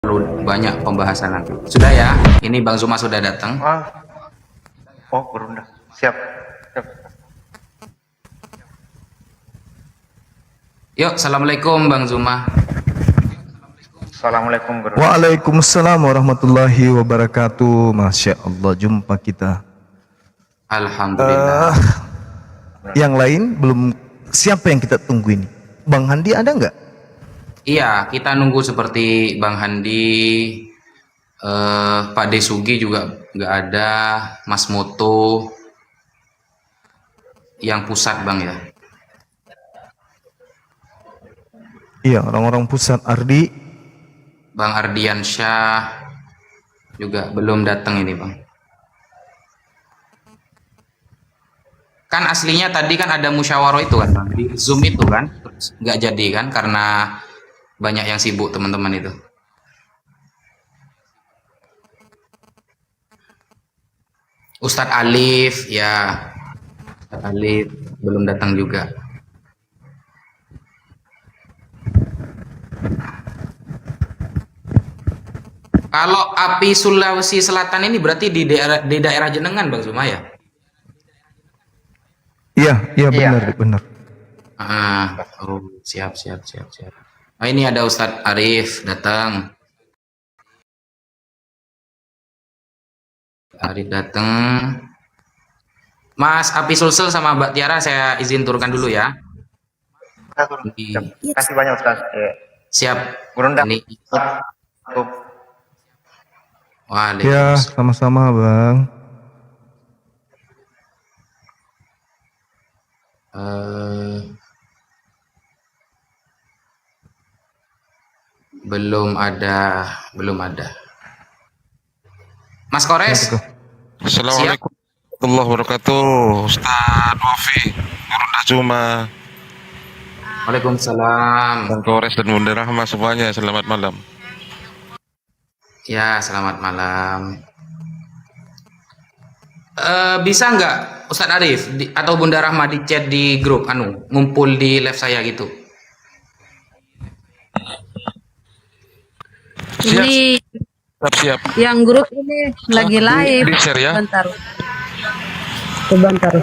perlu banyak pembahasan nanti. Sudah ya, ini Bang Zuma sudah datang. Oh, berunda. Siap. Siap. Yuk, assalamualaikum Bang Zuma. Assalamualaikum Guru. Waalaikumsalam warahmatullahi wabarakatuh. Masya Allah, jumpa kita. Alhamdulillah. Yang lain belum, siapa yang kita tunggu ini? Bang Handi ada nggak? Iya, kita nunggu seperti Bang Handi, Pak Desugi juga nggak ada, Mas Moto, yang pusat Bang ya. Iya, orang-orang pusat. Ardi. Bang Ardiansyah juga belum datang ini Bang. Kan aslinya tadi kan ada musyawarah itu kan Bang, di Zoom itu kan, terus nggak jadi kan karena banyak yang sibuk teman-teman itu. Ustadz Alif ya, Ustadz Alif belum datang juga. Kalau api Sulawesi Selatan ini berarti di daerah Jenengan Bang Zuma ya? Iya, benar, benar. Oh, siap. Oh, ini ada Ustadz Arif datang. Arif datang. Mas Api Sulsel sama Mbak Tiara saya izin turunkan dulu ya. Siap. Kasih banyak Ustaz. Siap. Berunda. Ini. Ya, Waalaikumsalam. sama-sama Bang. Belum ada. Mas Kores, Assalamualaikum warahmatullahi wabarakatuh. Ustaz Wafi, Bunda Zuma, waalaikumsalam. Bang Kores dan Bunda Rahma semuanya, selamat malam. Ya, selamat malam. Bisa nggak Ustadz Arif atau Bunda Rahma di chat di grup ngumpul di live saya gitu? Ini Siap. yang grup ini lagi live. Di share ya. Sebentar.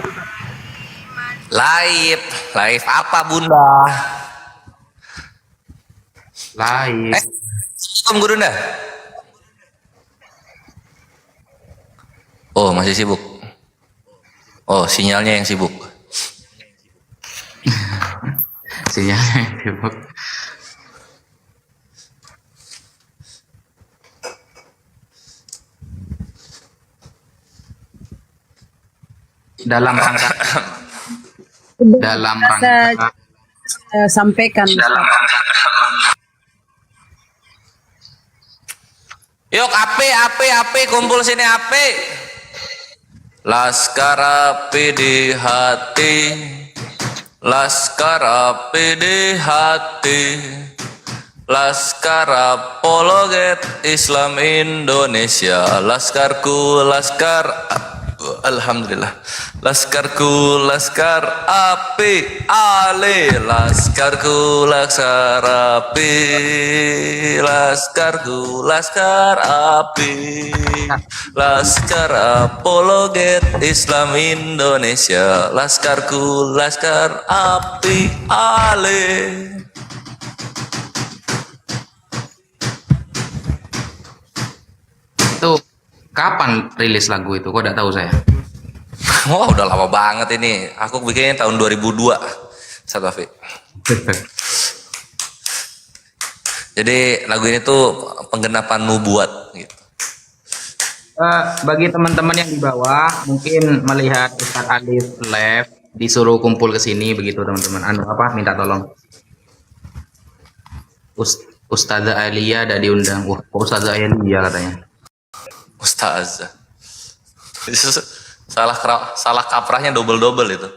Live apa Bunda? Live. Tunggu Bunda. Oh, masih sibuk. Oh, sinyalnya yang sibuk. Sinyalnya sibuk. Dalam rangka Sampaikan. Yuk, api, kumpul sini api. Laskar api di hati, laskar api di hati, laskar apologet Islam Indonesia, laskarku laskar. Alhamdulillah. Laskarku laskar api ale, laskarku laskar api, laskarku laskar api, laskar apologet Islam Indonesia, laskarku laskar api ale. itu kapan rilis lagu itu? Kok tidak tahu saya? Wah, udah lama banget ini. Aku bikinnya tahun 2002, Ustaz Wafi. Jadi lagu ini tuh penggenapan nubuat gitu. Bagi teman-teman yang di bawah mungkin melihat Ustadz Alif live disuruh kumpul ke sini begitu teman-teman. Minta tolong. Ustazah Alia ada diundang. Wah, Ustazah Alia katanya. Ustazah. Salah kaprahnya double itu.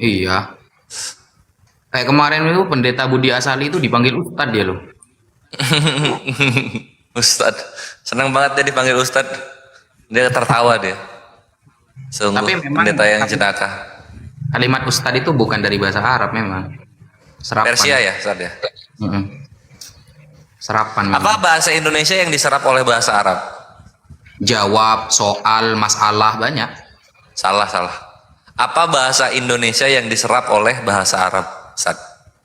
Iya. Kayak kemarin itu pendeta Budi Asali itu dipanggil Ustadz dia loh. Ustadz. Senang banget dia dipanggil Ustadz. Dia tertawa dia. Sungguh Tapi memang pendeta yang jenaka. Kalimat Ustadz itu bukan dari bahasa Arab memang. Serapan. Persia ya, Ustadz ya? Serapan memang. Apa bahasa Indonesia yang diserap oleh bahasa Arab? Jawab, soal, masalah banyak. Salah, salah. Apa bahasa Indonesia yang diserap oleh bahasa Arab? Ustaz.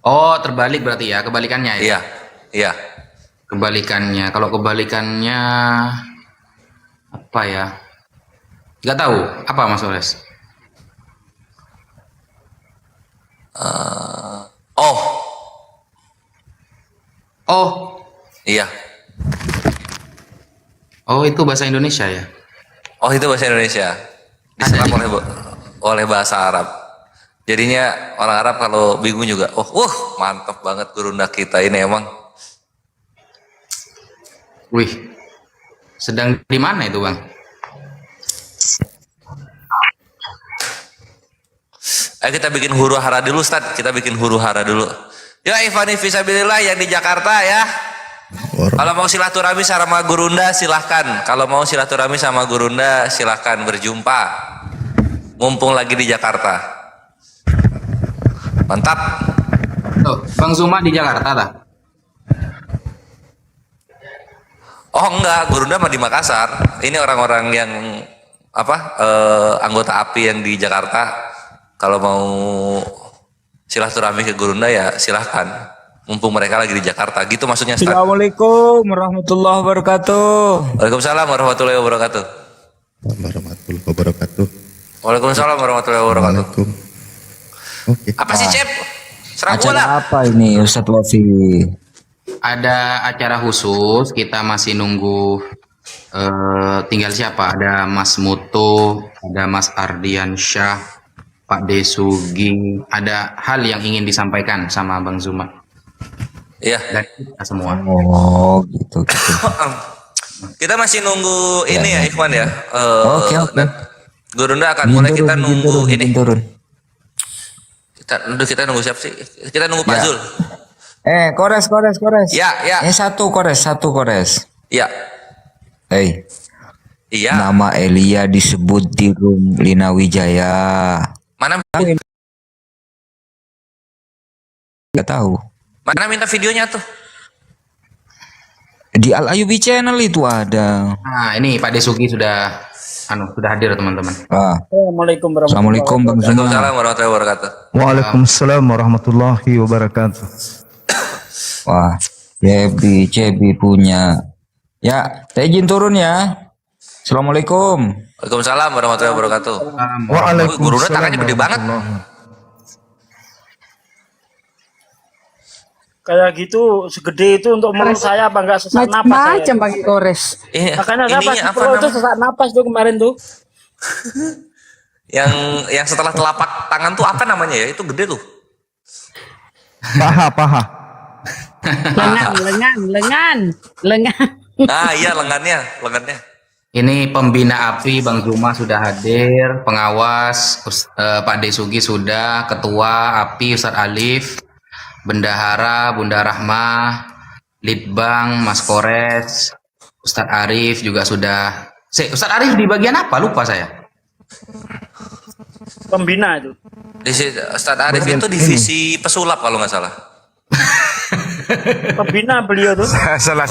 Oh, terbalik berarti ya, kebalikannya ya. Iya, iya. Kebalikannya. Kalau kebalikannya apa ya? Nggak tahu. Apa Mas Oles? Oh, Oh, iya. oh itu bahasa Indonesia ya. Oh, itu bahasa Indonesia. Diserap oleh bahasa Arab. Jadinya orang Arab kalau bingung juga, oh, mantap banget gurunda kita ini emang. Wih, sedang di mana itu Bang? Ayo kita bikin huru hara dulu, Ustaz. Kita bikin huru hara dulu. Ya, Ifani Fisabilillah yang di Jakarta ya. Kalau mau silaturahmi sama Gurunda silahkan. Kalau mau silaturahmi sama Gurunda silahkan berjumpa. Mumpung lagi di Jakarta. Mantap. Oh, Bang Zuma di Jakarta tak? Oh enggak, Gurunda mah di Makassar. Ini orang-orang yang anggota API yang di Jakarta. Kalau mau silaturahmi ke Gurunda ya silahkan. Mumpung mereka lagi di Jakarta. Gitu maksudnya, Ustaz. Assalamualaikum warahmatullahi wabarakatuh. Waalaikumsalam warahmatullahi wabarakatuh. Warahmatullahi wabarakatuh. Waalaikumsalam warahmatullahi wabarakatuh. Oke. Apa sih, Cep? Serang gua Acara lah. apa ini Ustadz Wafi? Ada acara khusus, kita masih nunggu tinggal siapa? Ada Mas Muto, ada Mas Ardian Syah, Pak Desugi. Ada hal yang ingin disampaikan sama Bang Zuma Iya. dan kita semua. Oh gitu gitu. Kita masih nunggu ini ya, Ikhwan ya. Oke, oke. Gurunda akan mulai kita nunggu ini. turun. Kita nunggu siapa sih? Kita nunggu Pak Ya. Zul. Kores. Ya, ya. Satu kores. Ya. Hei, Iya. nama Elia disebut di room Lina Wijaya. Mana Gak tahu. mana minta videonya tuh? Di Al Ayubi Channel itu ada. Nah, ini Pak Desugi sudah hadir teman-teman. Assalamualaikum Bang Zuma. Waalaikumsalam warahmatullahi wabarakatuh. Waalaikumsalam warahmatullahi wabarakatuh. Wah, Cebi punya. Ya, saya izin turun ya. Assalamualaikum. Waalaikumsalam warahmatullahi wabarakatuh. Waalaikumsalam. Gurunda tangannya gede banget. Kayak gitu segede itu untuk mulut saya apa enggak sesak napas saya. Macam pakai kores. Makanya Makanya saya pas ininya apa pro itu namanya? sesak napas tuh kemarin tuh. Yang setelah telapak tangan tuh apa namanya ya? Itu gede tuh. Paha. Lengan. Ah iya lengannya. Ini pembina API Bang Zuma sudah hadir, pengawas Pak Desugi sudah, ketua API Ustadz Alif, bendahara Bunda Rahmah, Litbang Mas Kores, Ustadz Arif juga sudah. Ustadz Arif di bagian apa? Lupa saya. Pembina itu. Di Ustadz Arif itu divisi pesulap kalau nggak salah. Pembina beliau tuh. salah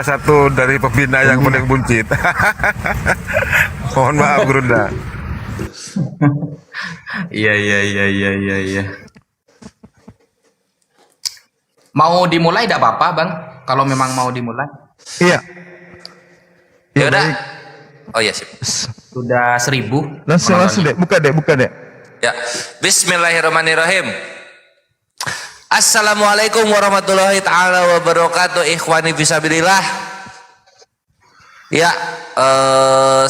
satu dari pembina yang paling buncit. Mohon maaf Gurunda. Iya. Mau dimulai tidak apa-apa Bang? Kalau memang mau dimulai. Iya. Ya udah. baik. Oh iya sip. Sudah 1000. Langsung deh. Buka deh. Ya. Bismillahirrahmanirrahim. Assalamualaikum warahmatullahi taala wabarakatuh. Ikhwani fisabilillah. Ya,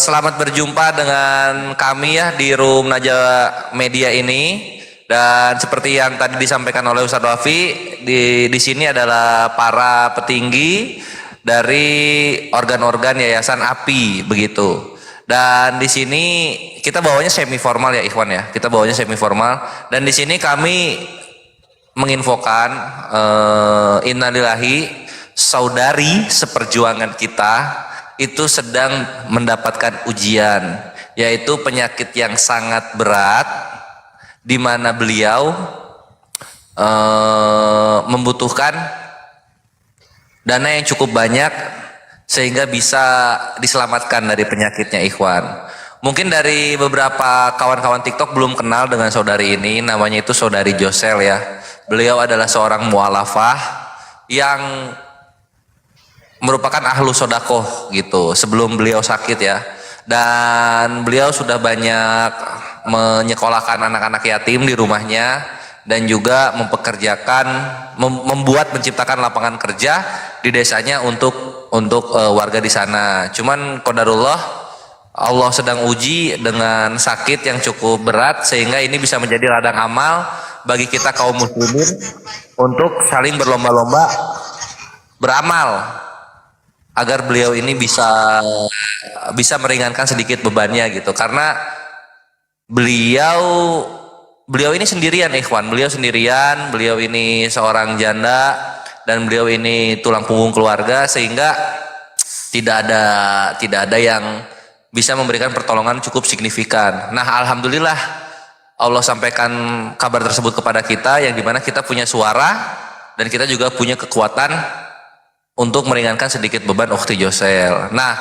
selamat berjumpa dengan kami ya di room Najwa Media ini. Dan seperti yang tadi disampaikan oleh Ustadz Wafi, di sini adalah para petinggi dari organ-organ Yayasan API begitu. Dan di sini kita bawanya semi formal ya Ikhwan ya. Kita bawanya semi formal dan di sini kami menginfokan innalillahi, saudari seperjuangan kita itu sedang mendapatkan ujian, yaitu penyakit yang sangat berat di mana beliau membutuhkan dana yang cukup banyak sehingga bisa diselamatkan dari penyakitnya ikhwan. Mungkin dari beberapa kawan-kawan TikTok belum kenal dengan saudari ini, namanya itu saudari Josel ya. Beliau adalah seorang mualafah yang merupakan ahlu sodakoh gitu sebelum beliau sakit ya. Dan beliau sudah banyak menyekolahkan anak-anak yatim di rumahnya dan juga mempekerjakan, menciptakan lapangan kerja di desanya untuk warga di sana. Cuman qadarullah Allah sedang uji dengan sakit yang cukup berat sehingga ini bisa menjadi ladang amal bagi kita kaum muslimin untuk saling berlomba-lomba beramal agar beliau ini bisa meringankan sedikit bebannya gitu. Karena beliau ini sendirian ikhwan, beliau ini seorang janda dan beliau ini tulang punggung keluarga sehingga tidak ada yang bisa memberikan pertolongan cukup signifikan. Nah, alhamdulillah Allah sampaikan kabar tersebut kepada kita yang dimana kita punya suara dan kita juga punya kekuatan untuk meringankan sedikit beban Ukhti Josel. Nah,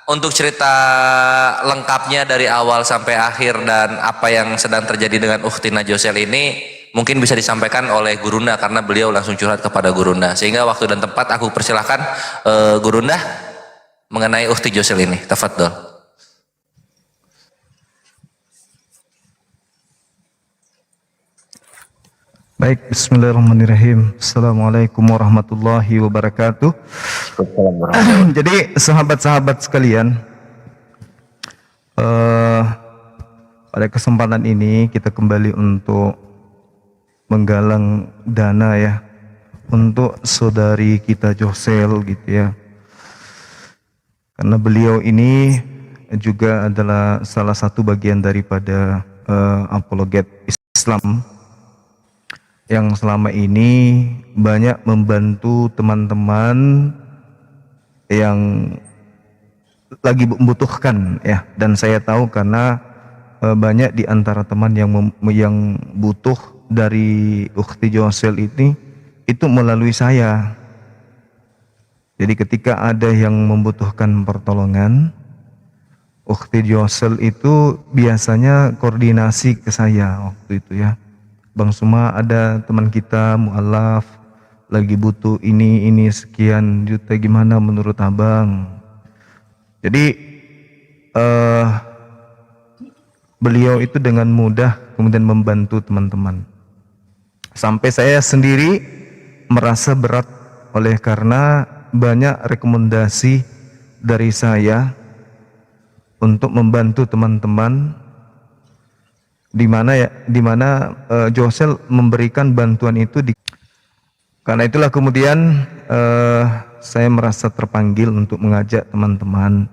untuk cerita lengkapnya dari awal sampai akhir dan apa yang sedang terjadi dengan Ukhtina Josel ini mungkin bisa disampaikan oleh Gurunda karena beliau langsung curhat kepada Gurunda. Sehingga waktu dan tempat aku persilahkan Gurunda mengenai Ukhti Josel ini. Tafadhol. Baik, bismillahirrahmanirrahim. Assalamualaikum warahmatullahi wabarakatuh. Jadi sahabat-sahabat sekalian, pada kesempatan ini kita kembali untuk menggalang dana ya untuk saudari kita Josel gitu ya. Karena beliau ini juga adalah salah satu bagian daripada apologet Islam yang selama ini banyak membantu teman-teman yang lagi membutuhkan ya, dan saya tahu karena banyak di antara teman yang butuh dari Ukhti Josel ini itu melalui saya. Jadi ketika ada yang membutuhkan pertolongan, Ukhti Josel itu biasanya koordinasi ke saya waktu itu ya. Bang Suma, ada teman kita mualaf lagi butuh ini sekian juta, gimana menurut abang? Jadi beliau itu dengan mudah kemudian membantu teman-teman. Sampai saya sendiri merasa berat oleh karena banyak rekomendasi dari saya untuk membantu teman-teman, di mana Josel memberikan bantuan itu karena itulah kemudian saya merasa terpanggil untuk mengajak teman-teman,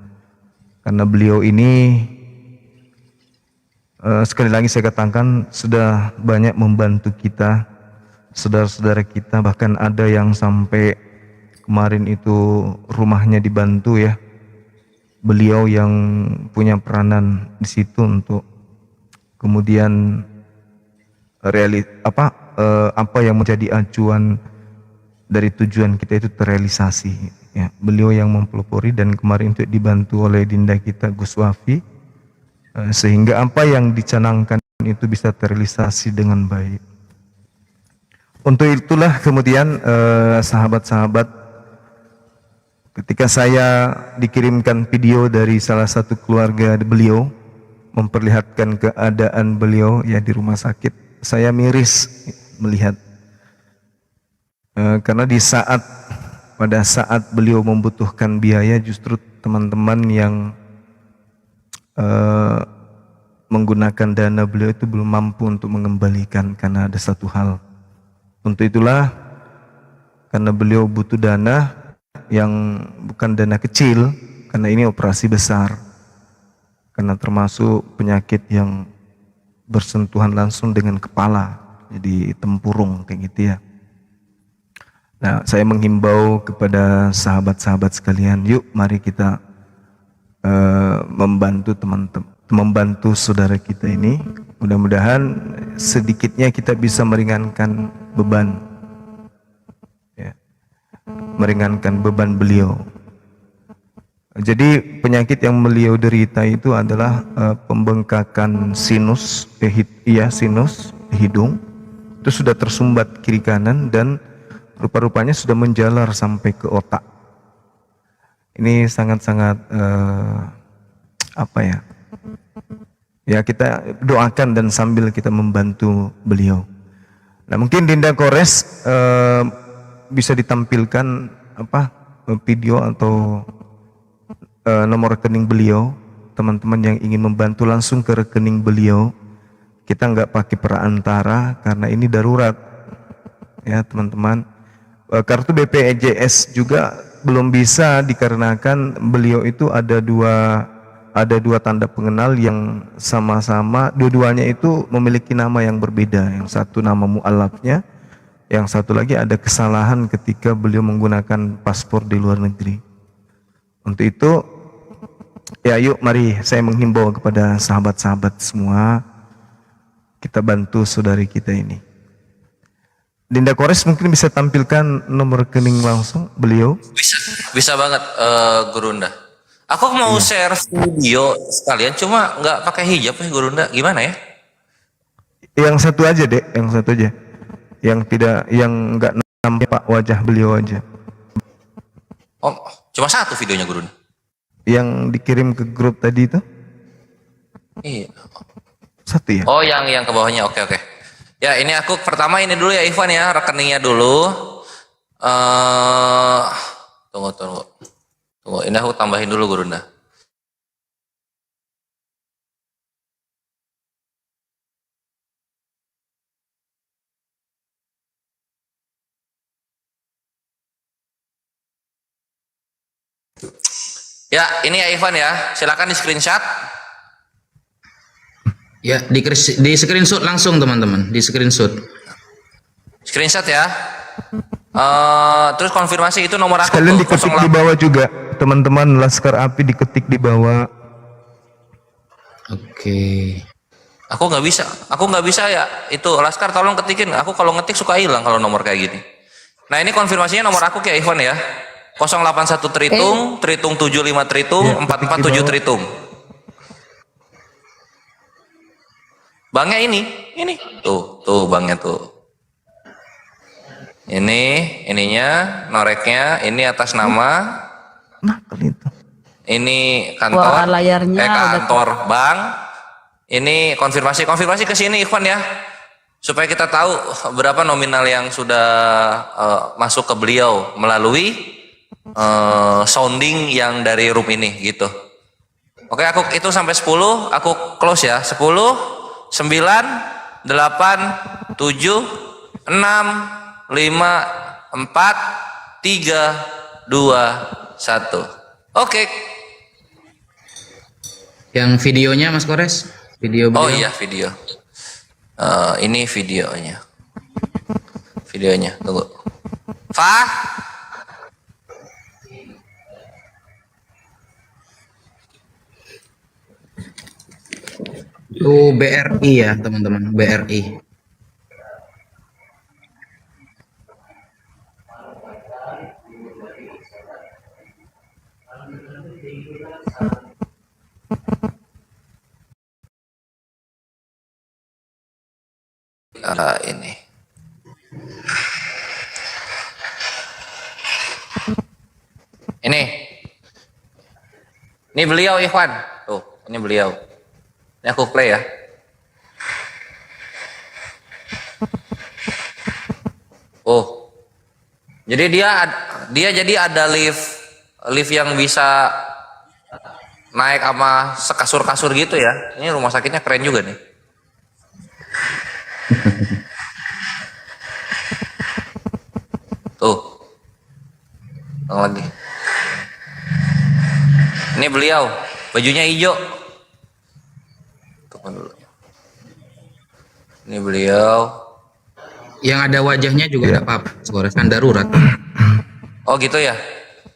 karena beliau ini sekali lagi saya katakan sudah banyak membantu kita, saudara-saudara kita, bahkan ada yang sampai kemarin itu rumahnya dibantu ya. Beliau yang punya peranan di situ untuk kemudian apa yang menjadi acuan dari tujuan kita itu terrealisasi ya. Beliau yang mempelopori dan kemarin itu dibantu oleh Dinda kita Gus Wafi, sehingga apa yang dicanangkan itu bisa terrealisasi dengan baik. Untuk itulah kemudian sahabat-sahabat, ketika saya dikirimkan video dari salah satu keluarga beliau memperlihatkan keadaan beliau ya di rumah sakit, saya miris melihat karena pada saat beliau membutuhkan biaya, justru teman-teman yang menggunakan dana beliau itu belum mampu untuk mengembalikan karena ada satu hal. Untuk itulah, karena beliau butuh dana yang bukan dana kecil, karena ini operasi besar, karena termasuk penyakit yang bersentuhan langsung dengan kepala, jadi tempurung kayak gitu ya. Nah, saya menghimbau kepada sahabat-sahabat sekalian, yuk mari kita membantu saudara kita ini. Mudah-mudahan sedikitnya kita bisa meringankan beban ya. meringankan beban beliau. Jadi penyakit yang beliau derita itu adalah pembengkakan sinus, sinus di hidung. Itu sudah tersumbat kiri kanan dan rupa-rupanya sudah menjalar sampai ke otak. Ini sangat-sangat ya kita doakan dan sambil kita membantu beliau. Nah mungkin Dinda Kores bisa ditampilkan video atau nomor rekening beliau. Teman-teman yang ingin membantu langsung ke rekening beliau. Kita nggak pakai perantara karena ini darurat ya teman-teman. Kartu BPJS juga belum bisa dikarenakan beliau itu ada dua tanda pengenal yang sama-sama, dua-duanya itu memiliki nama yang berbeda. Yang satu nama mu'alafnya, yang satu lagi ada kesalahan ketika beliau menggunakan paspor di luar negeri. Untuk itu, ya yuk mari saya menghimbau kepada sahabat-sahabat semua, kita bantu saudari kita ini. Dinda Kores mungkin bisa tampilkan nomor rekening langsung beliau. Bisa banget, Gurunda. Aku mau share video sekalian, cuma nggak pakai hijab ya Gurunda. Gimana ya? Yang satu aja dek, yang satu aja. Yang nggak nampak wajah beliau aja. Oh, cuma satu videonya Gurunda. Yang dikirim ke grup tadi itu? Iya. Satu ya? Oh, yang ke bawahnya. Oke. Ya, ini aku pertama ini dulu ya Ivan ya, rekeningnya dulu. Tunggu. Ini aku tambahin dulu Gurunda. Ya, ini ya Ivan ya. Silakan di screenshot. Ya, di screenshot langsung teman-teman, di screenshot. Screenshot ya. Terus konfirmasi itu nomor aku. Sekalian diketik di bawah juga, teman-teman. Laskar Api diketik di bawah. Oke. Aku nggak bisa ya. Itu Laskar tolong ketikin. Aku kalau ngetik suka hilang kalau nomor kayak gini. Nah ini konfirmasinya nomor aku ya Ivan ya. 081 Tritung, Tritung 75 Tritung, Ya, 447 Tritung. Banknya ini. Tuh banknya tuh. Ininya, noreknya, ini atas nama. Nah, itu. Ini kantor. Wah, layarnya kantor bank. Ini konfirmasi ke sini Ikhwan ya. Supaya kita tahu berapa nominal yang sudah masuk ke beliau melalui sounding yang dari room ini gitu. Oke, aku itu sampai 10, aku close ya. 10 9, 8, 7, 6, 5, 4, 3, 2, 1. Oke. Yang videonya Mas Kores? Video beliau. Oh iya video. Ini videonya. Tunggu. Fah. Itu BRI ya teman-teman, BRI. Ini. Ini beliau Ikhwan. Tuh, ini beliau. Ini aku play ya. Oh. Jadi dia jadi ada lift yang bisa naik sama sekasur-kasur gitu ya. Ini rumah sakitnya keren juga nih. Tuh. Lagi. Ini beliau, bajunya hijau. Tunggu dulu. Ini beliau. Yang ada wajahnya juga ada apa-apa, Mas Kores, kan darurat. Oh gitu ya?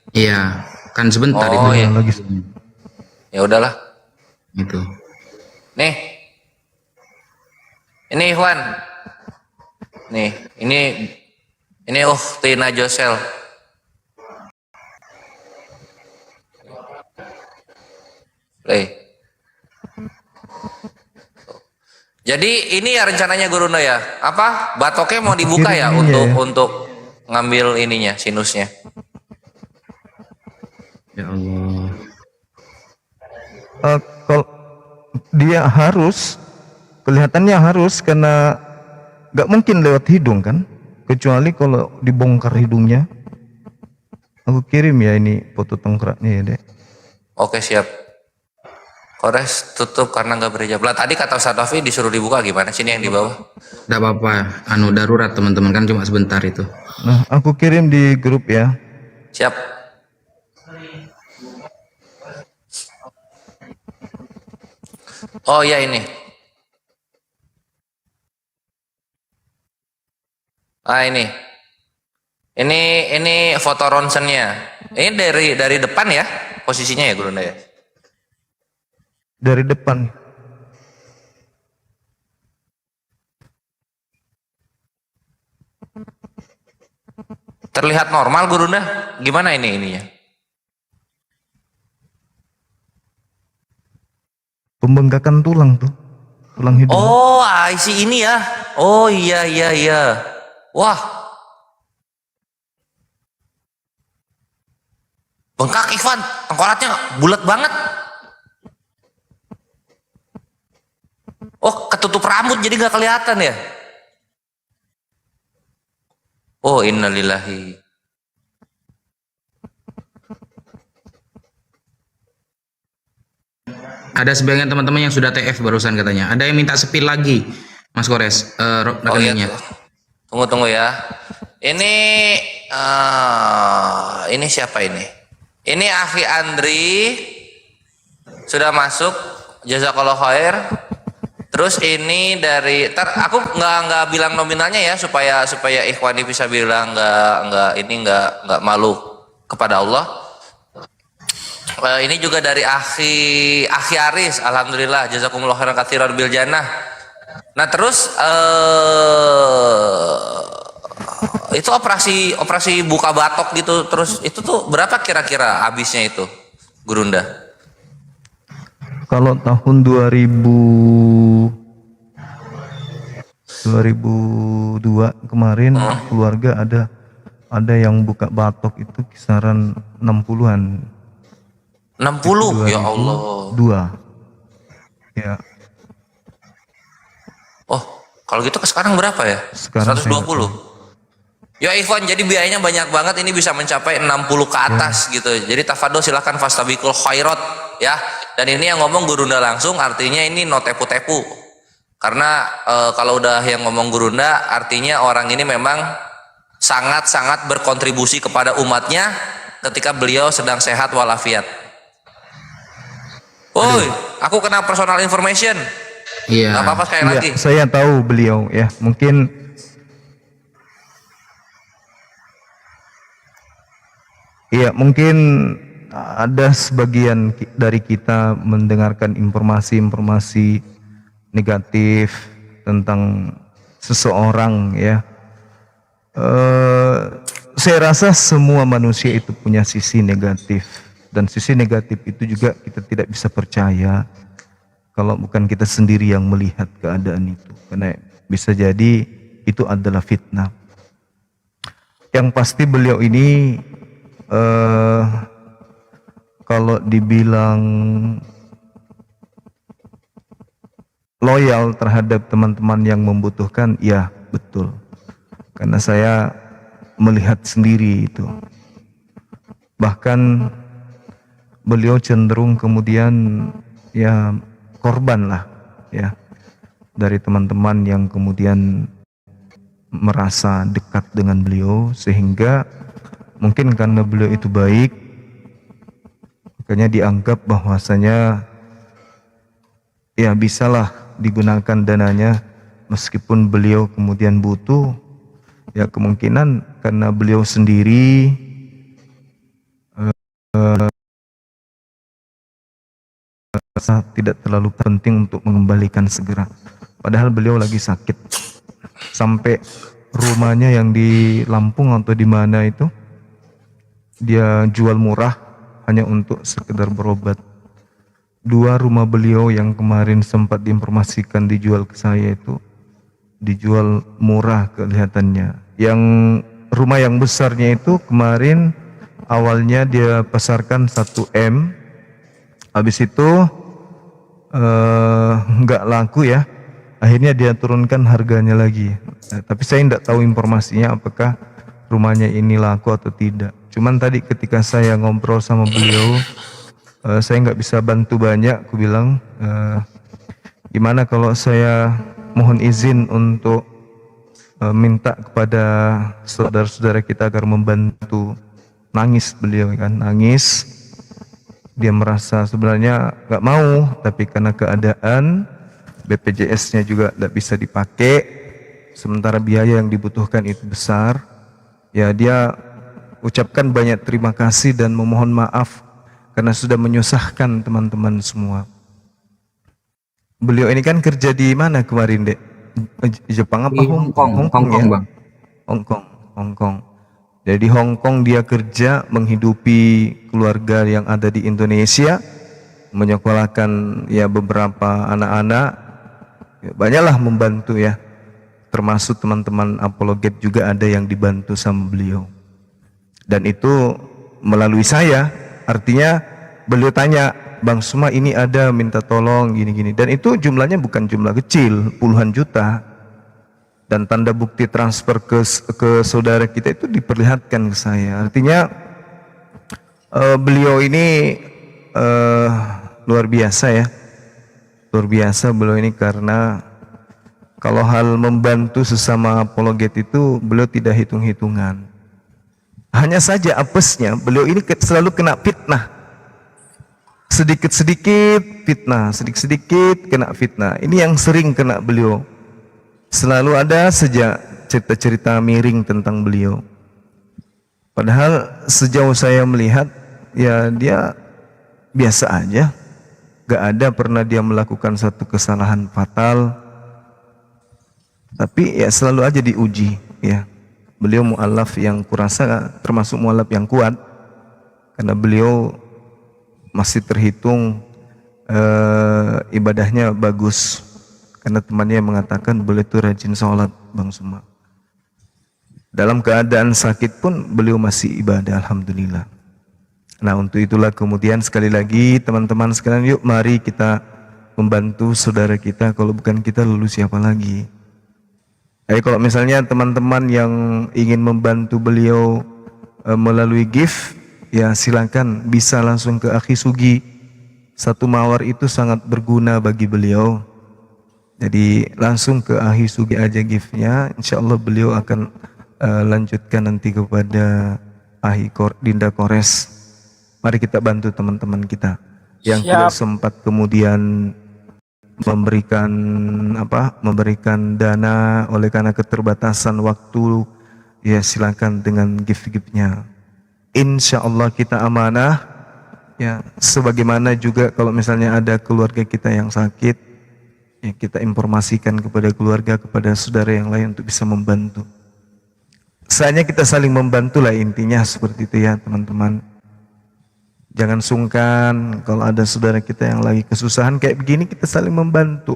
Iya, kan sebentar Oh, itu. iya. Lagi. Ya udahlah. Itu. Nih. Ini Ikhwan. Nih, ini Tina Josel. Eh. Jadi ini ya rencananya Gurunda ya. Apa? Batoknya mau dibuka ya Kirim untuk ya. untuk ngambil ininya, sinusnya. Ya Allah. Kalau dia harus, kelihatannya harus, karena nggak mungkin lewat hidung kan, kecuali kalau dibongkar hidungnya. Aku kirim ya ini foto tengkoraknya ya dek. Oke, siap. Kores tutup karena nggak berijab. Lah tadi kata Ustaz Taufik disuruh dibuka gimana? Sini yang di bawah. Nggak apa-apa, anu darurat teman-teman, kan cuma sebentar itu. Nah aku kirim di grup ya. Siap. Oh iya ini. Ah ini. Ini foto ronsennya. Ini dari depan ya posisinya ya Gurunda ya. Dari depan. Terlihat normal Gurunda. Gimana ini ininya? Pembengkakan tulang tuh, tulang hidung. Oh, I see ini ya. Oh iya iya iya. Wah. Bengkak Ivan, tengkoraknya bulat banget. Oh, ketutup rambut jadi nggak kelihatan ya. Oh, innalillahi. Ada sebagian teman-teman yang sudah TF barusan katanya. Ada yang minta sepil lagi, Mas Kores, Oh iya. rekeningnya. Tunggu ya. Ini siapa ini? Ini Akhi Andri sudah masuk. Jazakallah khair. Terus ini dari aku nggak bilang nominalnya ya supaya ikhwani bisa bilang nggak malu kepada Allah. Ini juga dari Akhi Aris, alhamdulillah jazakumullah khairan katsiran bil jannah. Nah terus itu operasi buka batok gitu, terus itu tuh berapa kira-kira habisnya itu Gurunda? Kalau tahun 2002 kemarin keluarga ada yang buka batok itu kisaran 60-an. 60 ya Allah. 2. Ya. Oh, kalau gitu sekarang berapa ya? Sekarang 120. Ya Ivan, jadi biayanya banyak banget, ini bisa mencapai 60 ke atas gitu. Jadi tafadhol silahkan fastabiqul khairat ya. Dan ini yang ngomong Gurunda langsung, artinya ini no tepu-tepu. Karena kalau udah yang ngomong Gurunda, artinya orang ini memang sangat-sangat berkontribusi kepada umatnya ketika beliau sedang sehat walafiat. Woi, aku kena personal information. Iya. Gak apa-apa sekali lagi. Saya tahu beliau ya, mungkin ada sebagian dari kita mendengarkan informasi-informasi negatif tentang seseorang ya. Saya rasa semua manusia itu punya sisi negatif, dan sisi negatif itu juga kita tidak bisa percaya kalau bukan kita sendiri yang melihat keadaan itu, karena bisa jadi itu adalah fitnah. Yang pasti beliau ini kalau dibilang loyal terhadap teman-teman yang membutuhkan, ya betul, karena saya melihat sendiri itu. Bahkan beliau cenderung kemudian ya korban lah ya dari teman-teman yang kemudian merasa dekat dengan beliau, sehingga mungkin karena beliau itu baik, makanya dianggap bahwasanya ya bisalah digunakan dananya meskipun beliau kemudian butuh. Ya kemungkinan karena beliau sendiri tidak terlalu penting untuk mengembalikan segera, padahal beliau lagi sakit, sampai rumahnya yang di Lampung atau di mana itu dia jual murah hanya untuk sekedar berobat. dua rumah beliau yang kemarin sempat diinformasikan dijual ke saya itu dijual murah kelihatannya. Yang rumah yang besarnya itu kemarin awalnya dia pasarkan 1 M, habis itu nggak laku ya, akhirnya dia turunkan harganya lagi. Tapi saya tidak tahu informasinya apakah rumahnya ini laku atau tidak. Cuman tadi ketika saya ngobrol sama beliau, saya nggak bisa bantu banyak. Aku bilang, gimana kalau saya mohon izin untuk minta kepada saudara-saudara kita agar membantu. Nangis beliau kan, nangis. Dia merasa sebenarnya nggak mau, tapi karena keadaan BPJS-nya juga tidak bisa dipakai, sementara biaya yang dibutuhkan itu besar. Ya, dia ucapkan banyak terima kasih dan memohon maaf karena sudah menyusahkan teman-teman semua. Beliau ini kan kerja di mana kemarin, Dek? Jepang apa Di Hong Kong, Hong Kong ya? Bang. Hong Kong. Jadi Hong Kong dia kerja menghidupi keluarga yang ada di Indonesia, menyekolahkan ya beberapa anak-anak, ya, banyaklah membantu ya. Termasuk teman-teman apologet juga ada yang dibantu sama beliau. Dan itu melalui saya, artinya beliau tanya, Bang Suma ini ada minta tolong gini-gini. Dan itu jumlahnya bukan jumlah kecil, puluhan juta. Dan tanda bukti transfer ke saudara kita itu diperlihatkan ke saya. Artinya beliau ini luar biasa ya, luar biasa beliau ini, karena kalau hal membantu sesama apologet itu beliau tidak hitung-hitungan. Hanya saja apesnya beliau ini selalu kena fitnah, sedikit-sedikit fitnah, sedikit-sedikit kena fitnah. Ini yang sering kena beliau. Selalu ada sejak cerita-cerita miring tentang beliau. Padahal sejauh saya melihat, ya dia biasa aja. Gak ada pernah dia melakukan satu kesalahan fatal. Tapi ya selalu aja diuji ya. Beliau mu'alaf yang kurasa termasuk mu'alaf yang kuat. Karena beliau masih terhitung ibadahnya bagus. Karena temannya mengatakan beliau itu rajin sholat, Bang Suma. Dalam keadaan sakit pun beliau masih ibadah, alhamdulillah. Nah, untuk itulah kemudian sekali lagi teman-teman sekalian, yuk mari kita membantu saudara kita. Kalau bukan kita lalu siapa lagi? Kalau misalnya teman-teman yang ingin membantu beliau melalui gift, ya silakan bisa langsung ke Akhi Sugi. 1 mawar itu sangat berguna bagi beliau. Jadi langsung ke Akhi Sugi aja giftnya, insya Allah beliau akan lanjutkan nanti kepada Dinda Kores. Mari kita bantu teman-teman kita yang tidak sempat kemudian memberikan dana oleh karena keterbatasan waktu, ya silakan dengan gift-giftnya. Insya Allah kita amanah, ya sebagaimana juga kalau misalnya ada keluarga kita yang sakit, ya kita informasikan kepada keluarga, kepada saudara yang lain untuk bisa membantu. Saatnya kita saling membantu lah, intinya seperti itu ya teman-teman. Jangan sungkan kalau ada saudara kita yang lagi kesusahan kayak begini, kita saling membantu.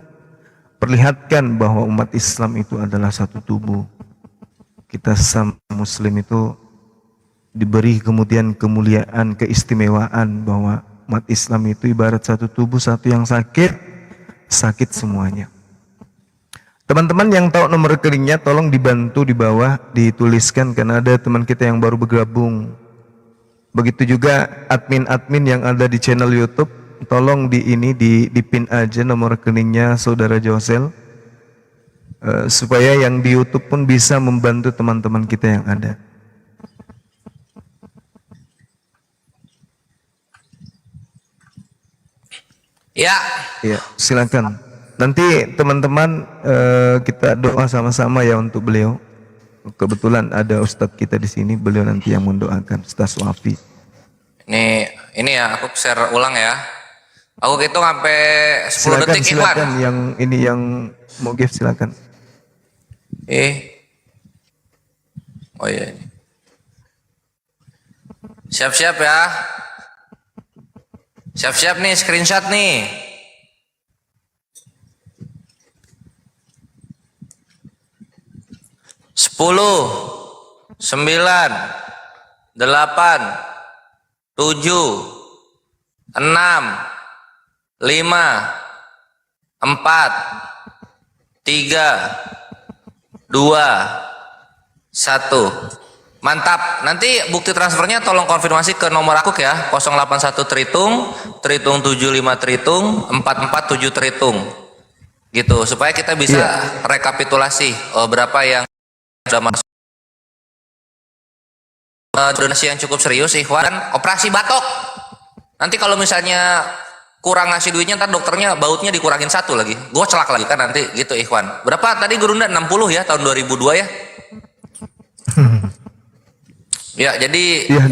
Perlihatkan bahwa umat Islam itu adalah satu tubuh. Kita sesama muslim itu diberi kemudian kemuliaan, keistimewaan bahwa umat Islam itu ibarat satu tubuh, satu yang sakit semuanya. Teman-teman yang tahu nomor rekeningnya tolong dibantu di bawah dituliskan, karena ada teman kita yang baru bergabung. Begitu juga admin-admin yang ada di channel YouTube, tolong di pin aja nomor rekeningnya saudara Josel, supaya yang di YouTube pun bisa membantu teman-teman kita yang ada. Ya. Ya, silakan. Nanti teman-teman kita doa sama-sama ya untuk beliau. Kebetulan ada Ustadz kita di sini, beliau nanti yang mendoakan, Ustadz Wafi. Ini ya, aku share ulang ya. Aku hitung sampai 10 detik, Silakan Ikhwan. yang ini yang mau gift silakan. Oh iya ini. Siap-siap ya. Siap-siap nih screenshot nih. Sepuluh, 9, 8, 7, 6, 5, 4, 3, 2, 1. Mantap. Nanti bukti transfernya tolong konfirmasi ke nomor aku ya. 081 Tritung, Tritung 75 Tritung, 447 Tritung. Gitu, supaya kita bisa rekapitulasi berapa yang sudah masuk. Donasi yang cukup serius, Ikhwan. Operasi batok. Nanti kalau misalnya kurang ngasih duitnya, ntar dokternya bautnya dikurangin 1 lagi. Gue celak lagi kan nanti, gitu Ikhwan. Berapa tadi Gurunda? 60 ya, tahun 2002 ya? Ya, jadi Iya,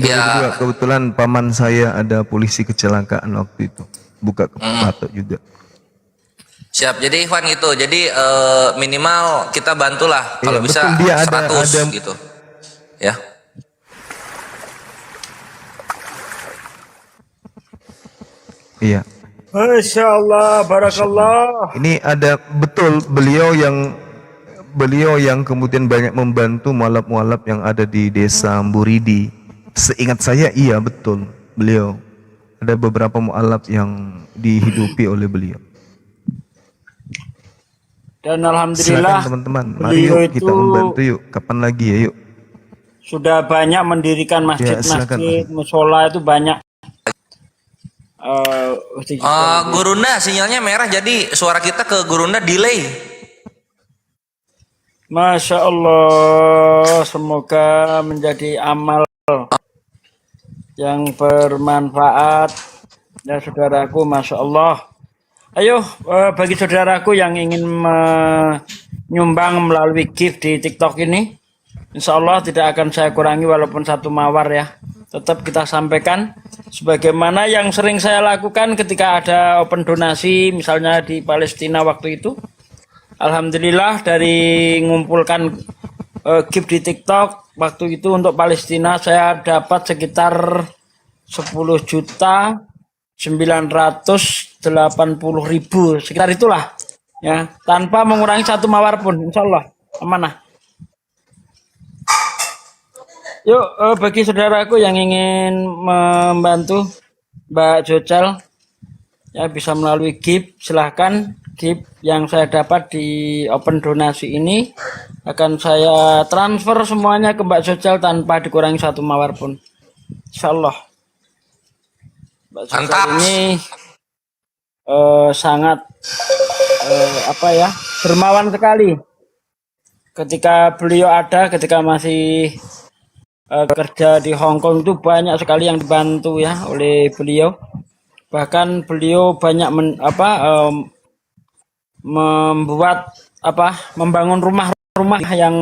2002 kebetulan paman saya ada polisi kecelakaan waktu itu. Buka batok juga. siap. Jadi Ikhwan gitu. Jadi minimal kita bantulah kalau Iya, bisa betul, dia 100 gitu. Ya. Iya. Masya Allah, barakallah. Ini ada betul beliau yang kemudian banyak membantu mualaf-mualaf yang ada di desa Mburidi. Seingat saya iya betul beliau. Ada beberapa mualaf yang dihidupi oleh beliau. Dan Silakan alhamdulillah teman-teman, mari beliau yuk kita itu membantu yuk. Kapan lagi ya yuk. sudah banyak mendirikan silakan. masjid-masjid, musola itu banyak. Gurunda sinyalnya merah, jadi suara kita ke Gurunda delay. Masya Allah, semoga menjadi amal yang bermanfaat ya saudaraku. Masya Allah. Ayo bagi saudaraku yang ingin menyumbang melalui gift di TikTok ini, insya Allah tidak akan saya kurangi walaupun 1 mawar ya. Tetap kita sampaikan sebagaimana yang sering saya lakukan ketika ada open donasi misalnya di Palestina waktu itu. Alhamdulillah dari ngumpulkan gift di TikTok waktu itu untuk Palestina saya dapat sekitar 10.980.000 sekitar itulah ya, tanpa mengurangi 1 mawar pun, insya Allah amanah. Yuk bagi saudaraku yang ingin membantu Mbak Jocal ya bisa melalui gift, silahkan. Gift yang saya dapat di open donasi ini akan saya transfer semuanya ke Mbak Jocal tanpa dikurangi 1 mawar pun, insya Allah. Mbak Jocal ini sangat dermawan sekali. Ketika beliau ada, ketika masih kerja di Hong Kong itu banyak sekali yang dibantu ya oleh beliau. Bahkan beliau banyak membangun rumah-rumah yang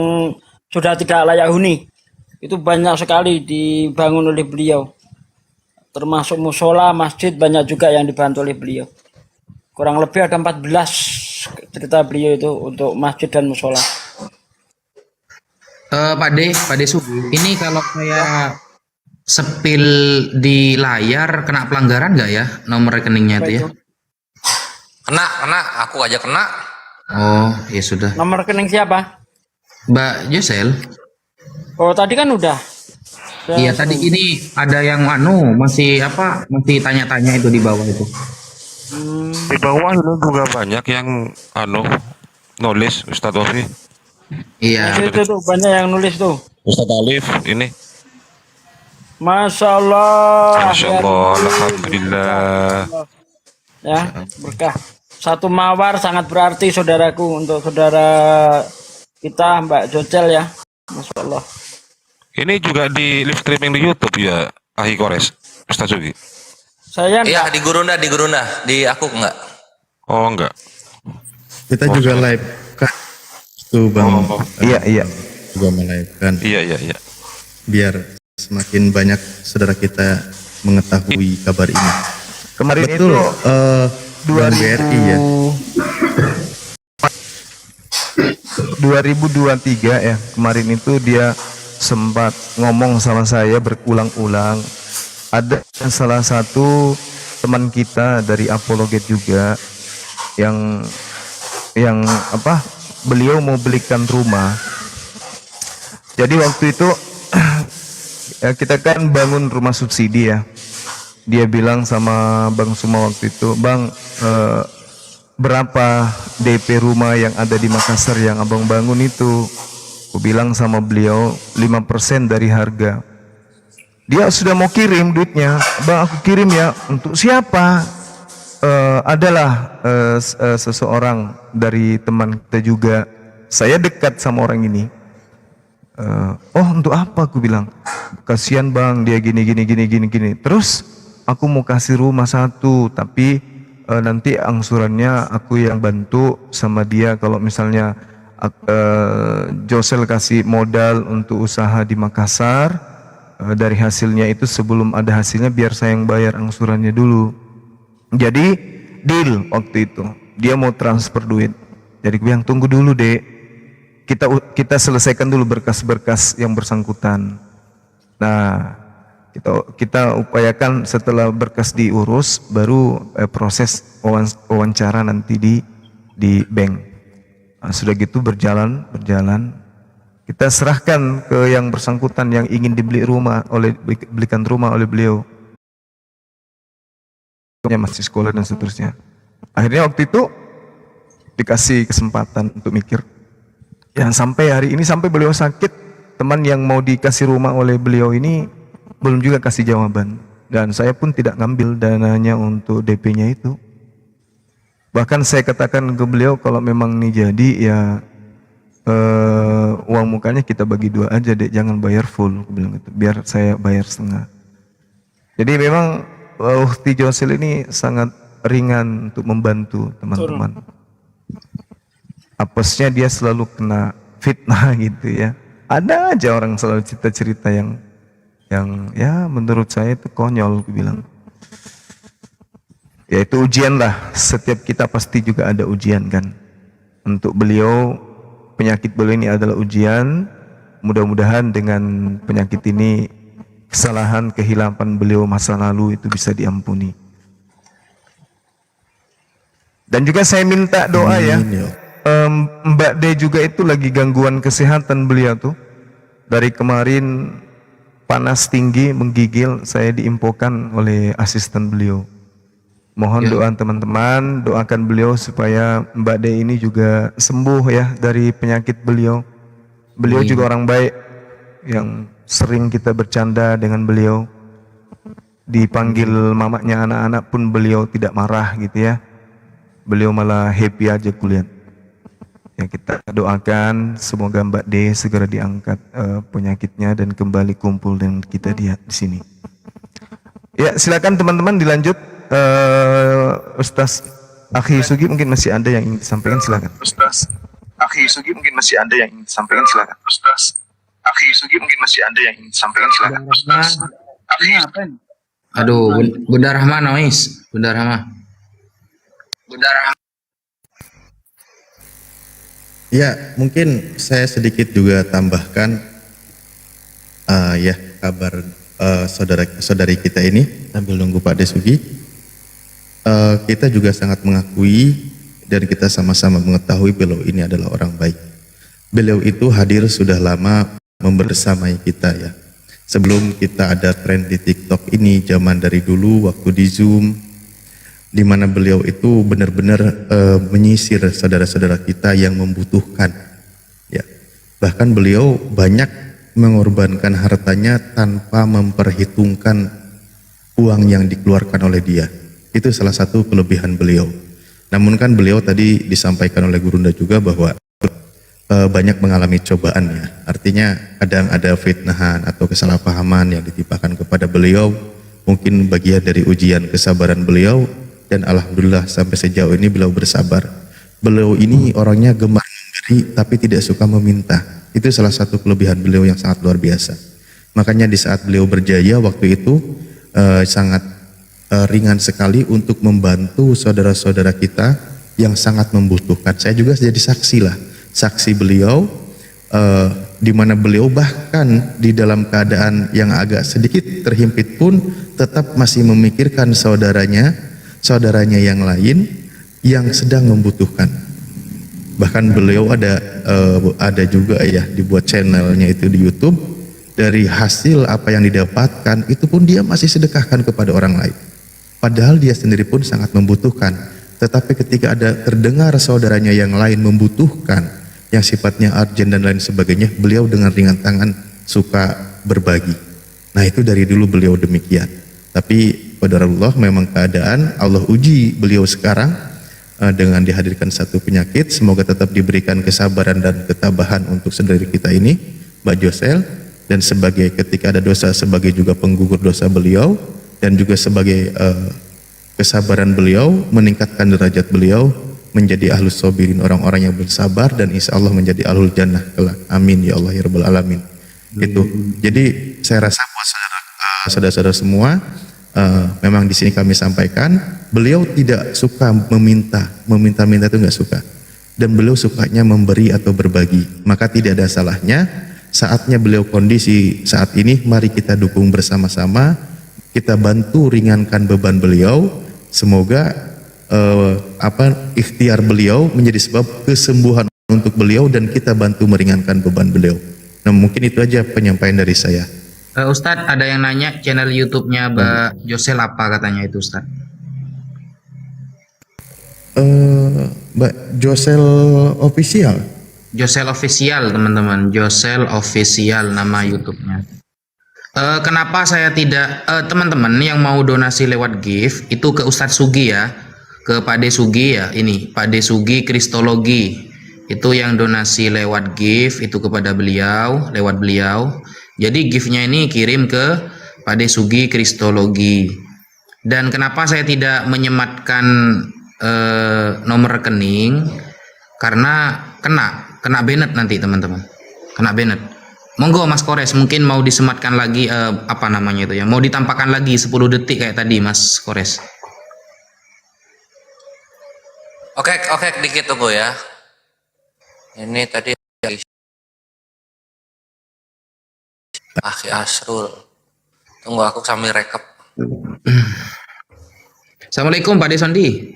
sudah tidak layak huni. Itu banyak sekali dibangun oleh beliau. Termasuk musola, masjid banyak juga yang dibantu oleh beliau. Kurang lebih ada 14 cerita beliau itu untuk masjid dan musola. Pak De Sugi, ini kalau saya sepil di layar kena pelanggaran nggak ya nomor rekeningnya itu ya? Kena, aku aja kena. Oh, ya sudah. Nomor rekening siapa? Mbak Josel. Oh, tadi kan udah. Iya, tadi ini ada yang masih tanya-tanya itu di bawah itu. Di bawah ini juga banyak yang nulis Ustadz Ofi. Iya. Itu tuh banyak yang nulis tuh. Ustadz Alif ini. Masya Allah. Masya Allah, alhamdulillah. Ya, berkah. 1 mawar sangat berarti saudaraku, untuk saudara kita Mbak Jocel ya. Masya Allah. Ini juga di live streaming di YouTube ya, Ahi Kores, Ustadz Sugi. Saya Iya, di Gurunda, di aku enggak. Oh enggak. Kita juga live kan tuh Bang. Iya. Juga melive kan. Iya. Biar semakin banyak saudara kita mengetahui kabar ini. Kemarin Betul, itu Bang BRI ya. 2023 ya, kemarin itu dia sempat ngomong sama saya berulang-ulang. Ada salah satu teman kita dari Apologet juga yang apa, beliau mau belikan rumah. Jadi waktu itu ya kita kan bangun rumah subsidi ya. Dia bilang sama Bang Suma waktu itu, Bang, berapa DP rumah yang ada di Makassar yang abang bangun itu? Aku bilang sama beliau 5% dari harga. Dia sudah mau kirim duitnya, Bang aku kirim ya. Untuk siapa? Adalah seseorang dari teman kita juga. Saya dekat sama orang ini. Oh untuk apa? Aku bilang, kasihan bang, dia gini. Terus aku mau kasih rumah satu, tapi nanti angsurannya aku yang bantu sama dia. Kalau misalnya Josel kasih modal untuk usaha di Makassar, dari hasilnya itu sebelum ada hasilnya biar saya yang bayar angsurannya dulu. Jadi deal waktu itu, dia mau transfer duit. Jadi gue yang tunggu dulu dek, kita selesaikan dulu berkas-berkas yang bersangkutan. Nah kita upayakan setelah berkas diurus baru proses wawancara nanti di bank. Nah, sudah gitu berjalan, kita serahkan ke yang bersangkutan yang ingin belikan rumah oleh beliau. Masih sekolah dan seterusnya. Akhirnya waktu itu dikasih kesempatan untuk mikir. Yang sampai hari ini, sampai beliau sakit, teman yang mau dikasih rumah oleh beliau ini belum juga kasih jawaban. Dan saya pun tidak ngambil dananya untuk DP-nya itu. Bahkan saya katakan ke beliau, kalau memang ini jadi ya uang mukanya kita bagi 2 aja dek, jangan bayar full, aku bilang gitu, biar saya bayar setengah. Jadi memang Ukti Josel ini sangat ringan untuk membantu teman-teman. Apesnya dia selalu kena fitnah gitu ya. Ada aja orang selalu cerita-cerita yang ya menurut saya itu konyol, aku bilang. Ya itu ujian lah, setiap kita pasti juga ada ujian kan. Untuk beliau, penyakit beliau ini adalah ujian. Mudah-mudahan dengan penyakit ini kesalahan kehilapan beliau masa lalu itu bisa diampuni. Dan juga saya minta doa ya, Mbak D juga itu lagi gangguan kesehatan beliau tuh. Dari kemarin panas tinggi menggigil, saya diinfokan oleh asisten beliau. Mohon doa teman-teman, doakan beliau supaya Mbak D ini juga sembuh ya dari penyakit beliau. Beliau juga orang baik yang sering kita bercanda dengan beliau. Dipanggil mamanya anak-anak pun beliau tidak marah gitu ya. Beliau malah happy aja kulihat. Ya kita doakan semoga Mbak D segera diangkat penyakitnya dan kembali kumpul dengan kita di sini. Ya silakan teman-teman dilanjut. Ustaz Akhi Sugi mungkin masih ada yang ingin disampaikan, silakan. Ustaz Akhi Sugi mungkin masih ada yang ingin disampaikan, silakan. Ustaz Akhi Sugi mungkin masih ada yang ingin disampaikan, silakan. Ustaz Akhi. Aduh, Bunda Rahma noise, Bunda Rahma. Ya, mungkin saya sedikit juga tambahkan ya kabar saudari kita ini sambil nunggu Pak Desugi. Kita juga sangat mengakui dan kita sama-sama mengetahui beliau ini adalah orang baik. Beliau itu hadir sudah lama membersamai kita ya. Sebelum kita ada tren di TikTok ini, zaman dari dulu waktu di Zoom, di mana beliau itu benar-benar menyisir saudara-saudara kita yang membutuhkan. Ya, bahkan beliau banyak mengorbankan hartanya tanpa memperhitungkan uang yang dikeluarkan oleh dia. Itu salah satu kelebihan beliau. Namun kan beliau tadi disampaikan oleh Gurunda juga bahwa banyak mengalami cobaan ya. Artinya kadang ada fitnahan atau kesalahpahaman yang ditimpakan kepada beliau. Mungkin bagian dari ujian kesabaran beliau. Dan alhamdulillah sampai sejauh ini beliau bersabar. Beliau ini orangnya gemar memberi tapi tidak suka meminta. Itu salah satu kelebihan beliau yang sangat luar biasa. Makanya di saat beliau berjaya waktu itu sangat ringan sekali untuk membantu saudara-saudara kita yang sangat membutuhkan. Saya juga jadi saksi lah, saksi beliau di mana beliau bahkan di dalam keadaan yang agak sedikit terhimpit pun tetap masih memikirkan saudaranya yang lain yang sedang membutuhkan. Bahkan beliau ada juga ya dibuat channelnya itu di YouTube, dari hasil apa yang didapatkan itu pun dia masih sedekahkan kepada orang lain. Padahal dia sendiri pun sangat membutuhkan. Tetapi ketika ada terdengar saudaranya yang lain membutuhkan, yang sifatnya urgent dan lain sebagainya, beliau dengan ringan tangan suka berbagi. Nah itu dari dulu beliau demikian. Tapi pada Allah memang keadaan Allah uji beliau sekarang dengan dihadirkan satu penyakit. Semoga tetap diberikan kesabaran dan ketabahan untuk saudari kita ini, Mbak Josel, dan sebagai ketika ada dosa sebagai juga penggugur dosa beliau, dan juga sebagai kesabaran beliau meningkatkan derajat beliau menjadi ahlus sobirin, orang-orang yang bersabar, dan insya Allah menjadi ahlul jannah kelak. Amin ya Allah ya rabbal alamin. Itu. Jadi saya rasa buat saudara-saudara semua, memang di sini kami sampaikan beliau tidak suka meminta itu nggak suka, dan beliau sukanya memberi atau berbagi. Maka tidak ada salahnya saatnya beliau kondisi saat ini, mari kita dukung bersama-sama, kita bantu ringankan beban beliau. Semoga ikhtiar beliau menjadi sebab kesembuhan untuk beliau, dan kita bantu meringankan beban beliau. Nah mungkin itu aja penyampaian dari saya. Ustadz, ada yang nanya channel YouTube-nya Mbak Josel apa katanya itu, Ustadz? Mbak Josel Official. Josel Official, teman-teman. Josel Official nama YouTube-nya. Kenapa saya tidak, teman-teman yang mau donasi lewat gift itu ke Ustadz Sugi ya, ke Pak De Sugi ya, ini Pak De Sugi Kristologi, itu yang donasi lewat gift itu kepada beliau, lewat beliau. Jadi giftnya ini kirim ke Pak De Sugi Kristologi. Dan kenapa saya tidak menyematkan nomor rekening, karena kena banned nanti teman-teman, kena banned. Monggo Mas Kores, mungkin mau disematkan lagi apa namanya itu ya, mau ditampakkan lagi 10 detik kayak tadi Mas Kores. Oke, dikit tunggu ya. Ini tadi Akhi Asrul. Tunggu aku sambil rekap. Assalamualaikum Pak Desondi.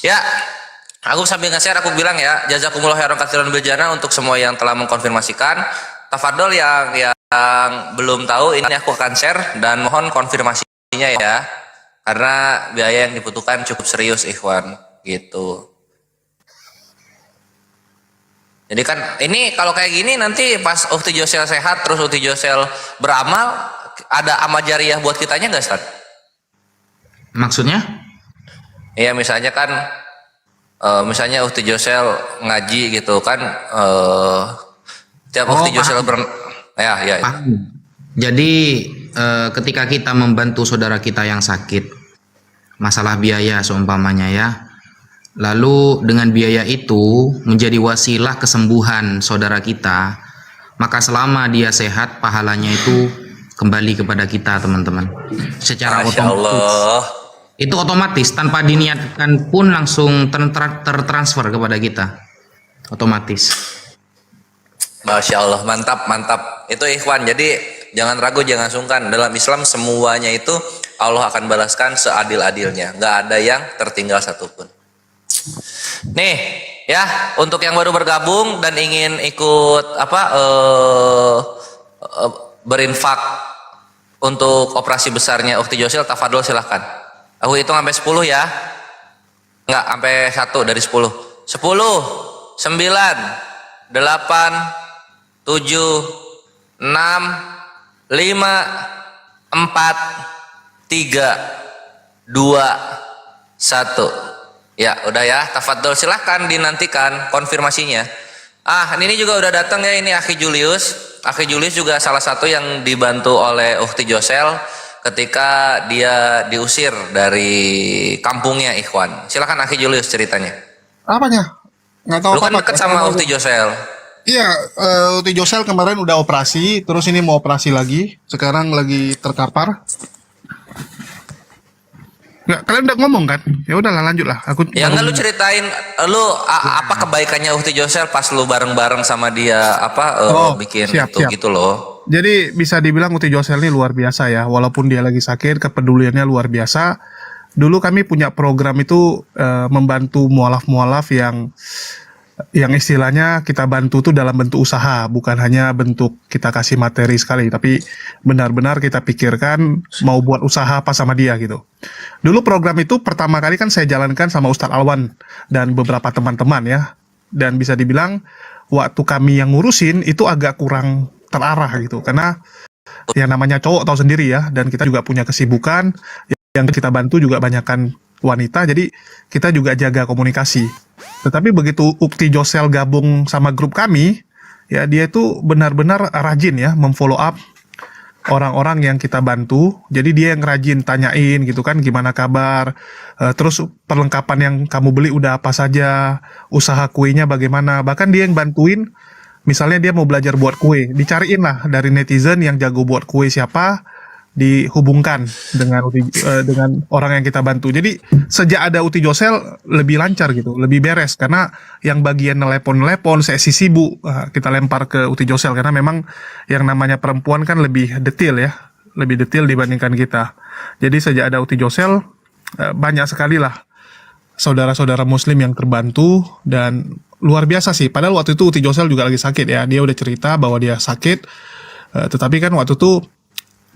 Ya, aku sambil nge-share aku bilang ya, jazakumullah khairan katsiran bil jannah untuk semua yang telah mengkonfirmasikan. Tafadhol yang belum tahu, ini aku akan share dan mohon konfirmasinya ya. Karena biaya yang dibutuhkan cukup serius ikhwan gitu. Jadi kan ini kalau kayak gini nanti pas Ukti Josel sehat terus Ukti Josel beramal, ada amal jariah buat kitanya nggak Ustaz? Maksudnya? Iya misalnya kan misalnya Ukti Josel ngaji gitu kan, tiap Ukti Josel ya. Paham. Jadi ketika kita membantu saudara kita yang sakit, masalah biaya seumpamanya ya, lalu dengan biaya itu menjadi wasilah kesembuhan saudara kita, maka selama dia sehat pahalanya itu kembali kepada kita teman-teman, secara otomatis. Itu otomatis tanpa diniatkan pun langsung tertransfer kepada kita otomatis. Masya Allah, mantap itu ikhwan. Jadi jangan ragu, jangan sungkan. Dalam Islam semuanya itu Allah akan balaskan seadil-adilnya, nggak ada yang tertinggal satupun. Nih ya, untuk yang baru bergabung dan ingin ikut berinfak untuk operasi besarnya Ukti Josel, tafadhol silahkan. Aku hitung sampai 10 ya. Enggak, sampai 1 dari 10. 10, 9, 8, 7, 6, 5, 4, 3, 2, 1. Ya, udah ya, tafadhol silahkan dinantikan konfirmasinya. Ini juga udah datang ya, ini Akhi Julius. Akhi Julius juga salah satu yang dibantu oleh Ukti Josel ketika dia diusir dari kampungnya ikhwan. Silakan Akhi Julius ceritanya. Apanya? Nggak tahu. Lu kan deket sama Ukti Josel. Iya, Ukti Josel kemarin udah operasi, terus ini mau operasi lagi. Sekarang lagi terkapar. Nggak, kalian udah ngomong kan? Ya udahlah lanjut lah. Aku Ya enggak, lu ceritain apa kebaikannya Uhti Josel pas lu bareng-bareng sama dia bikin siap, itu siap. gitu loh. Jadi bisa dibilang Uti Josel ini luar biasa ya. Walaupun dia lagi sakit, kepeduliannya luar biasa. Dulu kami punya program itu membantu mualaf-mualaf yang istilahnya kita bantu tuh dalam bentuk usaha, bukan hanya bentuk kita kasih materi sekali, tapi benar-benar kita pikirkan mau buat usaha apa sama dia gitu. Dulu program itu pertama kali kan saya jalankan sama Ustadz Alwan dan beberapa teman-teman ya, dan bisa dibilang waktu kami yang ngurusin itu agak kurang terarah gitu, karena yang namanya cowok tahu sendiri ya, dan kita juga punya kesibukan, yang kita bantu juga banyakkan wanita, jadi kita juga jaga komunikasi. Tetapi begitu Ukti Josel gabung sama grup kami, ya dia itu benar-benar rajin ya memfollow up orang-orang yang kita bantu. Jadi dia yang rajin tanyain gitu kan, gimana kabar, terus perlengkapan yang kamu beli udah apa saja, usaha kuenya bagaimana. Bahkan dia yang bantuin, misalnya dia mau belajar buat kue, dicariin lah dari netizen yang jago buat kue siapa, dihubungkan dengan orang yang kita bantu. Jadi sejak ada Uti Josel lebih lancar gitu, lebih beres, karena yang bagian telepon sesi sibuk kita lempar ke Uti Josel, karena memang yang namanya perempuan kan lebih detail ya, lebih detail dibandingkan kita. Jadi sejak ada Uti Josel banyak sekali lah saudara-saudara muslim yang terbantu, dan luar biasa sih. Padahal waktu itu Uti Josel juga lagi sakit ya, dia udah cerita bahwa dia sakit, tetapi kan waktu itu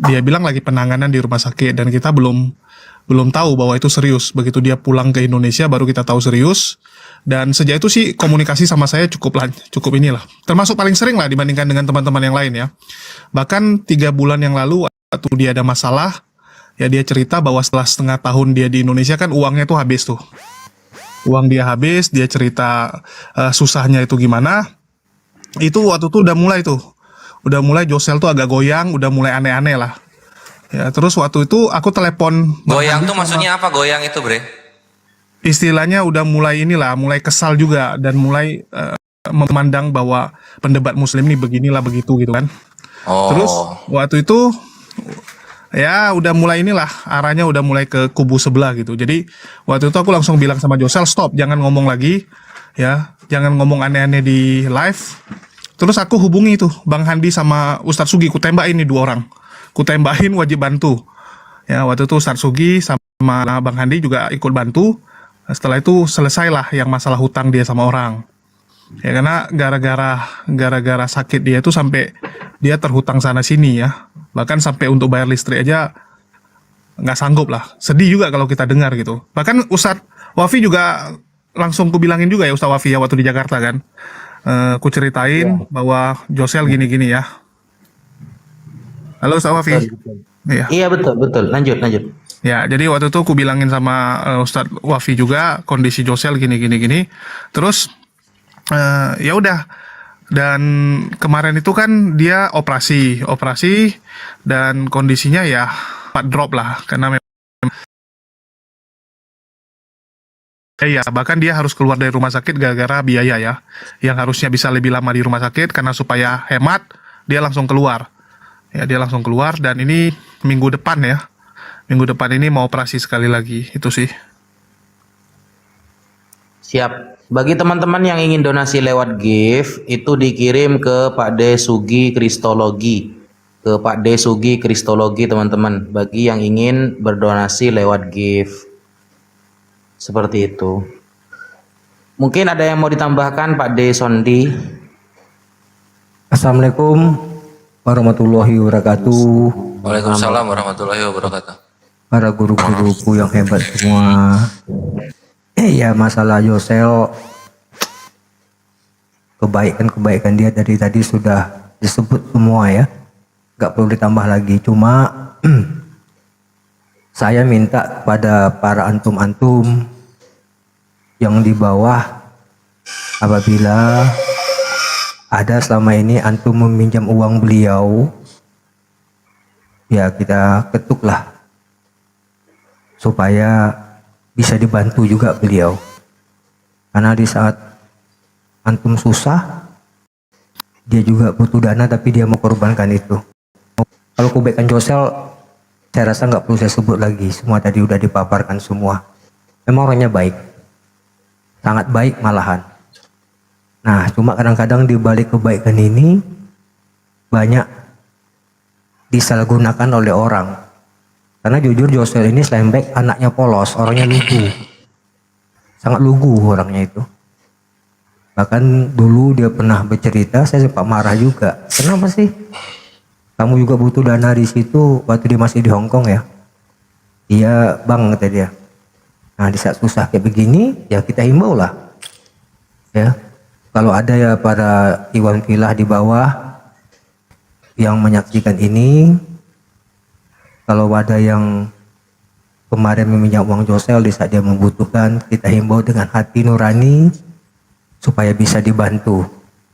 dia bilang lagi penanganan di rumah sakit, dan kita belum tahu bahwa itu serius. Begitu dia pulang ke Indonesia baru kita tahu serius. Dan sejak itu sih komunikasi sama saya cukup inilah, termasuk paling sering lah dibandingkan dengan teman-teman yang lain ya. Bahkan 3 bulan yang lalu waktu dia ada masalah ya, dia cerita bahwa setelah setengah tahun dia di Indonesia kan uangnya tuh habis tuh. Uang dia habis, dia cerita susahnya itu gimana. Itu waktu itu udah mulai Josel tuh agak goyang, udah mulai aneh-aneh lah. Ya, terus waktu itu aku telepon. Goyang tuh maksudnya apa goyang itu, Bre? Istilahnya udah mulai mulai kesal juga, dan mulai memandang bahwa pendebat muslim ini beginilah begitu gitu kan. Terus waktu itu ya udah mulai arahnya udah mulai ke kubu sebelah gitu. Jadi waktu itu aku langsung bilang sama Josel, stop, jangan ngomong lagi ya, jangan ngomong aneh-aneh di live. Terus aku hubungi tuh Bang Handi sama Ustadz Sugi, kutembakin nih 2 orang. Kutembakin wajib bantu. Ya, waktu itu Ustadz Sugi sama Bang Handi juga ikut bantu. Setelah itu selesailah yang masalah hutang dia sama orang. Ya, karena gara-gara sakit dia itu sampai dia terhutang sana sini ya. Bahkan sampai untuk bayar listrik aja nggak sanggup lah. Sedih juga kalau kita dengar gitu. Bahkan Ustadz Wafi juga langsung kubilangin juga ya, Ustadz Wafi ya, waktu di Jakarta kan. Ku ceritain bahwa Josel gini-gini ya. Halo Ustaz Wafi. Iya betul. Lanjut. Ya, jadi waktu itu ku bilangin sama Ustadz Wafi juga kondisi Josel gini. Terus ya udah. Dan kemarin itu kan dia operasi dan kondisinya ya drop lah, karena iya, bahkan dia harus keluar dari rumah sakit gara-gara biaya ya. Yang harusnya bisa lebih lama di rumah sakit, karena supaya hemat, dia langsung keluar. Ya, dia langsung keluar, dan ini minggu depan ya. Minggu depan ini mau operasi sekali lagi, itu sih. Siap. Bagi teman-teman yang ingin donasi lewat gift, itu dikirim ke Pak D Sugi Kristologi. Ke Pak D Sugi Kristologi, teman-teman. Bagi yang ingin berdonasi lewat gift. Seperti itu. Mungkin ada yang mau ditambahkan Pak D Sondi. Assalamualaikum warahmatullahi wabarakatuh. Waalaikumsalam warahmatullahi wabarakatuh. Para guru-guruku yang hebat semua. Ya, masalah Josel, kebaikan dia dari tadi sudah disebut semua ya. Gak perlu ditambah lagi. Cuma saya minta kepada para antum-antum yang di bawah, apabila ada selama ini antum meminjam uang beliau, ya kita ketuklah supaya bisa dibantu juga beliau. Karena di saat antum susah, dia juga butuh dana, tapi dia mau korbankan itu. Kalau kebaikan Josel saya rasa nggak perlu saya sebut lagi, semua tadi udah dipaparkan semua. Memang orangnya baik, sangat baik malahan. Nah, cuma kadang-kadang di balik kebaikan ini banyak disalahgunakan oleh orang. Karena jujur Josel ini selain baik, anaknya polos, orangnya lugu. Sangat lugu orangnya itu. Bahkan dulu dia pernah bercerita, saya sempat marah juga. Kenapa sih? Kamu juga butuh dana di situ waktu dia masih di Hong Kong ya? Iya bang, kata dia. Nah di saat susah kayak begini, ya kita himbau lah. Ya, kalau ada ya para Iwan Filah di bawah yang menyaksikan ini, kalau ada yang kemarin meminjam uang Josel di saat dia membutuhkan, kita himbau dengan hati nurani supaya bisa dibantu.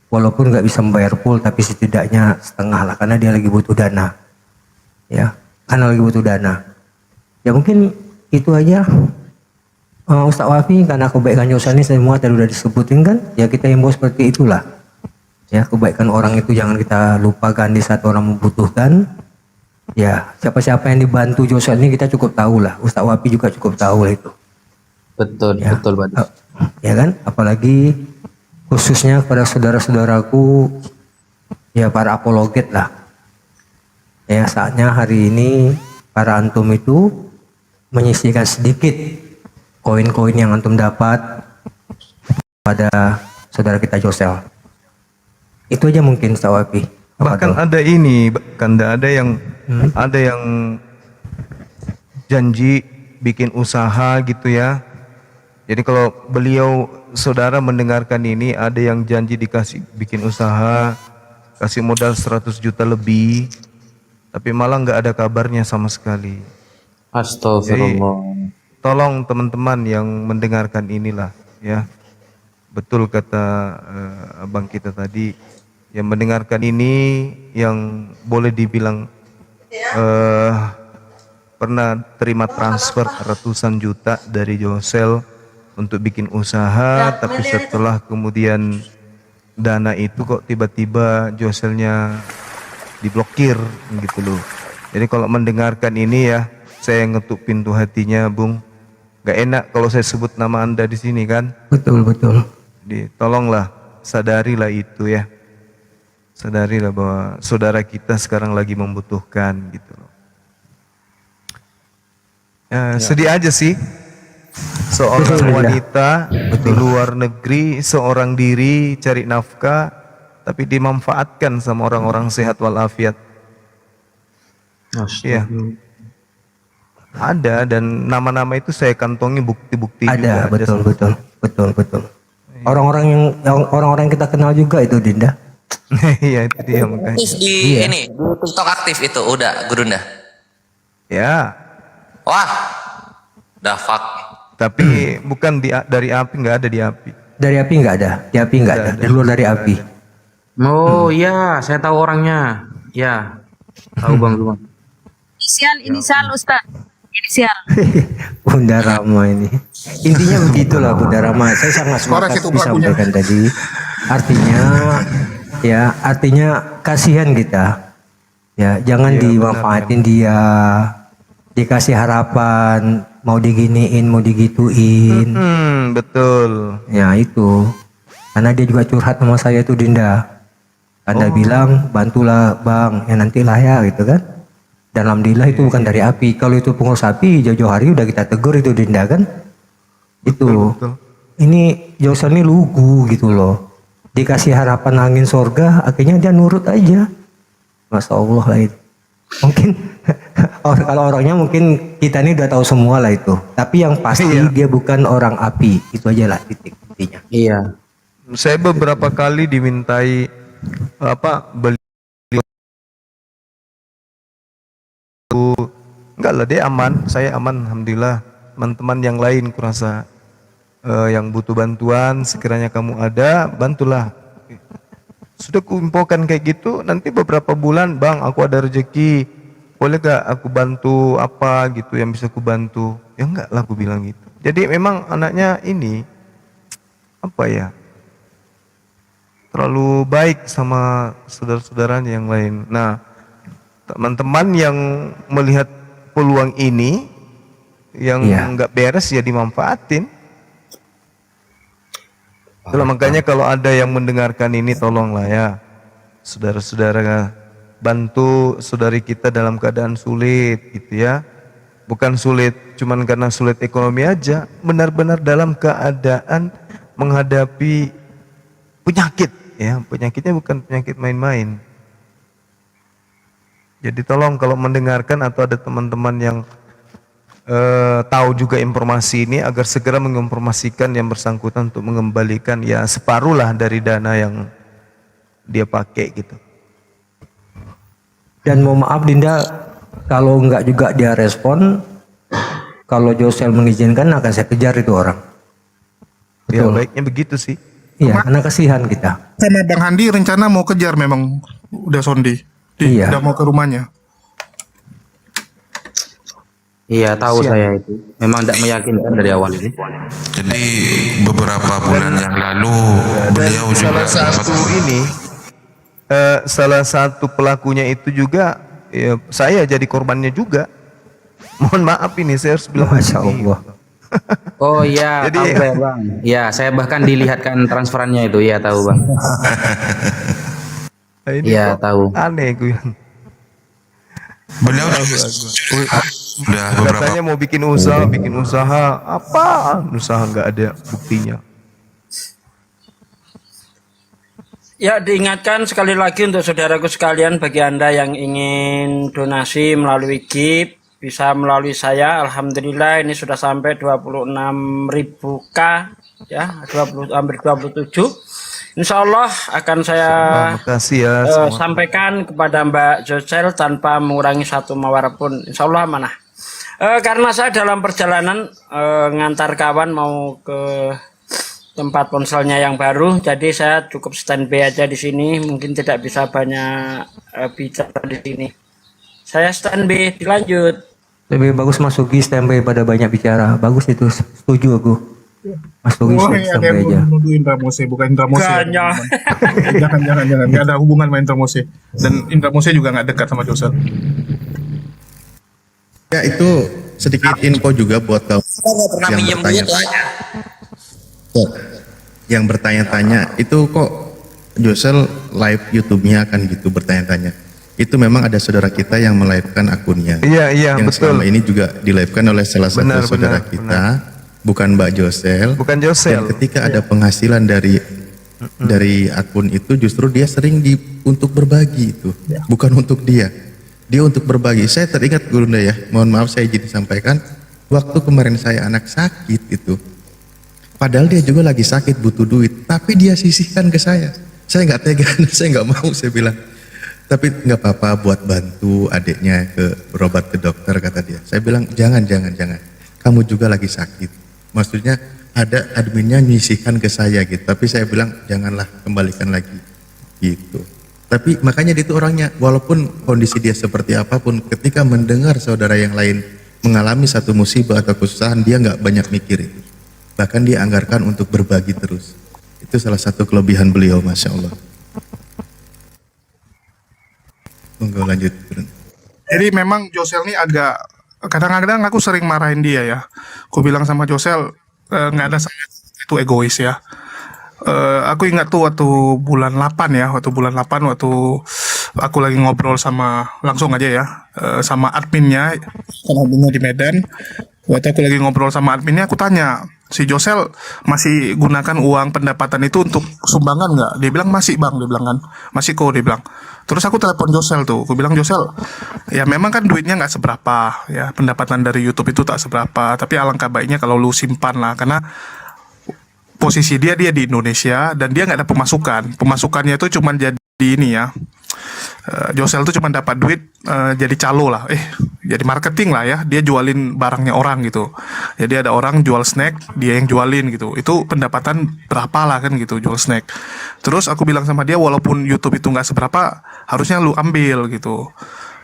Walaupun nggak bisa membayar full, tapi setidaknya setengah lah, karena dia lagi butuh dana. Ya, karena lagi butuh dana. Ya mungkin itu aja. Ustaz Wafi, karena kebaikan Josel ini semua tadi udah disebutin kan, ya kita himbau seperti itulah. Ya, kebaikan orang itu jangan kita lupakan di saat orang membutuhkan. Ya, siapa-siapa yang dibantu Josel ini kita cukup tahu lah. Ustaz Wafi juga cukup tahu lah itu. Betul, Ya. betul, Pak. Ya kan, apalagi khususnya kepada saudara-saudaraku, ya para apologet lah. Ya, saatnya hari ini para antum itu menyisihkan sedikit koin-koin yang antum dapat pada saudara kita Josel. Itu aja mungkin Ustaz Wafi. Bahkan ada ini, bahkan ada yang janji bikin usaha gitu ya. Jadi kalau beliau saudara mendengarkan ini, ada yang janji dikasih bikin usaha, kasih modal 100 juta lebih, tapi malah nggak ada kabarnya sama sekali. Astagfirullah. Tolong teman-teman yang mendengarkan inilah ya, betul kata abang kita tadi, yang mendengarkan ini yang boleh dibilang pernah terima transfer ratusan juta dari Josel untuk bikin usaha, tapi setelah kemudian dana itu kok tiba-tiba Joselnya diblokir gitu loh. Jadi kalau mendengarkan ini ya, saya ngetuk pintu hatinya, Bung. Gak enak kalau saya sebut nama Anda di sini kan. Betul, betul. Jadi tolonglah sadarilah itu ya. Sadarilah bahwa saudara kita sekarang lagi membutuhkan gitu loh. Sedih aja sih. Seorang wanita di luar negeri, seorang diri cari nafkah, tapi dimanfaatkan sama orang-orang sehat walafiat. Iya. Ada, dan nama-nama itu saya kantongi bukti-bukti juga. Ada, betul. Orang-orang yang kita kenal juga itu, Dinda. Iya, itu dia makanya. Aktif di ini, di TikTok aktif itu udah Gurunda. Ya. Wah, dah fuck. Tapi bukan dari api, nggak ada di api. Dari api nggak ada, di api nggak ada, dari luar dari api. Oh iya, saya tahu orangnya. Ya, tahu Bang Zuma. Inisial Ustaz. Inisial. Bunda Rama ini. Intinya begitulah Bunda Rama. Saya sangat sepakat disampaikan tadi. Artinya kasihan kita. Ya, jangan dimanfaatin dia. Dikasih harapan, mau diginiin, mau digituin. Betul. Ya itu. Karena dia juga curhat sama saya tuh Dinda. Anda bilang bantulah Bang, ya nantilah ya gitu kan. Dan alhamdulillah itu bukan dari api. Kalau itu pengurus api jauh-jauh hari udah kita tegur itu Dinda kan. Itu. Betul. Ini Josel ini lugu gitu loh. Dikasih harapan angin sorga, akhirnya dia nurut aja. Masya Allah lah itu. Mungkin kalau orangnya mungkin kita ini udah tahu semua lah itu. Tapi yang pasti dia bukan orang api. Itu aja lah titik intinya. Iya. Saya beberapa kali dimintai beli. Enggak lah, dia aman. Saya aman, alhamdulillah. Teman-teman yang lain kurasa yang butuh bantuan, sekiranya kamu ada, bantulah. Sudah kuinfokan kayak gitu, nanti beberapa bulan, Bang, aku ada rezeki, boleh gak aku bantu apa gitu yang bisa aku bantu? Ya enggak lah, aku bilang gitu. Jadi memang anaknya ini apa ya, terlalu baik sama saudara-saudaranya yang lain. Nah, teman-teman yang melihat peluang ini yang nggak beres ya dimanfaatin. Itulah makanya kalau ada yang mendengarkan ini tolonglah ya saudara-saudara, bantu saudari kita dalam keadaan sulit gitu ya. Bukan sulit cuman karena sulit ekonomi aja, benar-benar dalam keadaan menghadapi penyakit ya. Penyakitnya bukan penyakit main-main. Jadi tolong kalau mendengarkan atau ada teman-teman yang tahu juga informasi ini, agar segera menginformasikan yang bersangkutan untuk mengembalikan ya separuh lah dari dana yang dia pakai gitu. Dan mohon maaf Dinda, kalau enggak juga dia respon, kalau Josel mengizinkan akan saya kejar itu orang. Ya Betul. baiknya begitu sih. Iya, karena kasihan kita. Sama Bang Handi rencana mau kejar memang udah sondi. Iya. Udah mau ke rumahnya. Iya, tahu saya itu. Memang tidak meyakinkan dari awal ini. Jadi beberapa bulan yang lalu beliau juga salah satu pelakunya itu juga ya, saya jadi korbannya juga. Mohon maaf ini saya harus bilang. Masya Allah. Oh iya, Jadi- tahu saya Bang. Ya, saya bahkan dilihatkan transferannya itu. Ya, tahu Bang. Nah, ini Iya, kok tahu. aneh gue. beliau udah beberapa Katanya mau bikin usaha apa? Usaha nggak ada buktinya. Ya, diingatkan sekali lagi untuk saudaraku sekalian, bagi Anda yang ingin donasi melalui GIF, bisa melalui saya. Alhamdulillah ini sudah sampai 26.000K ya, 20 hampir 27. Insya Allah akan saya Makasih ya semua. sampaikan kepada Mbak Josel tanpa mengurangi satu mawar pun. Insya Allah amanah. Karena saya dalam perjalanan ngantar kawan mau ke tempat ponselnya yang baru, jadi saya cukup standby aja di sini. Mungkin tidak bisa banyak bicara di sini. Saya standby, dilanjut. Lebih bagus Mas Sugi standby pada banyak bicara. Bagus itu, setuju aku. Mas Sugi Wah, ada standby yang aja. menuduh Indra Mose, bukan Indra Mose. ya, Ganya. teman-teman. jangan, nggak ada hubungan sama Indra Mose. Dan Indra Mose juga nggak dekat sama Josel. Ya itu sedikit info juga buat kamu Pernah yang minjem duit bertanya-tanya. Yang bertanya-tanya itu kok Josel live YouTube-nya akan gitu bertanya-tanya. Itu memang ada saudara kita yang melive-kan akunnya. Iya, yang betul. selama ini juga di-live-kan oleh salah satu Benar, saudara benar, kita, bukan Mbak Josel. Bukan Josel. Dan ketika ada penghasilan dari akun itu, justru dia sering untuk berbagi itu, bukan untuk dia. Dia untuk berbagi. Saya teringat Gurunda ya, mohon maaf saya izin disampaikan, waktu kemarin saya anak sakit itu, padahal dia juga lagi sakit butuh duit, tapi dia sisihkan ke saya. Saya nggak tega, saya nggak mau, saya bilang. Tapi nggak apa-apa buat bantu adiknya berobat ke dokter, kata dia. Saya bilang jangan, kamu juga lagi sakit. Maksudnya ada adminnya nyisihkan ke saya gitu, tapi saya bilang janganlah, kembalikan lagi gitu. Tapi makanya dia itu orangnya, walaupun kondisi dia seperti apapun, ketika mendengar saudara yang lain mengalami satu musibah atau kesusahan, dia nggak banyak mikir itu. Bahkan dia anggarkan untuk berbagi terus. Itu salah satu kelebihan beliau, Masya Allah. Monggo lanjut. Jadi memang Josel ini agak, kadang-kadang aku sering marahin dia ya. Aku bilang sama Josel, nggak ada saya itu egois ya. Aku ingat tuh waktu bulan 8 ya, waktu aku lagi ngobrol sama, langsung aja ya, sama adminnya di Medan. Waktu aku lagi ngobrol sama adminnya, aku tanya, si Josel masih gunakan uang pendapatan itu untuk sumbangan nggak? Dia bilang masih bang, dia bilang kan, masih kok, dia bilang. Terus aku telepon Josel tuh, aku bilang Josel, ya memang kan duitnya nggak seberapa, ya pendapatan dari YouTube itu tak seberapa, tapi alangkah baiknya kalau lu simpan lah, karena posisi dia di Indonesia dan dia nggak ada pemasukannya itu cuma jadi ini ya, Josel tuh cuma dapat duit jadi calo lah, jadi marketing lah ya, dia jualin barangnya orang gitu. Jadi ada orang jual snack, dia yang jualin gitu, itu pendapatan berapa lah kan gitu, jual snack. Terus aku bilang sama dia, walaupun YouTube itu nggak seberapa, harusnya lu ambil gitu.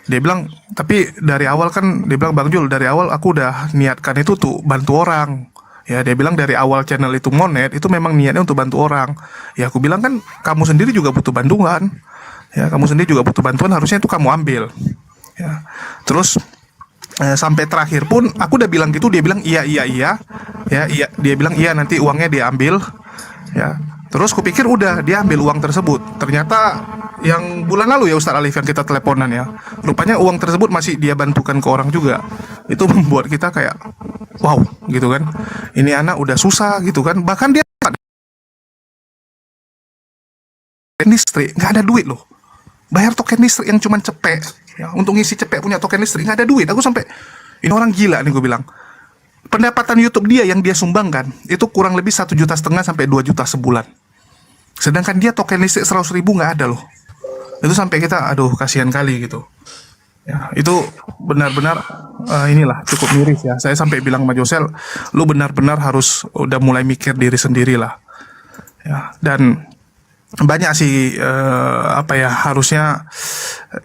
Dia bilang, tapi dari awal kan, dia bilang Bang Jul, dari awal aku udah niatkan itu tuh bantu orang. Ya, dia bilang dari awal channel itu monet, itu memang niatnya untuk bantu orang. Ya, aku bilang kan kamu sendiri juga butuh bantuan. Ya, kamu sendiri juga butuh bantuan, harusnya itu kamu ambil. Ya. Terus Sampai terakhir pun aku udah bilang gitu, dia bilang iya iya iya, ya iya, dia bilang iya nanti uangnya dia ambil, ya. Terus kupikir udah dia ambil uang tersebut. Ternyata yang bulan lalu ya Ustadz Alif yang kita teleponan ya, rupanya uang tersebut masih dia bantukan ke orang juga. Itu membuat kita kayak wow gitu kan. Ini anak udah susah gitu kan. Bahkan dia listrik nggak ada duit loh. Bayar token listrik yang cuman cepet ya, untuk ngisi cepet punya token listrik nggak ada duit. Aku sampai ini orang gila nih gue bilang. Pendapatan YouTube dia yang dia sumbangkan itu kurang lebih 1,5 juta sampai 2 juta sebulan. Sedangkan dia token listrik 100.000 nggak ada loh. Itu sampai kita aduh kasihan kali gitu. Ya, itu benar-benar inilah cukup miris ya. Saya sampai bilang sama Josel, lu benar-benar harus udah mulai mikir diri sendiri lah. Ya, dan banyak sih apa ya, harusnya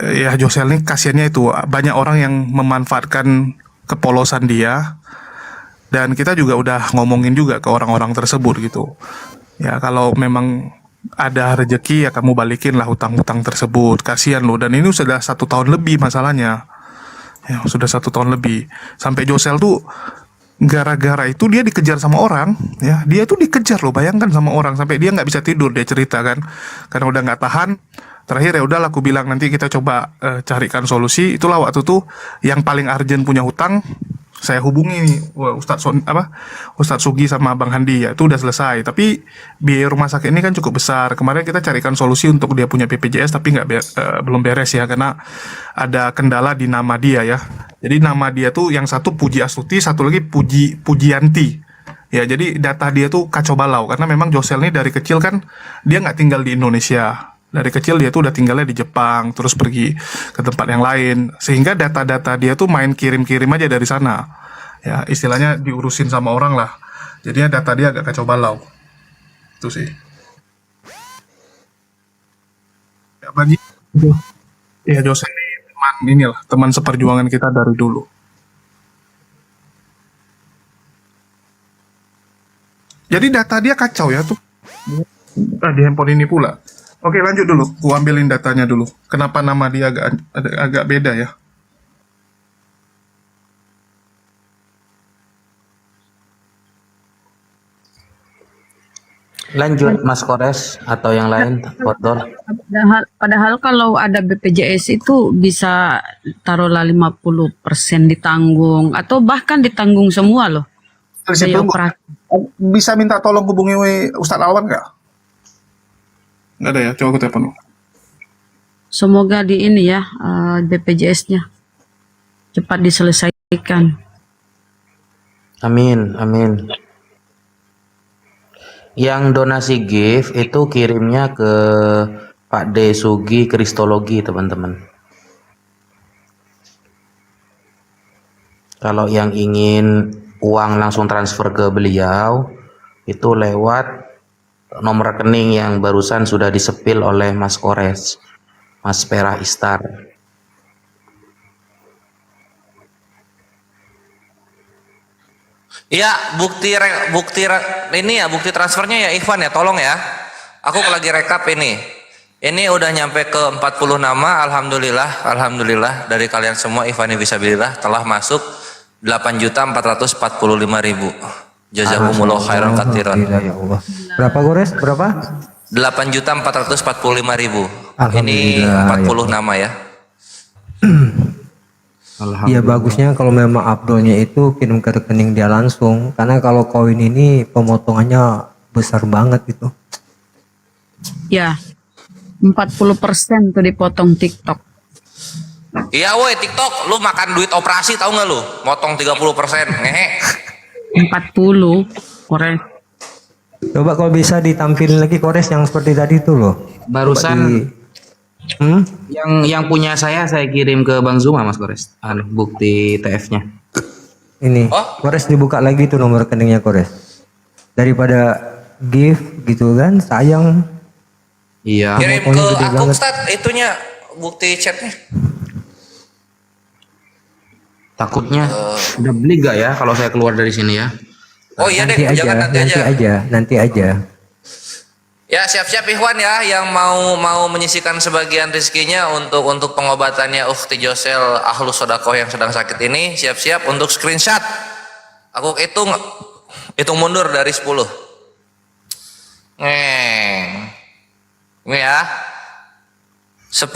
ya Josel nih kasihannya itu banyak orang yang memanfaatkan kepolosan dia, dan kita juga udah ngomongin juga ke orang-orang tersebut gitu ya, kalau memang ada rezeki ya kamu balikin lah hutang-hutang tersebut, kasihan loh. Dan ini sudah 1 tahun lebih masalahnya ya, sudah 1 tahun lebih. Sampai Josel tuh gara-gara itu dia dikejar sama orang ya, dia tuh dikejar loh, bayangkan, sama orang, sampai dia nggak bisa tidur, dia cerita kan, karena udah nggak tahan. Terakhir ya udahlah aku bilang nanti kita coba carikan solusi. Itulah waktu tuh yang paling urgent punya hutang saya hubungi Ustadz Sugi sama Bang Handi ya, itu udah selesai. Tapi biaya rumah sakit ini kan cukup besar. Kemarin kita carikan solusi untuk dia punya BPJS tapi belum beres ya, karena ada kendala di nama dia ya. Jadi nama dia tuh yang satu Puji Astuti, satu lagi Pujianti. Ya, jadi data dia tuh kacau balau karena memang Josel nih dari kecil kan dia nggak tinggal di Indonesia. Dari kecil dia tuh udah tinggalnya di Jepang, terus pergi ke tempat yang lain, sehingga data-data dia tuh main kirim-kirim aja dari sana. Ya, istilahnya diurusin sama orang lah. Jadinya data dia agak kacau balau. Itu sih. Ya, bagi ya Jose ini inilah teman seperjuangan kita dari dulu. Jadi data dia kacau ya tuh. Di handphone ini pula. Oke, lanjut dulu. Gua ambilin datanya dulu. Kenapa nama dia agak beda ya? Lanjut Mas Kores atau yang lain, Fadol. Padahal kalau ada BPJS itu bisa taruhlah 50% ditanggung atau bahkan ditanggung semua loh. Biaya operasi. Bisa minta tolong hubungi Ustadz Alwan nggak? Nggak ada ya, coba aku telepon. Semoga di ini ya BPJS-nya cepat diselesaikan. Amin, amin. Yang donasi gift itu kirimnya ke Pak D Sugi Kristologi, teman-teman. Kalau yang ingin uang langsung transfer ke beliau itu lewat nomor rekening yang barusan sudah disepil oleh Mas Kores, Mas Perah Istar. Iya, bukti transfernya ya Ikhwan ya, tolong ya. Aku lagi rekap ini. Ini udah nyampe ke 40 nama, alhamdulillah dari kalian semua Ikhwan Fisabilillah telah masuk 8.445.000. Jazakumullah khairan katsiran. Ya Allah. Berapa Kores? Berapa? 8.445.000. Ini 40 nama ya. Iya, bagusnya kalau memang Abdulnya itu kirim ke rekening dia langsung, karena kalau koin ini pemotongannya besar banget gitu. Ya, 40% tuh dipotong TikTok. Iya woi TikTok, lu makan duit operasi tahu nggak lu? Motong 30%, ngehe. 40, Kores. Coba kalau bisa ditampilin lagi Kores yang seperti tadi tuh loh. Barusan yang punya saya kirim ke Bang Zuma, Mas Kores. Bukti TF-nya. Ini, Kores dibuka lagi tuh nomor rekeningnya Kores. Daripada gift gitu kan, sayang. Iya. Kirim ke aku Ustaz, itunya bukti chatnya. Takutnya udah beli gak ya kalau saya keluar dari sini ya? Oh iya deh, nanti jangan aja. nanti aja. Nanti aja. Ya siap-siap Ikhwan ya yang mau menyisikan sebagian rezekinya untuk pengobatannya Ukhti Josel Ahlus Sodakoh yang sedang sakit ini, siap-siap untuk screenshot. Aku hitung mundur dari 10. Ini ya. 10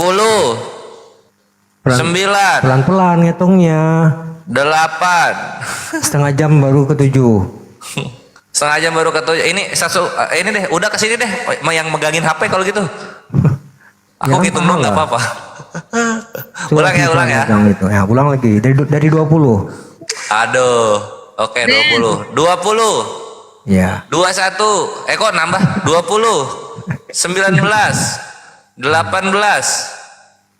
9 Pelan-pelan ngitungnya. 8 Setengah jam baru ke 7. setengah jam baru ketemu. Ini deh, udah kesini deh yang megangin HP kalau gitu. Aku Ya kan hitung dong nggak pahala. apa-apa. ulang ya. Gitu. Ya, ulang lagi dari 20. Aduh, oke 20. 20. Ya. 21. Kok nambah 20. 19. 18.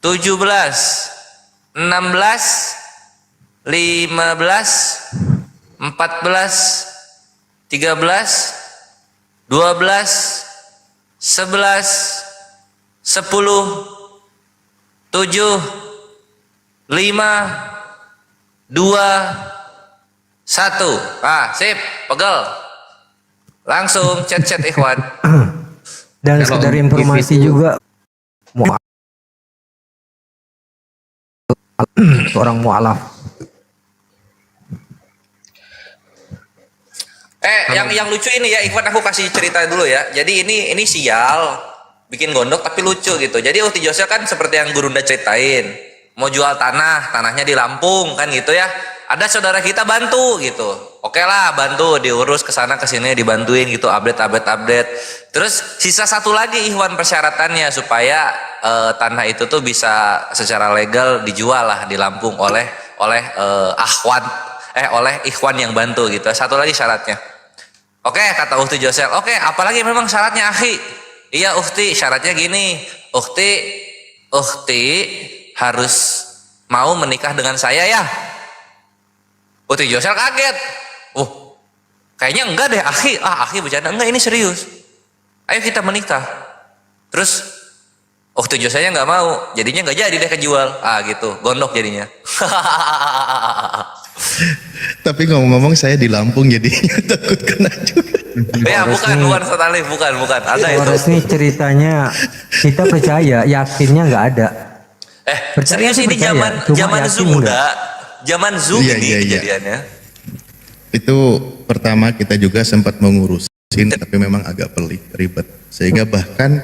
17. 16. 15. 14. 13, 12, 11, 10, 9, 7, 5, 2, 1. Sip, pegel. Langsung chat Ikhwan. Dan sekedar informasi juga, seorang mu'alaf. Yang lucu ini ya Ikhwan, aku kasih cerita dulu ya. Jadi ini sial, bikin gondok tapi lucu gitu. Jadi Ukhti Josel kan seperti yang Gurunda ceritain, mau jual tanahnya di Lampung kan gitu ya. Ada saudara kita bantu gitu. Oke lah, bantu diurus ke sana ke sini, dibantuin gitu, update. Terus sisa satu lagi Ikhwan persyaratannya supaya tanah itu tuh bisa secara legal dijual lah di Lampung oleh Ikhwan yang bantu gitu. Satu lagi syaratnya. Oke, kata Ukhti Josel. Oke, apalagi memang syaratnya akhi? Iya Ukhti, syaratnya gini. Ukhti harus mau menikah dengan saya ya. Ukhti Josel kaget. Kayaknya enggak deh akhi. Akhi bercanda. Enggak, ini serius. Ayo kita menikah. Terus Ukhti Joselnya nggak mau. Jadinya nggak jadi deh kejual. Gitu. Gondok jadinya. Tapi ngomong-ngomong saya di Lampung jadi takut kena juga. Ya bukan Ustaz Alif, bukan. Ada itu. Resmi ceritanya kita percaya, yakinnya nggak ada. Percaya Serius sih ini percaya, cuma zaman yakin Zoom enggak. zaman Zoom Iya, ini iya. kejadiannya. Itu pertama kita juga sempat mengurusin, tapi memang agak ribet. Sehingga bahkan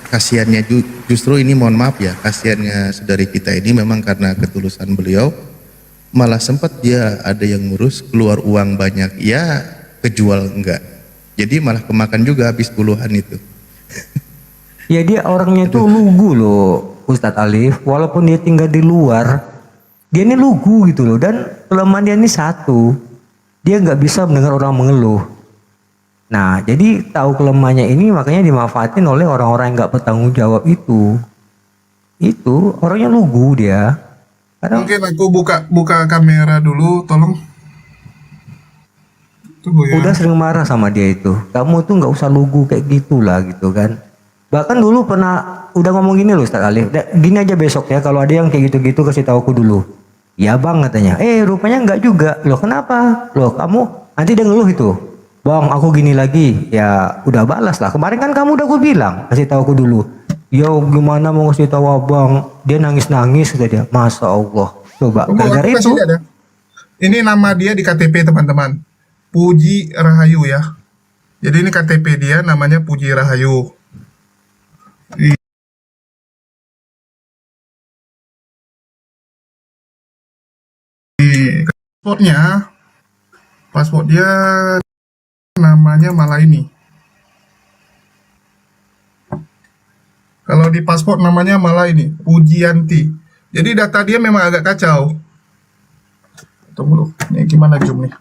kasihannya justru ini, mohon maaf ya, kasihannya saudari kita ini memang karena ketulusan beliau, malah sempat dia ada yang ngurus, keluar uang banyak, ya kejual enggak. Jadi malah kemakan juga habis puluhan itu. Ya dia orangnya itu lugu loh Ustadz Alif, walaupun dia tinggal di luar, dia ini lugu gitu loh. Dan kelemahan dia ini satu, dia nggak bisa mendengar orang mengeluh. Nah jadi tahu kelemahannya ini, makanya dimanfaatin oleh orang-orang yang nggak bertanggung jawab itu orangnya lugu dia. Mungkin aku buka kamera dulu, tolong. Tunggu ya. Udah sering marah sama dia itu, kamu tuh nggak usah lugu kayak gitulah gitu kan. Bahkan dulu pernah udah ngomong gini loh Ustaz Alif, gini aja besok ya kalau ada yang kayak gitu-gitu kasih tahu aku dulu. Ya bang katanya, rupanya enggak juga. Loh kenapa? Loh kamu nanti dia ngeluh itu. Bang aku gini lagi, ya udah balas lah. Kemarin kan kamu udah gue bilang kasih tahu aku dulu. Ya gimana mau kasih tahu abang? Dia nangis-nangis kata dia. Masya Allah. Coba gara-gara itu. Ini nama dia di KTP teman-teman. Puji Rahayu ya. Jadi ini KTP dia namanya Puji Rahayu. Paspor dia namanya malah ini. Kalau di paspor namanya malah ini, Pujianti. Jadi data dia memang agak kacau. Tunggu dulu, ini gimana zoom nih?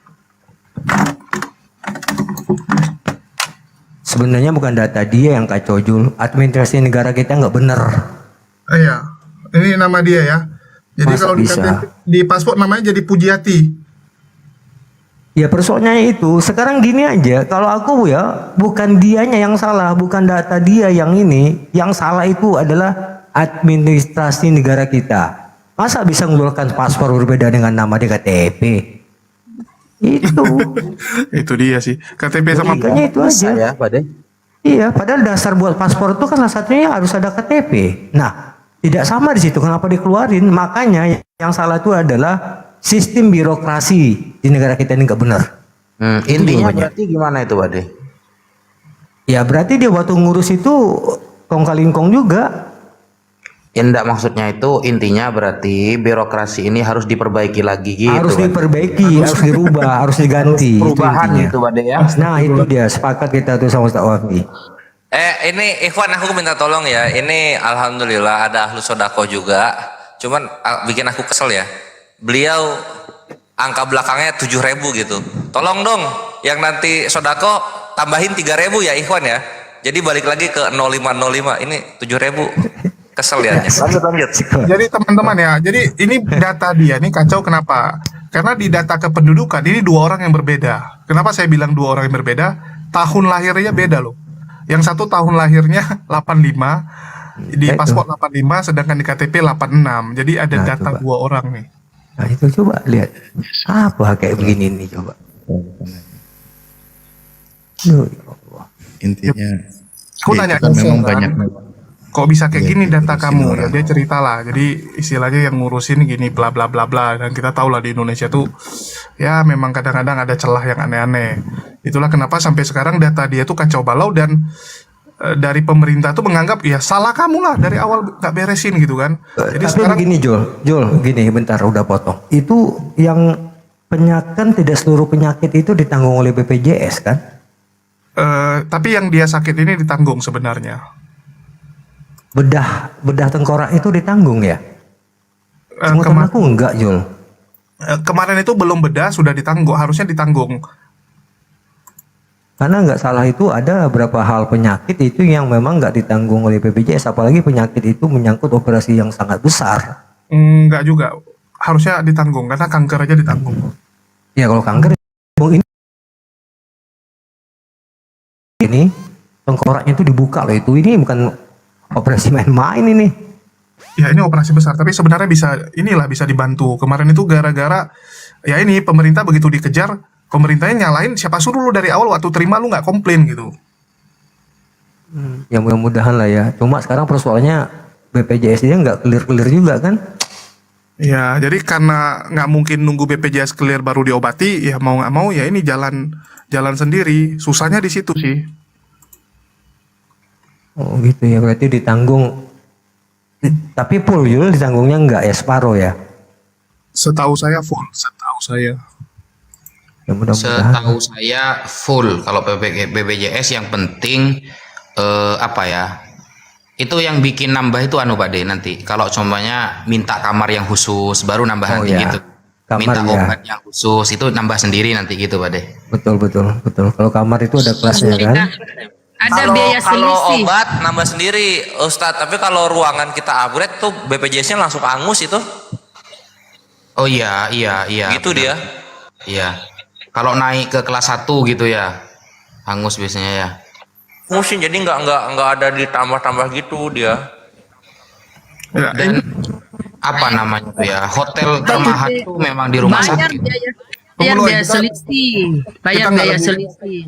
Sebenarnya bukan data dia yang kacau Jul, administrasi negara kita nggak bener. Iya, ini nama dia ya. Jadi Masa kalau di paspor namanya jadi Pujiati. Ya persoalannya itu, sekarang gini aja, kalau aku ya, bukan dianya yang salah, bukan data dia yang ini, yang salah itu adalah administrasi negara kita. Masa bisa mengeluarkan paspor berbeda dengan nama di KTP? Itu Itu dia sih. KTP sama logikanya itu aja. ya, Pak De. Iya, padahal dasar buat paspor itu kan salah satunya harus ada KTP. Nah, tidak sama di situ. Kenapa dikeluarin? Makanya yang salah itu adalah sistem birokrasi di negara kita ini nggak benar. Itu Intinya jawabannya. berarti gimana itu, Pak De? Ya berarti dia waktu ngurus itu kong kali kong juga. Ya, enggak, maksudnya itu intinya berarti birokrasi ini harus diperbaiki lagi gitu. Harus Pak De. diperbaiki, harus dirubah, harus diganti. Itu Perubahan intinya. gitu, Pak De ya. Nah itu dia sepakat kita tuh sama Ustaz Wafi. Ini Ikhwan, aku minta tolong ya. Ini alhamdulillah ada ahlu sodako juga. Cuman bikin aku kesel ya. Beliau angka belakangnya 7.000 gitu. Tolong dong yang nanti sodako tambahin 3.000 ya Ikhwan ya. Jadi balik lagi ke 0505. Ini 7.000. Kesel ya. Lanjut. Jadi teman-teman ya, jadi ini data dia nih kacau kenapa? Karena di data kependudukan ini dua orang yang berbeda. Kenapa saya bilang dua orang yang berbeda? Tahun lahirnya beda loh. Yang satu tahun lahirnya 85, di paspor 85, sedangkan di KTP 86. Jadi ada Nah, data coba. dua orang nih. Nah itu coba lihat apa kayak begini nih coba. Duh, ya Allah. Intinya Aku ya tanya itu kan Josel memang kan, banyak kok bisa kayak Iya, gini data ngurusin kamu? Ya orang. dia cerita lah. Jadi istilahnya yang ngurusin gini bla bla bla bla, dan kita tahu lah di Indonesia tuh ya memang kadang-kadang ada celah yang aneh-aneh. Itulah kenapa sampai sekarang data dia tuh kacau balau dan dari pemerintah tuh menganggap ya salah kamu lah dari awal nggak beresin gitu kan. Jadi Tapi sekarang begini Jol, gini bentar udah potong. Itu yang penyakit tidak seluruh penyakit itu ditanggung oleh BPJS kan? tapi yang dia sakit ini ditanggung sebenarnya. Bedah tengkorak itu ditanggung ya? Eh, Semua kema- temanku enggak Jol. kemarin itu belum bedah sudah ditanggung, harusnya ditanggung. Karena nggak salah itu ada beberapa hal penyakit itu yang memang nggak ditanggung oleh BPJS, apalagi penyakit itu menyangkut operasi yang sangat besar. Enggak juga, harusnya ditanggung karena kanker aja ditanggung. Ya kalau kanker ini tengkoraknya itu dibuka loh itu. Ini bukan operasi main-main ini. Ya ini operasi besar, tapi sebenarnya bisa dibantu. Kemarin itu gara-gara ya ini pemerintah begitu dikejar, pemerintahnya nyalain siapa suruh lu dari awal waktu terima lu nggak komplain gitu. Ya mudah-mudahan lah ya. Cuma sekarang persoalannya BPJS nya nggak clear-clear juga kan? Ya jadi karena nggak mungkin nunggu BPJS clear baru diobati, ya mau nggak mau ya ini jalan sendiri. Susahnya di situ sih. Oh gitu ya, berarti ditanggung. Tapi full Yul ditanggungnya nggak ya, separuh ya? Setahu saya full, setahu saya. Ya mudah-mudahan. Setahu saya full kalau BPJS. Yang penting apa ya? Itu yang bikin nambah itu anu Pak De nanti. Kalau contohnya minta kamar yang khusus baru nambah Oh, nanti ya. gitu. Kamar Minta ya. obat yang khusus itu nambah sendiri nanti gitu Pak De. Betul. Kalau kamar itu ada kelasnya kan? Ada Kalau biaya selisih. obat nambah sendiri Ustadz, tapi kalau ruangan kita upgrade tuh BPJS-nya langsung angus itu. Oh iya. Gitu benar. dia. Iya. Kalau naik ke kelas 1 gitu ya. Hangus biasanya ya. Musim jadi nggak ada ditambah-tambah gitu dia. Ya, Dan apa namanya tuh ya? Hotel termahal itu memang di rumah Bayar sakit. biaya selisih. Bayar kita nggak biaya lagi- selisih.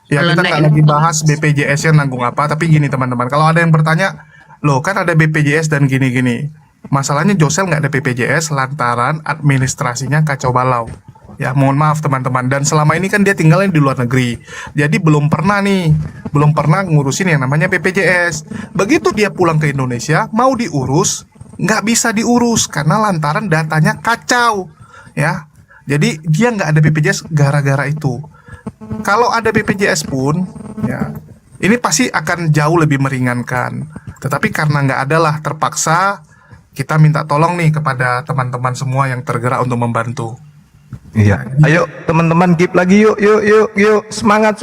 Ya Kalau kita naik nggak lagi bahas BPJS-nya nanggung apa, tapi gini teman-teman, kalau ada yang bertanya, loh kan ada BPJS dan gini-gini. Masalahnya Josel nggak ada BPJS lantaran administrasinya kacau balau. Ya mohon maaf teman-teman, dan selama ini kan dia tinggalnya di luar negeri, jadi belum pernah ngurusin yang namanya BPJS. Begitu dia pulang ke Indonesia, mau diurus, nggak bisa diurus karena lantaran datanya kacau. Ya, jadi dia nggak ada BPJS gara-gara itu. Kalau ada BPJS pun, ya ini pasti akan jauh lebih meringankan. Tetapi karena nggak ada lah, terpaksa kita minta tolong nih kepada teman-teman semua yang tergerak untuk membantu. Iya. Ayo teman-teman keep lagi yuk. Semangat.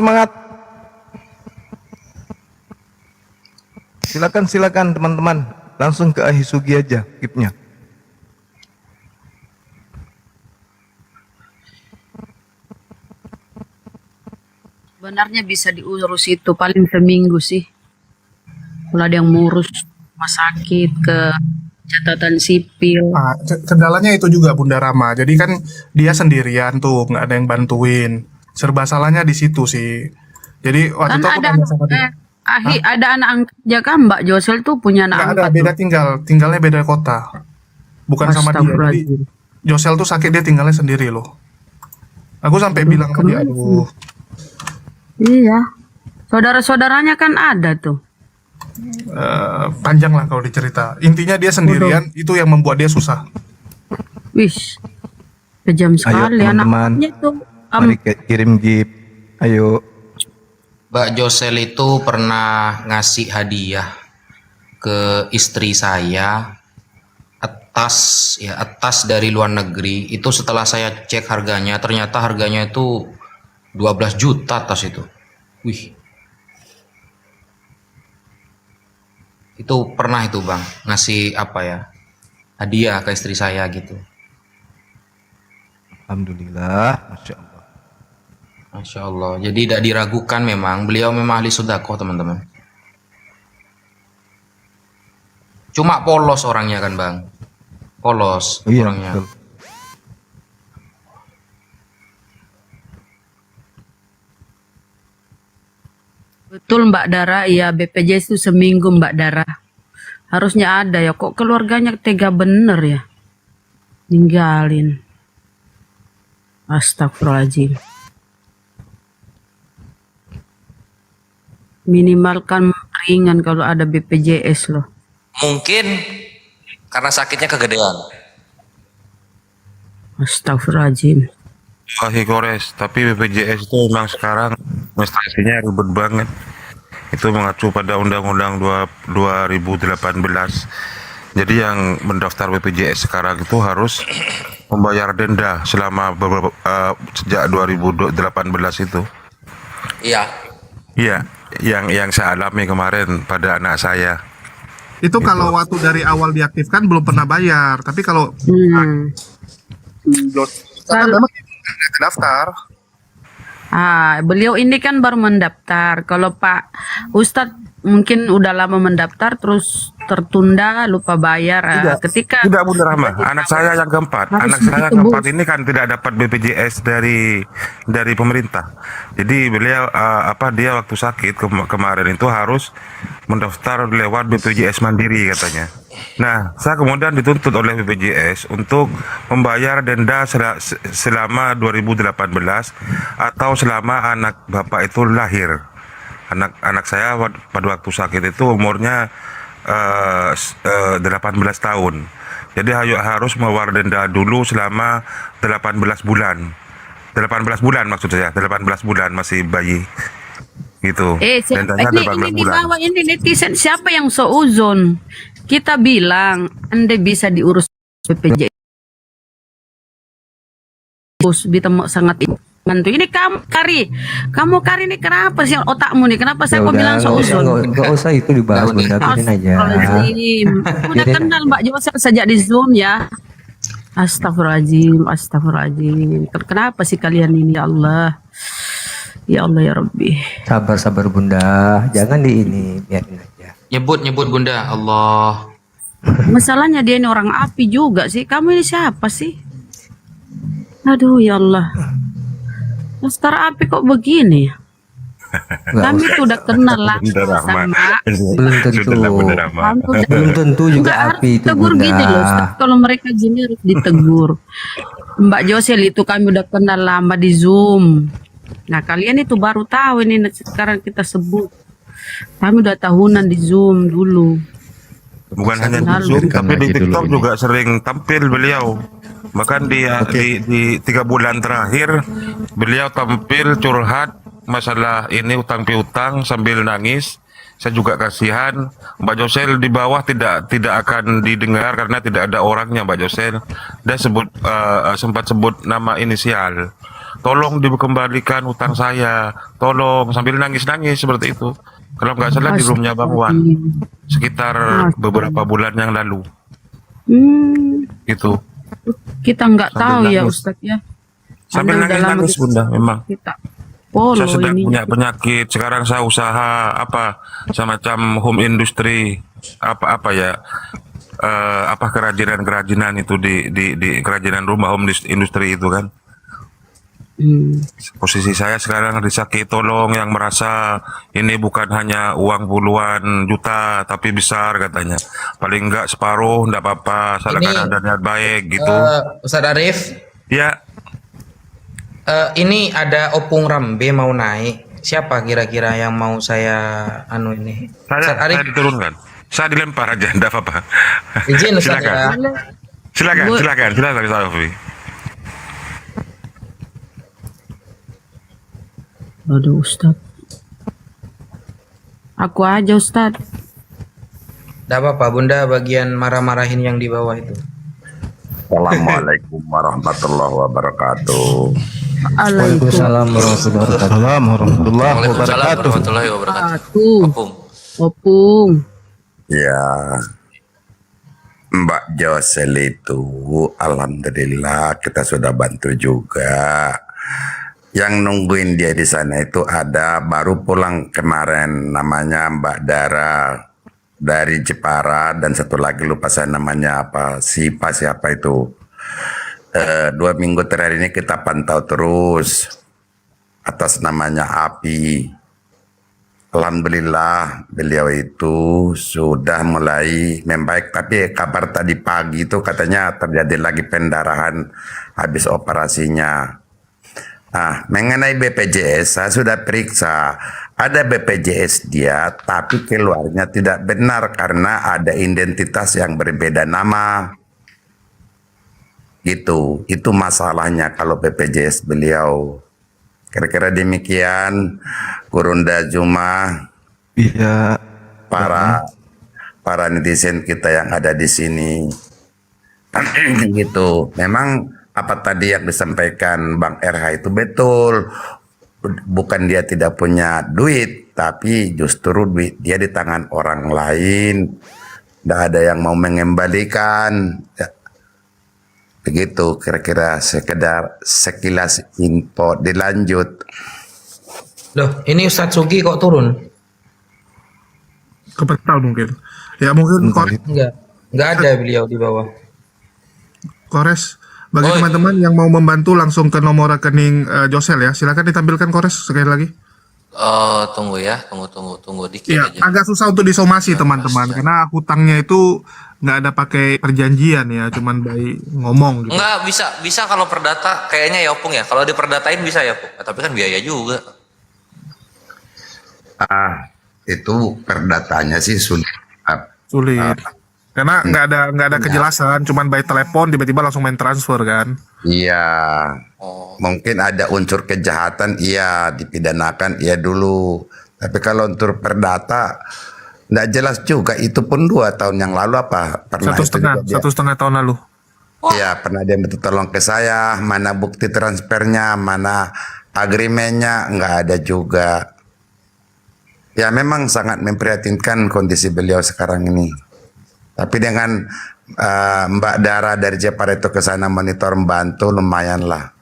Silakan teman-teman. Langsung ke Ahisugi aja keepnya. sebenarnya bisa diurus itu paling seminggu sih. Kalau ada yang ngurus rumah sakit ke catatan sipil. Nah, kendalanya itu juga Bunda Rama. Jadi kan dia sendirian tuh, nggak ada yang bantuin. Serba salahnya di situ sih. Jadi waktu Kan itu aku ada tanya sama dia. ada anak angkatnya kan Mbak Josel tuh punya Nggak anak ada, angkat beda tuh. tinggalnya beda kota. Bukan sama dia. Jadi Astagfirullahaladzim. Josel tuh sakit dia tinggalnya sendiri loh. Aku sampai bilang ke dia, Kenapa? aduh, Iya. Saudara-saudaranya kan ada tuh. panjang lah kalau dicerita. Intinya dia sendirian, itu yang membuat dia susah. Wis, kejam Ayo sekali teman-teman, anaknya tuh. mari kirim gift. Ayo. Mbak Josel itu pernah ngasih hadiah ke istri saya atas dari luar negeri. Itu setelah saya cek harganya, ternyata harganya itu 12 juta tas itu. Wih. Itu pernah itu Bang, ngasih apa ya? Hadiah ke istri saya gitu. Alhamdulillah, Masya Allah. Masya Allah. Jadi tidak diragukan memang, beliau memang ahli sedekah teman-teman. Cuma polos orangnya kan Bang. Polos Iya, orangnya. betul. Betul Mbak Dara, iya BPJS itu seminggu Mbak Dara. Harusnya ada ya, kok keluarganya tega bener ya. Ninggalin. Astagfirullahaladzim. Minimalkan ringan kalau ada BPJS loh. Mungkin karena sakitnya kegedean. Astagfirullahaladzim. Gores, tapi BPJS itu memang sekarang administrasinya ribet banget. Itu mengacu pada Undang-Undang 2018. Jadi yang mendaftar BPJS sekarang itu harus membayar denda selama sejak 2018 itu. Iya. Iya, yang saya alami kemarin pada anak saya. Itu kalau waktu dari awal diaktifkan belum pernah bayar. Tapi kalau karena memang nggak daftar. Beliau ini kan baru mendaftar. Kalau Pak Ustadz mungkin udah lama mendaftar terus tertunda lupa bayar. Ketika Tidak Bunda Rahma, anak saya yang keempat. Harus Anak saya yang ditebus. keempat ini kan tidak dapat BPJS dari pemerintah. Jadi beliau dia waktu sakit kemarin itu harus mendaftar lewat BPJS Mandiri katanya. Nah, saya kemudian dituntut oleh BPJS untuk membayar denda selama 2018 atau selama anak bapak itu lahir. Anak saya pada waktu sakit itu umurnya 18 tahun. Jadi harus membayar denda dulu selama 18 bulan. 18 bulan maksud saya, 18 bulan masih bayi. Gitu. Dendanya ini 18 di bulan. bawah ini netizen siapa yang seuzon? Kita bilang Anda bisa diurus BPJS. Bisa sangat bantu. Ini kamu Kari ini kenapa sih otakmu nih? Kenapa saya kok bilang seuzon? Nggak usah itu dibahas Bunda, biarin aja. Astagfirullahaladzim. Udah kenal Mbak Josel sejak di Zoom ya. Astagfirullahaladzim, astagfirullahaladzim. Kenapa sih kalian ini ya Allah? Ya Allah ya Rabbi. Sabar Bunda, jangan di ini, biarin aja. Nyebut Bunda, Allah. Masalahnya dia ini orang api juga sih. Kamu ini siapa sih? Aduh ya Allah. Laskar api kok begini? Kami tuh udah kenal langsung sama. Belum tentu. Sudahlah, Bunda Rahma. Belum tentu juga Enggak, harus api itu ditegur Bunda. gitu loh. Kalau mereka gini harus ditegur. Mbak Josel itu kami udah kenal lama di Zoom. Nah kalian itu baru tahu ini sekarang kita sebut. Kami udah tahunan di Zoom dulu. Bukan hanya di Lalu. Zoom, tapi di lagi dulu TikTok ini. juga sering tampil beliau. Bahkan di 3 bulan terakhir beliau tampil curhat masalah ini utang piutang sambil nangis. Saya juga kasihan. Mbak Josel di bawah tidak akan didengar karena tidak ada orangnya Mbak Josel. Dia sempat sebut nama inisial. Tolong dikembalikan utang saya. Tolong sambil nangis-nangis seperti itu. Kalau nggak salah di roomnya Bang Wan sekitar beberapa bulan yang lalu. Gitu. Kita nggak Sambil tahu ya nangis. Ustadz ya. Sambil Anda udah lama nangis-nangis gitu. Bunda memang. Kita follow Saya sedang ini. punya penyakit. Sekarang saya usaha semacam home industry apa ya. apa kerajinan-kerajinan itu di kerajinan rumah home industri itu kan. Posisi saya sekarang Rizaki tolong yang merasa ini bukan hanya uang puluhan juta tapi besar katanya. Paling enggak separuh enggak apa-apa, asalkan ada niat baik gitu. Ustadz Arif, Ya, ini ada opung rambe mau naik. Siapa kira-kira yang mau saya anu ini? Ustadz saya Arif, diturunkan. Saya dilempar aja, enggak apa-apa. izin Ustadz ya. Silakan Ustaz Alfi. Aduh Ustad. Aku aja Ustad. Tidak apa-apa, Bunda bagian marah-marahin yang di bawah itu. Assalamualaikum warahmatullahi wabarakatuh. Waalaikumsalam warahmatullahi wabarakatuh. Assalamualaikum warahmatullahi Waalaikumsalam wabarakatuh. warahmatullahi wabarakatuh. Opung. Opung. Ya, Mbak Josel itu alhamdulillah kita sudah bantu juga. Yang nungguin dia di sana itu ada baru pulang kemarin namanya Mbak Dara dari Jepara dan satu lagi lupa saya namanya apa, siapa itu. 2 minggu terakhir ini kita pantau terus atas namanya Api. Alhamdulillah beliau itu sudah mulai membaik, tapi kabar tadi pagi itu katanya terjadi lagi pendarahan habis operasinya. Nah, mengenai BPJS saya sudah periksa, ada BPJS dia tapi keluarnya tidak benar karena ada identitas yang berbeda nama. Gitu, itu masalahnya kalau BPJS beliau. Kira-kira demikian, Kurunda Juma, Iya. para netizen kita yang ada di sini. Gitu. Memang apa tadi yang disampaikan Bang RH itu betul. Bukan dia tidak punya duit, tapi justru duit dia di tangan orang lain. Tidak ada yang mau mengembalikan. Ya. Begitu kira-kira sekedar sekilas info, dilanjut. Loh, ini Ustadz Sugi kok turun? Kepetal mungkin. Ya mungkin Enggak ada beliau di bawah. Kores. Bagi teman-teman yang mau membantu langsung ke nomor rekening Josel ya. Silakan ditampilkan Kores sekali lagi. Tunggu ya, tunggu dikit Iya, aja. agak susah untuk disomasi teman-teman karena hutangnya itu nggak ada pakai perjanjian ya, cuman by ngomong gitu. Enggak bisa kalau perdata kayaknya ya Opung ya. Kalau diperdatain bisa ya Opung. Tapi kan biaya juga. Itu perdatanya sih sulit. Sulit. Karena nggak ada kejelasan, cuman by telepon tiba-tiba langsung main transfer kan. Iya, mungkin ada unsur kejahatan, iya dipidanakan, iya dulu. Tapi kalau untuk perdata, nggak jelas juga. Itu pun 2 tahun yang lalu apa? Pernah 1,5 tahun lalu. Iya, pernah dia minta tolong ke saya, mana bukti transfernya, mana agreementnya, nggak ada juga. Ya memang sangat memprihatinkan kondisi beliau sekarang ini. Tapi dengan Mbak Dara dari Jepara itu ke sana monitor membantu lumayan lah.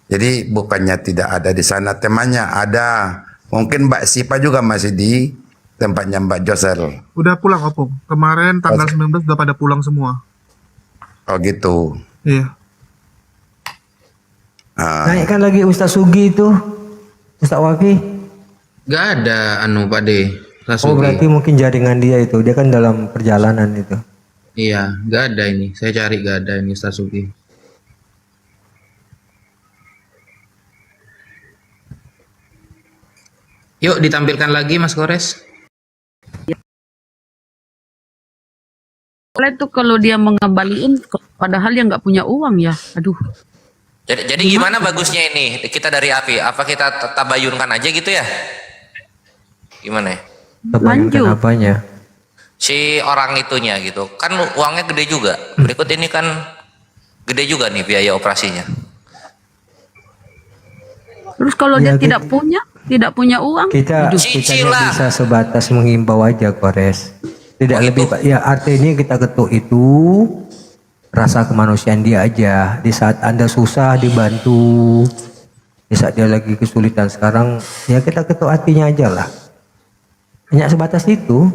Jadi bukannya tidak ada di sana temannya, ada. Mungkin Mbak Sipa juga masih di tempatnya Mbak Josel. Udah pulang Opung. Kemarin tanggal 19 udah pada pulang semua. Oh gitu. Iya. Naikkan lagi Ustaz Sugi itu. Ustaz Wafi. Enggak ada anu Pak De. Ustadz Oh Sugi. berarti mungkin jaringan dia itu. Dia kan dalam perjalanan itu. Iya, enggak ada ini. Saya cari enggak ada ini Ustadz Sugi. Yuk ditampilkan lagi Mas Kores. Oleh itu kalau dia mengembaliin, padahal dia nggak punya uang ya. Aduh. Jadi gimana bagusnya ini? Kita dari Api, apa kita tabayunkan aja gitu ya? Gimana ya? Terbayangkan apanya? Si orang itunya gitu. Kan uangnya gede juga. Berikut ini kan gede juga nih biaya operasinya. Terus kalau dia tidak punya uang, Kita Cicilah. bisa sebatas mengimbau aja Kores. Tidak lebih Pak. Ya artinya kita ketuk itu rasa kemanusiaan dia aja. Di saat Anda susah dibantu, di saat dia lagi kesulitan sekarang, ya kita ketuk hatinya aja lah. Hanya sebatas itu.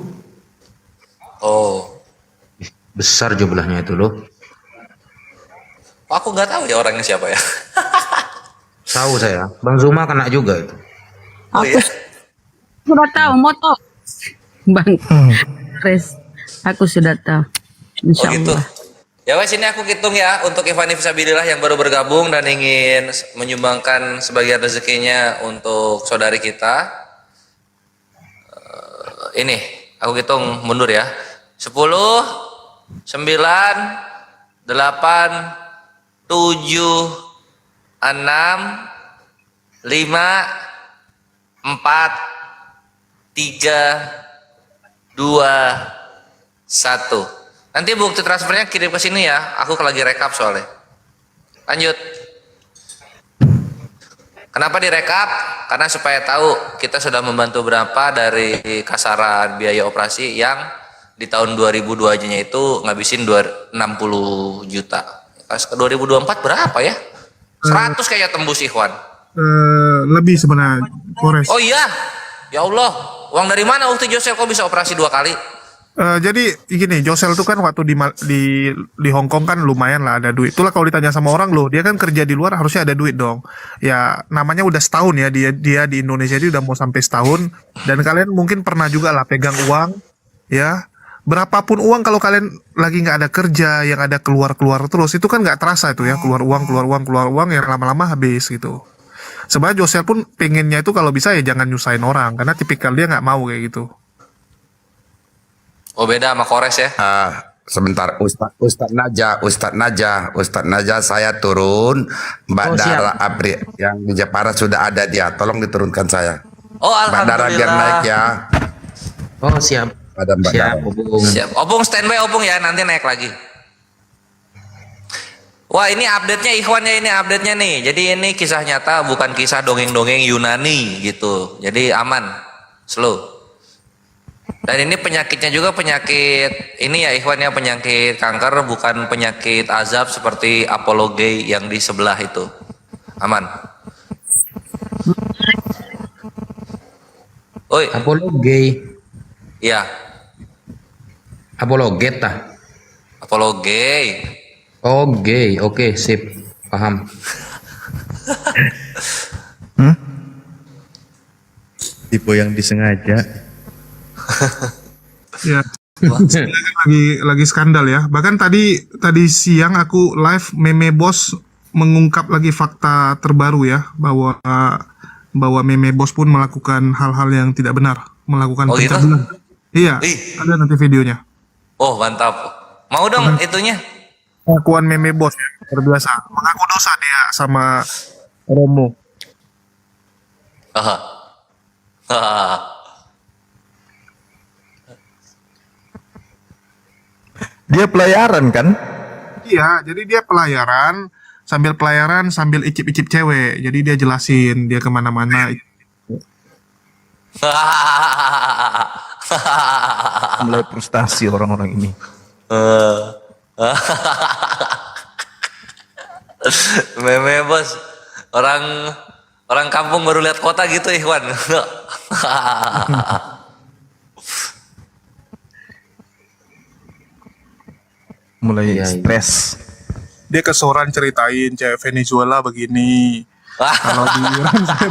Oh. Besar jumlahnya itu loh. Aku nggak tahu ya orangnya siapa ya. Tahu saya. Bang Zuma kena juga itu. Oh Aku iya. sudah tahu moto. Bang Res, aku sudah tahu. Oh Insya gitu. Allah. Ya wes, ini aku hitung ya untuk Ikhwan Fisabilillah yang baru bergabung dan ingin menyumbangkan sebagian rezekinya untuk saudari kita. Ini aku hitung mundur ya. 10, 9, 8, 7, 6, 5, 4, 3, 2, 1. Nanti bukti transfernya kirim ke sini ya. Aku lagi rekap soalnya. Lanjut. Kenapa direkap? Karena supaya tahu kita sudah membantu berapa dari kasaran biaya operasi yang di tahun 2002 aja itu ngabisin 60 juta. Pas ke 2024 berapa ya? 100 kayak tembus Ikhwan. Lebih sebenarnya, Polres. Oh iya. Ya Allah, uang dari mana Ukti Josel kok bisa operasi 2 kali? Jadi gini, Josel tuh kan waktu di Hong Kong kan lumayan lah ada duit. Itulah kalau ditanya sama orang loh, dia kan kerja di luar harusnya ada duit dong. Ya namanya udah setahun ya dia di Indonesia dia udah mau sampai setahun. Dan kalian mungkin pernah juga lah pegang uang, ya. Berapapun uang kalau kalian lagi nggak ada kerja, yang ada keluar terus itu kan nggak terasa itu ya, keluar uang yang lama-lama habis gitu. Sebenarnya Josel pun pengennya itu kalau bisa ya jangan nyusahin orang karena tipikal dia nggak mau kayak gitu. Oh beda sama Kores ya? Sebentar, Ustadz Naja, saya turun. Mbak Oh, siap. Dara Apri yang di Jepara sudah ada dia. Tolong diturunkan saya. Oh Mbak Dara biar alhamdulillah. naik ya. Oh siap. Ada Mbak Siap, Dara. Bung. Siap. Opung standby Opung ya, nanti naik lagi. Wah ini update-nya Ikhwannya, ini update-nya nih. Jadi ini kisah nyata, bukan kisah dongeng-dongeng Yunani gitu. Jadi aman, slow. Dan ini penyakitnya juga penyakit ini ya Ikhwannya, penyakit kanker, bukan penyakit azab seperti Apollo Gay yang di sebelah itu. Aman. Oi, Apollo gay. ya Apollo geta. Apollo Gay. Oh gay. Oke, sip. Paham. Tipe yang disengaja. Ya. lagi skandal ya. Bahkan tadi siang aku live Meme Bos mengungkap lagi fakta terbaru ya bahwa Meme Bos pun melakukan hal-hal yang tidak benar, melakukan Oh, gitu? pencabulan. Iya, Ih. ada nanti videonya. Oh mantap. Mau dong itunya. Pengakuan Meme Bos luar biasa. Mengaku dosa dia sama Romo. Haha. Haha. Dia pelayaran kan? Iya, jadi dia pelayaran sambil icip-icip cewek. Jadi dia jelasin dia kemana-mana. Mulai frustasi orang-orang ini. Meme Bos, orang kampung baru lihat kota gitu Ikhwan. Mulai Iya, iya. stres. Dia kesoran ceritain cewek Venezuela begini. Kalau di Iran saya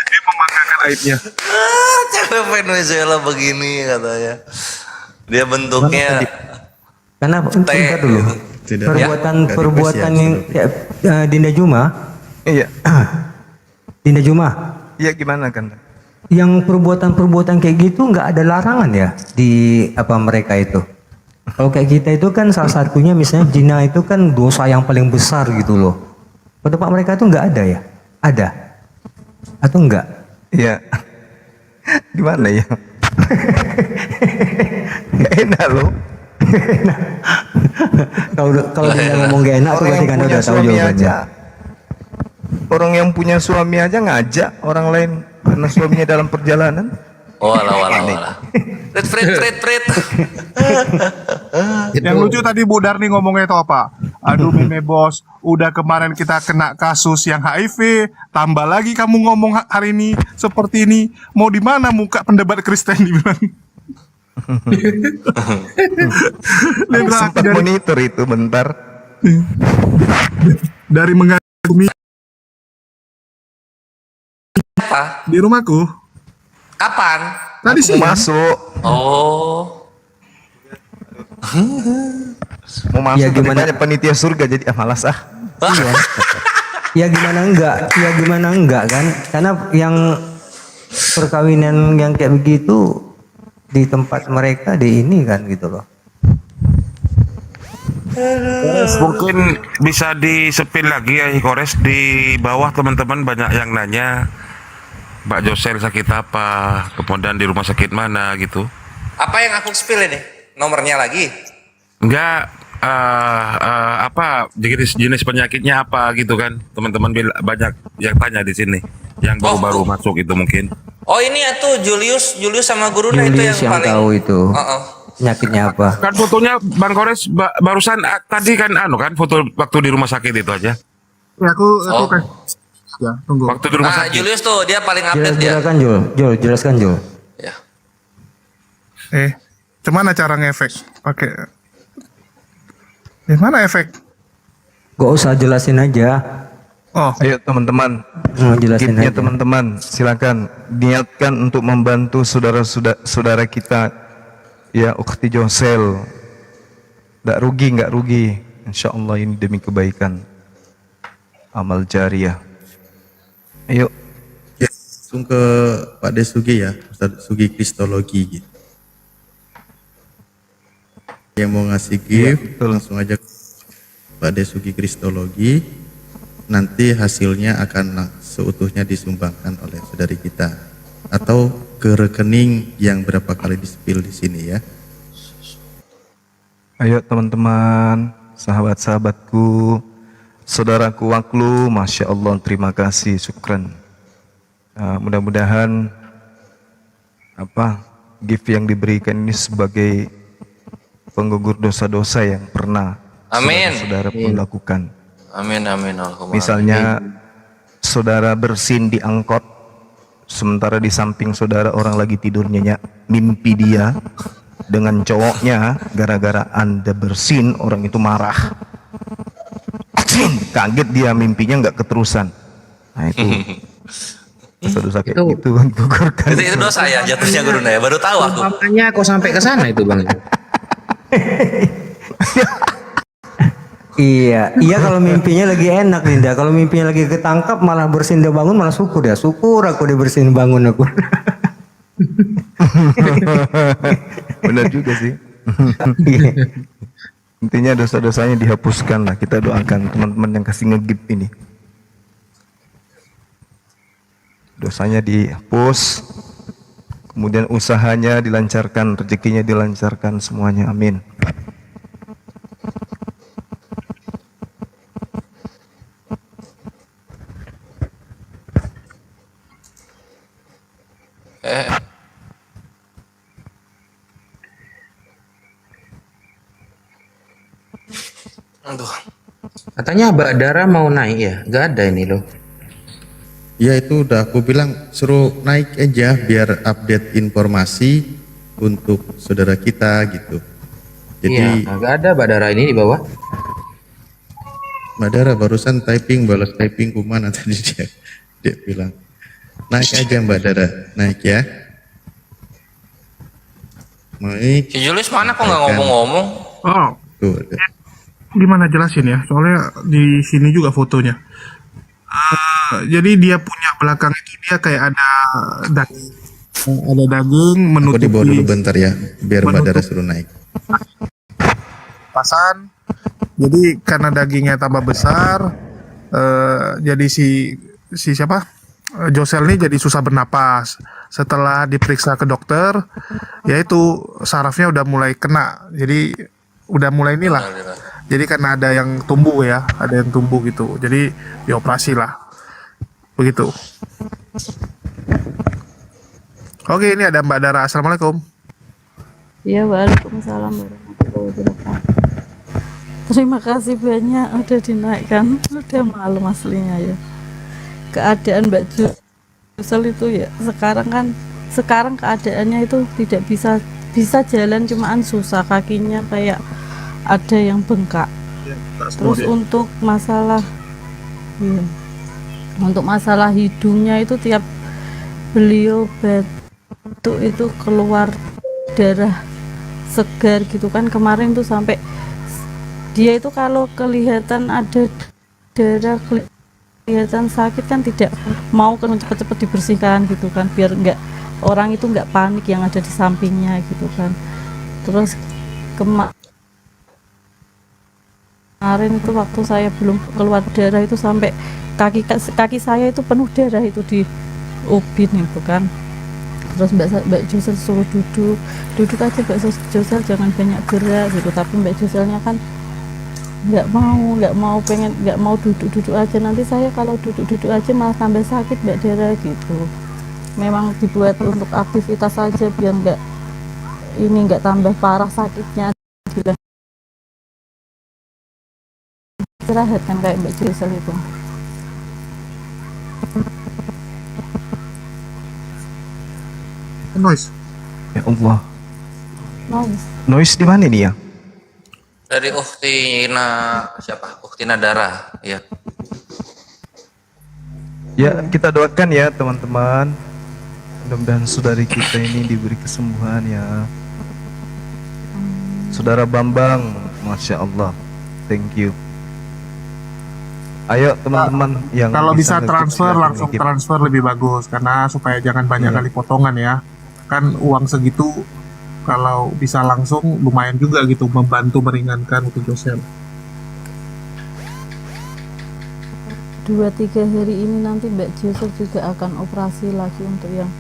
dia membanggakan aibnya. Cewek Venezuela begini katanya. Dia bentuknya Karena bentar dulu. Tidak. Perbuatan yang Dinda Juma, Iya. Dinda Juma, Iya gimana kan? yang perbuatan kayak gitu nggak ada larangan ya di mereka itu. Kalau kayak kita itu kan salah satunya misalnya zina itu kan dosa yang paling besar gitu loh. Pada tempat mereka itu nggak ada ya? Ada atau enggak? Iya. Gimana ya? Gak enak loh. Kalau dia ngomong gak enak tuh Orang berarti yang kan punya udah tahu suami jawabannya. aja. Orang yang punya suami aja ngajak orang lain karena suaminya dalam perjalanan. walah. Prit. Yang lucu tadi Bu Darni ngomongnya itu apa? Aduh Meme Bos, udah kemarin kita kena kasus yang HIV, tambah lagi kamu ngomong hari ini seperti ini. Mau di mana muka pendebat Kristen dibilang. Lendra aku Sempat monitor itu bentar. dari mengagumi Apa? di rumahku. Kapan? Tadi sih. Mau masuk, Oh. mau masuk. Ya, tapi gimana? banyak panitia surga jadi malas ah. Iya. Ya gimana enggak? Ya gimana enggak kan? Karena yang perkawinan yang kayak begitu di tempat mereka di ini kan gitu loh. Mungkin bisa disepil lagi ya Kores, di bawah teman-teman banyak yang nanya Mbak Josel sakit apa, kemudian di rumah sakit mana gitu. Apa yang aku spill ini? Nomornya lagi? Enggak, apa jenis penyakitnya apa gitu kan, teman-teman banyak yang tanya di sini, yang baru-baru masuk itu mungkin. Oh ini ya tuh Julius sama Guruna itu Julius yang paling tahu itu Heeh. penyakitnya apa. Kan fotonya Bang Kores barusan tadi kan kan foto waktu di rumah sakit itu aja. Ya aku Oh. kan. Ya, tunggu. Waktu di rumah Nah sakit. Julius tuh dia paling update dia. Jelaskan Jul, jelaskan Jul. Ya. Cuman cara ngefek pakai. Mana efek? Gak usah jelasin aja. Oh, Ayo teman-teman, Jelasin giftnya aja. teman-teman, silakan niatkan untuk membantu saudara kita, ya Ukhti Josel. Nggak rugi, insya Allah ini demi kebaikan, amal jariah. Ayo, Ya, langsung ke Pak Desugi ya, Ustaz Sugi Kristologi gitu. Yang mau ngasih gift, betul. langsung aja ke Pak Desugi Kristologi. Nanti hasilnya akan seutuhnya disumbangkan oleh saudari kita atau ke rekening yang berapa kali di-spill di sini ya. ayo teman-teman, sahabat-sahabatku, saudaraku Waklu, masya Allah, terima kasih, syukran. Mudah-mudahan gift yang diberikan ini sebagai penggugur dosa-dosa yang pernah Amin. saudara pun lakukan. Amin Allahumma. Misalnya saudara bersin di angkot, sementara di samping saudara orang lagi tidur nyenyak, mimpi dia dengan cowoknya, gara-gara Anda bersin orang itu marah, kaget dia, mimpinya nggak keterusan. Nah itu dosa-dosa kayak gitu kan, gugurkan. Itu dosa ya jatuhnya Guruna ya. Baru tahu aku. Makanya kok sampai ke sana itu Bang. Iya kalau mimpinya lagi enak Linda. Kalau mimpinya lagi ketangkap malah bersin dia bangun malah syukur dia. Syukur aku dia bersin bangun aku. Benar juga sih. Intinya dosa-dosanya dihapuskan lah. Kita doakan teman-teman yang kasih nge-gift ini. Dosanya dihapus, kemudian usahanya dilancarkan, rezekinya dilancarkan semuanya. Amin. Aduh. Katanya Mbak Dara mau naik ya? Gak ada ini loh. Ya itu udah aku bilang suruh naik aja biar update informasi untuk saudara kita gitu. Jadi Iya, gak ada Mbak Dara ini di bawah. Mbak Dara barusan balas typing kumana tadi dia bilang naik aja Mbak Dara, naik ya. Naik. Si Julius mana kok nggak ngomong-ngomong? oh, Tuh, gimana jelasin ya? Soalnya di sini juga fotonya. Jadi dia punya belakang itu dia kayak ada daging, aku menutupi di bawah dulu bentar ya, biar Mbak Dara suruh naik. pasan. Jadi karena dagingnya tambah besar, jadi si siapa? Josel ini jadi susah bernapas. Setelah diperiksa ke dokter, yaitu sarafnya udah mulai kena. Jadi udah mulai inilah. Jadi karena ada yang tumbuh ya, ada yang tumbuh gitu. Jadi dioperasi lah. Begitu. Oke, ini ada Mbak Dara. Assalamualaikum. Ya, waalaikumsalam warahmatullahi wabarakatuh. Terima kasih banyak udah dinaikkan. Udah malu aslinya ya. Keadaan Mbak Jusel itu ya sekarang keadaannya itu tidak bisa bisa jalan cuman susah, kakinya kayak ada yang bengkak. Terus untuk masalah iya, untuk masalah hidungnya itu tiap beliau batuk itu keluar darah segar gitu kan. Kemarin tuh sampai dia itu kalau kelihatan ada darah, kelihatan sakit kan tidak mau kan cepet-cepet dibersihkan gitu kan, biar enggak orang itu enggak panik yang ada di sampingnya gitu kan. Terus kemarin itu waktu saya belum keluar darah itu sampai kaki saya itu penuh darah itu di ubin itu kan. Terus Mbak Josel suruh duduk aja Mbak Josel, jangan banyak gerak gitu. Tapi Mbak Joselnya kan nggak mau duduk aja, nanti saya kalau duduk aja malah tambah sakit Mbak Dera gitu. Memang dibuat untuk aktivitas saja biar nggak tambah parah sakitnya. Istirahat kan kayak Mbak Josel itu. Noise. Ya Allah. Noise. Noise di mana nih ya? Dari Uktina Dara, ya. Ya, kita doakan ya teman-teman. Mudah-mudahan saudari kita ini diberi kesembuhan ya. Saudara Bambang, Masya Allah. Thank you. Ayo teman-teman yang Kalau bisa ngeklik transfer silahkan langsung ngeklik. transfer lebih bagus, karena supaya jangan banyak kali potongan ya. Kan uang segitu kalau bisa langsung lumayan juga gitu, membantu meringankan untuk Josel. 2-3 hari ini nanti Mbak Josel juga akan operasi lagi untuk yang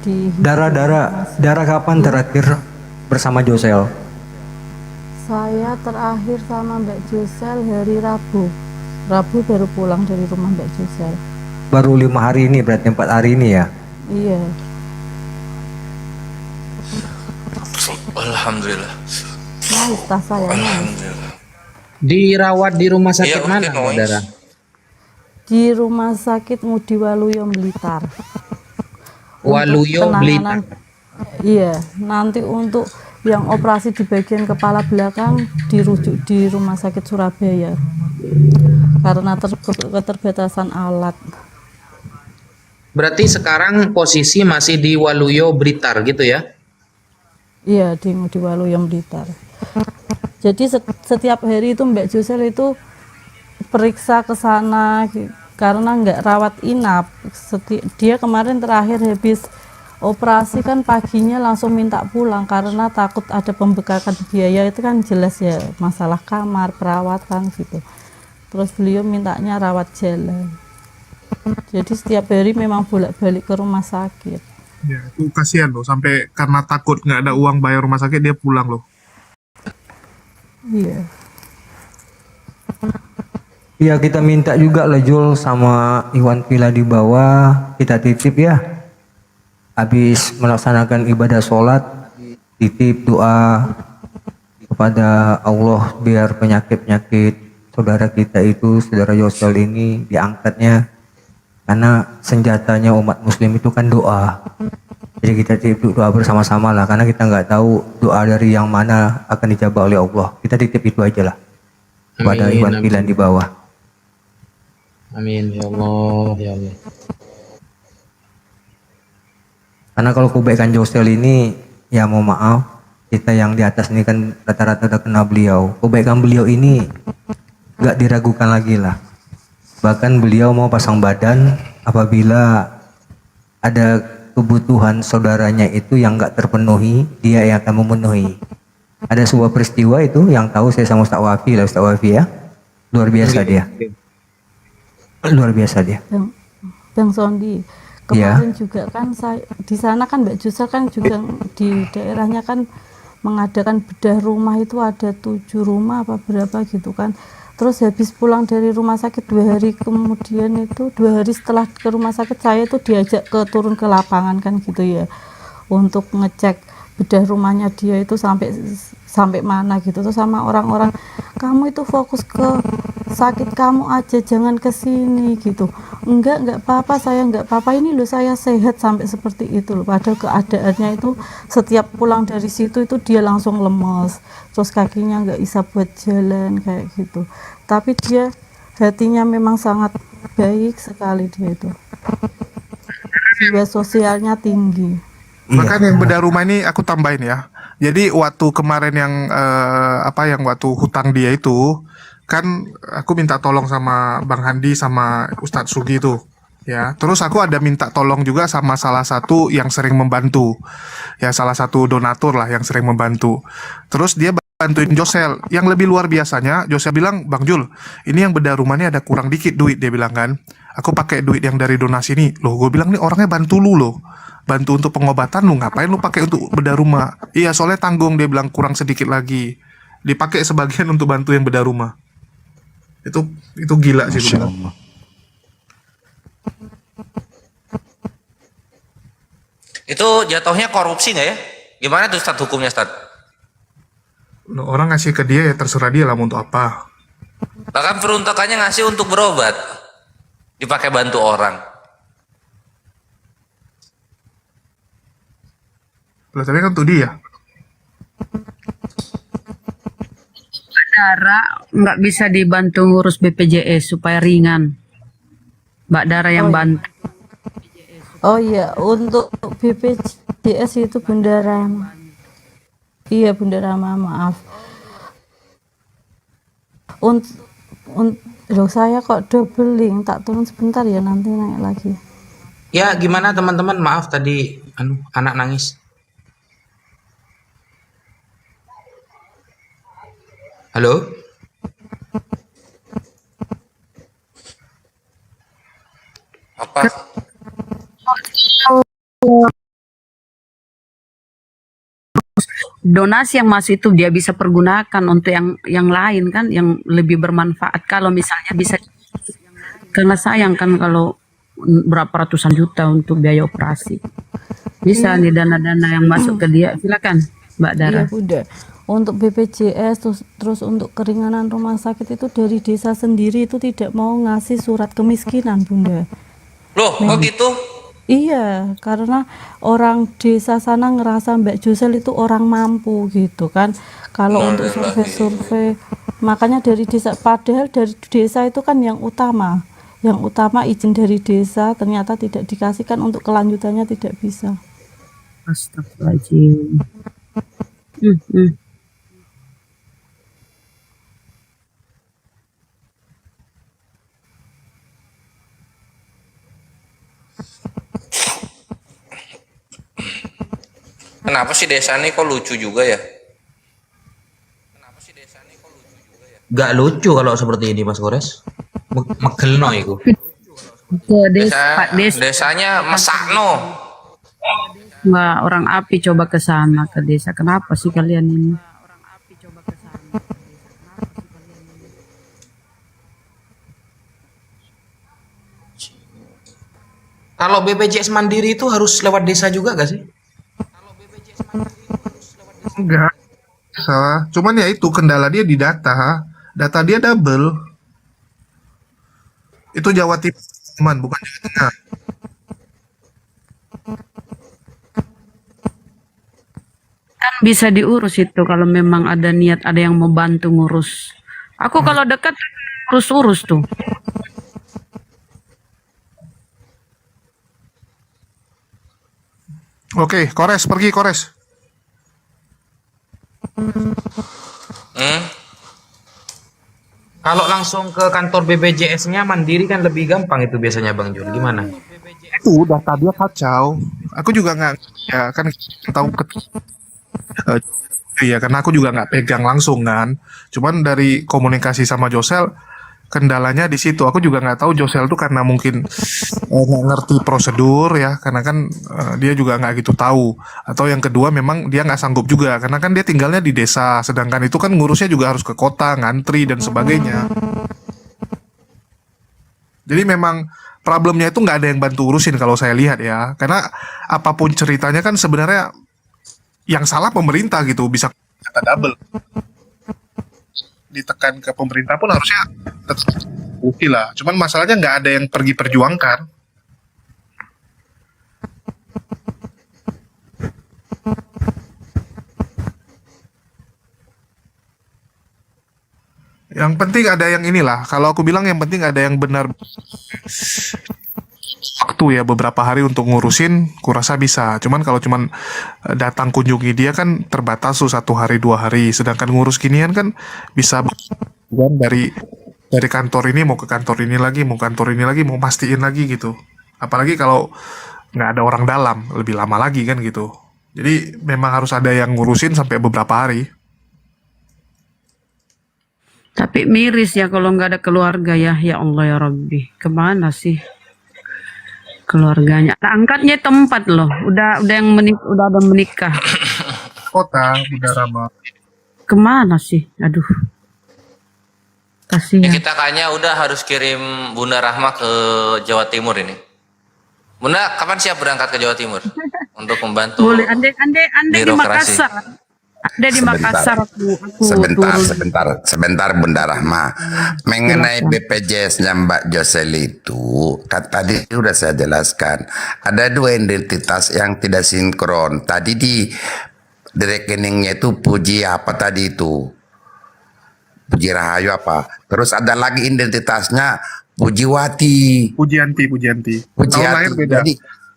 di Darah kapan terakhir bersama Josel? Saya terakhir sama Mbak Josel hari Rabu baru pulang dari rumah Mbak Josel. Baru 5 hari ini, berarti 4 hari ini ya? Iya. Alhamdulillah. Nice, tas saya nice. Alhamdulillah. Dirawat di rumah sakit Iya, mana, oke, saudara? Di rumah sakit Mudi Waluyo Blitar. Waluyo Untuk Blitar. Iya, nanti untuk yang operasi di bagian kepala belakang dirujuk di rumah sakit Surabaya karena keterbatasan alat. Berarti sekarang posisi masih di Waluyo Blitar gitu ya? Iya, di Mudi Waluyo Blitar. Jadi setiap hari itu Mbak Josel itu periksa ke sana karena nggak rawat inap. Dia kemarin terakhir habis operasi kan paginya langsung minta pulang karena takut ada pembengkakan biaya, itu kan jelas ya masalah kamar, perawatan gitu. Terus beliau mintanya rawat jalan. Jadi setiap hari memang bolak-balik ke rumah sakit. Ya, itu kasihan loh, sampai karena takut nggak ada uang bayar rumah sakit dia pulang loh. Iya. Iya, kita minta juga lah Jul sama Iwan Pila di bawah, kita titip ya. Habis melaksanakan ibadah sholat, titip doa kepada Allah biar penyakit-penyakit saudara kita itu, saudara Josel ini diangkatnya. Karena senjatanya umat muslim itu kan doa. Jadi kita titip doa bersama-sama lah, karena kita nggak tahu doa dari yang mana akan dijawab oleh Allah. Kita titip itu aja lah kepada Iwan Pilan di bawah. Amin ya Allah, ya Allah. Karena kalau kebaikan Josel ini, ya mau maaf, kita yang di atas ini kan rata-rata udah kenal beliau. Kebaikan beliau ini nggak diragukan lagi lah. Bahkan beliau mau pasang badan apabila ada kebutuhan saudaranya itu yang nggak terpenuhi, dia yang akan memenuhi. Ada sebuah peristiwa itu yang tahu saya sama Ustaz Wafi lah, Ustaz Wafi ya. Luar biasa dia. Luar biasa dia. Bang Sondi, kemarin juga kan saya di sana kan Mbak Josel kan juga di daerahnya kan mengadakan bedah rumah itu ada 7 rumah apa berapa gitu kan. Terus habis pulang dari rumah sakit 2 hari kemudian itu 2 hari setelah ke rumah sakit saya tuh diajak turun ke lapangan kan gitu ya untuk ngecek bedah rumahnya dia itu sampai mana gitu tuh sama orang-orang, kamu itu fokus ke sakit kamu aja, jangan ke sini gitu. Enggak apa-apa, saya enggak apa-apa, ini loh saya sehat, sampai seperti itu loh. Padahal keadaannya itu setiap pulang dari situ itu dia langsung lemes, terus kakinya enggak bisa buat jalan kayak gitu. Tapi dia hatinya memang sangat baik sekali, dia itu jiwa sosialnya tinggi. Bahkan yang bedah rumah ini aku tambahin ya. Jadi waktu kemarin yang yang waktu hutang dia itu kan aku minta tolong sama Bang Handi sama Ustadz Sugi itu ya. Terus aku ada minta tolong juga sama salah satu yang sering membantu. Ya salah satu donatur lah yang sering membantu. Terus dia bantuin Josel. Yang lebih luar biasanya Josel bilang, "Bang Jul, ini yang bedah rumah ini ada kurang dikit duit," dia bilang kan. "Aku pakai duit yang dari donasi nih." Loh, gue bilang nih orangnya bantu lu loh. Bantu untuk pengobatan lu, ngapain lu pakai untuk bedah rumah? Iya, soalnya tanggung, dia bilang kurang sedikit lagi. Dipakai sebagian untuk bantu yang bedah rumah. Itu gila sih. Masya Allah. Itu jatuhnya korupsi nggak ya? Gimana tuh Ustaz hukumnya Ustaz? Loh, orang ngasih ke dia ya terserah dia lah mau untuk apa. Bahkan peruntukannya ngasih untuk berobat, dipakai bantu orang. Loh, tapi kan untuk dia. Dara nggak bisa dibantu ngurus BPJS supaya ringan. Mbak Dara yang bantu. Oh iya, untuk BPJS itu Bunda Rama. Iya Bunda Rama, maaf. Loh, saya kok double link, tak turun sebentar ya, nanti naik lagi. Ya, gimana teman-teman? Maaf tadi anak nangis. Halo? Apa? Donasi yang masuk itu dia bisa pergunakan untuk yang lain kan, yang lebih bermanfaat. Kalau misalnya bisa, karena sayang kan kalau berapa ratusan juta untuk biaya operasi. Bisa nih dana-dana yang masuk ke dia. Silakan Mbak Dara. Iya Bunda. Untuk BPJS terus untuk keringanan rumah sakit itu dari desa sendiri itu tidak mau ngasih surat kemiskinan Bunda. Loh, kok gitu? Iya, karena orang desa sana ngerasa Mbak Josel itu orang mampu gitu kan. Kalau untuk survei-survei, makanya dari desa, padahal dari desa itu kan yang utama izin dari desa, ternyata tidak dikasihkan, untuk kelanjutannya tidak bisa. Astagfirullahaladzim. Kenapa sih desa ini kok lucu juga ya? Gak lucu kalau seperti ini Mas Gores. Megelno iku. Desanya mesakno. Wah, orang api coba ke sana ke desa. Kenapa sih kalian ini? Kalau BPJS Mandiri itu harus lewat desa juga gak sih? Enggak. Salah. Cuman ya itu kendala dia di data. Data dia double. Itu Jawa Timur, bukan Jawa Tengah. Kan bisa diurus itu kalau memang ada niat, ada yang mau bantu ngurus. Aku kalau dekat urus-urus tuh. Oke, Kores, pergi Kores. Kalau langsung ke kantor BPJS-nya Mandiri kan lebih gampang itu biasanya Bang Jul. Gimana? Itu data dia kacau. Aku juga nggak, ya kan tahu ya karena aku juga nggak pegang langsung kan. Cuman dari komunikasi sama Josel, kendalanya di situ. Aku juga nggak tahu Josel tuh karena mungkin nggak ngerti prosedur ya, karena kan dia juga nggak gitu tahu. Atau yang kedua memang dia nggak sanggup juga, karena kan dia tinggalnya di desa, sedangkan itu kan ngurusnya juga harus ke kota, ngantri dan sebagainya. Jadi memang problemnya itu nggak ada yang bantu urusin kalau saya lihat ya, karena apapun ceritanya kan sebenarnya yang salah pemerintah gitu, bisa kata double. ditekan ke pemerintah pun harusnya tetap oke lah. Cuman masalahnya nggak ada yang pergi perjuangkan. Yang penting ada yang inilah. Kalau aku bilang yang penting ada yang benar waktu ya beberapa hari untuk ngurusin, kurasa bisa. Cuman kalau cuman datang kunjungi dia kan terbatas tuh 1 hari 2 hari. Sedangkan ngurus ginian kan bisa kan dari kantor ini mau ke kantor ini lagi, mau kantor ini lagi, mau pastiin lagi gitu. Apalagi kalau nggak ada orang dalam, lebih lama lagi kan gitu. Jadi memang harus ada yang ngurusin sampai beberapa hari. Tapi miris ya kalau nggak ada keluarga ya. Ya Allah ya Rabbi. Kemana sih keluarganya? Nah, angkatnya tempat loh. Udah udah ada menikah. Kota Bunda Rama. Kemana sih? Aduh. Kasihan. Kita kayaknya udah harus kirim Bunda Rahma ke Jawa Timur ini. Bunda, kapan siap berangkat ke Jawa Timur untuk membantu? Boleh. Andai di birokrasi. Makassar. Ada di Makassar aku Sebentar Bunda Rahma. Mengenai BPJS-nya Mbak Josel itu, kan tadi sudah saya jelaskan. Ada 2 identitas yang tidak sinkron. Tadi di rekeningnya itu Puji apa tadi itu? Puji Rahayu apa? Terus ada lagi identitasnya Pujiwati. Pujianti. Tahun lahir beda.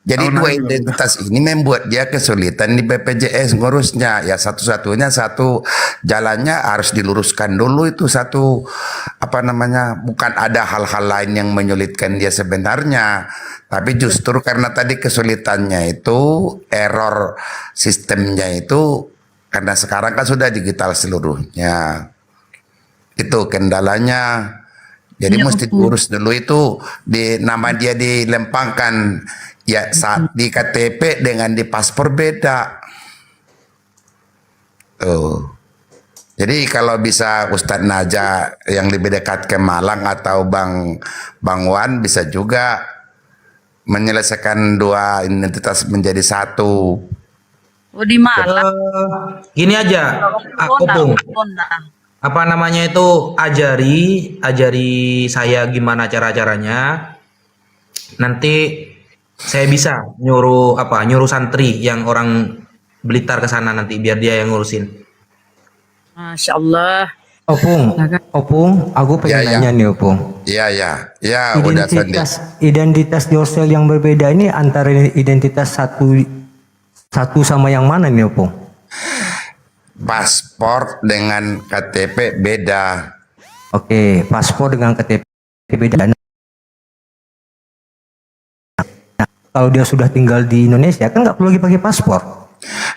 Jadi 2 identitas ini membuat dia kesulitan di BPJS ngurusnya. Ya satu-satunya jalannya harus diluruskan dulu itu bukan ada hal-hal lain yang menyulitkan dia sebenarnya. Tapi justru karena tadi kesulitannya itu error sistemnya itu karena sekarang kan sudah digital seluruhnya. Itu kendalanya. Jadi mesti diurus dulu itu nama dia dilempangkan. Ya saat di KTP dengan di paspor beda. Tuh. Jadi kalau bisa Ustadz Naja yang lebih dekat ke Malang atau Bang Wan bisa juga menyelesaikan 2 identitas menjadi 1. Oh di Malang. Gini aja, Opung. Apa namanya itu ajari saya gimana cara-caranya. Nanti saya bisa nyuruh santri yang orang Blitar ke sana nanti biar dia yang ngurusin. Masya Allah. Opung, aku pengen nanya nih Opung. Ya, udah Identitas Josel yang berbeda ini antara identitas satu sama yang mana nih Opung? Paspor dengan KTP beda. Oke, paspor dengan KTP beda. Kalau dia sudah tinggal di Indonesia kan nggak perlu lagi pakai paspor.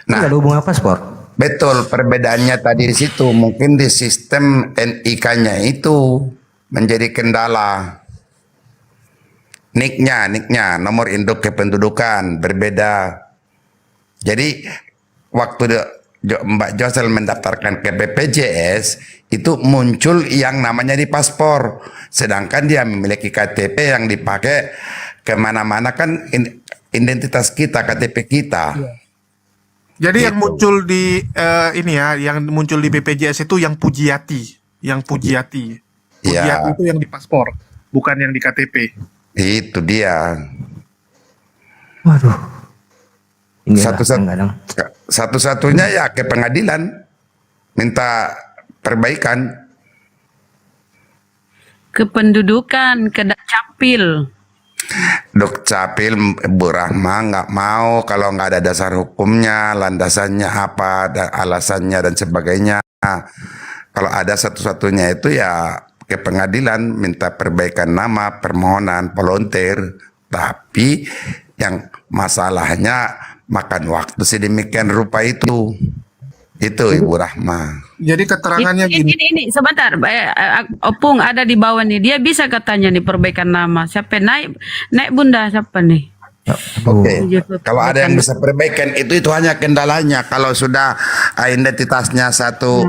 Nggak ada hubungan paspor. Betul, perbedaannya tadi di situ. Mungkin di sistem NIK-nya itu menjadi kendala. NIK-nya, nomor induk kependudukan berbeda. Jadi waktu Mbak Josel mendaftarkan ke BPJS itu muncul yang namanya di paspor. Sedangkan dia memiliki KTP yang dipakai kemana-mana kan identitas kita, KTP kita. Jadi yang muncul di yang muncul di BPJS itu yang Pujiati. Pujiati itu yang di paspor, bukan yang di KTP. Itu dia. Waduh. Satu-satunya ya ke pengadilan minta perbaikan. Kependudukan, ke Dukcapil. Dukcapil Bu Rahma nggak mau kalau nggak ada dasar hukumnya, landasannya apa, alasannya dan sebagainya. Kalau ada satu-satunya itu ya ke pengadilan minta perbaikan nama, permohonan, volunteer. Tapi yang masalahnya makan waktu sedemikian rupa itu. Itu Ibu Rahma. Jadi keterangannya gini. Ini sebentar, Opung ada di bawah nih. Dia bisa katanya nih perbaikan nama. Siapa naik Bunda siapa nih? Oke. Kalau ada yang bisa perbaikan itu hanya kendalanya. Kalau sudah identitasnya satu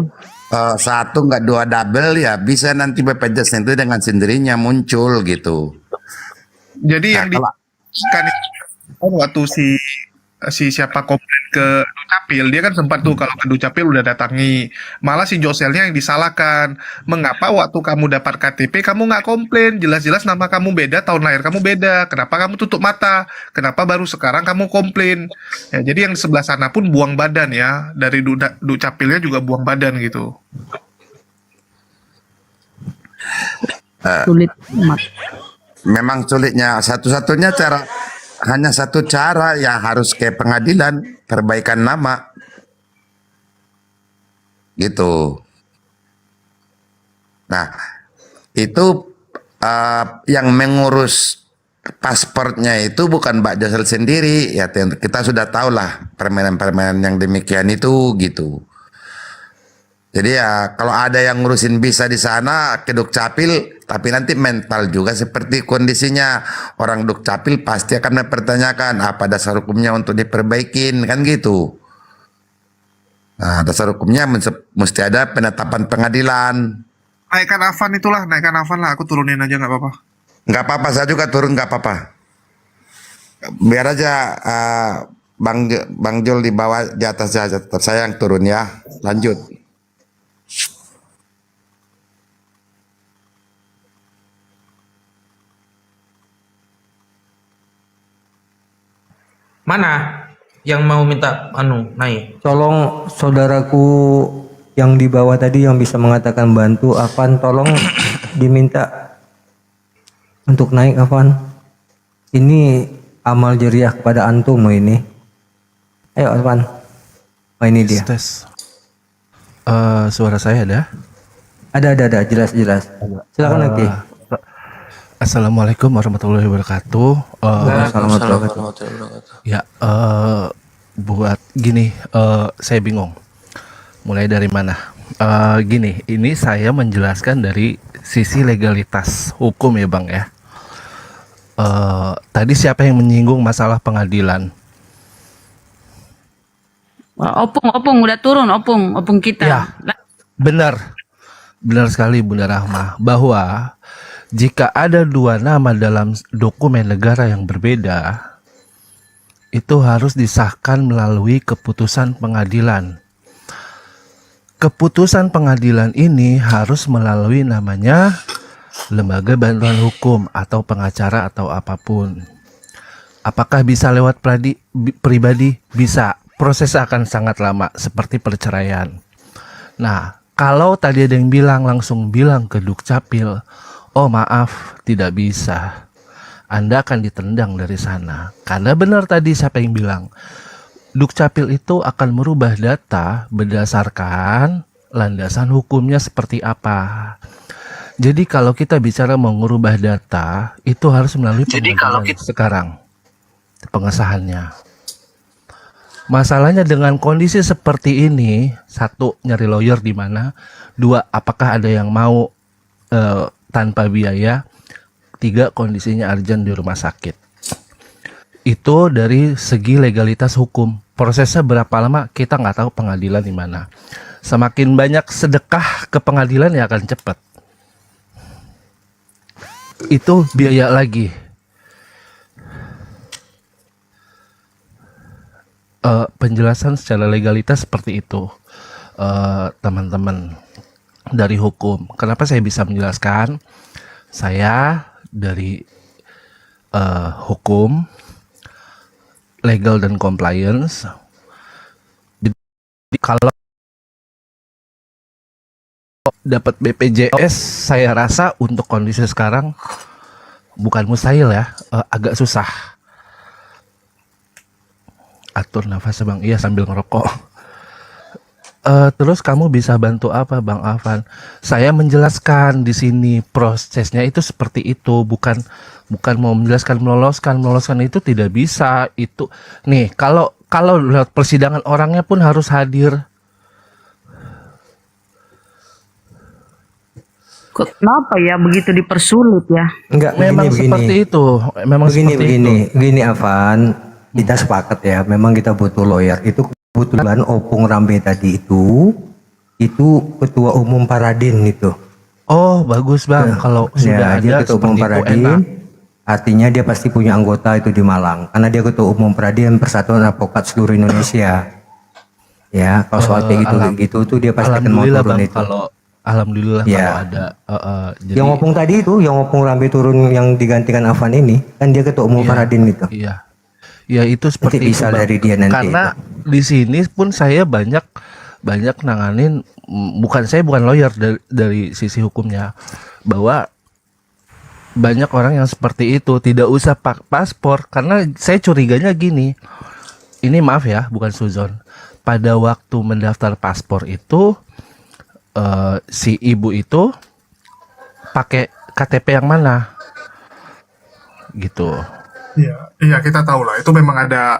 nggak 2 double ya bisa nanti BPJS itu dengan sendirinya muncul gitu. Jadi yang waktu si siapa komplain ke Dukcapil, dia kan sempat tuh kalau ke Dukcapil udah datangi. Malah si Joselnya yang disalahkan. Mengapa waktu kamu dapat KTP kamu nggak komplain? Jelas-jelas nama kamu beda, tahun lahir kamu beda. Kenapa kamu tutup mata? Kenapa baru sekarang kamu komplain? Ya, jadi yang di sebelah sana pun buang badan ya. Dari Dukcapilnya juga buang badan gitu. Sulit amat. Memang sulitnya satu-satunya cara, hanya satu cara ya, harus ke pengadilan, perbaikan nama gitu. Nah itu yang mengurus pasportnya itu bukan Mbak Josel sendiri ya, kita sudah tahu lah permainan-permainan yang demikian itu gitu. Jadi ya kalau ada yang ngurusin bisa di sana ke Dukcapil, tapi nanti mental juga seperti kondisinya orang Dukcapil pasti akan mempertanyakan apa dasar hukumnya untuk diperbaikin kan gitu. Nah dasar hukumnya mesti ada penetapan pengadilan. Naikkan Afan itulah, naikkan Afan lah. Aku turunin aja nggak apa-apa. Nggak apa-apa, saya juga turun nggak apa-apa. Biar aja Bang Jul di bawah, di atas saja, tetap saya yang turun ya. Lanjut. Mana yang mau minta naik? Tolong saudaraku yang di bawah tadi yang bisa mengatakan bantu Afan, tolong diminta untuk naik Afan. Ini amal jariah kepada antum ini. Ayo Afan. Oh ini dia. Tes. Suara saya ada? Ada jelas. Silakan nanti. Assalamualaikum warahmatullahi wabarakatuh. Ya, buat gini, saya bingung. Mulai dari mana? Gini, ini saya menjelaskan dari sisi legalitas hukum ya Bang ya. Tadi siapa yang menyinggung masalah pengadilan? Opung udah turun, opung kita. Ya, benar sekali Bunda Rahma, bahwa jika ada dua nama dalam dokumen negara yang berbeda, itu harus disahkan melalui keputusan pengadilan. Keputusan pengadilan ini harus melalui namanya lembaga bantuan hukum atau pengacara atau apapun. Apakah bisa lewat pribadi? Bisa. Prosesnya akan sangat lama seperti perceraian. Nah, kalau tadi ada yang langsung bilang ke Dukcapil, oh maaf, tidak bisa. Anda akan ditendang dari sana. Karena benar tadi siapa yang bilang, Dukcapil itu akan merubah data berdasarkan landasan hukumnya seperti apa. Jadi kalau kita bicara mau merubah data, itu harus melalui pengadilan sekarang. Pengesahannya. Masalahnya dengan kondisi seperti ini, satu, nyari lawyer di mana, dua, apakah ada yang mau tanpa biaya, tiga, kondisinya urgent di rumah sakit. Itu dari segi legalitas hukum. Prosesnya berapa lama kita nggak tahu, pengadilan di mana. Semakin banyak sedekah ke pengadilan ya akan cepat. Itu biaya lagi. Penjelasan secara legalitas seperti itu, teman-teman dari hukum. Kenapa saya bisa menjelaskan? Saya dari hukum, legal dan compliance. Jadi kalau dapat BPJS, saya rasa untuk kondisi sekarang bukan mustahil ya, agak susah. Atur nafas Bang, iya sambil ngerokok. Terus kamu bisa bantu apa Bang Afan? Saya menjelaskan di sini prosesnya itu seperti itu, bukan mau menjelaskan meloloskan itu tidak bisa. Itu nih kalau lihat persidangan orangnya pun harus hadir. Kenapa ya begitu dipersulit ya? Enggak, memang begini. Seperti itu. Memang Begini Afan, kita sepakat ya, memang kita butuh lawyer. Itu kebetulan Opung Rambe tadi itu ketua umum Paradin itu. Oh bagus Bang, kalau sudah dia ada ketua umum seperti itu Paradin, enak. artinya dia pasti punya anggota itu di Malang, karena dia ketua umum Paradin, Persatuan Advokat Seluruh Indonesia. Ya, kalau soal kayak gitu tuh dia pasti akan mau Alhamdulillah turun Bang, itu. alhamdulillah Ya. kalau ada jadi Yang ngopung tadi itu, yang ngopung Rambe turun yang digantikan Afan ini, kan dia ketua umum Faradin itu. Iya. Ya itu seperti Nanti bisa itu, Bang. dari dia nanti Karena di sini pun saya banyak nanganin, bukan lawyer dari sisi hukumnya, bahwa banyak orang yang seperti itu tidak usah paspor, karena saya curiganya gini. Ini maaf ya, bukan suzon. Pada waktu mendaftar paspor itu si ibu itu pakai KTP yang mana? Gitu. Iya, kita tahu lah. Itu memang ada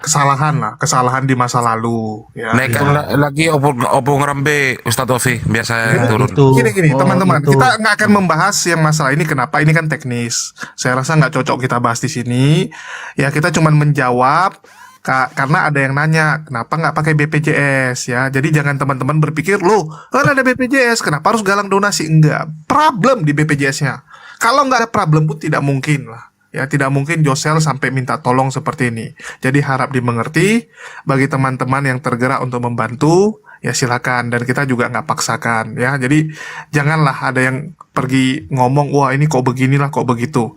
kesalahan di masa lalu. Ya. Naikkan lagi opung Rambe Ustadz Ovi biar saya turun. Gini, teman-teman, kita nggak akan membahas yang masalah ini. Kenapa? Ini kan teknis. Saya rasa nggak cocok kita bahas di sini. Ya, kita cuma menjawab karena ada yang nanya kenapa nggak pakai BPJS ya. Jadi jangan teman-teman berpikir loh kan ada BPJS kenapa harus galang donasi. Enggak, problem di BPJS-nya. Kalau nggak ada problem pun tidak mungkin lah. Ya, tidak mungkin Josel sampai minta tolong seperti ini. Jadi harap dimengerti, bagi teman-teman yang tergerak untuk membantu, ya silakan. Dan kita juga nggak paksakan, ya. Jadi janganlah ada yang pergi ngomong, wah ini kok beginilah, kok begitu.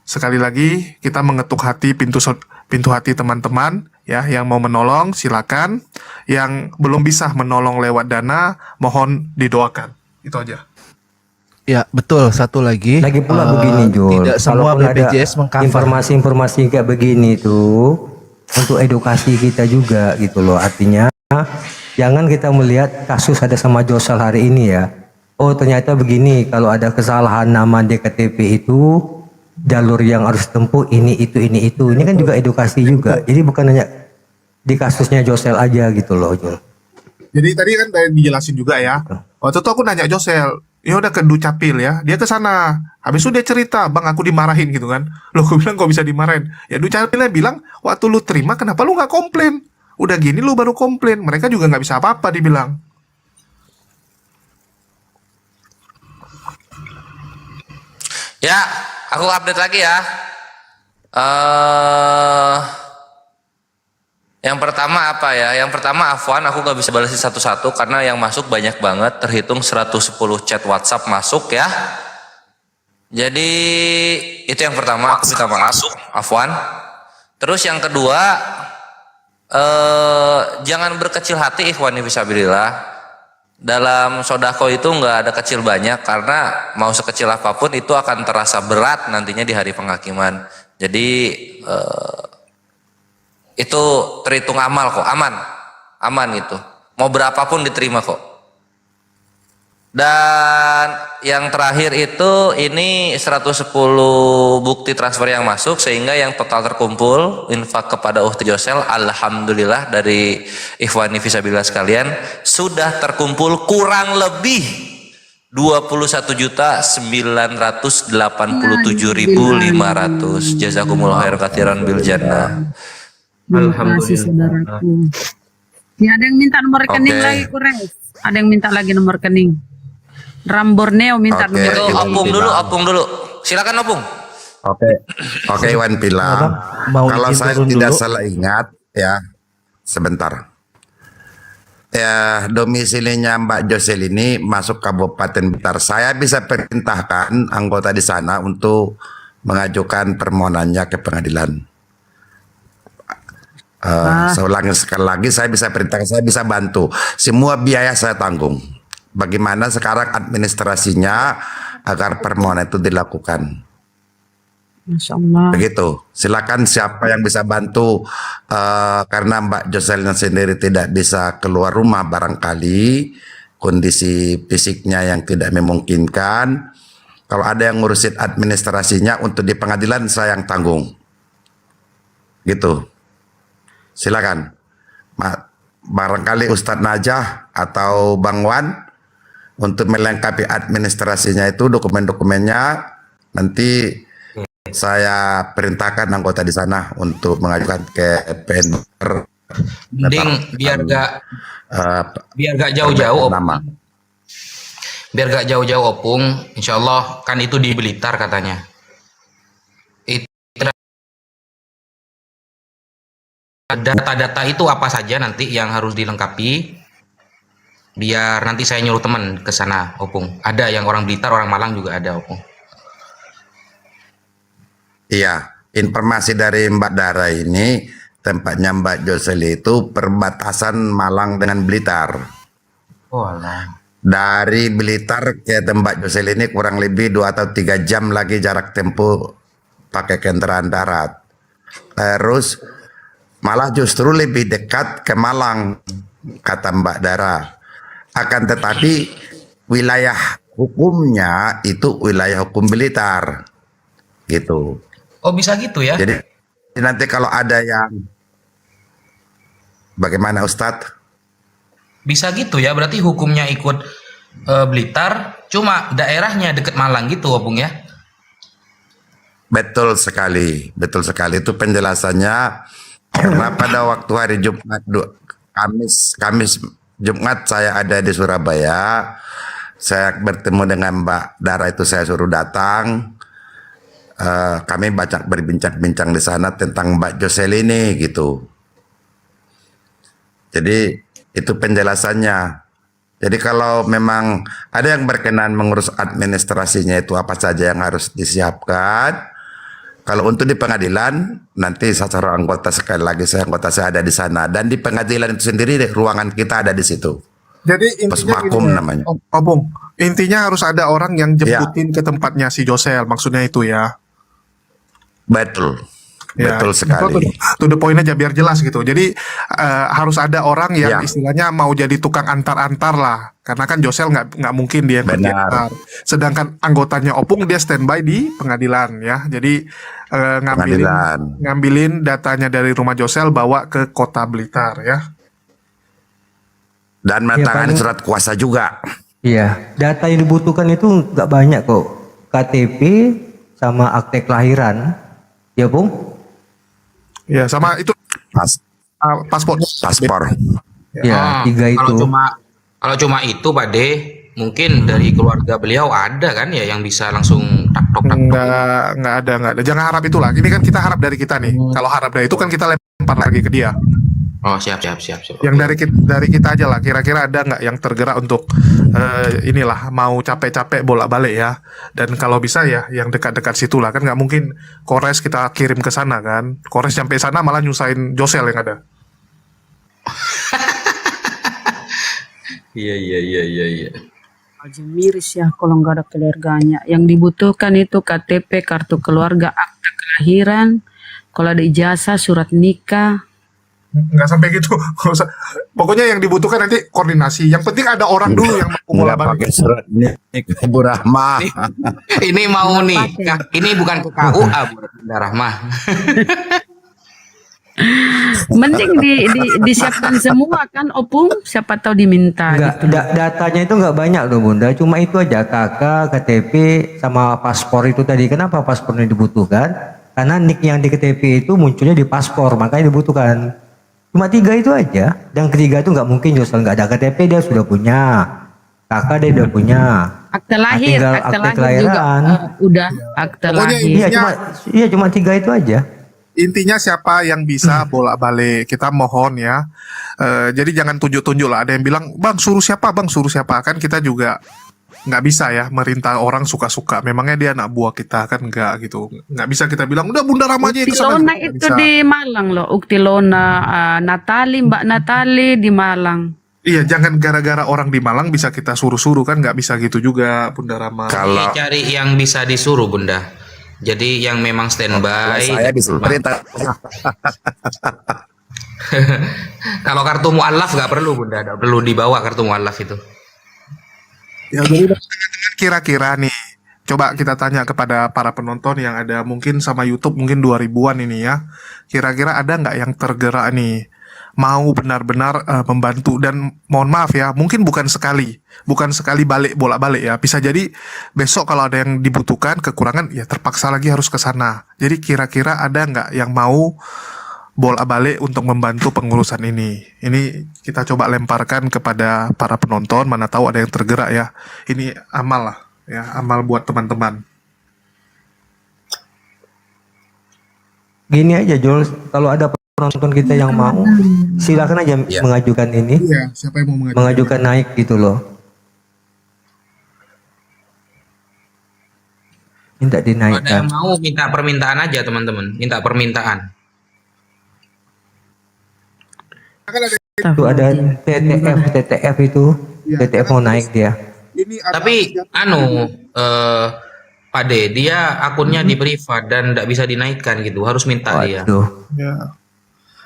Sekali lagi, kita mengetuk hati, pintu hati teman-teman, ya, yang mau menolong, silakan. Yang belum bisa menolong lewat dana, mohon didoakan. Itu aja. Ya betul, satu lagi. Lagi pula begini Jul, tidak semua kalaupun ada BPJS mengcover. informasi-informasi kayak begini tuh untuk edukasi kita juga gitu loh. Artinya jangan kita melihat kasus ada sama Josel hari ini ya. Oh ternyata begini, kalau ada kesalahan nama di KTP itu jalur yang harus tempuh ini itu. Ini kan juga edukasi juga. Jadi bukan hanya di kasusnya Josel aja gitu loh Jul. Jadi tadi kan dijelasin juga ya. Waktu itu aku nanya Josel, ya udah ke Dukcapil ya, dia ke sana. Habis itu dia cerita, bang aku dimarahin gitu kan. Loh, aku bilang kok bisa dimarahin? Ya Dukcapilnya bilang, waktu lu terima kenapa lu nggak komplain? Udah gini lu baru komplain. Mereka juga nggak bisa apa-apa dibilang. Ya, aku update lagi ya. Yang pertama apa ya? Yang pertama Afwan, aku nggak bisa balasin satu-satu karena yang masuk banyak banget, terhitung 110 chat WhatsApp masuk ya. Jadi itu yang pertama, aku minta maaf Afwan. Terus yang kedua, jangan berkecil hati ikhwan fisabilillah. Dalam sodako itu nggak ada kecil banyak, karena mau sekecil apapun itu akan terasa berat nantinya di hari penghakiman. Jadi itu terhitung amal kok, aman gitu, mau berapapun diterima kok. Dan yang terakhir itu ini 110 bukti transfer yang masuk, sehingga yang total terkumpul infak kepada Uhti Josel, alhamdulillah dari ikhwani fisabilillah sekalian sudah terkumpul kurang lebih 21.987.500. Jazakumullah khairan katsiran bil jannah. Terima kasih saudaraku. Ya, ada yang minta nomor rekening lagi Kures. Ada yang minta lagi nomor rekening. Ramborneo minta nomor rekening. Opung dulu. Silakan Opung. Oke, Iwan bilang. Kalau saya tidak salah ingat ya, sebentar. Ya, domisilinya Mbak Josel ini masuk Kabupaten Blitar. Saya bisa perintahkan anggota di sana untuk mengajukan permohonannya ke pengadilan. Sekali lagi saya bisa perintahkan, saya bisa bantu. Semua biaya saya tanggung. Bagaimana sekarang administrasinya agar permohonan itu dilakukan. Masya Allah. Begitu. Silakan siapa yang bisa bantu, karena Mbak Joselnya sendiri tidak bisa keluar rumah, barangkali kondisi fisiknya yang tidak memungkinkan. Kalau ada yang ngurusin administrasinya untuk di pengadilan, saya yang tanggung. Gitu. Silakan. Barangkali Ustadz Najah atau Bang Wan untuk melengkapi administrasinya itu, dokumen-dokumennya, nanti saya perintahkan anggota di sana untuk mengajukan ke PNR. Biar gak jauh-jauh Opung. Insya Allah kan itu di Blitar katanya. data-data itu apa saja nanti yang harus dilengkapi, biar nanti saya nyuruh teman ke sana, Opung. Ada yang orang Blitar, orang Malang juga ada, Opung. Iya, informasi dari Mbak Dara ini, tempatnya Mbak Joseli itu perbatasan Malang dengan Blitar. Oh, alah. Dari Blitar ke tempat Joseli ini kurang lebih 2 atau 3 jam lagi jarak tempuh pakai kendaraan darat. Terus malah justru lebih dekat ke Malang, kata Mbak Dara. Akan tetapi wilayah hukumnya itu wilayah hukum Blitar, gitu. Oh, bisa gitu ya? Jadi nanti kalau ada yang bagaimana Ustadz? Bisa gitu ya, berarti hukumnya ikut Blitar, cuma daerahnya deket Malang gitu, Opung ya? Betul sekali, betul sekali. Itu penjelasannya. Karena pada waktu hari Jumat, Jumat saya ada di Surabaya, saya bertemu dengan Mbak Dara itu, saya suruh datang. Kami banyak berbincang-bincang di sana tentang Mbak Joseli ini gitu. Jadi itu penjelasannya. Jadi kalau memang ada yang berkenan mengurus administrasinya itu apa saja yang harus disiapkan. Kalau untuk di pengadilan, nanti secara anggota, sekali lagi saya ada di sana. Dan di pengadilan itu sendiri, ruangan kita ada di situ. Jadi intinya Posmakum gini, namanya. Opung, intinya harus ada orang yang jemputin ke tempatnya si Josel, maksudnya itu ya. Betul. Ya, Betul sekali. to the point aja biar jelas gitu. Jadi harus ada orang yang Ya. istilahnya mau jadi tukang antar-antar lah. Karena kan Josel nggak mungkin dia kerja Benar. antar. Sedangkan anggotanya Opung dia standby di pengadilan ya. Jadi Pengadilan. ngambilin datanya dari rumah Josel bawa ke kota Blitar ya. Dan menandatangani paling- surat kuasa juga. Iya, data yang dibutuhkan itu nggak banyak kok. KTP sama akte kelahiran, ya Bung? Ya sama itu paspor. Paspor. Ya, 3 itu. Kalau cuma itu, Pak De, mungkin dari keluarga beliau ada kan ya yang bisa langsung tak tok. Nggak ada. Jangan harap itulah. Ini kan kita harap dari kita nih. Kalau harap dari itu kan kita lempar lagi ke dia. Oh, siap. Yang dari kita aja lah. Kira-kira ada nggak yang tergerak untuk inilah mau capek-capek bolak-balik ya. Dan kalau bisa ya yang dekat-dekat situ lah, kan nggak mungkin Kores kita kirim ke sana kan. Kores sampai sana malah nyusahin Josel yang ada. Iya. Aja miris ya kalau nggak ada keluarganya. Yang dibutuhkan itu KTP, kartu keluarga, akta kelahiran, kalau ada ijazah, surat nikah. Nggak sampai gitu. Nggak usah. Pokoknya yang dibutuhkan nanti koordinasi. Yang penting ada orang dulu yang mau Nggak pakai bolak-balik. surat nih ke Ibu Rahma. Ini mau nih, ini bukan ke KUA, Bunda Rahmah. Mending disiapkan semua kan, Opung. Siapa tahu diminta Enggak, gitu. datanya itu nggak banyak loh Bunda. Cuma itu aja KK, KTP, sama paspor itu tadi. Kenapa paspornya dibutuhkan? Karena nick yang di KTP itu munculnya di paspor, makanya dibutuhkan. Cuma 3 itu aja. Dan ketiga itu nggak mungkin Josel nggak ada KTP, dia sudah punya. KK dia udah punya. Akte lahir, tinggal akte akte lahir juga kelahiran. udah akte Pokoknya lahir. Iya cuma 3 itu aja. Intinya siapa yang bisa bolak-balik, kita mohon ya. Jadi jangan tunjuk-tunjuk lah. Ada yang bilang, bang suruh siapa, kan kita juga nggak bisa ya merintah orang suka-suka. Memangnya dia anak buah kita kan nggak gitu. Nggak bisa kita bilang udah Bunda Rahma aja yang kesana. Uktilona Nggak itu bisa. di Malang loh. Uktilona Natali, Mbak Natali di Malang. Iya, jangan gara-gara orang di Malang bisa kita suruh-suruh, kan nggak bisa gitu juga Bunda Rahma. Kalau Cari yang bisa disuruh, Bunda. Jadi yang memang standby. saya disuruh perintah. Kalau kartu mualaf nggak perlu, Bunda. Nggak perlu dibawa kartu mualaf itu. Ya, jadi kira-kira nih, coba kita tanya kepada para penonton yang ada mungkin sama YouTube mungkin 2000-an ini ya. Kira-kira ada nggak yang tergerak nih mau benar-benar membantu, dan mohon maaf ya, mungkin bukan sekali bolak-balik ya. Bisa jadi besok kalau ada yang dibutuhkan kekurangan ya terpaksa lagi harus ke sana. Jadi kira-kira ada nggak yang mau bolak-balik untuk membantu pengurusan ini? Ini kita coba lemparkan kepada para penonton, mana tahu ada yang tergerak ya. Ini amal lah ya, amal buat teman-teman. Gini aja Jul, kalau ada penonton kita yang mau, silakan aja mengajukan ini, Iya, siapa yang mau mengajukan naik gitu loh. Minta Kalau ada yang dinaikkan. mau minta permintaan aja teman-teman, minta permintaan. Itu ada TTF itu, TTF mau naik dia. Tapi Pak De, dia akunnya di privat dan tidak bisa dinaikkan gitu, harus minta dia. Ya.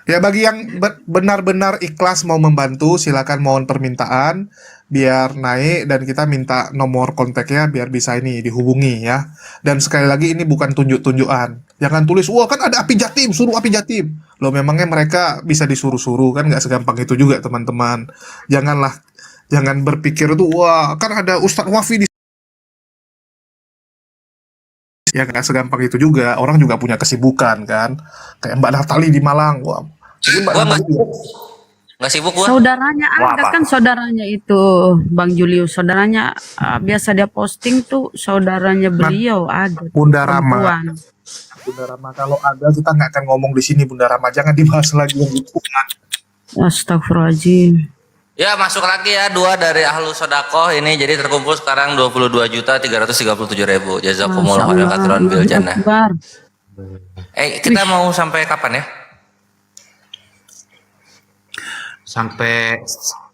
Ya, bagi yang benar-benar ikhlas mau membantu, silakan mohon permintaan biar naik dan kita minta nomor kontaknya biar bisa ini dihubungi ya. Dan sekali lagi ini bukan tunjuk-tunjukan. Jangan tulis, wah kan ada Api Jatim, suruh Api Jatim. Loh memangnya mereka bisa disuruh-suruh, kan nggak segampang itu juga teman-teman. Jangan berpikir tuh, wah kan ada Ustadz Wafi di. Ya nggak segampang itu juga. Orang juga punya kesibukan kan. Kayak Mbak Natali di Malang, wah. Nggak sibuk gua. Saudaranya Wah, ada apa? kan, saudaranya itu Bang Julius, saudaranya biasa dia posting tuh, saudaranya beliau ada Bunda Rama. perempuan. Bunda Rama kalau ada kita nggak akan ngomong di sini Bunda Rama, jangan dibahas lagi yang itu. Astagfirullahaladzim. Ya, masuk lagi ya, 2 dari Ahlu Sodakoh ini, jadi terkumpul sekarang 22.337.000. Jazakumullah khairan katsiran bil jannah. Akbar. Kita mau sampai kapan ya? Sampai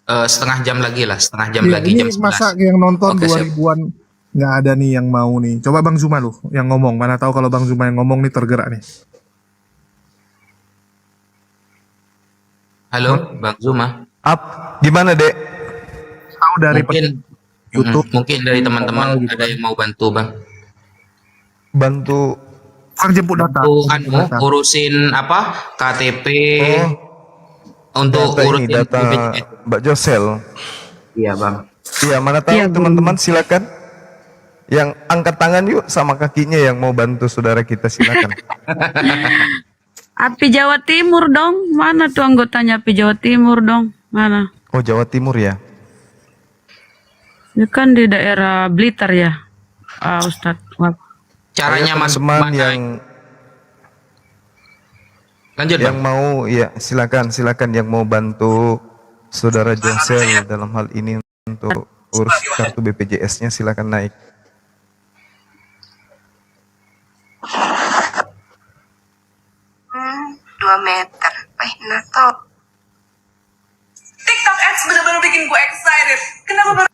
setengah jam lagi lah, setengah jam Iya, lagi, ini jam 11. masa yang nonton Oke, siap. 2000-an nggak ada nih yang mau nih. Coba Bang Zuma lu yang ngomong. Mana tahu kalau Bang Zuma yang ngomong nih tergerak nih. Halo, Bang Zuma. Gimana Dek? Tahu dari YouTube, mungkin dari teman-teman gitu ada yang mau bantu Bang. Bantu Bang jemput data. Bantu urusin apa KTP untuk data urusin ini, data BPJS. Mbak Josel. Iya Bang. Iya, mana tahu teman-teman silakan. Yang angkat tangan yuk sama kakinya yang mau bantu saudara kita silakan. Api Jawa Timur dong, mana tuh anggotanya Api Jawa Timur dong, mana? Oh, Jawa Timur ya. Ini kan di daerah Blitar ya, Ustadz. Caranya masuk teman mana? yang Lanjut yang Bang. mau ya silakan yang mau bantu saudara Josel dalam hal ini untuk urus kartu BPJS-nya silakan naik. Dua meter. Natal. TikTok ads bener-bener bikin gue excited. Kenapa baru?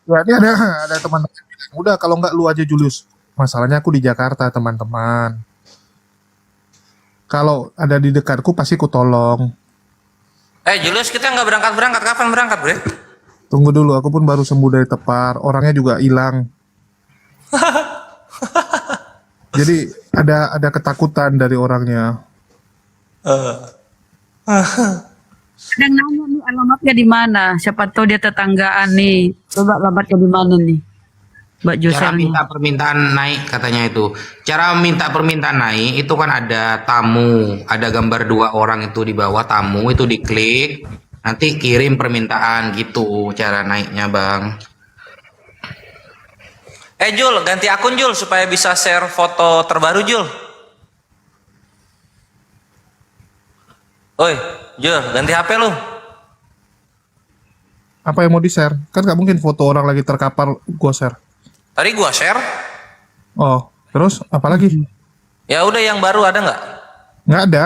Ya, ini ada teman-teman bilang, udah kalau nggak lu aja Julius. Masalahnya aku di Jakarta teman-teman. Kalau ada di dekatku pasti ku tolong. Julius, kita nggak berangkat, kapan berangkat, Bre? Tunggu dulu, aku pun baru sembuh dari tepar. Orangnya juga hilang. Jadi ada ketakutan dari orangnya. Ada yang nanya nih alamatnya di mana? Siapa tahu dia tetanggaan nih. Coba alamatnya di mana nih, Mbak Cara Josel nih? minta permintaan naik katanya itu. Cara minta permintaan naik itu kan ada tamu, ada gambar 2 orang itu di bawah tamu itu diklik, nanti kirim permintaan gitu cara naiknya Bang. Jul, ganti akun Jul supaya bisa share foto terbaru Jul. Oi, Jul, ganti HP lu. Apa yang mau di-share? Kan nggak mungkin foto orang lagi terkapar gua share. Tadi gua share. Oh, terus apa lagi? Ya udah, yang baru ada nggak? Nggak ada.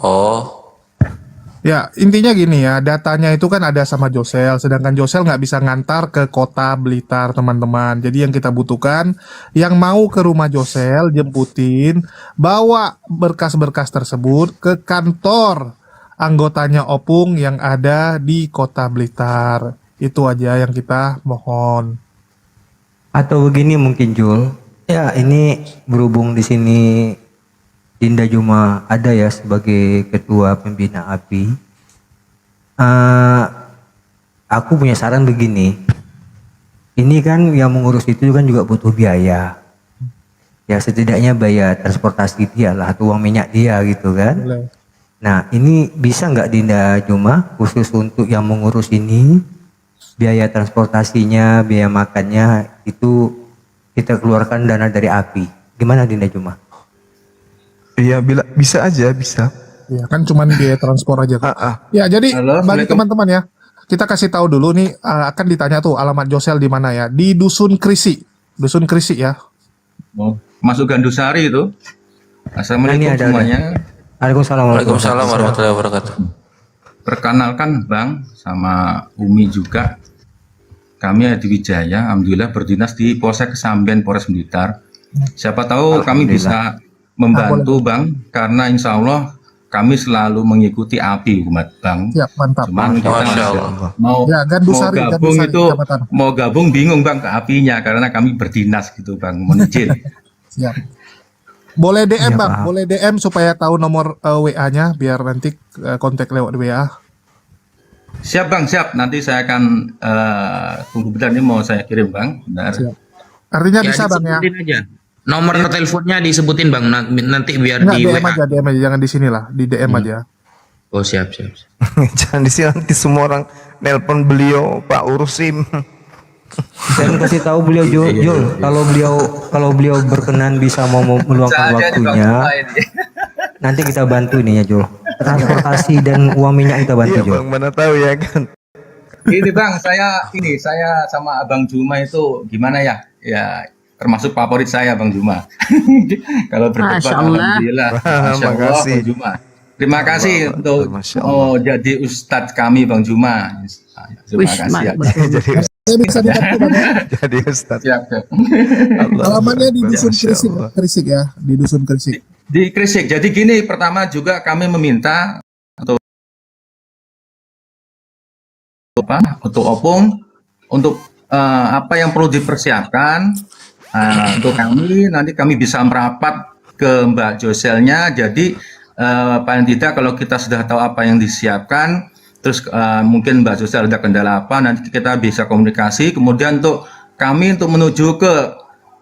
Oh. Ya, intinya gini ya, datanya itu kan ada sama Josel, sedangkan Josel nggak bisa ngantar ke kota Blitar, teman-teman. Jadi yang kita butuhkan, yang mau ke rumah Josel, jemputin, bawa berkas-berkas tersebut ke kantor anggotanya Opung yang ada di kota Blitar. Itu aja yang kita mohon. Atau begini mungkin Jul, ya ini berhubung di sini Dinda Juma ada ya sebagai ketua pembina API. Aku punya saran begini, ini kan yang mengurus itu kan juga butuh biaya. Ya setidaknya bayar transportasi dia lah atau uang minyak dia gitu kan. Nah ini bisa nggak Dinda Juma khusus untuk yang mengurus ini, biaya transportasinya, biaya makannya itu kita keluarkan dana dari API. Gimana Dinda Juma? Iya, bisa aja, bisa. Ya kan cuman biaya transport aja kan. Ya jadi Halo, bagi Assalamualaikum. teman-teman ya, kita kasih tahu dulu nih, akan ditanya tuh alamat Josel di mana ya? Di Dusun Krisi. Dusun Krisi ya. Oh, masuk Gandusari itu. Assalamualaikum Ini ada. semuanya. Waalaikumsalam. Waalaikumsalam warahmatullahi wabarakatuh. Perkenalkan Bang, sama Umi juga. Kami Adi Wijaya, alhamdulillah berdinas di Polsek Kesamben, Polres Blitar. Siapa tahu kami bisa membantu Bang, karena insya Allah kami selalu mengikuti API umat Bang. Ya, mantap. Cuman kita Masya Allah. mau Ya, Gandusari, mau gabung Gandusari, itu kecamatan. mau gabung bingung Bang ke API-nya karena kami berdinas gitu Bang, mohon izin. Siap. Boleh DM Iya, Bang, Pak. boleh DM supaya tahu nomor WA-nya biar nanti kontak lewat WA. Siap Bang, siap. Nanti saya akan tunggu bentar, ini mau saya kirim Bang. Bentar. Siap. Artinya Ya, bisa Bang ya. disebutin aja. Nomor teleponnya disebutin Bang, nanti biar Enggak, di DM WA. aja, DM aja, jangan di sini lah, di DM aja. Oh, siap. Jangan di sini nanti semua orang nelpon beliau, Pak urus SIM. Dan kasih tahu beliau Jul, kalau beliau berkenan bisa mau meluangkan waktunya, nanti kita bantu nih ya Jul. Transportasi dan uang minyak kita bantu Iya, Jul. Bang, mana tahu ya kan. Ini Bang, saya sama Abang Juma itu gimana ya? Ya, termasuk favorit saya Bang Juma. Kalau berdebat, Masya Allah. alhamdulillah. Masya Allah, Makasih. Bang Juma. Terima kasih untuk Masya Allah. jadi Ustadz kami Bang Juma. Terima Wish, kasih ya. Jadi Saya bisa dibantu Bang ya. jadi Ustaz. Siap, siap. Alamatnya di Dusun Masya Krisik, Allah. Krisik ya, di Dusun Krisik. Di Krisik. Jadi gini, pertama juga kami meminta untuk opung, untuk apa yang perlu dipersiapkan untuk kami, nanti kami bisa merapat ke Mbak Joselnya. Jadi paling tidak kalau kita sudah tahu apa yang disiapkan, terus mungkin Mbak Josel ada kendala apa, nanti kita bisa komunikasi. Kemudian untuk kami untuk menuju ke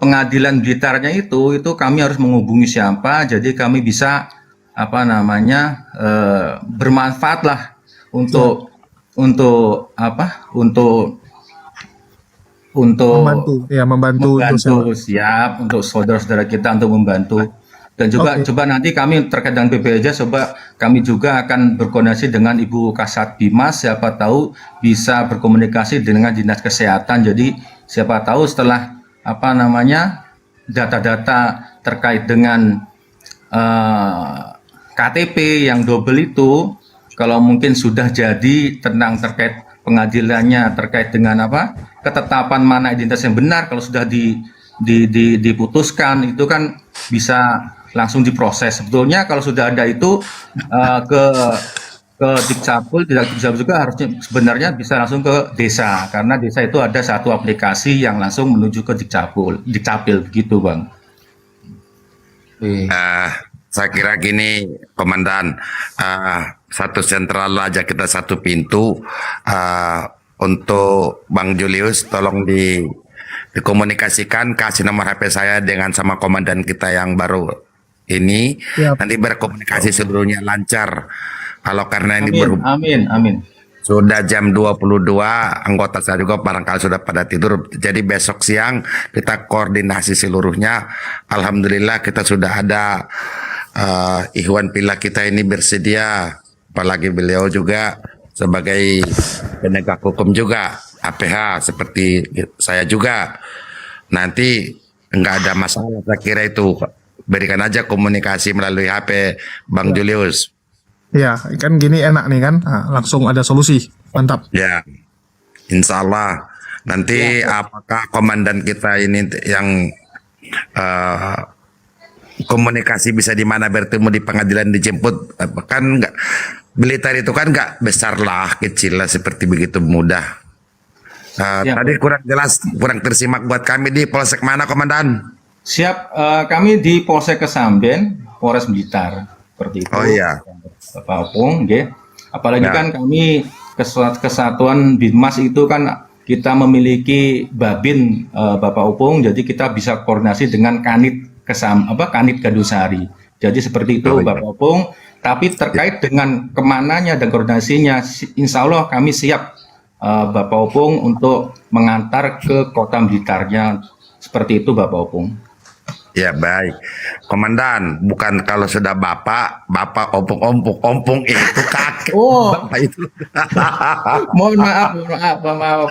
pengadilan Blitarnya itu kami harus menghubungi siapa, jadi kami bisa apa namanya bermanfaat lah untuk membantu Josel. Siap untuk saudara-saudara kita untuk membantu. Dan juga coba nanti kami terkait dengan BPJS, coba kami juga akan berkoordinasi dengan Ibu Kasat Bimas, siapa tahu bisa berkomunikasi dengan Dinas Kesehatan. Jadi siapa tahu setelah apa namanya data-data terkait dengan KTP yang double itu, kalau mungkin sudah jadi tentang terkait pengadilannya terkait dengan apa ketetapan mana identitas yang benar, kalau sudah diputuskan itu kan bisa langsung diproses. Sebetulnya kalau sudah ada itu ke Dukcapil, tidak Dukcapil juga harusnya sebenarnya bisa langsung ke desa, karena desa itu ada satu aplikasi yang langsung menuju ke Dukcapil begitu Bang. Saya kira gini Komandan, satu sentral aja kita satu pintu. Untuk Bang Julius tolong dikomunikasikan, kasih nomor HP saya dengan sama komandan kita yang baru ini. Nanti berkomunikasi seluruhnya lancar. Kalau karena ini Amin. sudah jam 22, anggota saya juga barangkali sudah pada tidur. Jadi besok siang kita koordinasi seluruhnya. Alhamdulillah kita sudah ada Ikhwan Pillah kita ini bersedia, apalagi beliau juga sebagai penegak hukum juga, APH seperti saya juga. Nanti nggak ada masalah, saya kira itu. Berikan aja komunikasi melalui HP Bang Julius. Ya, kan gini enak nih kan, langsung ada solusi, mantap. Ya, insya Allah. Nanti apakah komandan kita ini yang komunikasi bisa di mana bertemu di pengadilan dijemput, kan nggak, Blitar itu kan nggak besar lah, kecil lah, seperti begitu mudah. Tadi kurang jelas, kurang tersimak buat kami di Polsek mana Komandan? Siap, kami di Polsek Kesamben, Polres Blitar, seperti itu. Oh iya. Bapak Opung, apalagi kan kami kesatuan Binmas itu kan kita memiliki Babin Bapak Opung, jadi kita bisa koordinasi dengan Kanit Kanit Gandusari. Jadi seperti itu Bapak Opung. Tapi terkait dengan kemananya dan koordinasinya, insya Allah kami siap Bapak Opung untuk mengantar ke kota Blitarnya. Seperti itu Bapak Opung. Ya baik, Komandan. Bukan kalau sudah bapak ompong itu kakek. Oh, Bapak itu. mohon maaf,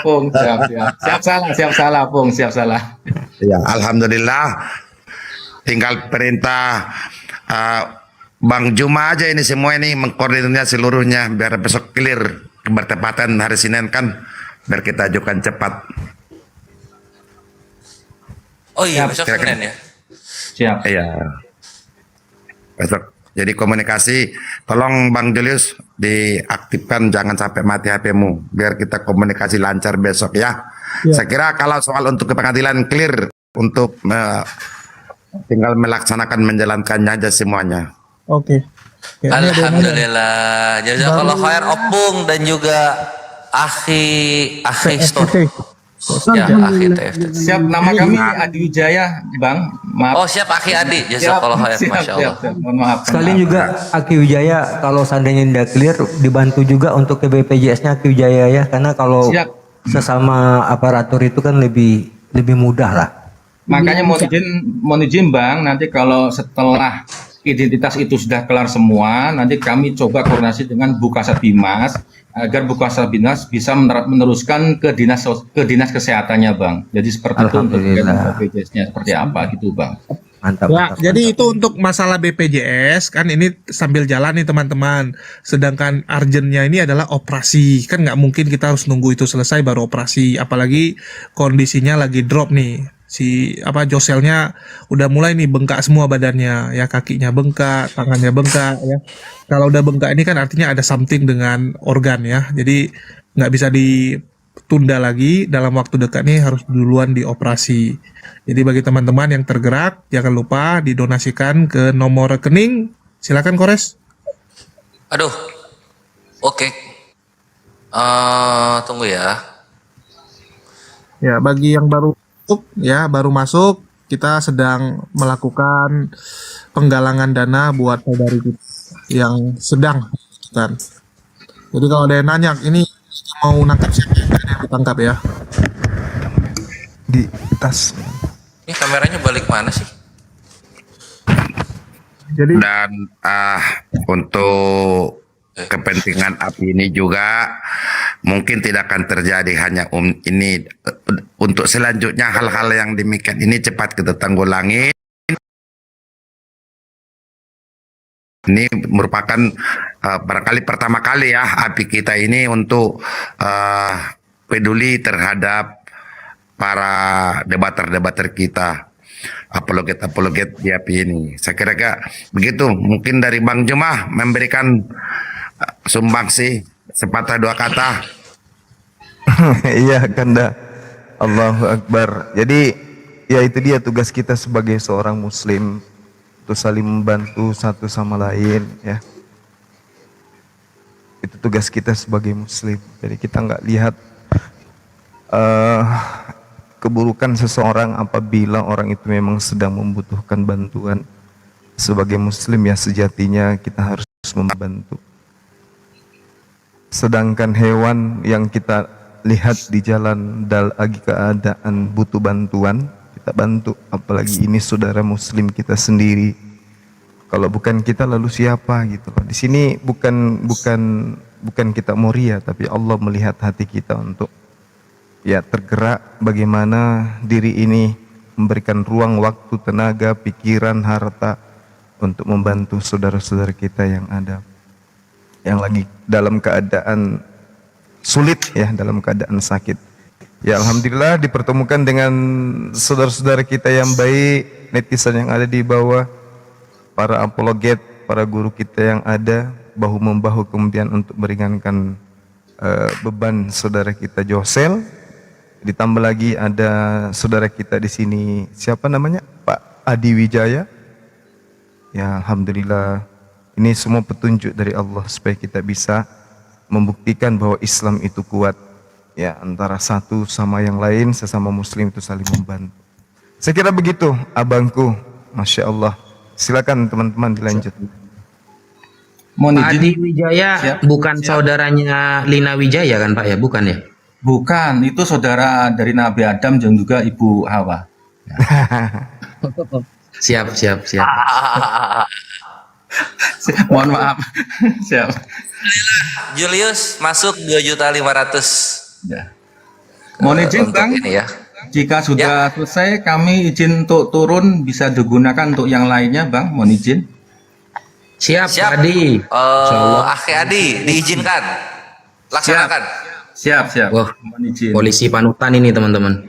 Pung. Siap salah, Pung, siap salah. Ya, alhamdulillah. Tinggal perintah Bang Juma aja ini semua ini mengkoordinirnya seluruhnya biar besok clear bertepatan hari Senin kan, biar kita ajukan cepat. Oh iya, Siap. besok Senin ya. Siap. Iya. Besok. Jadi komunikasi, tolong Bang Julius diaktifkan, jangan sampai mati HP-mu, biar kita komunikasi lancar besok ya. Saya kira kalau soal untuk ke pengadilan clear, untuk tinggal melaksanakan menjalankannya aja semuanya. Oke. Ya, ini ada yang nanya. Alhamdulillah. Jazakallah khair Opung dan juga Akhi Store. Ya, Akhi TFT. Siap, nama kami Adi Wijaya, Bang. Maaf. Oh, siap Akhi Adi. Jazakallah khair, Masya Allah. Siap. Mohon maaf. Sekalian juga Aki Wijaya kalau seandainya tidak clear dibantu juga untuk ke BPJS-nya Aki Wijaya ya, karena kalau Siap. sesama aparatur itu kan lebih mudah lah. Makanya mohon izin Bang, nanti kalau setelah identitas itu sudah kelar semua, nanti kami coba koordinasi dengan Bukasatbimas agar Bukasatbimas bisa meneruskan ke dinas kesehatannya Bang. Jadi seperti itu untuk BPJS-nya seperti apa gitu Bang. Mantap. Ya, jadi itu untuk masalah BPJS kan ini sambil jalan nih teman-teman. Sedangkan urgentnya ini adalah operasi. Kan nggak mungkin kita harus nunggu itu selesai baru operasi. Apalagi kondisinya lagi drop nih. Si Joselnya udah mulai nih bengkak semua badannya, ya kakinya bengkak, tangannya bengkak ya. Kalau udah bengkak ini kan artinya ada something dengan organ ya. Jadi nggak bisa ditunda lagi, dalam waktu dekat nih harus duluan dioperasi. Jadi bagi teman-teman yang tergerak jangan lupa didonasikan ke nomor rekening. Silakan Kores. Aduh. Oke. Tunggu ya. Ya, bagi yang baru masuk, kita sedang melakukan penggalangan dana buat saudari kita yang sedang kan. Jadi kalau ada yang nanya, ini mau nangkap siapa, ada yang ditangkap ya. Di tas. Ini kameranya balik mana sih? Jadi Dan untuk kepentingan api ini juga mungkin tidak akan terjadi hanya ini, untuk selanjutnya hal-hal yang demikian ini cepat kita tanggulangi. Ini merupakan barangkali pertama kali ya api kita ini untuk peduli terhadap para debater-debater kita, apologet di api ini. Saya kira begitu. Mungkin dari Bang Juma memberikan sumbangsi sepatah dua kata. Iya Kanda. Allahu Akbar. Jadi ya itu dia tugas kita sebagai seorang muslim, untuk saling membantu satu sama lain ya. Itu tugas kita sebagai muslim. Jadi kita nggak lihat keburukan seseorang apabila orang itu memang sedang membutuhkan bantuan. Sebagai muslim ya sejatinya kita harus membantu. Sedangkan hewan yang kita lihat di jalan lagi keadaan butuh bantuan, kita bantu. Apalagi ini saudara muslim kita sendiri. Kalau bukan kita lalu siapa gitu loh. Di sini bukan kita mau ria, tapi Allah melihat hati kita untuk ya tergerak bagaimana diri ini memberikan ruang, waktu, tenaga, pikiran, harta untuk membantu saudara-saudara kita yang ada, yang lagi dalam keadaan sulit ya, dalam keadaan sakit. Ya alhamdulillah dipertemukan dengan saudara-saudara kita yang baik, netizen yang ada di bawah, para apologet, para guru kita yang ada, bahu-membahu kemudian untuk meringankan beban saudara kita Josel. Ditambah lagi ada saudara kita di sini, siapa namanya? Pak Adi Wijaya. Ya alhamdulillah. Ini semua petunjuk dari Allah supaya kita bisa membuktikan bahwa Islam itu kuat ya, antara satu sama yang lain, sesama muslim itu saling membantu. Saya kira begitu abangku. Masya Allah. Silakan teman-teman dilanjut. Pak Adi Wijaya bukan saudaranya Lina Wijaya kan Pak ya? Bukan ya? Bukan, itu saudara dari Nabi Adam dan juga Ibu Hawa. Siap, siap, siap. Mohon maaf. Siap. Julius masuk 2.500.000. Ya. Mohon izin Untuk Bang, ini ya. jika sudah selesai kami izin untuk turun bisa digunakan untuk yang lainnya Bang, mohon izin. Siap, Siap. Adi. Akhi Adi, diizinkan. Laksanakan. Siap. Wah, Mohon izin. polisi panutan ini teman-teman.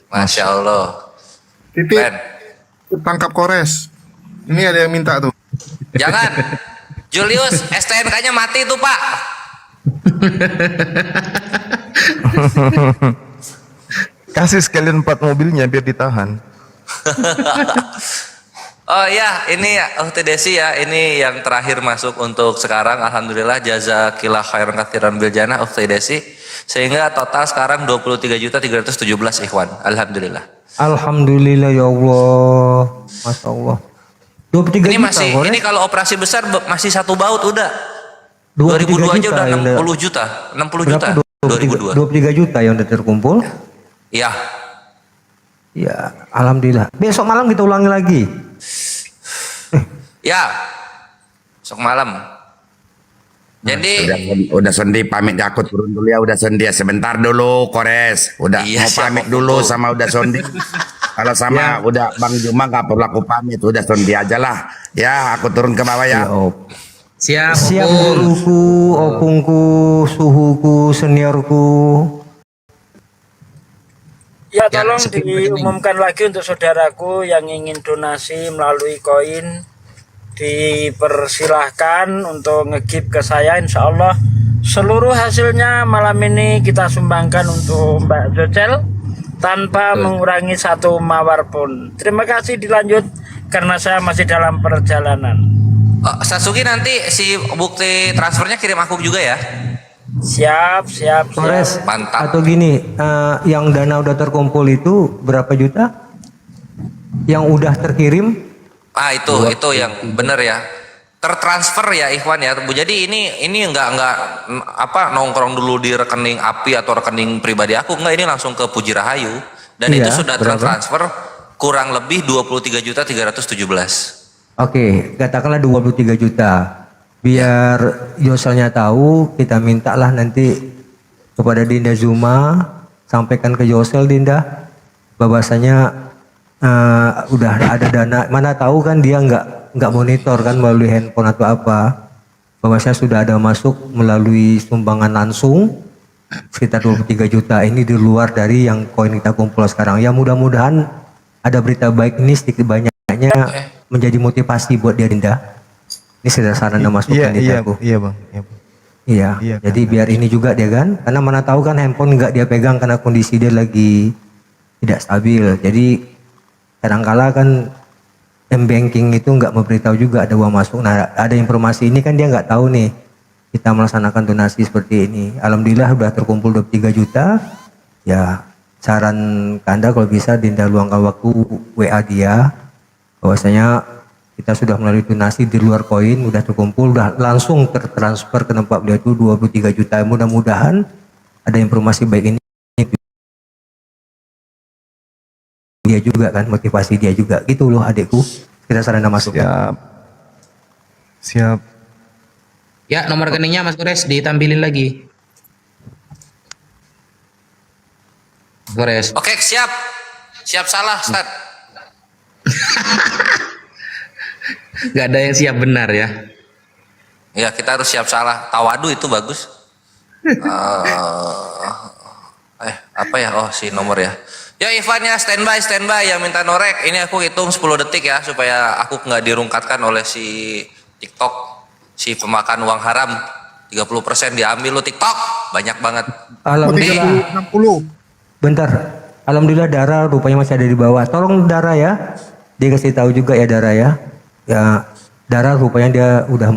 Masya Allah. Titik Ben, tangkap Kores. Ini ada yang minta tuh. jangan. Julius, STNK-nya mati tuh Pak. Kasih sekalian 4 mobilnya biar ditahan. Oh ya, ini Ukhti Desi ya, ini yang terakhir masuk untuk sekarang. Alhamdulillah, jazakillah khairan katsiran bil jannah Ukhti Desi. Sehingga total sekarang 23.317 ikhwan. Alhamdulillah. Alhamdulillah ya Allah. Masya Allah. 23 Ini juta, masih, Kores. ini kalau operasi besar masih 1 baut udah. 23 2002 aja juta udah yang 60 juta, 60 juta. 2002. 23 juta yang udah terkumpul. Iya. Ya, alhamdulillah. Besok malam kita ulangi lagi. Ya. Besok malam. Jadi Udah Sondi pamit aku turun dulu ya. Udah Sondi ya sebentar dulu Kores. Udah Iya, mau siap, pamit Om dulu Putu. sama udah Sondi. Kalau sama udah Bang Juma nggak perlu aku pamit. Udah Sondi aja lah. Ya aku turun ke bawah ya. Siap, Siap Opung. guruku, opungku, suhuku, seniorku. Ya tolong diumumkan lagi untuk saudaraku yang ingin donasi melalui koin, dipersilahkan untuk nge-give ke saya. Insya Allah seluruh hasilnya malam ini kita sumbangkan untuk Mbak Jocel tanpa mengurangi 1 mawar pun. Terima kasih, dilanjut karena saya masih dalam perjalanan. Sasuki nanti si bukti transfernya kirim aku juga ya. Siap. Kores, Mantap. atau gini, yang dana udah terkumpul itu berapa juta? Yang udah terkirim? Itu yang bener ya. Tertransfer ya Ikhwan ya. Jadi ini enggak apa nongkrong dulu di rekening API atau rekening pribadi aku, enggak, ini langsung ke Puji Rahayu dan Iya, itu sudah berapa? tertransfer kurang lebih 23.317. Oke, katakanlah 23 juta. Biar Yoselnya tahu, kita mintalah nanti kepada Dinda Zuma, sampaikan ke Yosel Dinda, bahwasanya udah ada dana. Mana tahu kan dia nggak monitor kan melalui handphone atau apa. Bahwasanya sudah ada masuk melalui sumbangan langsung sekitar 23 juta. Ini di luar dari yang koin kita kumpul sekarang. Ya mudah-mudahan ada berita baik ini sedikit banyaknya menjadi motivasi buat dia Dinda. Ini sudah sarana masukan Dindaku. Iya bang. Iya, jadi biar ini juga dia kan, karena mana tahu kan handphone nggak dia pegang karena kondisi dia lagi tidak stabil. Jadi kadangkala kan M-banking itu nggak memberitahu juga ada uang masuk. Nah ada informasi ini kan dia nggak tahu nih kita melaksanakan donasi seperti ini. Alhamdulillah sudah terkumpul 23 juta. Ya saran Anda kalau bisa Dinda luangkan waktu WA dia bahwasanya kita sudah melalui donasi di luar koin, udah terkumpul, udah langsung tertransfer ke tempat beliau itu 23 juta. Mudah-mudahan ada informasi baik ini dia juga kan, motivasi dia juga. Gitu loh adikku, kita sarana masuk. Siap. Ya, nomor rekeningnya Mas Kores ditampilin lagi. Kores. Oke, siap. Siap salah, Ustaz. Gak ada yang siap benar ya. Ya, kita harus siap salah. Tawadu itu bagus. Apa ya? Oh, si nomor ya. Ya, Ivan ya, standby yang minta norek. Ini aku hitung 10 detik ya supaya aku nggak dirungkatkan oleh si TikTok, si pemakan uang haram. 30% diambil lu TikTok. Banyak banget. Alhamdulillah. 60. Bentar. Alhamdulillah Dara rupanya masih ada di bawah. Tolong Dara ya. Dia kasih tahu juga ya Dara ya. Ya, Dara rupanya dia udah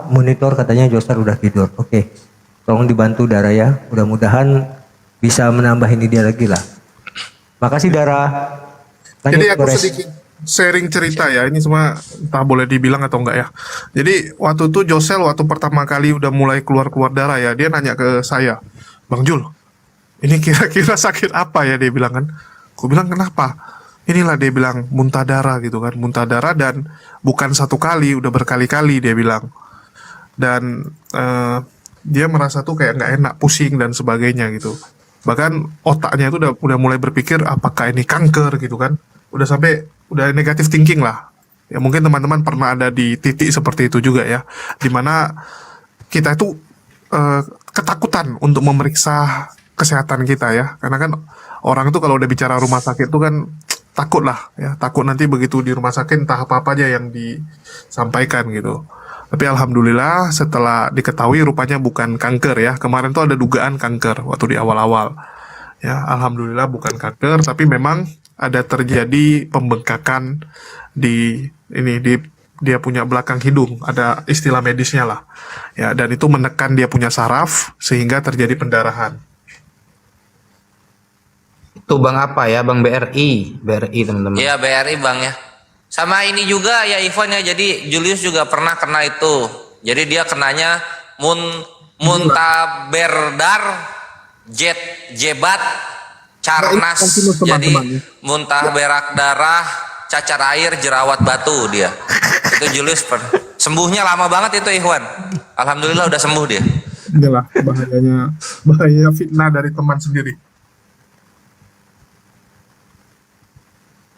monitor katanya Joster udah tidur. Oke. Tolong dibantu Dara ya. Mudah-mudahan bisa menambah ini dia lagi lah. Makasih Dara. Lanjut, Jadi aku Kores. sedikit sharing cerita ya. Ini semua entah boleh dibilang atau enggak ya. Jadi waktu itu Josel waktu pertama kali udah mulai keluar darah ya. Dia nanya ke saya, Bang Jul, ini kira-kira sakit apa ya, dia bilang kan. Aku bilang kenapa? inilah dia bilang muntah darah gitu kan, muntah darah, dan bukan satu kali, udah berkali-kali dia bilang. Dan dia merasa tuh kayak nggak enak, pusing dan sebagainya gitu. Bahkan otaknya itu udah mulai berpikir apakah ini kanker gitu kan, udah negatif thinking lah. Ya mungkin teman-teman pernah ada di titik seperti itu juga ya, dimana kita itu ketakutan untuk memeriksa kesehatan kita ya, karena kan orang itu kalau udah bicara rumah sakit itu kan takut lah ya, takut nanti begitu di rumah sakit entah apa aja yang disampaikan gitu. Tapi alhamdulillah setelah diketahui rupanya bukan kanker ya, kemarin tuh ada dugaan kanker waktu di awal-awal ya, alhamdulillah bukan kanker, tapi memang ada terjadi pembengkakan di dia punya belakang hidung, ada istilah medisnya lah ya, dan itu menekan dia punya saraf sehingga terjadi pendarahan. Itu Bang apa ya? Bang BRI teman-teman. Iya BRI Bang ya. Sama ini juga ya Ivan ya, jadi Julius juga pernah kena itu. Jadi dia kenanya muntaberdar jebat carnas. Jadi muntah berak darah, cacar air, jerawat batu dia. Itu Julius sembuhnya lama banget itu Ikhwan. Alhamdulillah udah sembuh dia. Inilah bahaya fitnah dari teman sendiri.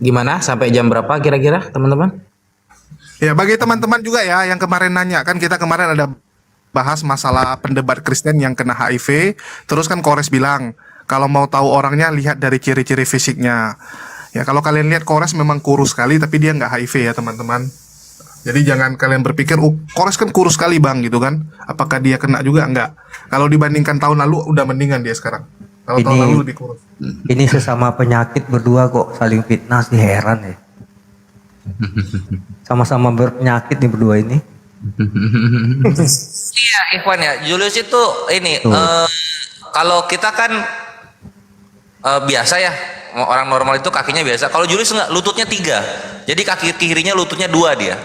Gimana? Sampai jam berapa kira-kira teman-teman? Ya bagi teman-teman juga ya yang kemarin nanya, kan kita kemarin ada bahas masalah pendebat Kristen yang kena HIV. Terus kan Kores bilang kalau mau tahu orangnya lihat dari ciri-ciri fisiknya. Ya kalau kalian lihat Kores memang kurus sekali, tapi dia nggak HIV ya teman-teman. Jadi jangan kalian berpikir, oh Kores kan kurus sekali bang gitu kan, apakah dia kena juga? Enggak. Kalau dibandingkan tahun lalu udah mendingan dia sekarang. Kalau tahun lalu lebih kurus. Ini sesama penyakit berdua kok saling fitnah sih, heran ya. Sama-sama berpenyakit nih berdua ini. Iya Ikhwan ya, Julius itu ini kalau kita kan biasa ya, orang normal itu kakinya biasa. Kalau Julius enggak, lututnya 3. Jadi kaki kirinya lututnya 2 dia.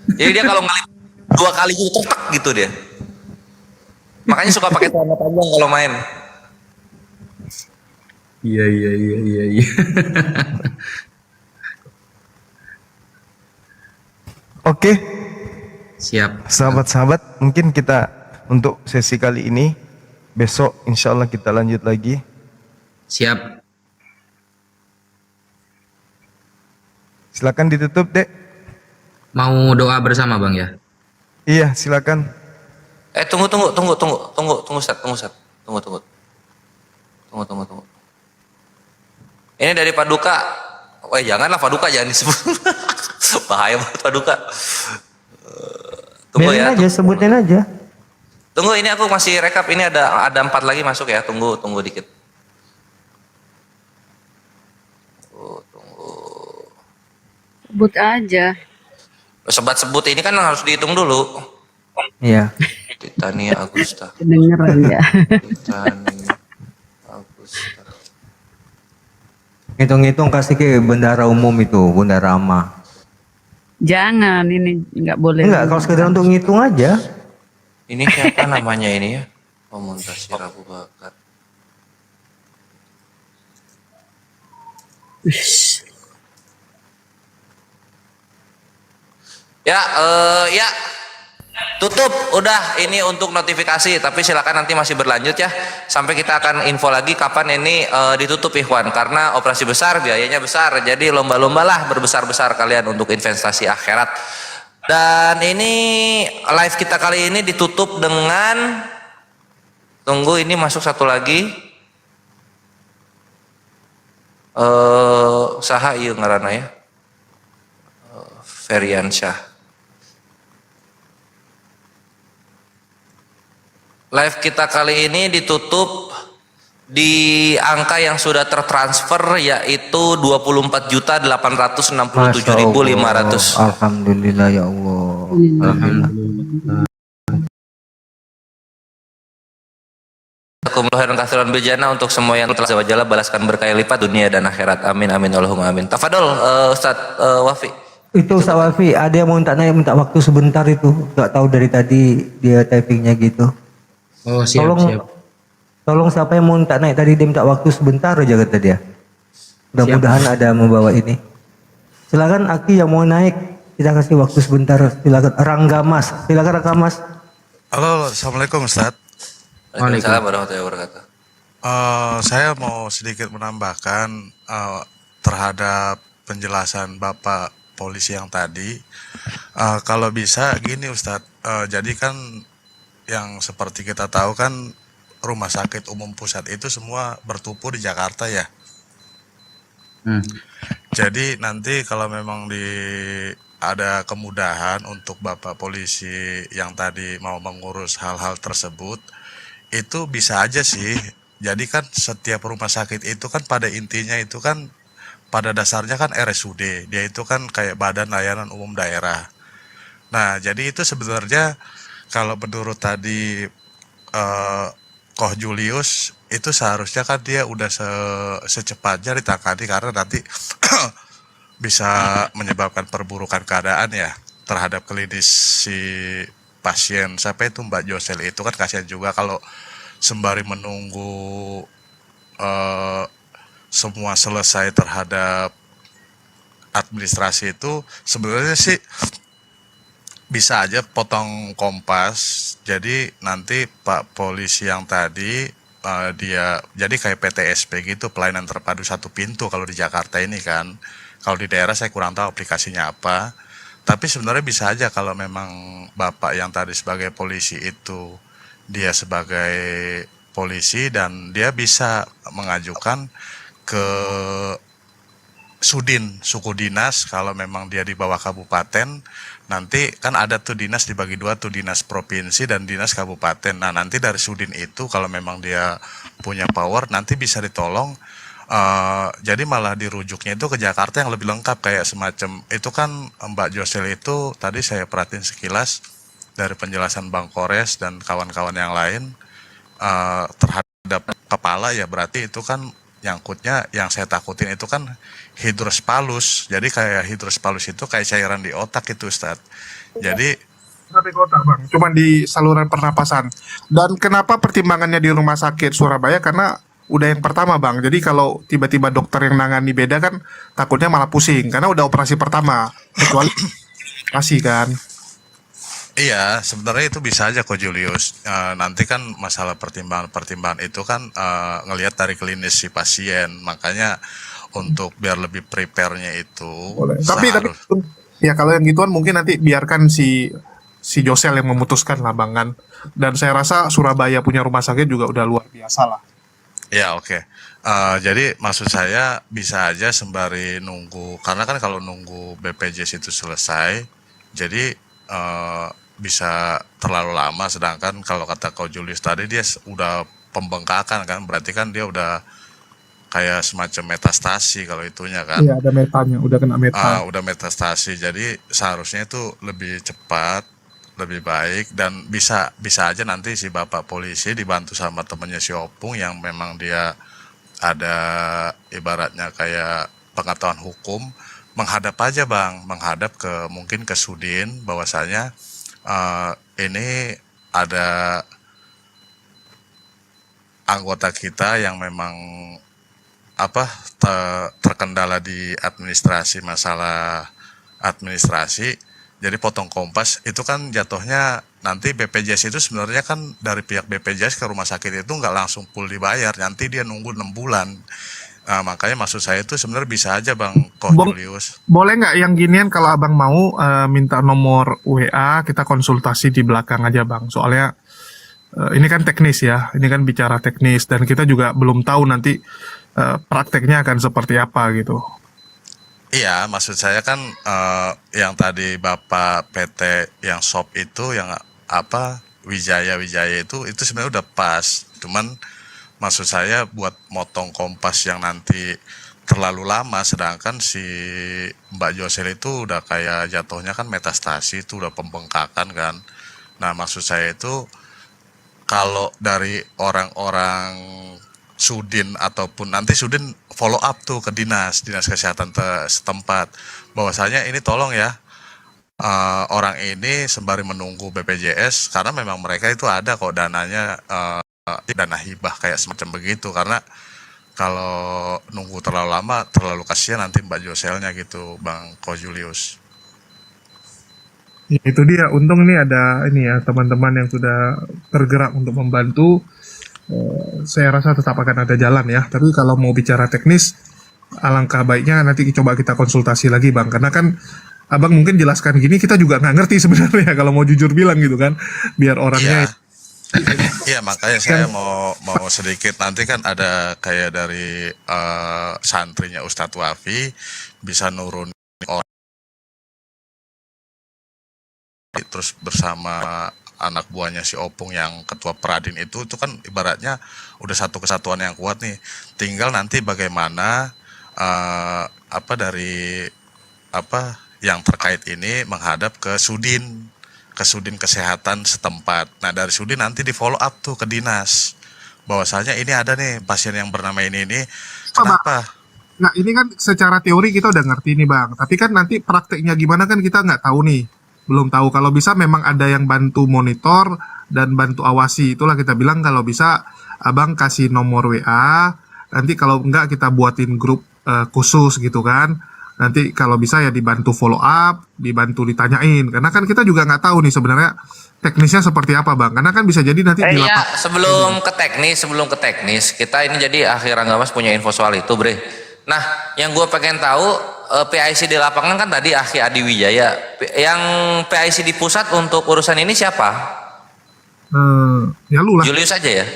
Jadi dia kalau ngalip 2 kali gitu tertek gitu dia. Makanya suka pakai celana panjang kalau main. Iya. Oke. Siap. Sahabat-sahabat, mungkin kita untuk sesi kali ini, besok insya Allah kita lanjut lagi. Siap. Silakan ditutup, Dek. Mau doa bersama Bang ya? Iya, silakan. Tunggu Ustaz. Tunggu. Ini dari Paduka. Janganlah Paduka, jangan disebut. Bahaya banget Paduka. Tunggu ya. Sebutin aja. Tunggu, ini aku masih rekap. Ini ada 4 lagi masuk ya. Tunggu dikit. Sebut aja. Sebut ini kan harus dihitung dulu. Iya. Titania Agusta. Kedengeran ya. Titania Agusta. Ngitung-ngitung kasih ke bendara umum itu, bendara ama. Jangan, ini nggak boleh. Enggak, kalau sekedar untuk ngitung aja. Ini siapa namanya ini ya? Muntasir Abu Bakar. Ya, tutup udah ini untuk notifikasi, tapi silakan nanti masih berlanjut ya, sampai kita akan info lagi kapan ini ditutup Ikhwan, karena operasi besar biayanya besar, jadi lomba-lombalah berbesar-besar kalian untuk investasi akhirat. Dan ini live kita kali ini ditutup dengan, tunggu ini masuk satu lagi, saha ieu ngaranna ya, Feriansyah. Live kita kali ini ditutup di angka yang sudah tertransfer, yaitu 24.867.500. Alhamdulillah ya Allah. Alhamdulillah. Khairan kathiran bejana untuk semua yang telah wajalla balaskan berkah lipat dunia dan akhirat. Amin amin Allahumma amin. Tafadol Ustadz Wafi. Itu Ustadz Wafi, ada yang mau minta waktu sebentar itu. Gak tahu dari tadi dia typingnya gitu. Oh siap. Tolong siapa yang mau naik tadi, dia minta waktu sebentar aja kata dia. Mudah-mudahan ada membawa ini. Silakan Aki yang mau naik. Kita kasih waktu sebentar. Silakan Rangga Mas. Silakan Rangga Mas. Halo, Assalamualaikum Ustadz. Waalaikumsalam warahmatullahi wabarakatuh. Saya mau sedikit menambahkan terhadap penjelasan Bapak polisi yang tadi. Kalau bisa gini Ustadz, jadi kan yang seperti kita tahu kan rumah sakit umum pusat itu semua bertumpu di Jakarta ya. Jadi nanti kalau memang ada kemudahan untuk Bapak polisi yang tadi mau mengurus hal-hal tersebut, itu bisa aja sih. Jadi kan setiap rumah sakit itu kan pada intinya itu kan pada dasarnya kan RSUD, dia itu kan kayak Badan Layanan Umum Daerah. Nah, jadi itu sebenarnya kalau menurut tadi Koh Julius itu seharusnya kan dia udah secepatnya ditangani karena nanti bisa menyebabkan perburukan keadaan ya terhadap klinis si pasien. Sampai itu Mbak Josel itu kan kasihan juga kalau sembari menunggu semua selesai terhadap administrasi itu sebenarnya sih bisa aja potong kompas. Jadi nanti Pak polisi yang tadi dia jadi kayak PTSP gitu, pelayanan terpadu satu pintu kalau di Jakarta ini kan. Kalau di daerah saya kurang tahu aplikasinya apa. Tapi sebenarnya bisa aja kalau memang Bapak yang tadi sebagai polisi itu dia sebagai polisi dan dia bisa mengajukan ke Sudin, suku dinas kalau memang dia di bawah kabupaten. Nanti kan ada tuh dinas dibagi dua tuh, dinas provinsi dan dinas kabupaten. Nah nanti dari Sudin itu kalau memang dia punya power nanti bisa ditolong. Jadi malah dirujuknya itu ke Jakarta yang lebih lengkap kayak semacam itu kan Mbak Josel itu tadi saya perhatiin sekilas dari penjelasan Bang Kores dan kawan-kawan yang lain terhadap kepala ya, berarti itu kan nyangkutnya yang saya takutin itu kan hidrospalus. Jadi kayak hidrospalus itu kayak cairan di otak itu Ustadz. Jadi Sampai kota bang, cuma di saluran pernapasan. Dan kenapa pertimbangannya di rumah sakit Surabaya? Karena udah yang pertama bang. Jadi kalau tiba-tiba dokter yang nangani beda kan takutnya malah pusing karena udah operasi pertama. Kecuali kasih kan. iya, sebenarnya itu bisa aja kok Julius. Nanti kan masalah pertimbangan-pertimbangan itu kan ngelihat dari klinis si pasien. Makanya untuk biar lebih prepare-nya itu Boleh. Tapi ya kalau yang gituan mungkin nanti biarkan si Josel yang memutuskan lah bang kan. Dan saya rasa Surabaya punya rumah sakit juga udah luar biasa lah. ya oke. Jadi maksud saya bisa aja sembari nunggu, karena kan kalau nunggu BPJS itu selesai, jadi bisa terlalu lama. Sedangkan kalau kata Kau Julius tadi dia udah pembengkakan kan, berarti kan dia udah kayak semacam metastasi kalau itunya kan. Iya ada metanya, udah kena meta. Udah metastasi, jadi seharusnya itu lebih cepat, lebih baik, dan bisa aja nanti si Bapak polisi dibantu sama temennya si Opung yang memang dia ada ibaratnya kayak pengetahuan hukum, menghadap aja bang, menghadap ke mungkin ke Sudin bahwasanya ini ada anggota kita yang memang terkendala di administrasi, masalah administrasi. Jadi potong kompas itu kan jatuhnya nanti BPJS itu sebenarnya kan dari pihak BPJS ke rumah sakit itu nggak langsung full dibayar, nanti dia nunggu 6 bulan. Nah, makanya maksud saya itu sebenarnya bisa aja bang Koh Julius. Boleh nggak yang ginian kalau abang mau minta nomor WA, kita konsultasi di belakang aja bang. Soalnya ini kan teknis ya, ini kan bicara teknis dan kita juga belum tahu nanti prakteknya akan seperti apa gitu. Iya, maksud saya kan yang tadi Bapak PT yang shop itu yang Wijaya itu sebenarnya udah pas. Cuman maksud saya buat motong kompas yang nanti terlalu lama, sedangkan si Mbak Josel itu udah kayak jatuhnya kan metastasi, itu udah pembengkakan kan. Nah, maksud saya itu kalau dari orang-orang Sudin ataupun nanti Sudin follow up tuh ke dinas kesehatan setempat bahwasanya ini tolong ya orang ini sembari menunggu BPJS, karena memang mereka itu ada kok dananya, dana hibah kayak semacam begitu, karena kalau nunggu terlalu lama terlalu kasihan nanti Mbak Joselnya gitu, Bang Ko Julius. Ya, itu dia. Untung ini ada ini ya teman-teman yang sudah tergerak untuk membantu. Saya rasa tetap akan ada jalan ya. Tapi kalau mau bicara teknis, alangkah baiknya nanti coba kita konsultasi lagi Bang. Karena kan Abang mungkin jelaskan gini kita juga nggak ngerti sebenarnya kalau mau jujur bilang gitu kan. Biar orangnya. Iya, makanya saya mau sedikit, nanti kan ada kayak dari santrinya Ustadz Wafi bisa nurunin orang, terus bersama anak buahnya si Opung yang ketua Peradin itu kan ibaratnya udah satu kesatuan yang kuat nih. Tinggal nanti bagaimana dari yang terkait ini menghadap ke Sudin kesehatan setempat. Nah, dari Sudin nanti di follow up tuh ke dinas. Bahwasanya ini ada nih pasien yang bernama ini kenapa? Nah, ini kan secara teori kita udah ngerti nih Bang. Tapi kan nanti prakteknya gimana kan kita nggak tahu nih. Belum tahu. Kalau bisa memang ada yang bantu monitor dan bantu awasi. Itulah kita bilang kalau bisa Abang kasih nomor WA. Nanti kalau enggak kita buatin grup khusus gitu kan. Nanti kalau bisa ya dibantu follow up, dibantu ditanyain. Karena kan kita juga nggak tahu nih sebenarnya teknisnya seperti apa Bang. Karena kan bisa jadi nanti di Iya, lapangan. sebelum ke teknis, kita ini jadi akhir Anggamas punya info soal itu, Bre. Nah, yang gue pengen tahu PIC di lapangan kan tadi Akhi Adi Wijaya. Yang PIC di pusat untuk urusan ini siapa? Ya lu lah. Julius aja ya.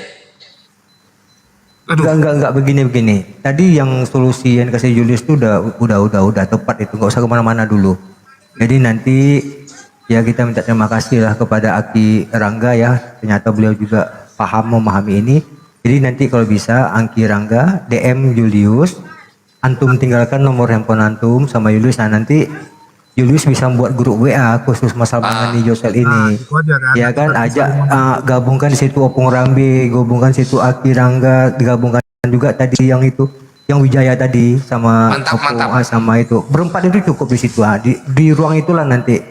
Enggak begini. Tadi yang solusi yang kasih Julius itu udah tepat itu, nggak usah kemana-mana dulu. Jadi nanti ya kita minta terima kasih lah kepada Aki Rangga ya, ternyata beliau juga paham memahami ini. Jadi nanti kalau bisa Angki Rangga DM Julius, antum tinggalkan nomor handphone antum sama Julius. Nah nanti Julius bisa membuat grup WA khusus masalah mengenai Josel ini. Itu aja kan. Ya kan, ajak gabungkan di situ Opung Rambe, gabungkan situ Aki Rangga, digabungkan juga tadi yang itu, yang Wijaya tadi sama Opung, sama itu. Berempat itu cukup di situ. Di ruang itulah nanti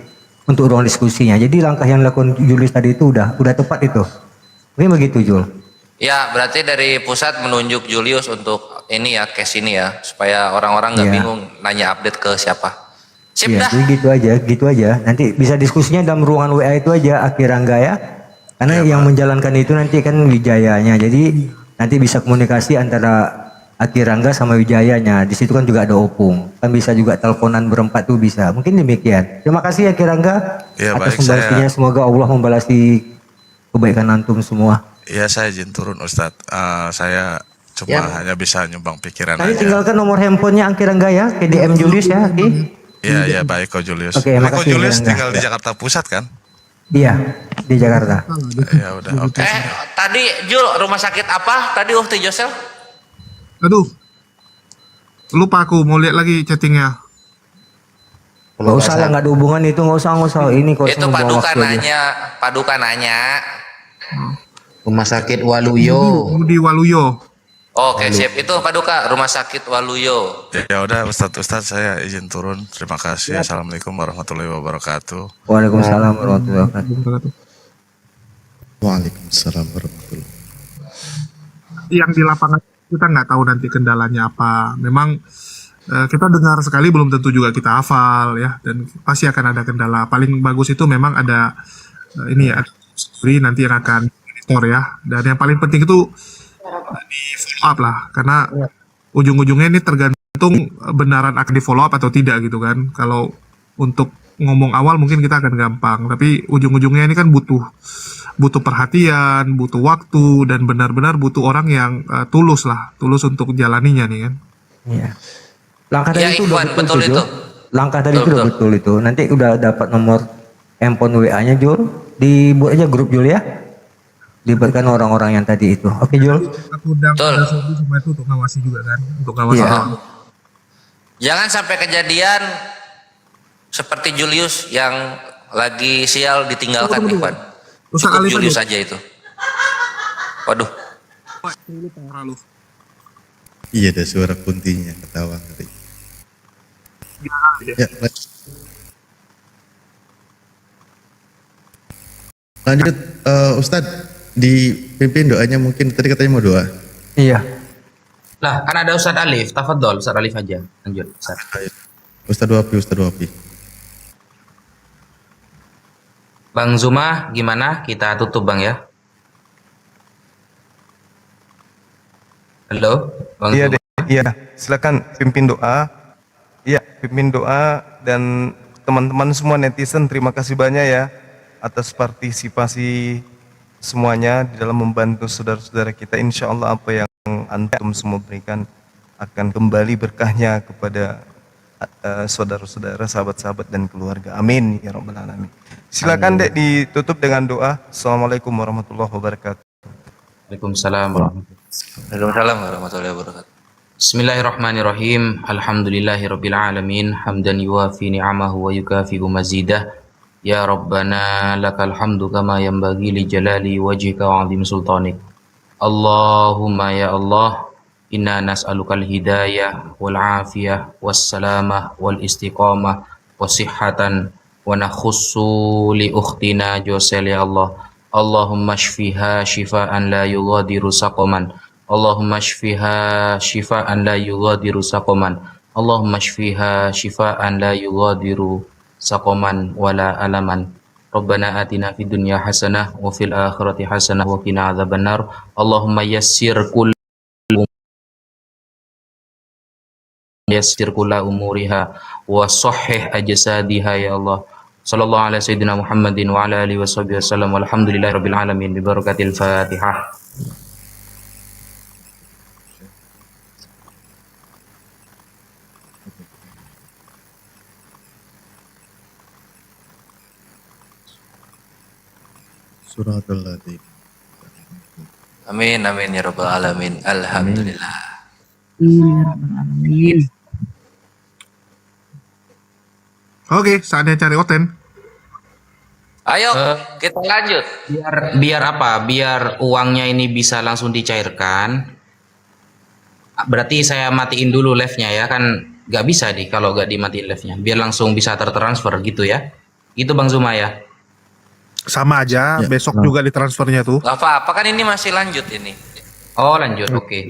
untuk ruang diskusinya. Jadi langkah yang dilakukan Julius tadi itu udah tepat itu. Mungkin begitu Jul. Ya, berarti dari pusat menunjuk Julius untuk ini ya, case ini ya, supaya orang-orang nggak bingung nanya update ke siapa. Sip Ya, dah. jadi gitu aja. Nanti bisa diskusinya dalam ruangan WA itu aja, Aki Rangga ya. Karena yang menjalankan itu nanti kan Wijayanya. Jadi nanti bisa komunikasi antara Aki Rangga sama Wijayanya. Di situ kan juga ada Opung. Kan bisa juga teleponan berempat tuh bisa. Mungkin demikian. Terima kasih Aki Rangga atas pembahasannya. Semoga Allah membalasi kebaikan antum semua. Iya, saya izin turun Ustadz. Saya cuma hanya bisa nyumbang pikiran Tadi aja. tinggalkan nomor handphonenya Aki Rangga ya, ke DM Julius ya, Aki. Iya, baik Ko Julius. Oke, Ko makasih, Julius Rangga. tinggal di Jakarta Pusat kan? Iya, di Jakarta. Ya udah, oke. Tadi Jul, rumah sakit apa? Tadi Ukti Josel? Aduh. Lupa aku mau lihat lagi chattingnya. Nggak usah lah, nggak ada hubungan itu, nggak usah. Ini kok Itu Paduka nanya. Rumah sakit Waluyo. Budi Waluyo. Oke, siap. Itu Paduka, Rumah Sakit Waluyo. Ya udah Ustadz saya izin turun. Terima kasih. Assalamualaikum warahmatullahi wabarakatuh. Waalaikumsalam warahmatullahi wabarakatuh. Waalaikumsalam warahmatullahi. Yang di lapangan kita nggak tahu nanti kendalanya apa. Memang kita dengar sekali belum tentu juga kita hafal ya, dan pasti akan ada kendala. Paling bagus itu memang ada ini ya, nanti yang akan monitor ya. Dan yang paling penting itu di follow up lah, karena ujung-ujungnya ini tergantung benaran akan di follow up atau tidak gitu kan. Kalau untuk ngomong awal mungkin kita akan gampang, tapi ujung-ujungnya ini kan butuh perhatian, butuh waktu, dan benar-benar butuh orang yang tulus untuk jalaninya nih kan. Iya. Langkah tadi Ya, itu udah Ikhwan, betul, betul Jul. itu. Langkah tadi itu udah betul itu. Nanti udah dapat nomor handphone WA-nya Jul, dibuat aja grup Jul ya. Libatkan orang-orang yang tadi itu. Oke Jul. Aku undang Sobi semua itu untuk ngawasi juga kan, untuk ngawasi. Iya. Jangan sampai kejadian seperti Julius yang lagi sial ditinggalkan, Ikhwan. Cukup Julius aja itu. Waduh. Iya, ada suara kuntinya ketawa ngeri. Ya, lanjut Ustadz, dipimpin doanya mungkin tadi katanya mau doa. Iya. Lah, kan ada Ustadz Alif. Tafadhol, Ustadz Alif aja. Lanjut, Ustadz. Ustadz Wafi. Bang Zuma, gimana? Kita tutup, Bang, ya. Halo, Bang Iya Zuma. iya, silakan pimpin doa. Iya, pimpin doa dan teman-teman semua netizen terima kasih banyak ya atas partisipasi semuanya di dalam membantu saudara-saudara kita. Insya Allah apa yang antum semua berikan akan kembali berkahnya kepada saudara-saudara, sahabat-sahabat dan keluarga. Amin ya rabbal alamin. Silakan Dek ditutup dengan doa. Assalamualaikum warahmatullahi wabarakatuh. Waalaikumsalam warahmatullahi Waalaikumsalam warahmatullahi wabarakatuh. Bismillahirrahmanirrahim. Alhamdulillahirabbil alamin. Hamdan yuwafi ni'amahu wa yukafi'u mazidah. Ya Rabbana lakal hamdu kama yanbaghi li jalali wajhika wa 'azimi sultanik. Allahumma ya Allah, inna nas'alukal hidayah wal afiyah was salamah wal istiqamah wasihhatan wa nakhussu li ukhtina Josel ya Allah. Allahumma shfiha shifaan la yughadiru saqaman. Allahumma shfiha shifaan la yughadiru saqaman. Allahumma shfiha shifaan la yughadiru saqaman wala alaman. Rabbana atina fid dunya hasanah wa fil akhirati hasanah wa qina adzabannar. Allahumma yassir kulla umuriha wa sahhih ajsadiha ya Allah. Sallallahu alaihi sayyidina Muhammadin wa ala alihi washabihi wasallam walhamdulillahirabbil alamin bi barakatil Fatihah. Suratul Latif. Amin amin ya rabbal alamin. Alhamdulillah. Amin. Oke, saatnya cari Oten. Ayo kita lanjut. Biar apa? Biar uangnya ini bisa langsung dicairkan. Berarti saya matiin dulu live-nya ya, kan nggak bisa nih kalau nggak dimatiin live-nya. Biar langsung bisa tertransfer gitu ya. Gitu Bang Zuma ya. Sama aja, besok juga ditransfernya tuh. Gak apa-apa kan ini masih lanjut ini. Oh lanjut, oke.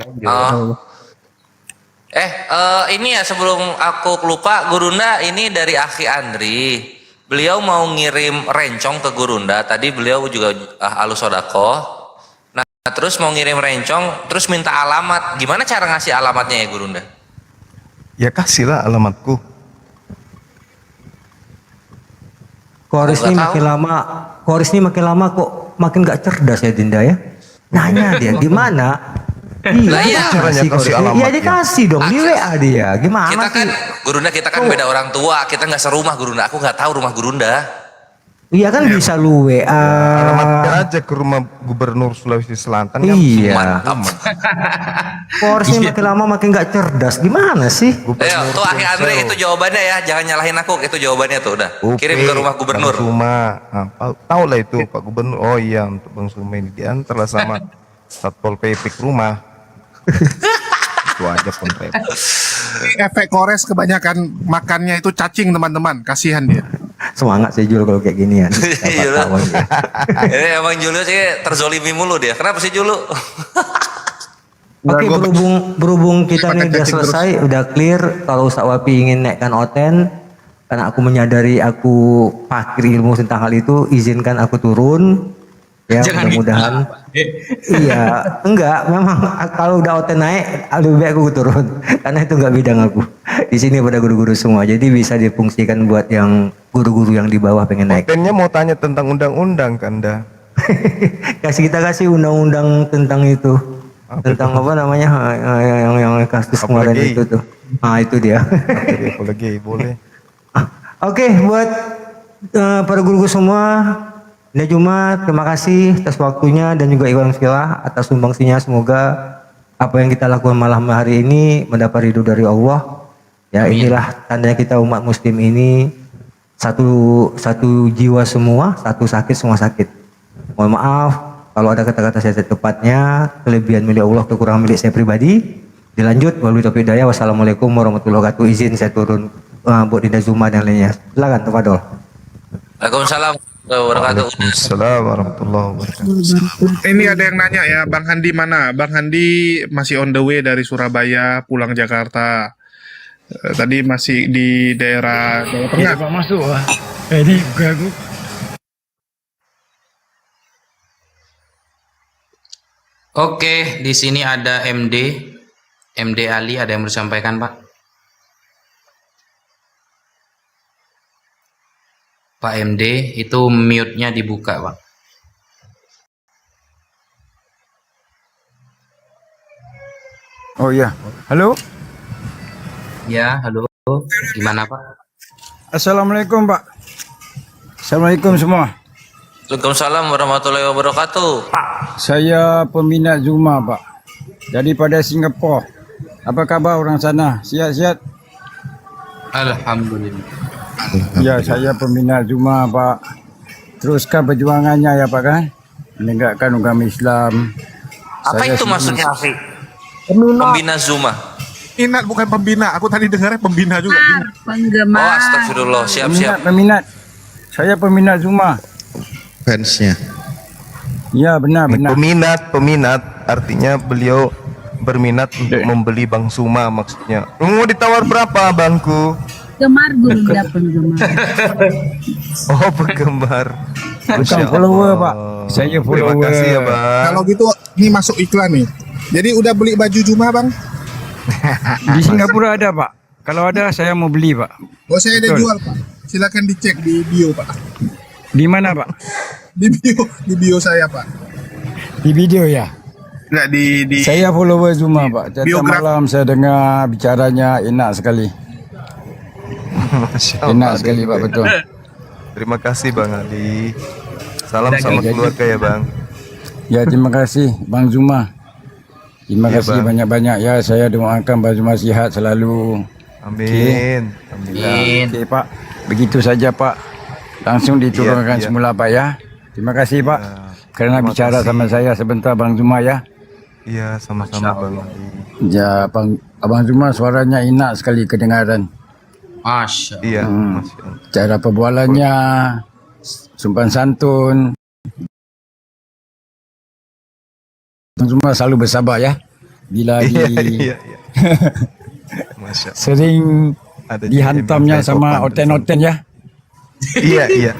Ini ya sebelum aku lupa, Gurunda ini dari Akhi Andri. Beliau mau ngirim rencong ke Gurunda. Tadi beliau juga alus sodako. Nah terus mau ngirim rencong, terus minta alamat. Gimana cara ngasih alamatnya ya Gurunda? Ya kasihlah alamatku. Koris ini makin lama kok makin gak cerdas ya Dinda ya. Nanya dia gimana? Iya, caranya kasih alamat. Iya dikasih dong di WA dia. Gimana Kita kan sih? Gurunda kita kan beda orang tua, kita nggak serumah Gurunda. Aku nggak tahu rumah Gurunda. Iya kan bisa lu WA. Alamatnya aja ke rumah Gubernur Sulawesi Selatan kan. Iya. Korisnya makin lama makin gak cerdas. Gimana sih? Ayo, tuh Akhi Andre itu jawabannya ya, jangan nyalahin aku. Itu jawabannya tuh udah. Kirim ke rumah Gubernur. Bang Suma, tahu lah itu Pak Gubernur. Oh iya, untuk Bang Suma ini diantar lah sama Satpol PP ke rumah. Itu aja pun repot. Efek Kores kebanyakan makannya itu cacing teman-teman, kasihan dia. Semangat sih Jul kalau kayak ginian. Ini emang Julu sih terzolimi mulu dia. Kenapa sih Julu? Oke, berhubung kita nih udah selesai, udah clear. Kalau Ustaz Wapi ingin naikkan Oten, karena aku menyadari aku pakir ilmu tentang hal itu, izinkan aku turun. Ya, mudah-mudahan. Iya, enggak. Memang kalau udah Oten naik, lebih baik aku turun. Karena itu enggak bidang aku. Di sini pada guru-guru semua. Jadi bisa difungsikan buat yang guru-guru yang di bawah pengen naik. Otennya mau tanya tentang undang-undang kan dah. kita kasih undang-undang tentang itu. Tentang apa namanya yang kasus kemarin itu tuh. Nah itu dia. Apalagi boleh. Oke, buat para guru-guru semua, Dinda Jumat, terima kasih atas waktunya dan juga Iwan Filah atas sumbangsinya. Semoga apa yang kita lakukan malam hari ini mendapat ridho dari Allah. Ya, inilah tandanya kita umat Muslim ini satu jiwa semua, satu sakit semua sakit. Mohon maaf kalau ada kata-kata saya tepatnya, kelebihan milik Allah, kekurangan milik saya pribadi. Dilanjut, wabillahi taufiq hidayah. Wassalamualaikum warahmatullahi wabarakatuh. Izin saya turun buat Dinda Zuma dan lainnya. Silakan, tafadhol. Waalaikumsalam warahmatullahi wabarakatuh. Waalaikumsalam warahmatullahi wabarakatuh. Ini ada yang nanya ya, Bang Handi mana? Bang Handi masih on the way dari Surabaya pulang Jakarta. Tadi masih di daerah Jawa Tengah. Pak masuk. Ini aku. Oke, di sini ada MD Ali, ada yang mau disampaikan, Pak? Pak MD, itu mute-nya dibuka, Pak. Oh iya, halo. Ya, halo. Gimana, Pak? Assalamualaikum Pak. Assalamualaikum semua. Waalaikumsalam warahmatullahi wabarakatuh. Saya peminat Zuma Pak. Daripada Singapura. Apa kabar orang sana? Sihat-sihat? Alhamdulillah. Ya, saya peminat Zuma Pak. Teruskan perjuangannya ya Pak kan? Menegakkan agama Islam. Apa Saya itu sendiri- maksudnya, Afi? Pembina Zuma. Inat bukan pembina, aku tadi dengarnya pembina juga. Penggemar. Oh, astagfirullah. Siap-siap. Peminat. Saya peminat Zuma. Fansnya. Ya, benar. Peminat artinya beliau berminat untuk membeli Bang Zuma maksudnya. Mau ditawar berapa Bangku? Gemar gunda penggemar. Oh, penggemar. Bukan Masya follower Allah. Pak. Saya follower. Terima kasih ya Bang. Kalau gitu, ini masuk iklan nih. Jadi udah beli baju Zuma, Bang? Di Singapura ada Pak. Kalau ada saya mau beli Pak. Oh, saya ada Betul. jual, Pak. Silakan dicek di bio, Pak. Di mana Pak? Di bio saya, Pak. Di video ya? Enggak di Saya follower Zuma Pak. Tiap Biografi. malam saya dengar bicaranya enak sekali. Masya Enak Allah. sekali Pak, betul. Terima kasih Bang Ali. Salam sama Jadi- keluarga ya Bang. Ya, terima kasih Bang Zuma. Terima Ya, kasih Bang. banyak-banyak ya. Saya doakan Bang Zuma sihat selalu. Amin. Ya, Okey Pak. Begitu saja Pak. Langsung diturunkan Iya, iya. semula Pak ya. Terima kasih Pak. Kerana terima bicara kasih. sama saya sebentar Bang Zuma ya. Iya, sama-sama Bang Ali. Ya, Abang Zuma suaranya enak sekali kedengaran. Masya Allah. Iya, Hmm. Masya Allah. Cara perbualannya, sopan santun. Abang Zuma selalu bersabar ya. Bila Iya, di iya, iya. Masya Allah. sering Ada dihantamnya JM, sama sopan oten-oten ya. Iya, iya.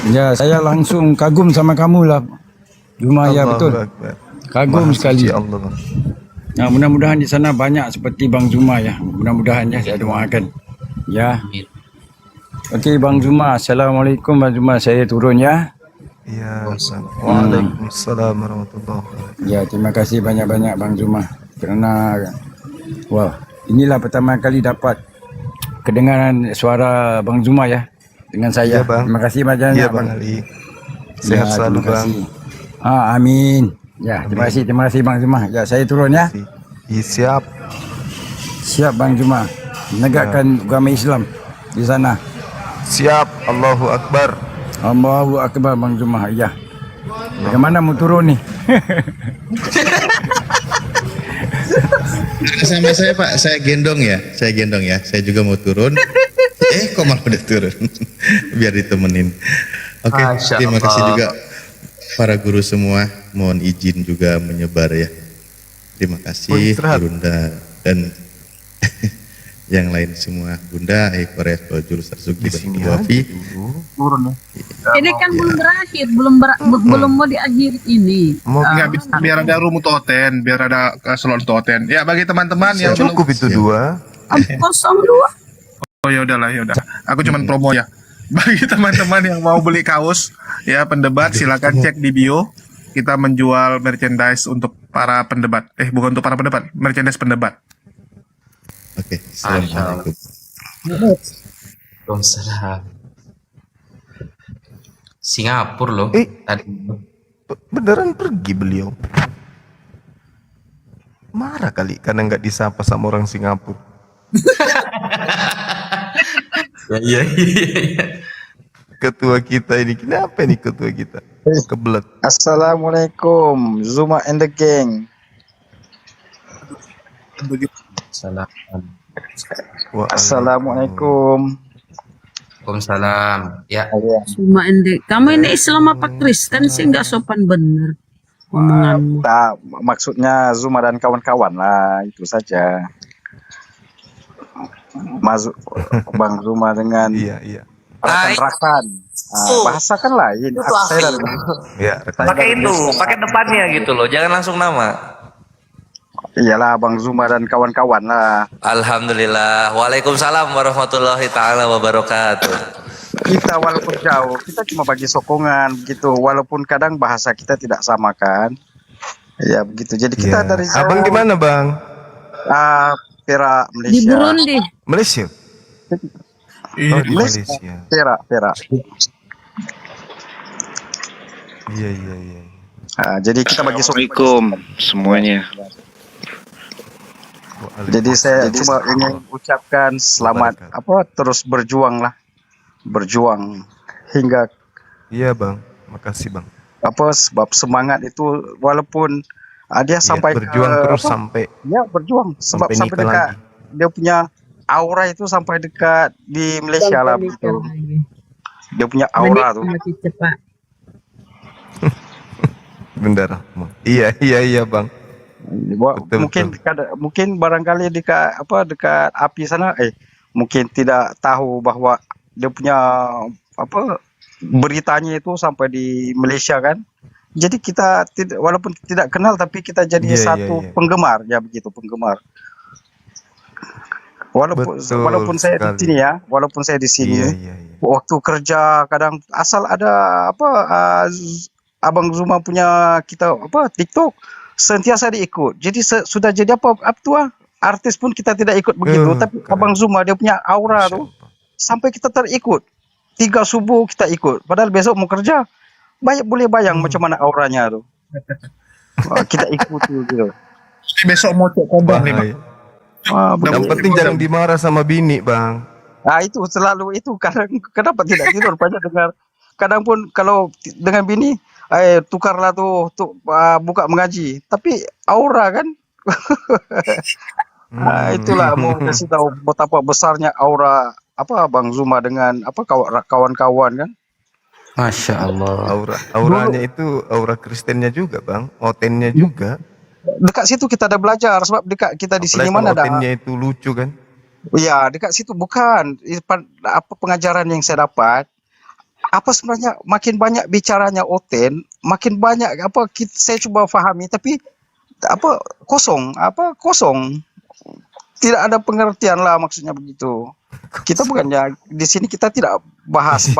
Ya, saya langsung kagum sama kamu lah. Zuma ya, Allahu betul. Akbar. Kagum Maha sekali. suci Allah. Nah, mudah-mudahan di sana banyak seperti Bang Zuma ya. Mudah-mudahan ya, saya doakan. Ya. Amin. Okey Bang Zuma. Assalamualaikum Bang Zuma. Saya turun ya. Iya. Waalaikumsalam warahmatullahi wabarakatuh. Ya, terima kasih banyak-banyak Bang Zuma. Kerana wah, inilah pertama kali dapat kedengaran suara Bang Zuma ya dengan saya. Iya, Bang. Terima kasih banyak-banyak Iya Bang Ali. Sehat selalu terima Bang. kasih. Amin. Ya, terima kasih Bang Zuma. Ya, saya turun ya. Iya, siap. Siap Bang Zuma. Menegakkan agama Islam di sana. Siap. Allahu Akbar. Allahu Akbar Bang Zuma. Ya. Bagaimana mau turun nih? Sama saya Pak, saya gendong ya. Saya juga mau turun. Kok malah udah turun. Biar ditemenin. Oke, Masya terima kasih Allah. juga para guru semua. Mohon izin juga menyebar ya. Terima kasih Bunda dan yang lain semua. Bunda, Korea, Jurusan Sugi dan Bu Wafi. turun ya. Ini kan belum berakhir, belum mau diakhiri ini. Nggak bisa, biar ada room untuk oten, biar ada slot untuk oten. Ya, bagi teman-teman yang Cukup itu dua. 02. Oh ya udahlah, ya udah. Aku cuman promo ya. Bagi teman-teman yang mau beli kaos ya pendebat, silakan cek di bio. Kita menjual merchandise untuk para pendebat. Bukan untuk para pendebat, merchandise pendebat. Oke, assalamualaikum. Waalaikumsalam. Singapura loh. Tadi. Beneran pergi beliau. Marah kali karena nggak disapa sama orang Singapura. Iya. Ketua kita ini kenapa nih ketua kita? Kebelet. Assalamualaikum, Zuma and the gang. Salam. Assalamualaikum. Waalaikumsalam. Ya. Cuma endek. Kamu ini Islam apa Kristen sih nggak sopan bener omonganmu. Nah, maksudnya Zuma dan kawan-kawan lah, itu saja. Masuk Bang Zuma dengan rakan-rakan. Bahasa kan lain. Saya dari Ya, Pakai itu, pakai depannya gitu loh, jangan langsung nama. Iyalah Bang Zuma dan kawan-kawan lah. Alhamdulillah. Waalaikumsalam warahmatullahi taala wabarakatuh. Kita walaupun jauh, kita cuma bagi sokongan begitu. Walaupun kadang bahasa kita tidak sama kan. Ya begitu. Jadi kita Iya. dari jauh. Abang di mana, Bang? Perak, Malaysia. Di Burundi. Malaysia. Oh, di Malaysia. Perak. Iya. Jadi kita bagi Assalamualaikum semuanya. Jadi saya cuma ingin ucapkan selamat terus berjuang lah. Berjuang hingga Iya, Bang. Makasih, Bang. sebab semangat itu walaupun dia sampai berjuang terus sampai berjuang sebab sampai sampai nikah dekat lagi. dia punya aura itu sampai dekat di Malaysia lah begitu. Dia punya aura tuh. Makin cepat. Bendera. Iya, Bang. Mungkin barangkali dekat api sana mungkin tidak tahu bahwa dia punya beritanya itu sampai di Malaysia kan. Jadi kita walaupun tidak kenal tapi kita jadi satu penggemar ya begitu, penggemar. Walaupun saya di sini ya, walaupun saya di sini waktu kerja kadang asal ada Abang Zuma punya TikTok sentiasa diikut. Jadi sudah jadi artis pun kita tidak ikut begitu, tapi Abang Zuma dia punya aura tuh sampai kita terikut. 3 subuh kita ikut. Padahal besok mau kerja. Boleh bayang macam mana auranya tuh. Kita ikut tuh gitu. Besok mau cek kodam nih, Bang. Yang penting jangan dimarah sama bini, Bang. Itu selalu itu kenapa tidak tidur banyak dengar. Kadang pun kalau dengan bini tukarlah tuh buka mengaji, tapi aura kan. Itulah mau kasih tahu betapa besarnya aura Bang Zuma dengan kawan-kawan kan. Masya Allah. Auranya itu aura Kristennya juga, Bang. Otennya juga. Dekat situ kita ada belajar sebab dekat kita di sini mana ada. Otennya itu lucu kan? Iya, dekat situ bukan pengajaran yang saya dapat. Sebenarnya makin banyak bicaranya Oten, makin banyak saya coba fahami tapi kosong, tidak ada pengertian lah maksudnya begitu. Kita bukannya di sini kita tidak bahas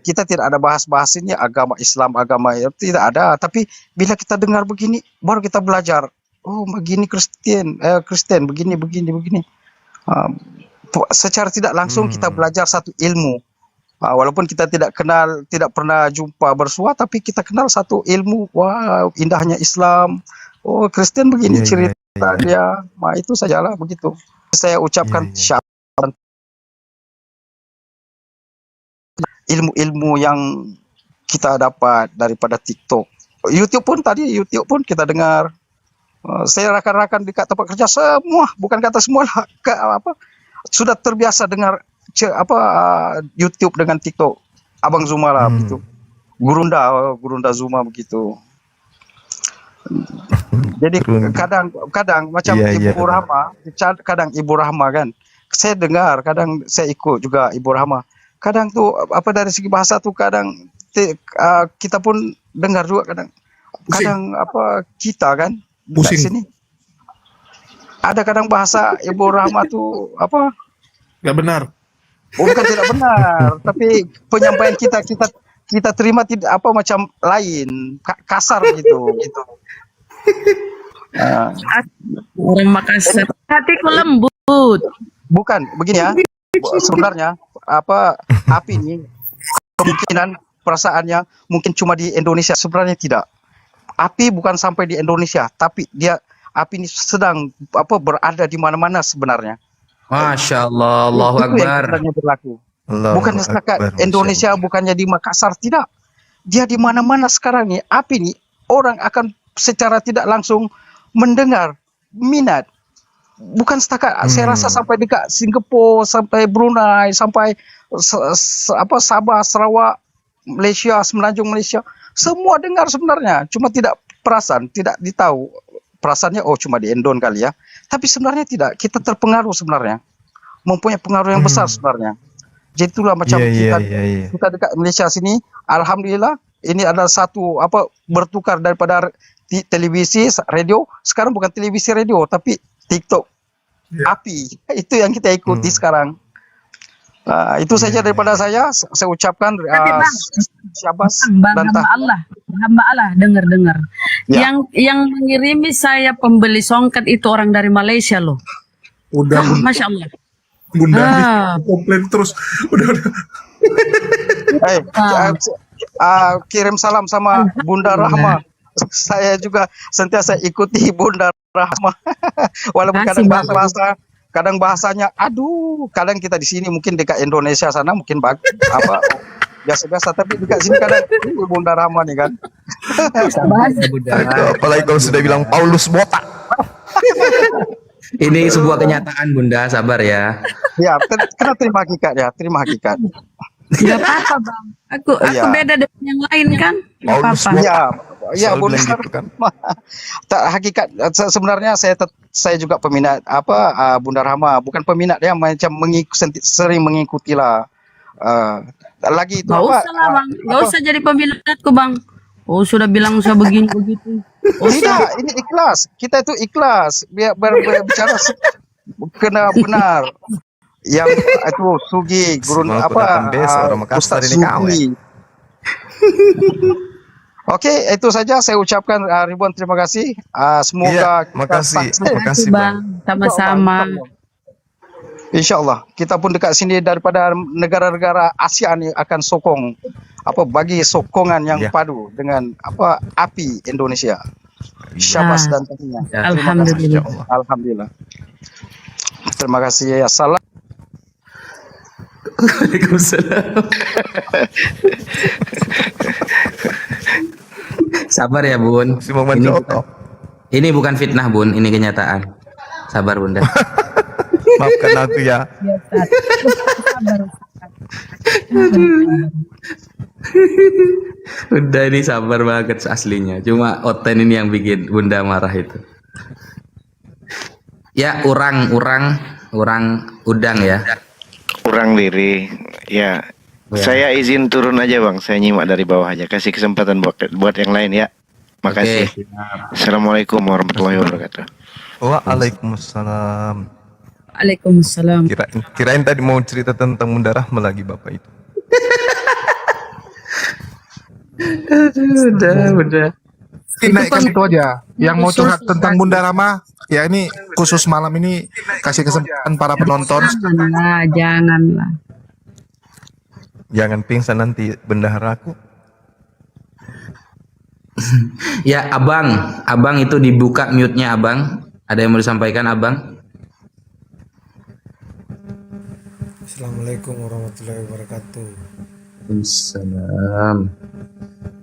kita tidak ada bahas ini agama Islam, agama tidak ada, tapi bila kita dengar begini baru kita belajar. Oh, begini Kristen begini. Secara tidak langsung kita belajar satu ilmu. Walaupun kita tidak kenal, tidak pernah jumpa bersua, tapi kita kenal satu ilmu. Wah, indahnya Islam. Oh, Kristen begini cerita dia. Itu sajalah begitu. Saya ucapkan syabat ilmu-ilmu yang kita dapat daripada TikTok. YouTube pun kita dengar. Saya rakan-rakan dekat tempat kerja semua, bukan kata semua lah, sudah terbiasa dengar YouTube dengan TikTok Abang Zuma lah begitu. Gurunda Zuma begitu. Jadi kadang macam Ibu Rahma, kadang Ibu Rahma kan. Saya dengar, kadang saya ikut juga Ibu Rahma. Kadang tuh dari segi bahasa tuh kadang kita pun dengar juga kadang kita kan di sini. Ada kadang bahasa Ibu Rahma tuh nggak benar. Bukan tidak benar, tapi penyampaian kita terima tidak macam lain, kasar gitu. Orang Makassar. Hatiku lembut. Bukan begini ya. Sebenarnya api ini kemungkinan perasaannya mungkin cuma di Indonesia, sebenarnya tidak. Api bukan sampai di Indonesia, tapi api ini sedang berada di mana-mana sebenarnya. Masya Allah, Allahu Akbar. Berlaku. Bukan setakat Indonesia, bukannya di Makassar, tidak. Dia di mana-mana sekarang nih. Api nih orang akan secara tidak langsung mendengar, minat. bukan setakat saya rasa sampai dekat Singapura, sampai Brunei, sampai Sabah, Sarawak, Malaysia, Semenanjung Malaysia, semua dengar sebenarnya. Cuma tidak perasan, tidak ditahu. Perasannya cuma di Endon kali ya. Tapi sebenarnya tidak. Kita terpengaruh sebenarnya. Mempunyai pengaruh yang besar sebenarnya. Jadi itulah macam kita dekat Malaysia sini, alhamdulillah ini adalah satu bertukar daripada televisi, radio, sekarang bukan televisi radio tapi TikTok. API itu yang kita ikuti sekarang. Itu saja daripada saya ucapkan syabas dan hamba Allah dengar. Yang mengirimi saya pembeli songket itu orang dari Malaysia loh. Udah Masya Allah. Bunda komplain terus. Udah. Kirim salam sama Bunda Rahma. Saya juga sentiasa ikuti Bunda Rahma. Walaupun kadang bahasanya kadang kita di sini mungkin dekat Indonesia sana mungkin biasa-biasa, tapi dekat sini kadang Bunda Rahma nih kan. Apalagi kalau sudah bilang Paulus botak. Ini sebuah kenyataan Bunda, sabar ya. Ya, karena terima hakikat. Gak apa-apa Bang. Aku beda dengan yang lain kan. Gak apa-apa. Ya, Bunda gitu kan. Hakikat sebenarnya saya juga peminat Bunda Rahma, bukan peminat dia macam sering mengikuti lah. Lagi itu Gak usah lah Bang, gak usah jadi peminatku Bang. Sudah bilang usah begini begitu. Tidak, ini ikhlas. Kita itu ikhlas. Berbicara kena benar. Yang itu Sugi, guru Ustaz Sugi. Oke, itu saja saya ucapkan ribuan terima kasih. Semoga makasih Bang. Sama-sama. Insya Allah kita pun dekat sini daripada negara-negara Asia ini akan sokong bagi sokongan yang padu dengan API Indonesia. Syabas dan tahniah. Alhamdulillah. Terima kasih. Assalamualaikum. Waalaikumsalam. Sabar ya Bun. Ini bukan fitnah Bun, ini kenyataan. Sabar Bunda. Maafkan aku ya. Udah ini sabar banget aslinya. Cuma Oten ini yang bikin Bunda marah itu. Ya orang udang ya. Kurang diri. Ya. Saya izin turun aja Bang. Saya nyimak dari bawah aja. Kasih kesempatan buat yang lain ya. Makasih. Assalamualaikum warahmatullahi wabarakatuh. Waalaikumsalam. Waalaikumsalam. Kirain tadi mau cerita tentang Bunda Rahma lagi Bapak itu. Udah. Naikkan itu aja. Yang mau curhat tentang Bunda Rahma, ya ini khusus malam ini kasih kesempatan para penonton. Janganlah. Jangan pingsan nanti bendaharaku. Ya abang itu dibuka mute-nya abang. Ada yang mau disampaikan abang? Assalamualaikum warahmatullahi wabarakatuh.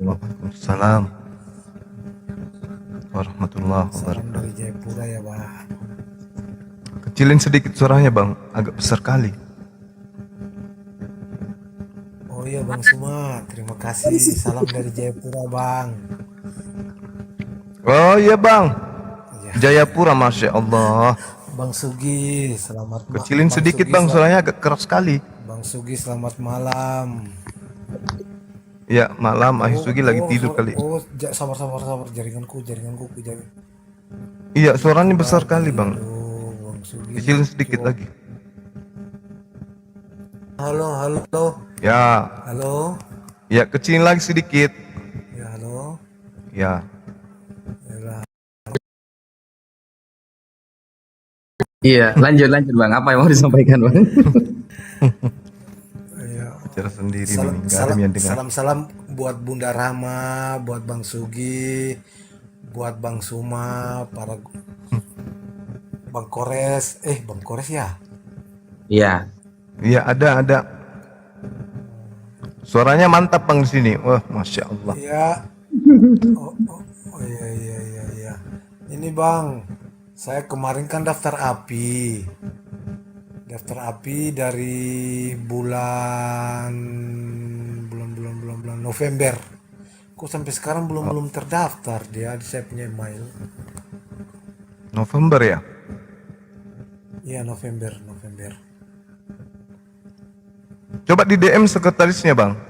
Waalaikumsalam warahmatullahi wabarakatuh. Salam dari Jayapura ya Bang. Kecilin sedikit suaranya Bang, agak besar kali. Oh iya Bang Suma, terima kasih. Salam dari Jayapura Bang. Oh iya Bang, Jayapura, Masya Allah. Bang Sugi, selamat malam. Kecilin sedikit Bang, suaranya agak keras sekali. Bang Sugi, selamat malam. Ya malam, Sugi lagi tidur kali. Sabar, jaringanku. Iya, suaranya besar kali Bang. Kecilin sedikit lagi. Halo. Ya. Halo. Ya, kecilin lagi sedikit. Ya, halo. Ya. Iya, lanjut Bang. Apa yang mau disampaikan Bang? Bicara sendiri meninggal. Salam buat Bunda Rahma, buat Bang Sugi, buat Bang Suma, para Bang Kores. Bang Kores ya? Iya. Iya, ada. Suaranya mantap Bang di sini. Wah, Masya Allah. Iya. Oh iya. Ini Bang, Saya kemarin kan daftar API. Daftar API dari bulan November. Kok sampai sekarang belum terdaftar dia di saya punya email. November ya? Iya, November. Coba di DM sekretarisnya, Bang.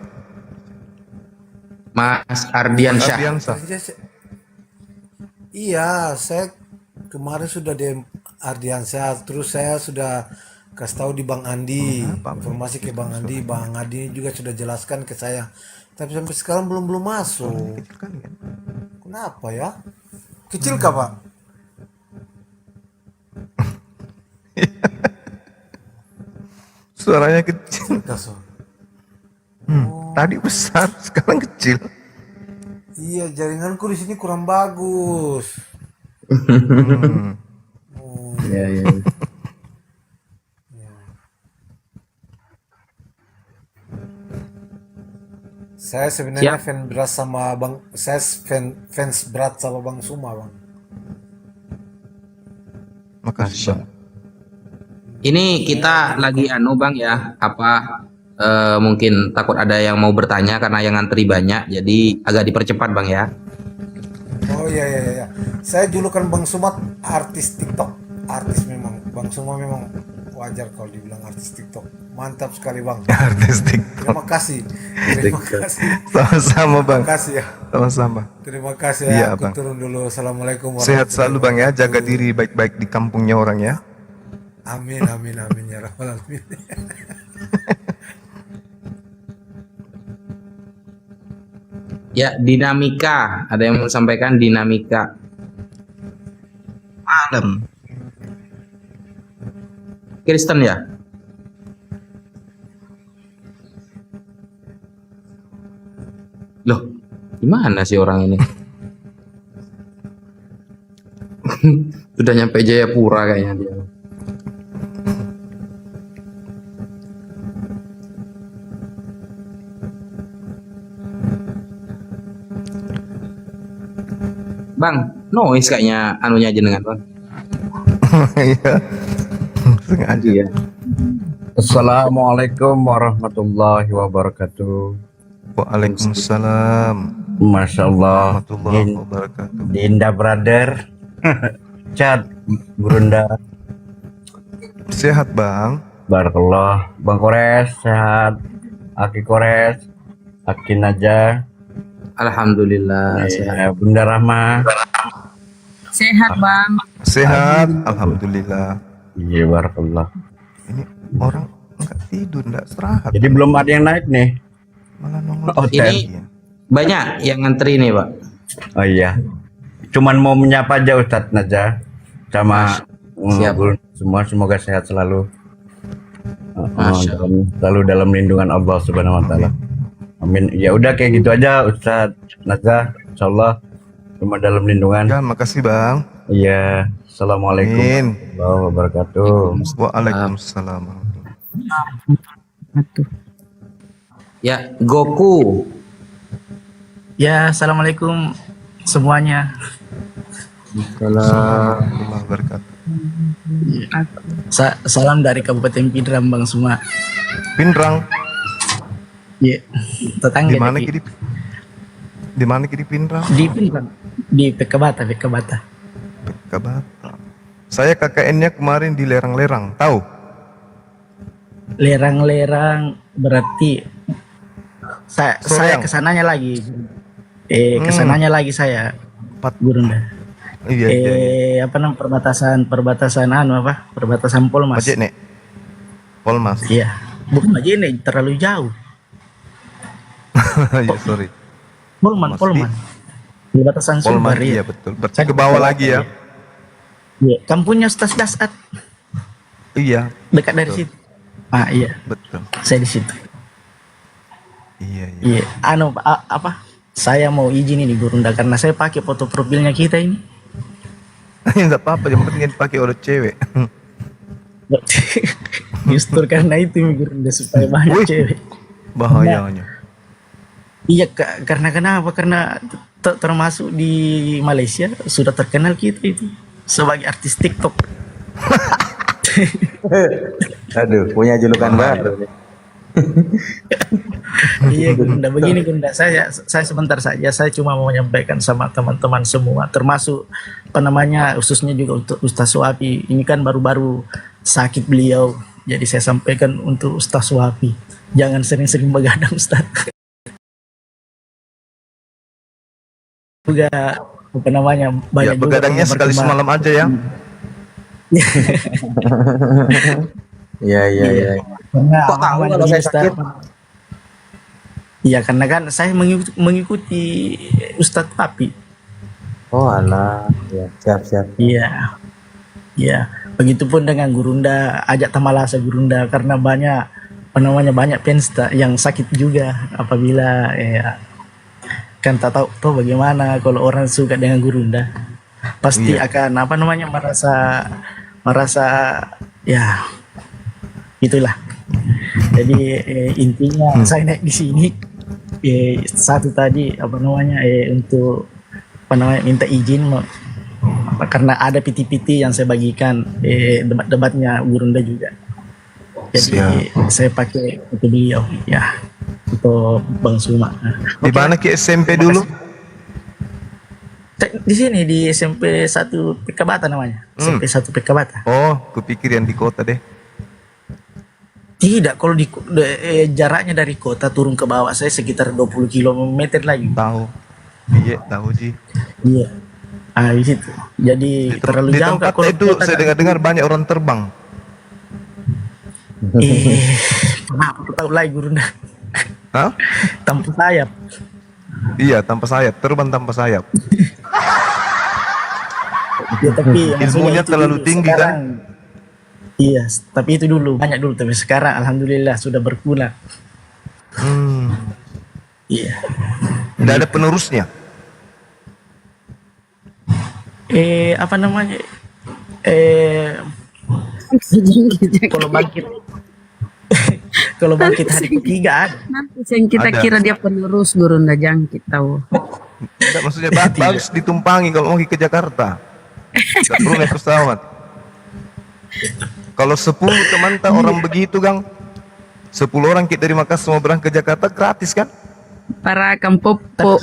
Mas Ardiansyah. Iya, saya kemarin sudah di Ardiansyah, terus saya sudah kasih tahu di Bang Andi, informasi ke Bang Andi. Bang Andi juga sudah jelaskan ke saya, tapi sampai sekarang belum masuk. Kenapa ya? Kecil kah, Pak? Suaranya kecil. Tadi besar, sekarang kecil. Iya, jaringanku di sini kurang bagus. Iya. Saya sebenarnya fans berat sama Bang, saya fans berat sama Bang Suma, Bang. Makasih, Bang. Ini kita lagi Bang ya, mungkin takut ada yang mau bertanya karena yang ngantri banyak, jadi agak dipercepat Bang ya. Oh iya. Saya julukan Bang Suma artis TikTok. Artis memang. Bang Suma memang wajar kalau dibilang artis TikTok. Mantap sekali, Bang. Artis TikTok. Terima kasih. Sama-sama, Bang. Terima kasih ya. Sama-sama. Terima kasih ya. Iya, Aku Bang. turun dulu. Assalamualaikum Sehat selalu, Bang ya. Jaga diri baik-baik di kampungnya orang ya. Amin ya rabbal alamin. Ya, dinamika. Ada yang mau sampaikan dinamika. Malam. Kristen ya? Loh, gimana sih orang ini? Sudah nyampe Jayapura kayaknya dia. Bang, noise kayaknya anunya aja dengan Bang. Iya. Sengaja ya. Assalamualaikum warahmatullahi wabarakatuh. Waalaikumsalam. Masya Allah. Warahmatullahi wabarakatuh. Dinda brother. Chat Brunda. Sehat, Bang. Barakallah. Bang Kores sehat. Aki Kores. Aki Naja. Alhamdulillah. Sehat. Bunda Rahma. Sehat, Bang. Sehat, alhamdulillah. Iya, barakallah. Ini orang enggak tidur, enggak istirahat. Jadi belum ada yang naik nih. Malah nongol. Ini banyak yang ngantri nih, Pak. Oh iya. Cuman mau menyapa aja Ustadz Naja sama semua, semoga sehat selalu. Selalu dalam lindungan Allah Subhanahu wa taala. Amin. Ya udah kayak gitu aja Ustadz Naja, insyaallah cuma dalam lindungan. Ya, makasih, Bang. Iya. Assalamualaikum warahmatullahi wabarakatuh. Waalaikumsalam. Ya, Goku. Ya, assalamualaikum semuanya. Assalamualaikum wabarakatuh. Salam dari Kabupaten Pindrang, Bang Suma. Pindrang. Iya, tetangga. Di mana di Pindrang? Di Pindrang. Di Pekabata. Pekabata. Saya KKN-nya kemarin di Lerang-Lerang, tahu? Lerang-Lerang berarti saya kesananya lagi. Kesananya lagi saya. Gurunda. Iya. Apa namanya perbatasan perbatasan Polmas. Majene. Polmas. Iya. Bukan Majene, terlalu jauh. Ya, sorry. Polman. Perbatasan Sumber. Iya, betul. Berarti ke bawah lagi ya. Iya, kampungnya Ustaz Dasat. Iya. Dekat dari situ. Ah, iya. Betul. Saya di situ. Iya. Saya mau izin ini Gurunda karena saya pakai foto profilnya kita ini. Enggak apa-apa, yang penting dipakai oleh cewek. Justru karena itu Gurunda supaya banyak cewek. Bahayanya. Iya, karena kenapa? Karena termasuk di Malaysia sudah terkenal kita itu. sebagai artis TikTok. Aduh, punya julukan baru. Iya Gunda, begini Gunda, saya sebentar saja, saya cuma mau menyampaikan sama teman-teman semua, termasuk khususnya juga untuk Ustaz Suhafi. Ini kan baru-baru sakit beliau, jadi saya sampaikan untuk Ustaz Suhafi, jangan sering-sering begadang Ustaz. Juga banyak juga begadangnya sekali semalam aja ya. Iya. Kok tahu kalau saya sakit? Iya, karena kan saya mengikuti Ustadz Papi. Oh alah, ya siap. Iya. Begitupun dengan Gurunda, ajak Tamalasa Gurunda, karena banyak fans yang sakit juga apabila kan tak tahu bagaimana kalau orang suka dengan Gurunda, pasti akan merasa ya itulah. Jadi intinya saya naik di sini satu tadi untuk minta izin karena ada PT-PT yang saya bagikan debat-debatnya Gurunda juga. Jadi saya pakai itu beliau ya untuk Bang Suma. Di mana ke SMP dulu? Di sini di SMP 1 Pekabata namanya. SMP 1 Pekabata. Oh, kupikir yang di kota deh. Tidak, kalau jaraknya dari kota turun ke bawah saya sekitar 20 km lagi. Tahu. Iya, tahu Ji. Iya. Di situ. Jadi terlalu jauh. Di tempat itu saya dengar-dengar banyak orang terbang. Kenapa aku tahu lagi Gurunda? Hah? Tanpa sayap. Iya, tanpa sayap, terbang tanpa sayap. Ya, tapi ilmunya terlalu tinggi kan? Iya, tapi itu banyak dulu, tapi sekarang alhamdulillah sudah berkurang. Iya. Tidak ada penerusnya. Kalau bangkit hari ketiga ada. Nanti yang kita kira dia penerus Gurunda Jangkit tahu. Tidak, maksudnya bagus ditumpangi kalau mau ke Jakarta. Tidak perlu naik pesawat. Kalau 10 teman orang begitu Gang, 10 orang kita dari Makassar mau berangkat ke Jakarta gratis kan? Para kampopo.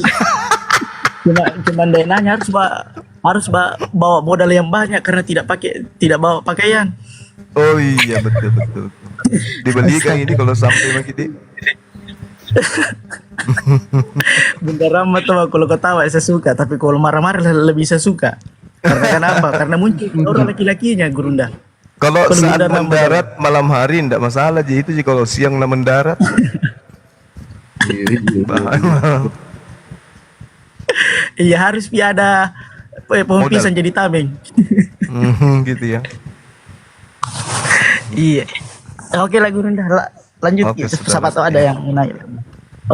Cuma nanya harus bawa modal yang banyak karena tidak bawa pakaian. Oh iya betul. Dibelikan ini kalau sampai mah kita. Bunda Rama tuh kalau ketawa saya suka, tapi kalau marah-marah lebih saya suka. Karena kenapa? Karena muncul orang laki-lakinya Gurunda. Kalau saat mendarat malam hari tidak masalah Ji, itu kalau siang mendarat. Iya harus ada pohon pisang jadi tameng. Gitu ya. Iya. Oke lah Gurunda, lanjut gitu. Siapa tahu ada yang naik.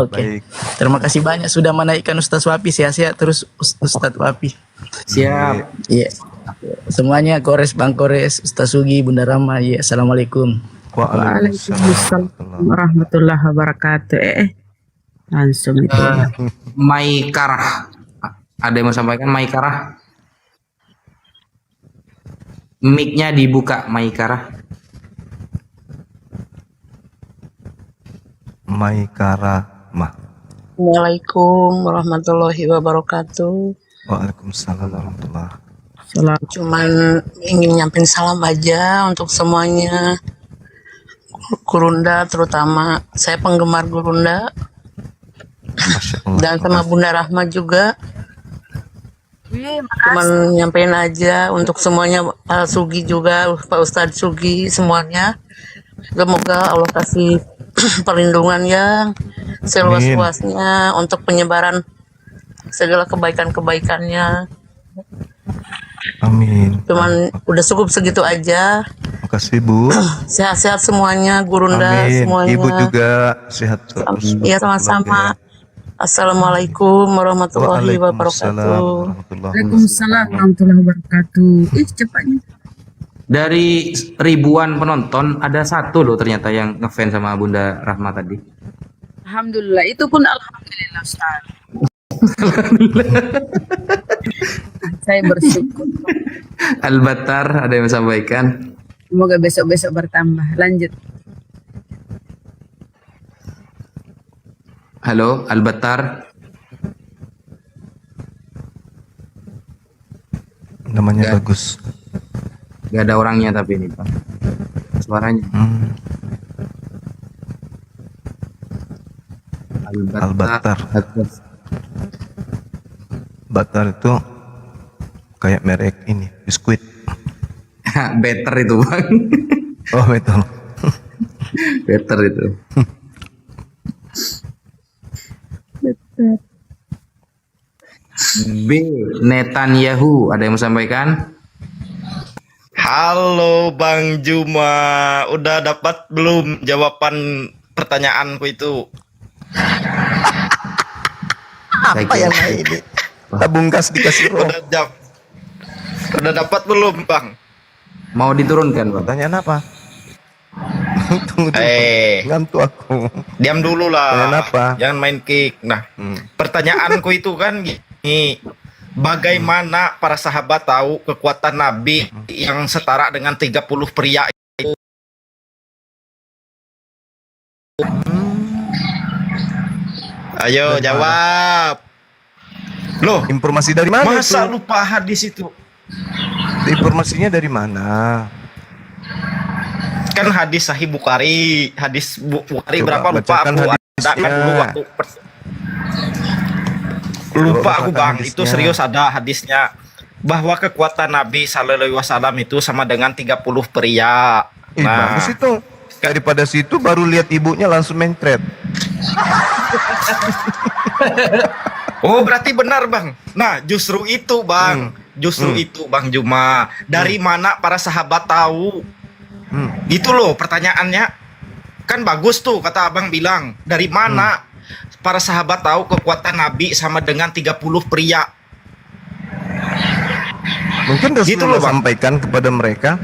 Oke. Terima kasih banyak sudah menaikkan Ustaz Wapi, sehat-sehat terus Ustaz Wapi. Siap. Iya. Semuanya Bang Kores, Ustaz Sugi, Bunda Rama. Iya, assalamualaikum. Waalaikumsalam warahmatullahi wabarakatuh. Langsung itu. Maikarah. Ada yang mau sampaikan Maikarah? Mic-nya dibuka Maikarah. Maikarah mah. Assalamualaikum warahmatullahi wabarakatuh. Waalaikumsalam warahmatullahi. Cuman ingin nyampein salam aja untuk semuanya. Gurunda terutama, saya penggemar Gurunda. Dan sama Bunda Rahma juga. Cuman nyampein aja untuk semuanya, Pak Sugi juga, Pak Ustadz Sugi, semuanya. Semoga Allah kasih perlindungan yang seluas-luasnya untuk penyebaran segala kebaikan-kebaikannya. Amin. Cuman udah cukup segitu aja. Makasih Bu. Sehat-sehat semuanya, Gurunda semuanya. Ibu juga sehat terus. Iya sama-sama. Assalamualaikum warahmatullahi wabarakatuh. Waalaikumsalam warahmatullahi wabarakatuh. Cepatnya. Dari ribuan penonton ada satu loh ternyata yang ngefans sama Bunda Rahma tadi. Alhamdulillah, itu pun alhamdulillah Ustaz. Saya bersyukur. Al-Battar ada yang sampaikan? Semoga besok-besok bertambah. Lanjut. Halo, Al-Battar. Namanya Nggak. bagus. Gak ada orangnya tapi ini Pak. Suaranya. Al-Battar. Battar itu kayak merek ini, biskuit. Better itu Bang. Oh, betul. Better itu. B. Netanyahu ada yang mau sampaikan? Halo Bang Juma, udah dapat belum jawaban pertanyaanku itu? Apa yang ini? Tabungkas dikasih roh. Udah dapat belum Bang? Mau diturunkan Bang? Pertanyaan apa? Tunggu dulu. Ngantuk aku. Diam dulu lah. Pertanyaan apa? Jangan main kick. Nah, pertanyaanku itu kan gini. Bagaimana para sahabat tahu kekuatan Nabi yang setara dengan 30 pria itu? Ayo jawab. Loh, informasi dari mana masa itu? lupa hadis itu? Informasinya dari mana? Kan hadis Sahih Bukhari, hadis Bukhari Coba berapa lupa bacakan aku ada kan hadisnya. dulu waktu lupa aku bacakan Bang, hadisnya. itu serius ada hadisnya bahwa kekuatan Nabi Sallallahu Alaihi Wasallam itu sama dengan 30 pria. Bagus itu. Daripada situ baru lihat ibunya langsung main thread. Oh berarti benar Bang. Nah justru itu Bang, justru itu Bang Juma. Dari mana para sahabat tahu? Gitu loh pertanyaannya. Kan bagus tuh kata Abang bilang. Dari mana para sahabat tahu kekuatan Nabi sama dengan 30 pria? Mungkin Rasulullah Gitu loh, Bang. sampaikan kepada mereka.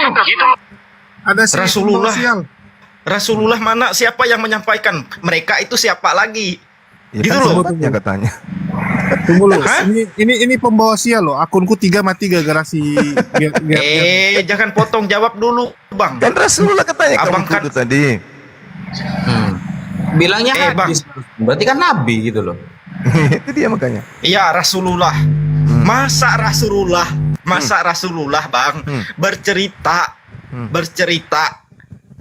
Gitu. Ada Rasulullah mana? Siapa yang menyampaikan? Mereka itu siapa lagi? Ya Gitu kan loh. sahabatnya katanya. Tunggu lu. Hah? Ini pembawa sial loh. Akunku 3 mati gara-gara si Jangan potong jawab dulu, Bang. Kan Rasulullah katanya Abang kamu itu tadi. Bilangnya Bang. hadis. Berarti kan Nabi gitu loh. Itu dia makanya. Iya Rasulullah. Masa Rasulullah Bang bercerita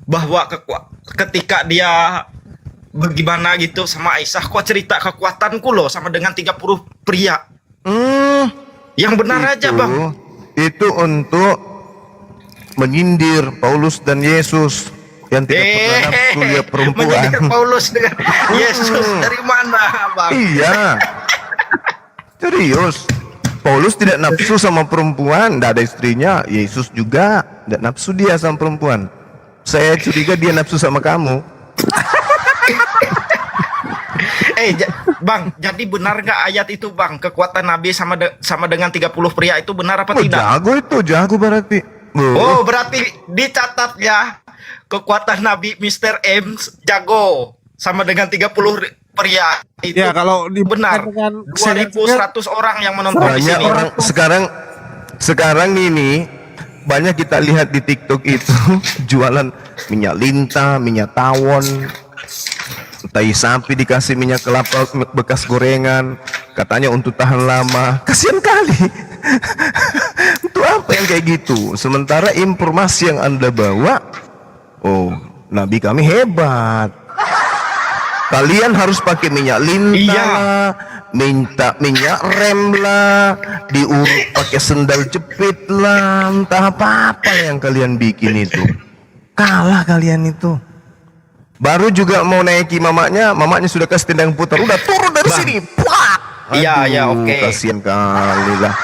bahwa ketika dia bagaimana gitu sama Aisyah, kok cerita kekuatanku loh sama dengan 30 pria. Yang benar aja Bang. Itu untuk menyindir Paulus dan Yesus yang tidak pernah nafsu lihat perempuan. Menyindir Paulus dengan Yesus dari mana Bang? Iya. Serius. Paulus tidak nafsu sama perempuan, tidak ada istrinya. Yesus juga tidak nafsu dia sama perempuan. Saya curiga dia nafsu sama kamu. Bang, jadi benar nggak ayat itu Bang? Kekuatan Nabi sama dengan 30 pria itu benar apa tidak? Jago itu, jago berarti. Oh, berarti dicatat ya. Kekuatan Nabi Mr. M jago sama dengan 30 pria itu. Ya, kalau benar. 2.100 orang yang menonton di Banyak sini. orang sekarang ini banyak kita lihat di TikTok itu jualan minyak lintah, minyak tawon, tai sapi dikasih minyak kelapa bekas gorengan, katanya untuk tahan lama. Kasian kali. Untuk apa yang kayak gitu? Sementara informasi yang Anda bawa, oh, Nabi kami hebat. Kalian harus pakai minyak lintah lah, minta minyak rem lah, diurut pakai sendal jepit lah, entah apa-apa yang kalian bikin itu. Kalah kalian itu. Baru juga mau naiki mamanya sudah kasih tendang putar, udah turun dari sini. Plak. Iya, oke. Kasian kali lah.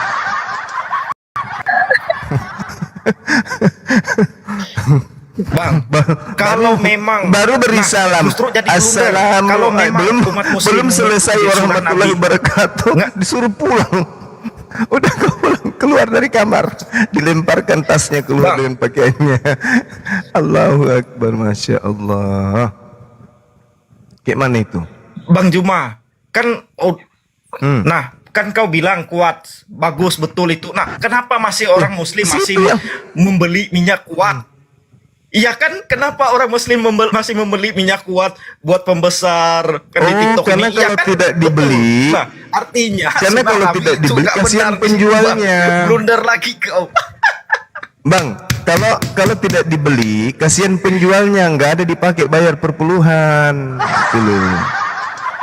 Bang, kalau memang baru beri salam. justru jadi Assalamualaikum. kalau memang umat muslim belum selesai warahmatullahi wabarakatuh, disuruh pulang. Udah keluar dari kamar, dilemparkan tasnya keluar dengan pakaiannya. Allahu Akbar, masya Allah. Kayak mana itu? Bang Juma, kan nah kan kau bilang kuat, bagus, betul itu. Nah, kenapa masih orang muslim masih membeli minyak kuat? Iya kan, kenapa orang muslim masih membeli minyak kuat buat pembesar kan di TikTok karena ini? Iya kalau kan? tidak Betul. dibeli, Nah, artinya karena sunnah kalau Nabi tidak itu dibeli, nggak kasihan benar di situ, penjualnya. Bang. Blunder lagi kau. Bang, kalau tidak dibeli, kasihan penjualnya, nggak ada dipakai bayar perpuluhan. Dulu.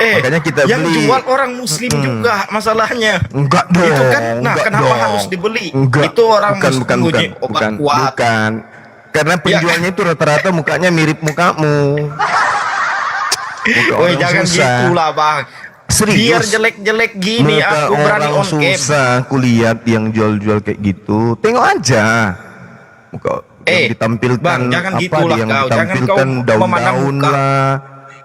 Makanya kita yang beli. jual orang muslim juga masalahnya. Enggak dong. Itu kan, nah enggak kenapa dong. harus dibeli? Enggak. Itu orang bukan, muslim bukan, nguji bukan, obat bukan, kuat. bukan. Karena penjualnya itu rata-rata mukanya mirip mukamu. Muka Woi, orang jangan susah. gitulah, Bang. Serius. Biar jelek-jelek gini Muka aku berani orang on cam. susah aku lihat yang jual-jual kayak gitu. Tengok aja. Muka yang ditampilkan Bang, jangan apa gitulah yang kau. Jangan ditampilkan kau memandang daun-daun muka. lah,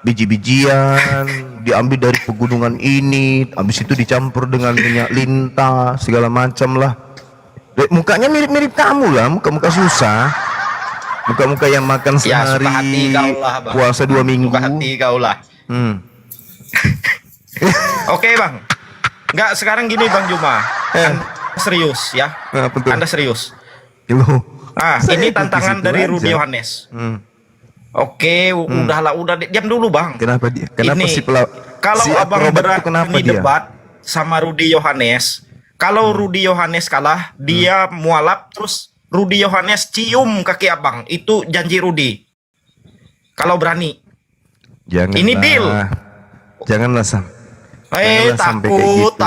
biji-bijian, diambil dari pegunungan ini, habis itu dicampur dengan minyak lintah, segala macam lah. Mukanya mirip-mirip kamu lah, muka-muka susah. Muka-muka yang makan Ya, sehari, suka hati kau lah, Bang. puasa 2 minggu. Suka hati kau lah. Oke, Bang. Enggak, sekarang gini Bang Juma. Anda serius ya? Anda serius? Ah, Saya ini ikut di tantangan situ dari aja. Rudy Yohanes. Oke, udahlah, udah diam dulu, Bang. Kenapa dia? Kenapa Ini, si kalau si Abang akrobat itu kenapa berani dia? debat sama Rudy Yohanes, kalau Rudy Yohanes kalah, dia mualaf, terus Rudy Yohanes cium kaki Abang. Itu janji Rudy. Kalau berani. Janganlah. Ini deal. Janganlah Sam. Janganlah sampai kayak gitu.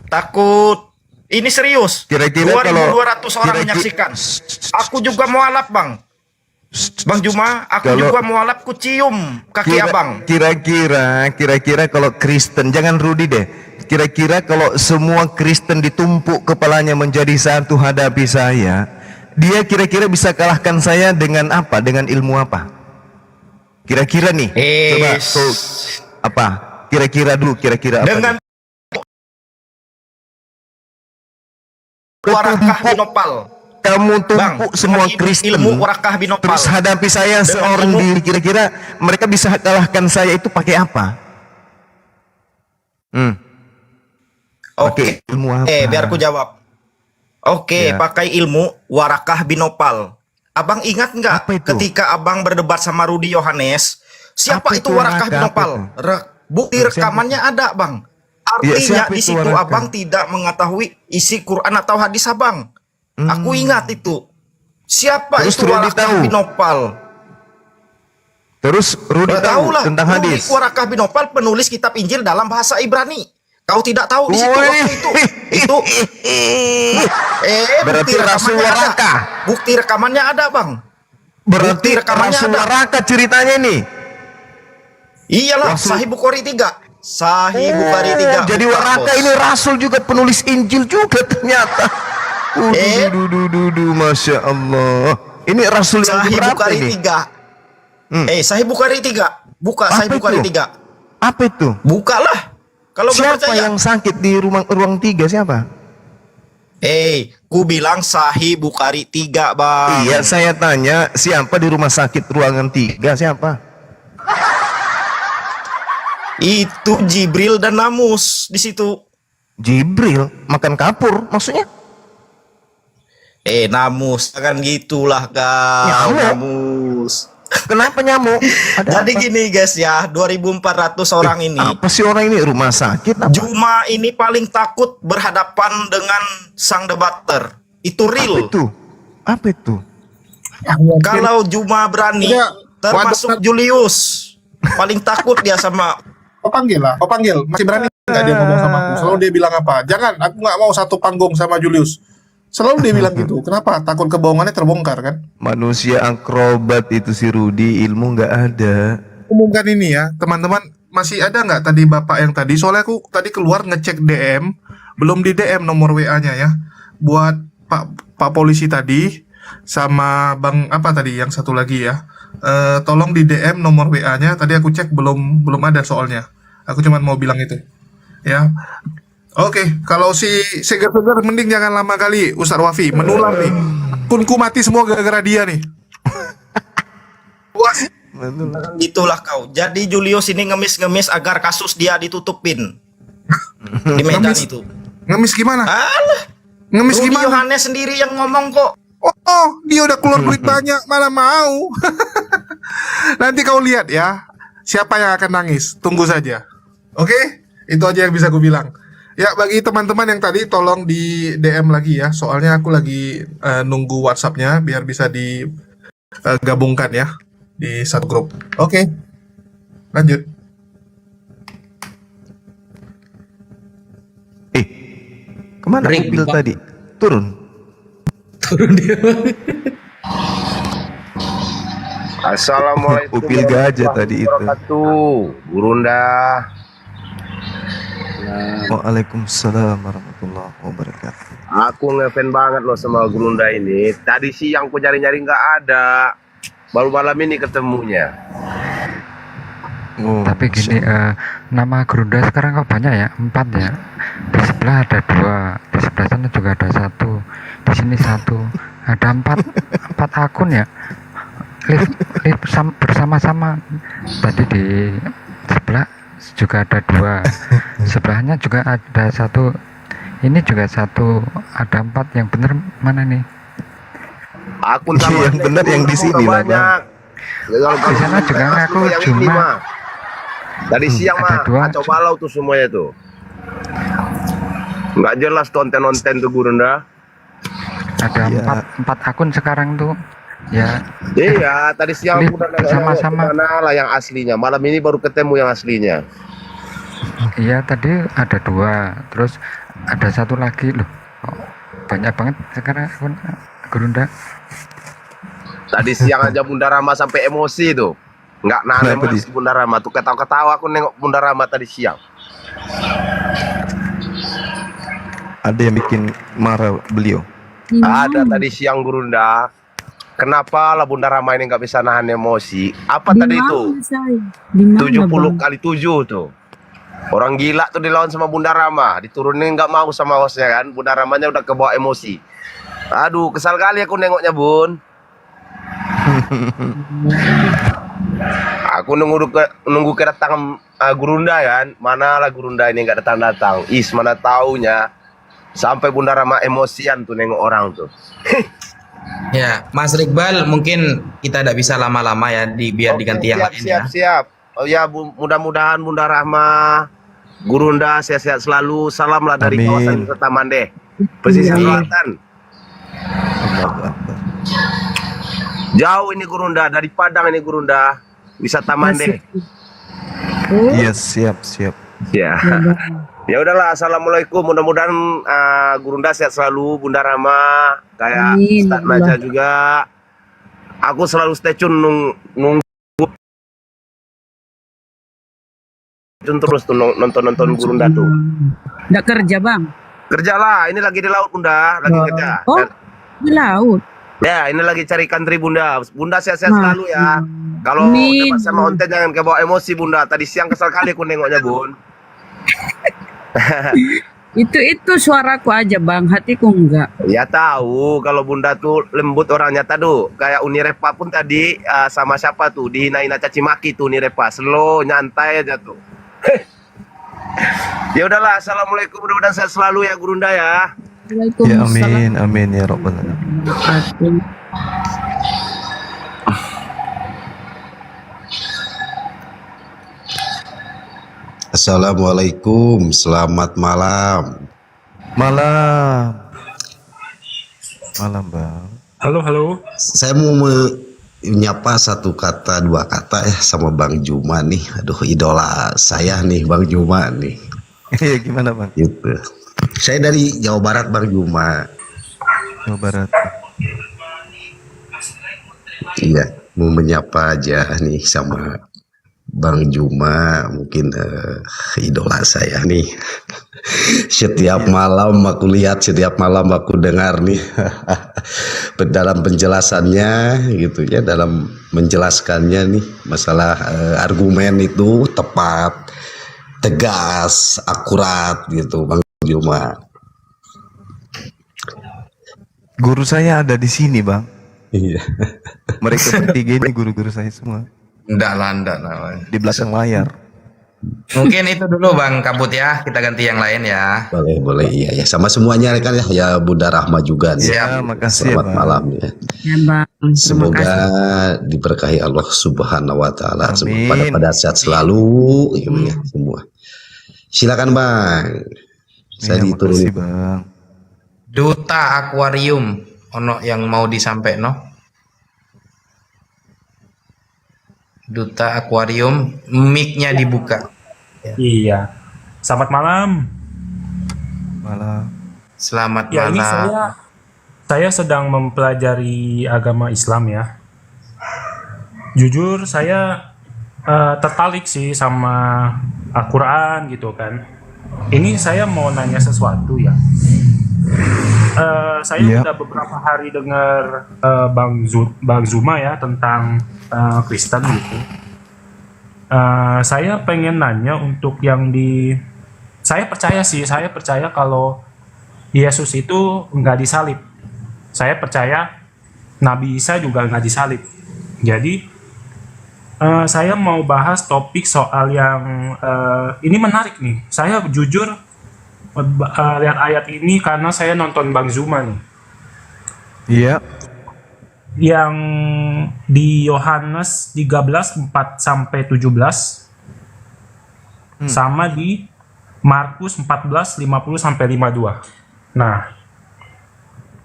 Takut. Ini serius. Kira-kira kalau 2.200 orang menyaksikan. Aku juga mualaf, Bang. Bang Juma, aku Kalau- juga mualaf, ku cium kaki Abang. Kira-kira kalau Kristen, jangan Rudi deh. Kira-kira kalau semua Kristen ditumpuk kepalanya menjadi satu hadapi saya, dia kira-kira bisa kalahkan saya dengan apa? Dengan ilmu apa? Kira-kira nih. Coba tuh apa? Kira-kira dulu, kira-kira apa? Dengan warakah binopal. Kamu tumpuk semua Kristen, ilmu warakah binopal. terus hadapi saya Dengan seorang ilmu- diri. Kira-kira mereka bisa kalahkan saya itu pakai apa? Pakai ilmu apa? Biar aku jawab. Oke, Ya. pakai ilmu warakah binopal. Abang ingat nggak ketika abang berdebat sama Rudy Yohanes? Siapa Apa itu itu warakah warakah? binopal? Bukti rekamannya ada, Bang. Artinya siapa di itu situ warakah? abang tidak mengetahui isi Quran atau hadis abang. Aku ingat itu. Siapa Terus itu Rudy warakah tahu? binopal? Terus Rudi tahu Tahulah, tentang Rudy hadis. Warakah binopal penulis kitab Injil dalam bahasa Ibrani. Kau tidak tahu di situ Wih. waktu itu. Berarti bukti Rasul rekamannya ada. Warakah. Bukti rekamannya ada, Bang. Berarti Bukti rekamannya Rasul ada. Warakah ceritanya nih. Iyalah, Sahih Bukhari 3. Sahih Bukhari 3. Jadi Buka, Warakah bos. ini Rasul juga penulis Injil juga ternyata. Masya Allah. Ini Rasul yang Sahih keberapa Bukhari ini? 3. Sahih Bukhari 3. Buka Sahih Apa Bukhari itu? 3. Apa itu? Bukalah. Kalau belum Siapa percaya. yang sakit di ruang 3 siapa? Ku bilang Sahih Bukhari 3, Bang. Iya, saya tanya siapa di rumah sakit ruangan 3 siapa? Itu Jibril dan Namus di situ. Jibril makan kapur maksudnya? Namus, jangan gitulah kau. Nyamuk. Namus. Kenapa nyamuk? Jadi gini guys ya, 2.400 orang ini. Apa sih orang ini rumah sakit? Apa? Juma ini paling takut berhadapan dengan sang debater. Itu real. Apa itu? Kalau Juma berani, termasuk Julius, paling takut dia sama. Kau panggil, masih berani nggak dia ngomong sama aku? Selalu dia bilang apa? Jangan, aku nggak mau satu panggung sama Julius. Selalu dia bilang gitu. Kenapa? Takut kebohongannya terbongkar kan? Manusia akrobat itu si Rudi, ilmu nggak ada. Umumkan ini ya, teman-teman. Masih ada nggak tadi bapak yang tadi? Soalnya aku tadi keluar ngecek DM, belum di DM nomor WA-nya ya. Buat Pak polisi tadi sama Bang apa tadi yang satu lagi ya. Tolong di DM nomor WA-nya. Tadi aku cek belum ada soalnya. Aku cuma mau bilang itu. Ya. Oke, kalau si seger-seger mending jangan lama kali Ustadz Wafi, menular nih. Kunku mati semua gara-gara dia nih. Puas. Itulah kau. Jadi Julius ini ngemis-ngemis agar kasus dia ditutupin. di Medan Ngemis. itu. Ngemis gimana? Alah, Ngemis Rudy gimana? Yohanes sendiri yang ngomong kok. Oh, dia udah keluar duit banyak, mana mau. Nanti kau lihat ya, siapa yang akan nangis. Tunggu saja. Oke? Itu aja yang bisa aku bilang. Ya, bagi teman-teman yang tadi tolong di DM lagi ya. Soalnya aku lagi nunggu WhatsApp-nya biar bisa digabungkan ya di satu grup. Oke. Lanjut. Kemana Break, mobil Pak. tadi? Turun. Turun dia. Assalamualaikum Upil gajah tadi itu. wabarakatuh. Gurunda. Waalaikumsalam warahmatullahi wabarakatuh. Aku ngefan banget loh sama Gurunda ini. Tadi siang aku nyari-nyari nggak ada. Baru malam ini ketemunya. Oh, Tapi gini, nama Gerunda sekarang kok banyak ya? 4 ya. Di sebelah ada 2, di sebelah sana juga ada 1, di sini 1, ada 4 akun ya. Live bersama-sama. Tadi di sebelah juga ada 2, sebelahnya juga ada 1, ini juga 1, ada 4. Yang bener mana nih? Akun sama yang benar yang di sini lah, Bang. Di sana juga ngaku cuma Tadi siang ada mah 2. kacau balau tuh semuanya tuh. Nggak jelas konten-konten tuh Gurunda. Ada 4 akun sekarang tuh ya. Iya, tadi siang Live aku udah bersama-sama. mana lah yang aslinya. Malam ini baru ketemu yang aslinya. Iya, tadi ada 2, terus ada 1 lagi loh. Kok banyak banget sekarang akun Gerunda. Tadi siang aja Bunda Rama sampai emosi tuh. Nggak nahan Kenapa emosi Bunda Rama tuh, ketawa-ketawa aku nengok Bunda Rama tadi siang. Ada yang bikin marah beliau. Ada tadi siang Gurunda. Kenapa lah Bunda Rama ini nggak bisa nahan emosi? Apa tadi itu? 70 kali 7 tuh. Orang gila tuh dilawan sama Bunda Rama. Diturunin nggak mau sama hostnya kan. Bunda Ramanya udah kebawa emosi. Aduh, kesal kali aku nengoknya Bun. Aku nunggu kedatangan Gurunda kan. Mana lah Gurunda ini nggak datang-datang. Mana taunya sampai Bunda Rama emosian tuh nengok orang tuh. Ya, Mas Iqbal, mungkin kita tidak bisa lama-lama ya, biar diganti yang lain ya. Siap. Oh ya, mudah-mudahan Bunda Rahma, Gurunda sehat-sehat selalu. Salam lah dari kawasan Kota Mandeh, pesisir selatan. Jauh ini Gurunda, dari Padang ini Gurunda, wisata Mandeh. Iya, siap. Ya. Ya udahlah, assalamualaikum. Mudah-mudahan Gurunda sehat selalu, Bunda Rahma, kayak Ustaz Naja juga. Aku selalu stay tune nunggu terus tuh nonton Gurunda tuh. Nggak kerja, Bang? Kerjalah, ini lagi di laut Bunda, lagi kerja. Oh, di laut. Ya, ini lagi cari ikan teri Bunda. Bunda sehat-sehat selalu ya. Kalau Amin. dapat sama onten jangan kebawa emosi Bunda. Tadi siang kesal kali aku nengoknya Bun. Itu suaraku aja, Bang, hatiku enggak. Ya tahu kalau Bunda tuh lembut orangnya tadi. Kayak Uni Repa pun tadi sama siapa tuh dihina-hina caci maki tuh Uni Repa. Slow, nyantai aja tuh. Ya udahlah, assalamualaikum, mudah-mudahan sehat selalu ya Gurunda ya. Ya amin ya rabbal alamin. Assalamualaikum, selamat malam. Malam, Bang. Halo. Saya mau menyapa 1 kata 2 kata ya sama Bang Juma nih. Aduh, idola saya nih Bang Juma nih. Iya, gimana Bang? Gitu. Saya dari Jawa Barat Bang Juma. Jawa Barat. Iya, mau menyapa aja nih sama Bang Juma, mungkin idola saya nih. Setiap malam aku lihat, setiap malam aku dengar nih dalam penjelasannya gitu ya, dalam menjelaskannya nih masalah argumen itu tepat, tegas, akurat gitu Bang Juma. Guru saya ada di sini Bang. Iya. Mereka bertiga ini guru-guru saya semua. Enggak lah. Di belakang layar. Mungkin itu dulu Bang Kabut ya, kita ganti yang lain ya. Boleh, iya ya. Sama semuanya kan ya, ya Bunda Rahma juga nih. Siap. Makasih Selamat Bang. malam ya. Ya Bang, terima Semoga kasih. diberkahi Allah Subhanahu wa taala. Amin. Pada sehat selalu gitu ya semua. Silakan Bang. Saya Iya, makasih diturunin. Bang. Duta Akuarium, ono yang mau disampaikan no? Duta Akuarium, mic-nya dibuka. Iya. Selamat malam. Malam. Selamat Ya, ini malam. saya sedang mempelajari agama Islam ya. Jujur saya tertarik sih sama Al-Quran gitu kan. Ini saya mau nanya sesuatu ya. Saya Iya. udah beberapa hari dengar Bang Zuma ya tentang Kristen gitu. Saya pengen nanya untuk yang saya percaya kalau Yesus itu nggak disalib. Saya percaya Nabi Isa juga nggak disalib. Jadi saya mau bahas topik soal yang ini menarik nih. Saya jujur lihat ayat ini karena saya nonton Bang Zuma nih. Iya. Yang di Yohanes 13:4-17 sama di Markus 14:50-52. Nah,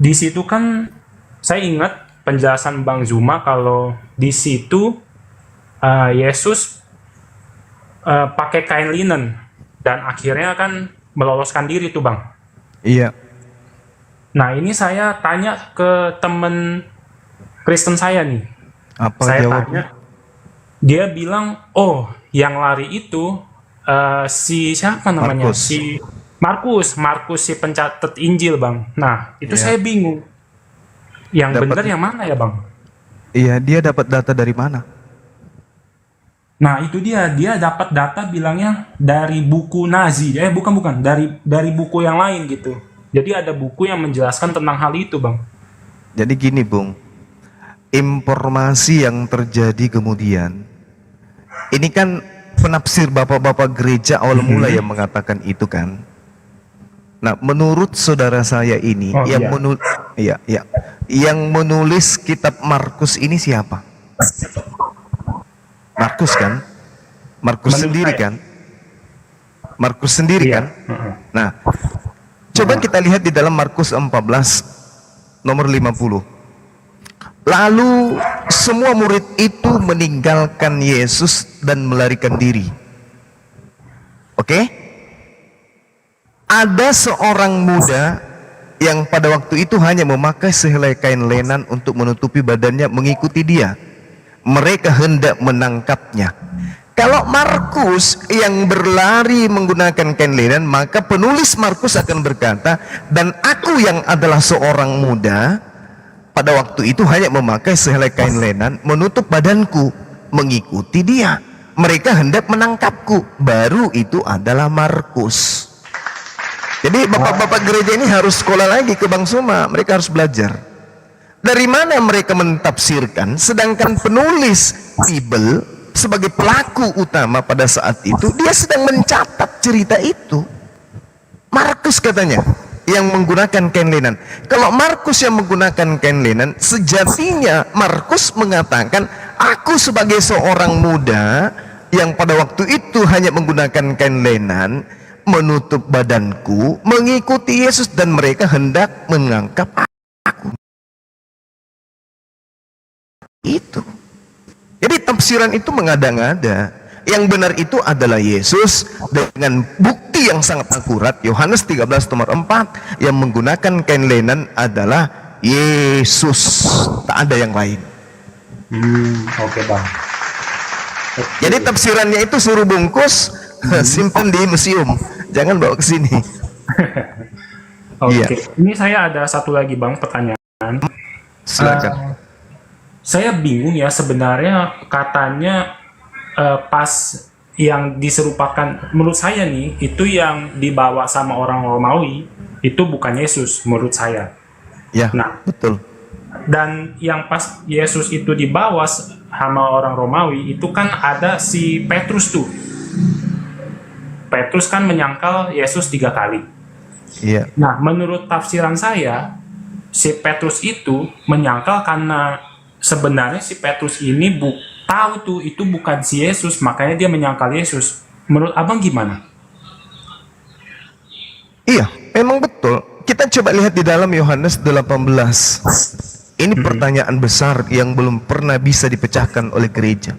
di situ kan saya ingat penjelasan Bang Zuma kalau di situ Yesus pakai kain linen dan akhirnya kan meloloskan diri tuh Bang. Iya. Nah, ini saya tanya ke temen Kristen saya nih. Apa Saya jawabnya? tanya, dia bilang, oh yang lari itu si siapa namanya? Markus. Si Markus si pencatat Injil Bang. Nah, itu Iya. saya bingung. Yang Dapat- benar yang mana ya Bang? Iya, dia dapat data dari mana? Nah, itu dia dapat data bilangnya dari buku Nazi. Bukan, dari buku yang lain gitu. Jadi ada buku yang menjelaskan tentang hal itu, Bang. Jadi gini, Bung. Informasi yang terjadi kemudian, ini kan penafsir bapak-bapak gereja awal mula yang mengatakan itu kan. Nah, menurut saudara saya ini, Oh, yang yang menulis kitab Markus ini siapa? Markus kan? Markus sendiri kan? Markus sendiri kan? Nah, coba kita lihat di dalam Markus 14 nomor 50. Lalu semua murid itu meninggalkan Yesus dan melarikan diri. Oke? Ada seorang muda yang pada waktu itu hanya memakai sehelai kain lenan untuk menutupi badannya mengikuti dia. Mereka hendak menangkapnya. Kalau Markus yang berlari menggunakan kain lenan, maka penulis Markus akan berkata, dan aku yang adalah seorang muda pada waktu itu hanya memakai sehelai kain lenan menutup badanku mengikuti dia. Mereka hendak menangkapku. Baru itu adalah Markus. Jadi bapak-bapak gereja ini harus sekolah lagi ke Bang Suma. Mereka harus belajar. Dari mana mereka mentafsirkan, sedangkan penulis Bible sebagai pelaku utama pada saat itu, dia sedang mencatat cerita itu. Markus katanya yang menggunakan kain lenan. Kalau Markus yang menggunakan kain lenan, sejatinya Markus mengatakan, aku sebagai seorang muda yang pada waktu itu hanya menggunakan kain lenan menutup badanku, mengikuti Yesus dan mereka hendak menangkap aku. Itu. Jadi tafsiran itu mengada-ngada. Yang benar itu adalah Yesus dengan bukti yang sangat akurat. Yohanes 13 nomor 4 yang menggunakan kain lenan adalah Yesus. Tak ada yang lain. Oke, Bang. Jadi tafsirannya itu suruh bungkus, simpan di museum. Jangan bawa ke sini. Oke. Iya. Ini saya ada satu lagi, Bang, pertanyaan. Silakan. Saya bingung ya, sebenarnya katanya pas yang diserupakan, menurut saya nih, itu yang dibawa sama orang Romawi itu bukan Yesus menurut saya. Ya, nah, betul. Dan yang pas Yesus itu dibawa sama orang Romawi itu kan ada si Petrus tuh. Petrus kan menyangkal Yesus 3 kali. Iya. Nah, menurut tafsiran saya, si Petrus itu menyangkal karena sebenarnya si Petrus ini tahu tuh itu bukan si Yesus, makanya dia menyangkal Yesus. Menurut abang gimana? Iya, memang betul. Kita coba lihat di dalam Yohanes 18. Ini pertanyaan besar yang belum pernah bisa dipecahkan oleh gereja.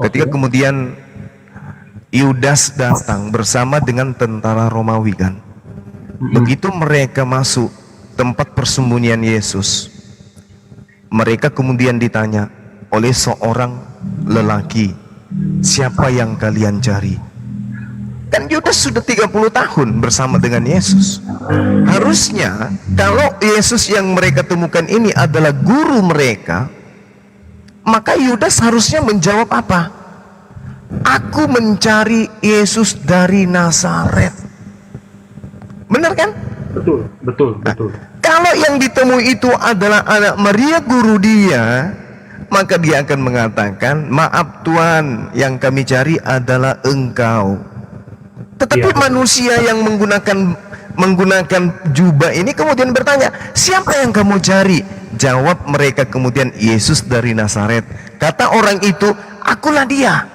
Ketika kemudian Yudas datang bersama dengan tentara Romawi kan. Begitu mereka masuk tempat persembunyian Yesus, mereka kemudian ditanya oleh seorang lelaki, siapa yang kalian cari? Kan Yudas sudah 30 tahun bersama dengan Yesus. Harusnya kalau Yesus yang mereka temukan ini adalah guru mereka, maka Yudas harusnya menjawab apa? Aku mencari Yesus dari Nazaret. Benar kan? Betul. Kalau yang ditemui itu adalah anak Maria guru dia, maka dia akan mengatakan, maaf Tuhan, yang kami cari adalah engkau. Tetapi manusia yang menggunakan jubah ini kemudian bertanya, siapa yang kamu cari? Jawab mereka kemudian, Yesus dari Nazaret. Kata orang itu, akulah dia.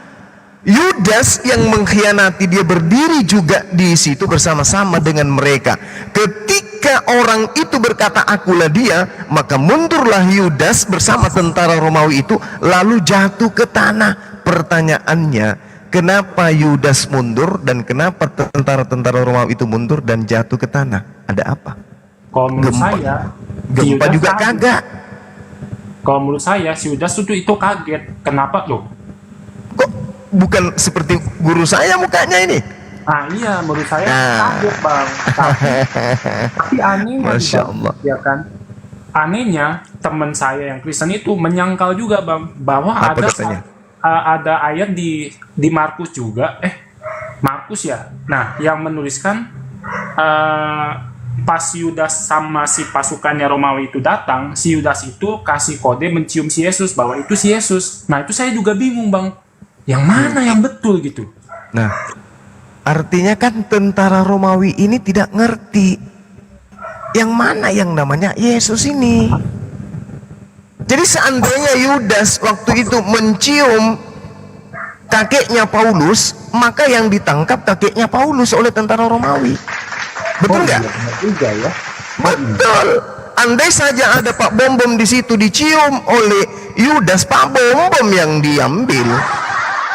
Yudas yang mengkhianati, dia berdiri juga di situ bersama-sama dengan mereka. Ketika orang itu berkata akulah dia, maka mundurlah Yudas bersama tentara Romawi itu lalu jatuh ke tanah. Pertanyaannya, kenapa Yudas mundur dan kenapa tentara-tentara Romawi itu mundur dan jatuh ke tanah? Ada apa? Kalau menurut saya, gempa juga kagak. Kalau menurut saya si Yudas itu kaget. Kenapa loh? Bukan seperti guru saya mukanya ini. Iya, menurut saya kaget bang. Tapi anehnya, Masya Allah. Ya kan? Anehnya teman saya yang Kristen itu menyangkal juga bang bahwa ada ayat di Markus juga, Markus ya. Nah, yang menuliskan pas Yudas sama si pasukannya Romawi itu datang, si Yudas itu kasih kode mencium si Yesus bahwa itu si Yesus. Nah, itu saya juga bingung bang. Yang mana yang betul gitu? Nah, artinya kan tentara Romawi ini tidak ngerti yang mana yang namanya Yesus ini. Jadi seandainya Yudas waktu itu mencium kakeknya Paulus, maka yang ditangkap kakeknya Paulus oleh tentara Romawi. Betul nggak? Juga ya. Betul. Andai saja ada Pak Bom Bom di situ dicium oleh Yudas, Pak Bom Bom yang diambil.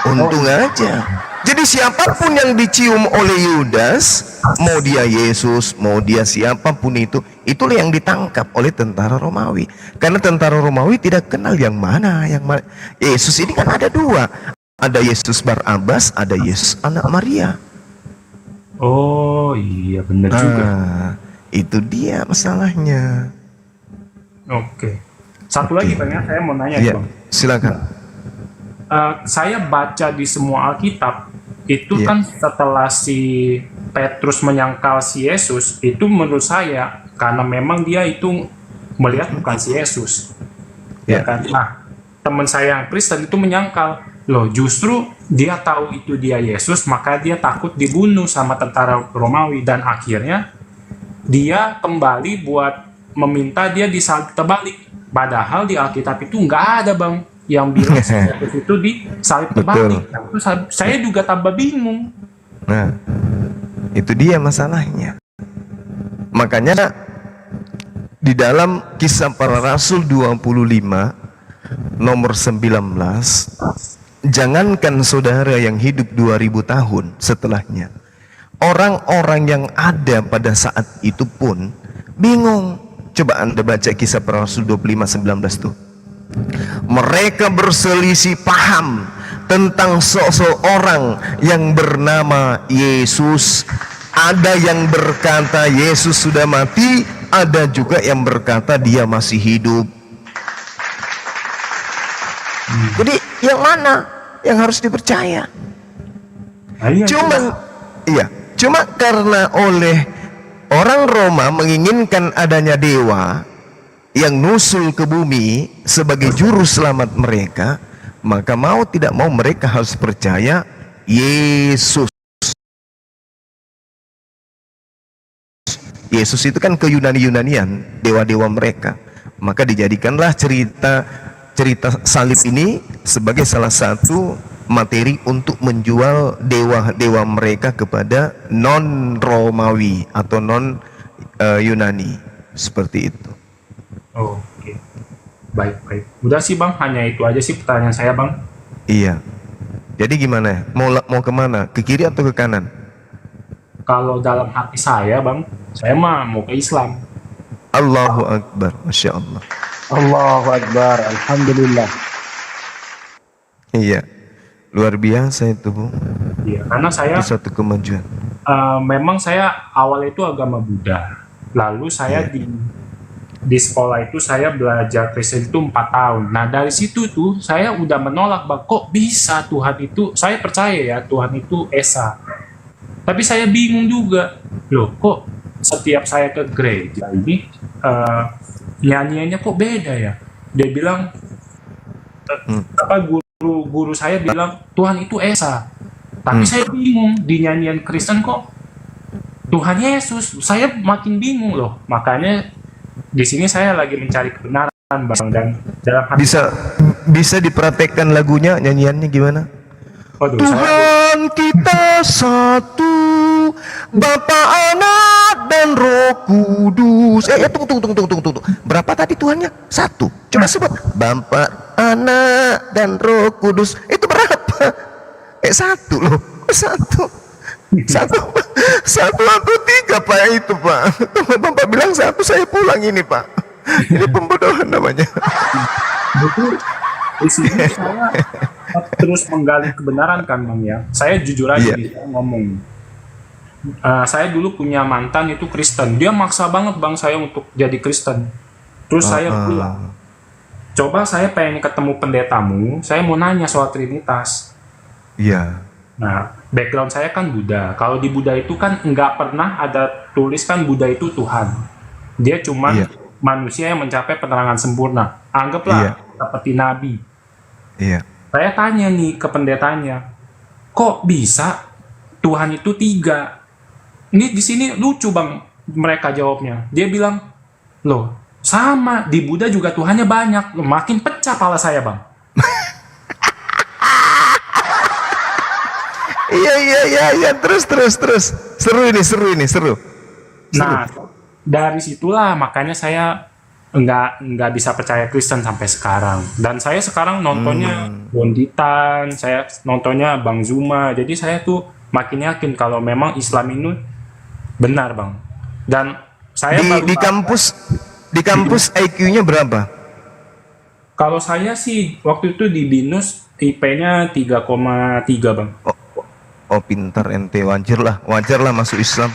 Untung aja. Jadi siapapun yang dicium oleh Yudas, mau dia Yesus, mau dia siapapun itu, itulah yang ditangkap oleh tentara Romawi. Karena tentara Romawi tidak kenal yang mana. Yesus ini kan ada dua. Ada Yesus Barabas, ada Yesus anak Maria. Oh iya, benar juga. Itu dia masalahnya. Oke. Satu lagi bang ya, saya mau nanya bang. Silakan. Saya baca di semua Alkitab itu kan setelah si Petrus menyangkal si Yesus, itu menurut saya karena memang dia itu melihat bukan si Yesus, ya kan? Nah, teman saya yang Kristen itu menyangkal, loh justru dia tahu itu dia Yesus, maka dia takut dibunuh sama tentara Romawi dan akhirnya dia kembali buat meminta dia disalib terbalik. Padahal di Alkitab itu nggak ada bang yang bilang Yesus itu disalib terbalik. Nah, itu saya juga tambah bingung. Nah, itu dia masalahnya. Makanya di dalam Kisah Para Rasul 25 nomor 19, jangankan saudara yang hidup 2000 tahun setelahnya, orang-orang yang ada pada saat itu pun bingung. Coba Anda baca Kisah Para Rasul 25:19 tuh. Mereka berselisih paham tentang seseorang yang bernama Yesus. Ada yang berkata Yesus sudah mati, ada juga yang berkata dia masih hidup. Jadi yang mana yang harus dipercaya? Cuma karena oleh orang Roma menginginkan adanya dewa yang nusul ke bumi sebagai juru selamat mereka, maka mau tidak mau mereka harus percaya Yesus. Yesus itu kan ke Yunani-Yunanian, dewa-dewa mereka. Maka dijadikanlah cerita salib ini sebagai salah satu materi untuk menjual dewa-dewa mereka kepada non Romawi atau non Yunani, seperti itu. Oh, oke. Baik. Udah sih Bang, hanya itu aja sih pertanyaan saya Bang. Iya. Jadi gimana? Mau kemana? Ke kiri atau ke kanan? Kalau dalam hati saya Bang, saya mah mau ke Islam. Allahu Akbar, Masya Allah. Allahu Akbar, Alhamdulillah. Iya, luar biasa itu, Bu. Iya, karena saya Itu suatu kemajuan. memang saya awal itu agama Buddha. Lalu saya di sekolah itu saya belajar Kristen itu 4 tahun. Nah dari situ tuh saya udah menolak Bang, kok bisa Tuhan itu, saya percaya ya Tuhan itu Esa. Tapi saya bingung juga, loh kok setiap saya ke gereja ini nyanyiannya kok beda ya. Dia bilang apa guru saya bilang Tuhan itu Esa. Tapi saya bingung di nyanyian Kristen kok Tuhan Yesus. Saya makin bingung loh. Makanya di sini saya lagi mencari kebenaran Bang, dan dalam hati Bisa dipraktekkan lagunya, nyanyiannya gimana? Waduh, Tuhan kita satu, Bapa, Anak, dan Roh Kudus. Tunggu. Berapa tadi Tuhannya? Satu. Coba sebut. Bapa, Anak, dan Roh Kudus. Itu berapa? Satu loh. Satu atau tiga Pak itu Pak. Bapak bilang satu, saya pulang ini Pak. Ini pembodohan namanya. di sini saya terus menggali kebenaran kan Bang ya. Saya jujur aja bisa ngomong. Saya dulu punya mantan itu Kristen. Dia maksa banget Bang saya untuk jadi Kristen. Terus saya bilang, coba saya pengen ketemu pendetamu, saya mau nanya soal Trinitas. Iya. Nah, background saya kan Buddha. Kalau di Buddha itu kan nggak pernah ada tuliskan Buddha itu Tuhan. Dia cuma manusia yang mencapai penerangan sempurna. Anggaplah seperti nabi. Iya. Saya tanya nih ke pendetanya, kok bisa Tuhan itu 3? Ini di sini lucu Bang mereka jawabnya. Dia bilang, loh sama di Buddha juga Tuhannya banyak. Loh, makin pecah pala saya Bang. Iya. Terus. Seru ini. Nah, dari situlah makanya saya nggak bisa percaya Kristen sampai sekarang. Dan saya sekarang nontonnya Bonditan, saya nontonnya Bang Zuma. Jadi saya tuh makin yakin kalau memang Islam ini benar Bang. Dan saya di kampus IQ-nya berapa? Kalau saya sih waktu itu di BINUS IP-nya 3,3 Bang. Oh pintar ente, wajar lah masuk Islam.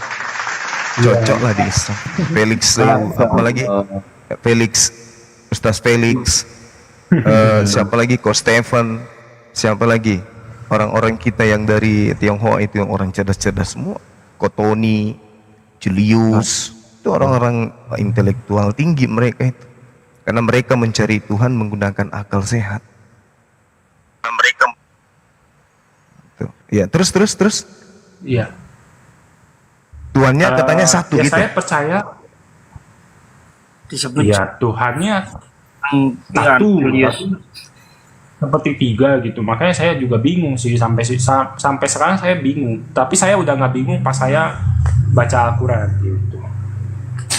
Cocok lah di Islam. Felix tuh, apalagi Ustaz Felix, siapa lagi, Ko Stefan, siapa lagi orang-orang kita yang dari Tionghoa itu yang orang cerdas-cerdas semua, Ko Tony, Julius, itu orang-orang intelektual tinggi mereka itu, karena mereka mencari Tuhan menggunakan akal sehat. Tuh. Ya terus. Iya. Tuhannya katanya satu gitu. Saya percaya. Iya, Tuhannya satu, seperti 3 gitu. Makanya saya juga bingung sih sampai sekarang saya bingung. Tapi saya udah nggak bingung pas saya baca Al-Quran gitu.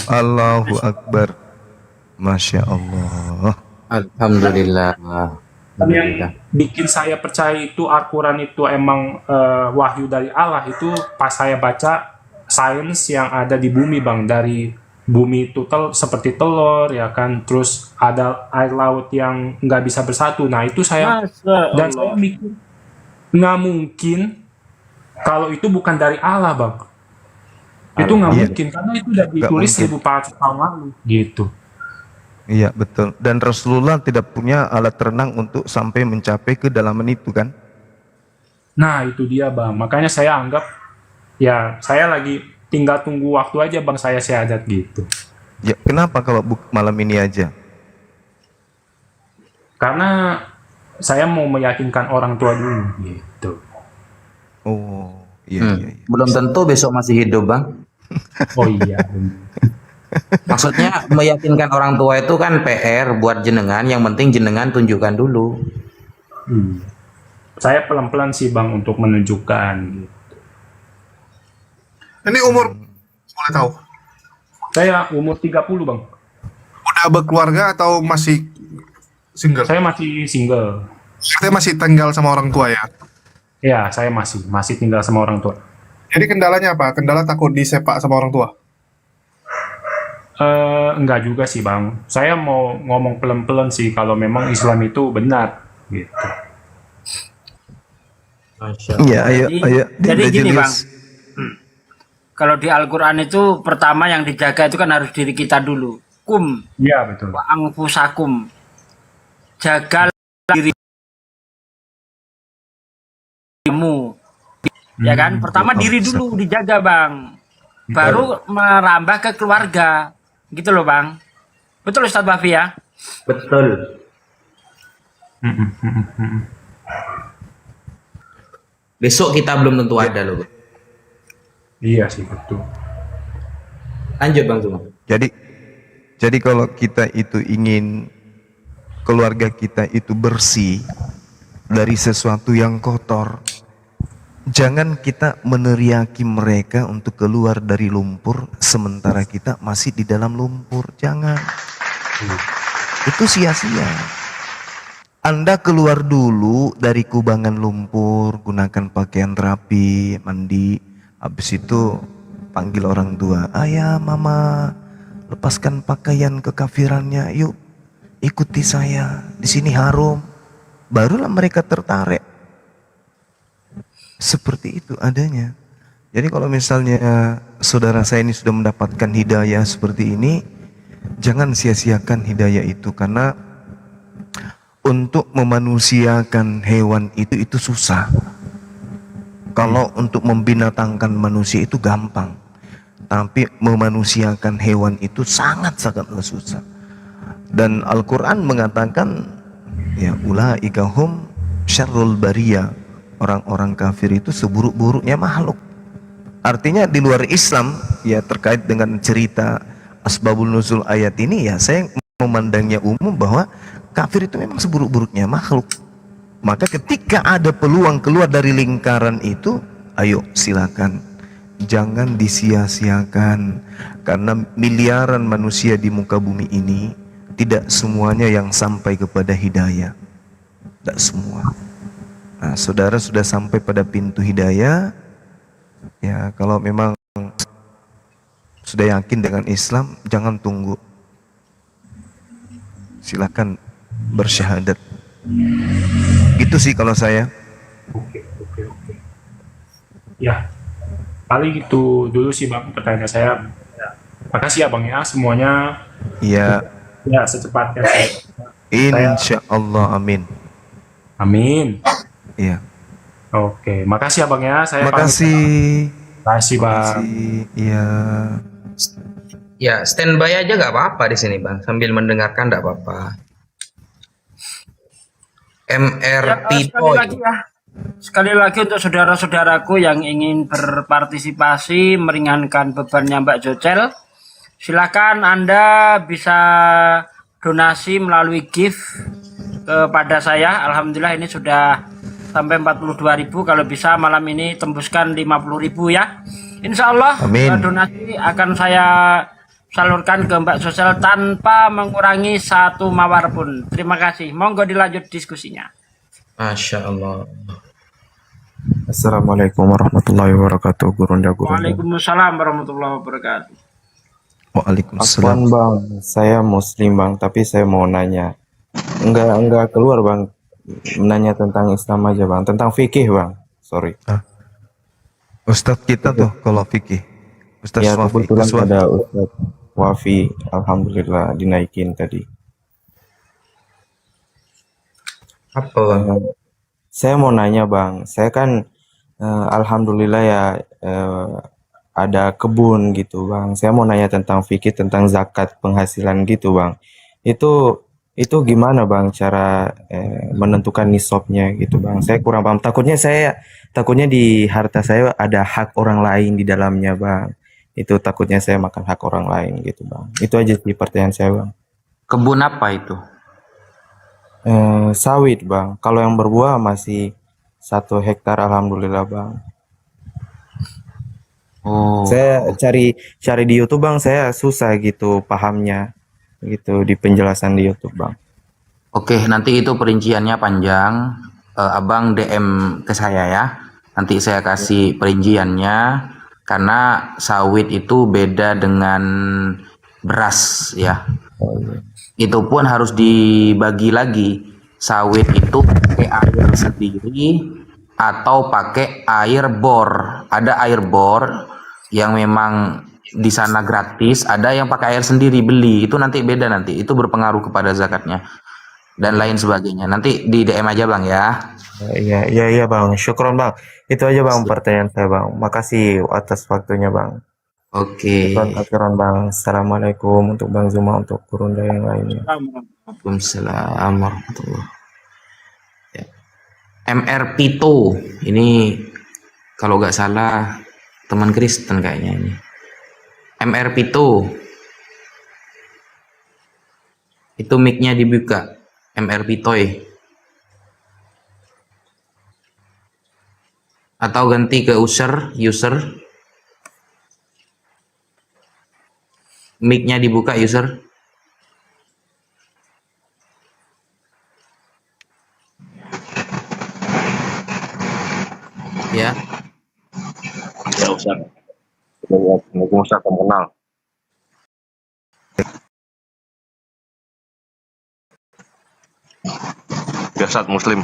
Allahu Akbar, Masya Allah. Alhamdulillah. Dan yang bikin saya percaya itu Al-Quran itu emang wahyu dari Allah itu pas saya baca sains yang ada di bumi Bang, dari bumi itu seperti telur ya kan, terus ada air laut yang nggak bisa bersatu. Nah itu saya dan saya mikir nggak mungkin kalau itu bukan dari Allah Bang. Itu nggak mungkin karena itu udah ditulis 1400 tahun lalu gitu. Iya betul. Dan Rasulullah tidak punya alat renang untuk sampai mencapai kedalaman itu kan? Nah itu dia Bang. Makanya saya anggap ya saya lagi tinggal tunggu waktu aja Bang saya syahadat gitu. Ya kenapa kalau malam ini aja? Karena saya mau meyakinkan orang tua dulu gitu. Oh iya. Belum tentu besok masih hidup Bang. Oh iya. Maksudnya meyakinkan orang tua itu kan PR buat jenengan, yang penting jenengan tunjukkan dulu. Saya pelan-pelan sih Bang untuk menunjukkan. Ini umur boleh tahu? Saya umur 30 Bang. Udah berkeluarga atau masih single? Saya masih single. Saya masih tinggal sama orang tua ya? Ya, saya masih tinggal sama orang tua. Jadi kendalanya apa? Kendala takut disepak sama orang tua? Enggak juga sih Bang. Saya mau ngomong pelan-pelan sih kalau memang Islam itu benar gitu. Ya, ayo, Jadi Dinda gini Bang, Julius. kalau di Al-Quran itu pertama yang dijaga itu kan harus diri kita dulu. Kum Iya betul. wa anfusakum. Jaga dirimu. Ya kan? Pertama diri dulu dijaga Bang. Baru merambah ke keluarga. Gitu loh Bang. Betul Ustadz Wafi ya? Betul. Besok kita belum tentu ada loh. Iya sih betul. Lanjut Bang Zuma. Jadi kalau kita itu ingin keluarga kita itu bersih dari sesuatu yang kotor, jangan kita meneriaki mereka untuk keluar dari lumpur sementara kita masih di dalam lumpur. Jangan. Itu sia-sia. Anda keluar dulu dari kubangan lumpur, gunakan pakaian rapi, mandi. Habis itu panggil orang tua, ayah, mama, lepaskan pakaian kekafirannya, yuk ikuti saya, di sini harum. Barulah mereka tertarik. Seperti itu adanya. Jadi kalau misalnya saudara saya ini sudah mendapatkan hidayah seperti ini, jangan sia-siakan hidayah itu, karena untuk memanusiakan hewan itu susah. Kalau untuk membinatangkan manusia itu gampang, tapi memanusiakan hewan itu sangat-sangatlah susah. Dan Al-Quran mengatakan, ya ulaika hum syarrul bariyah, orang-orang kafir itu seburuk-buruknya makhluk. Artinya di luar Islam, ya terkait dengan cerita asbabul nuzul ayat ini, ya saya memandangnya umum bahwa kafir itu memang seburuk-buruknya makhluk. Maka ketika ada peluang keluar dari lingkaran itu, ayo silakan. Jangan disia-siakan, karena miliaran manusia di muka bumi ini tidak semuanya yang sampai kepada hidayah. Tidak semua. Nah, saudara sudah sampai pada pintu hidayah, ya kalau memang sudah yakin dengan Islam, jangan tunggu. Silakan bersyahadat. Gitu sih kalau saya. Oke. Ya, paling itu dulu sih Bang pertanyaan saya. Makasih ya Bang ya semuanya. Iya. Ya secepatnya. Insya Allah, amin. Amin. Iya. Oke, makasih ya Bang ya. Saya Makasih. Makasih Bang. Iya. Ya, standby aja nggak apa-apa di sini Bang, sambil mendengarkan nggak apa-apa. MRP Sekali lagi untuk saudara-saudaraku yang ingin berpartisipasi meringankan bebannya Mbak Jocel, silakan Anda bisa donasi melalui gift kepada saya. Alhamdulillah ini sudah sampai 42.000. Kalau bisa malam ini tembuskan 50.000 ya. Insya Allah donasi akan saya salurkan ke Mbak Jocel tanpa mengurangi satu mawar pun. Terima kasih. Monggo dilanjut diskusinya. Masya Allah. Assalamualaikum warahmatullahi wabarakatuh, Gurunda. Waalaikumsalam warahmatullahi wabarakatuh. Waalaikumsalam. Afwan Bang, saya Muslim Bang, tapi saya mau nanya. Enggak keluar Bang, menanya tentang Islam aja Bang, tentang fikih Bang. Sorry. Ustadz kita tuh kalau fikih. Ustadz Ya Wafi. kebetulan ada Ustadz Wafi, alhamdulillah dinaikin tadi. Apa Bang? Saya mau nanya Bang, saya kan alhamdulillah ya ada kebun gitu Bang. Saya mau nanya tentang fikih, tentang zakat penghasilan gitu Bang. Itu gimana Bang cara menentukan nisabnya gitu Bang? Saya kurang paham. Takutnya di harta saya ada hak orang lain di dalamnya Bang. Itu takutnya saya makan hak orang lain gitu bang. Itu aja sih pertanyaan saya bang. Kebun apa itu? Sawit bang. Kalau yang berbuah masih 1 hektar alhamdulillah bang. Oh. Saya cari di YouTube bang, saya susah gitu pahamnya gitu di penjelasan di YouTube bang. Oke, nanti itu perinciannya panjang. Abang DM ke saya ya. Nanti saya kasih perinciannya karena sawit itu beda dengan beras ya. Itu pun harus dibagi lagi. Sawit itu pakai air sendiri atau pakai air bor. Ada air bor yang memang di sana gratis, ada yang pakai air sendiri beli. Itu nanti beda nanti. Itu berpengaruh kepada zakatnya dan lain sebagainya. Nanti di DM aja bang ya. Iya bang. Syukron bang. Itu aja bang pertanyaan saya bang. Makasih atas waktunya bang. Oke. Syukron bang. Assalamualaikum untuk Bang Zuma, untuk Kurunda yang lainnya. Waalaikumsalam warahmatullahi. Ya. MR Pito ini kalau nggak salah teman Kristen kayaknya ini. MR Pito itu mic-nya dibuka. MR Pitoy atau ganti ke user mic-nya dibuka user. Ya. Ya Ustaz. Assalamualaikum Ustaz, kenal. Ya Ustaz, Muslim.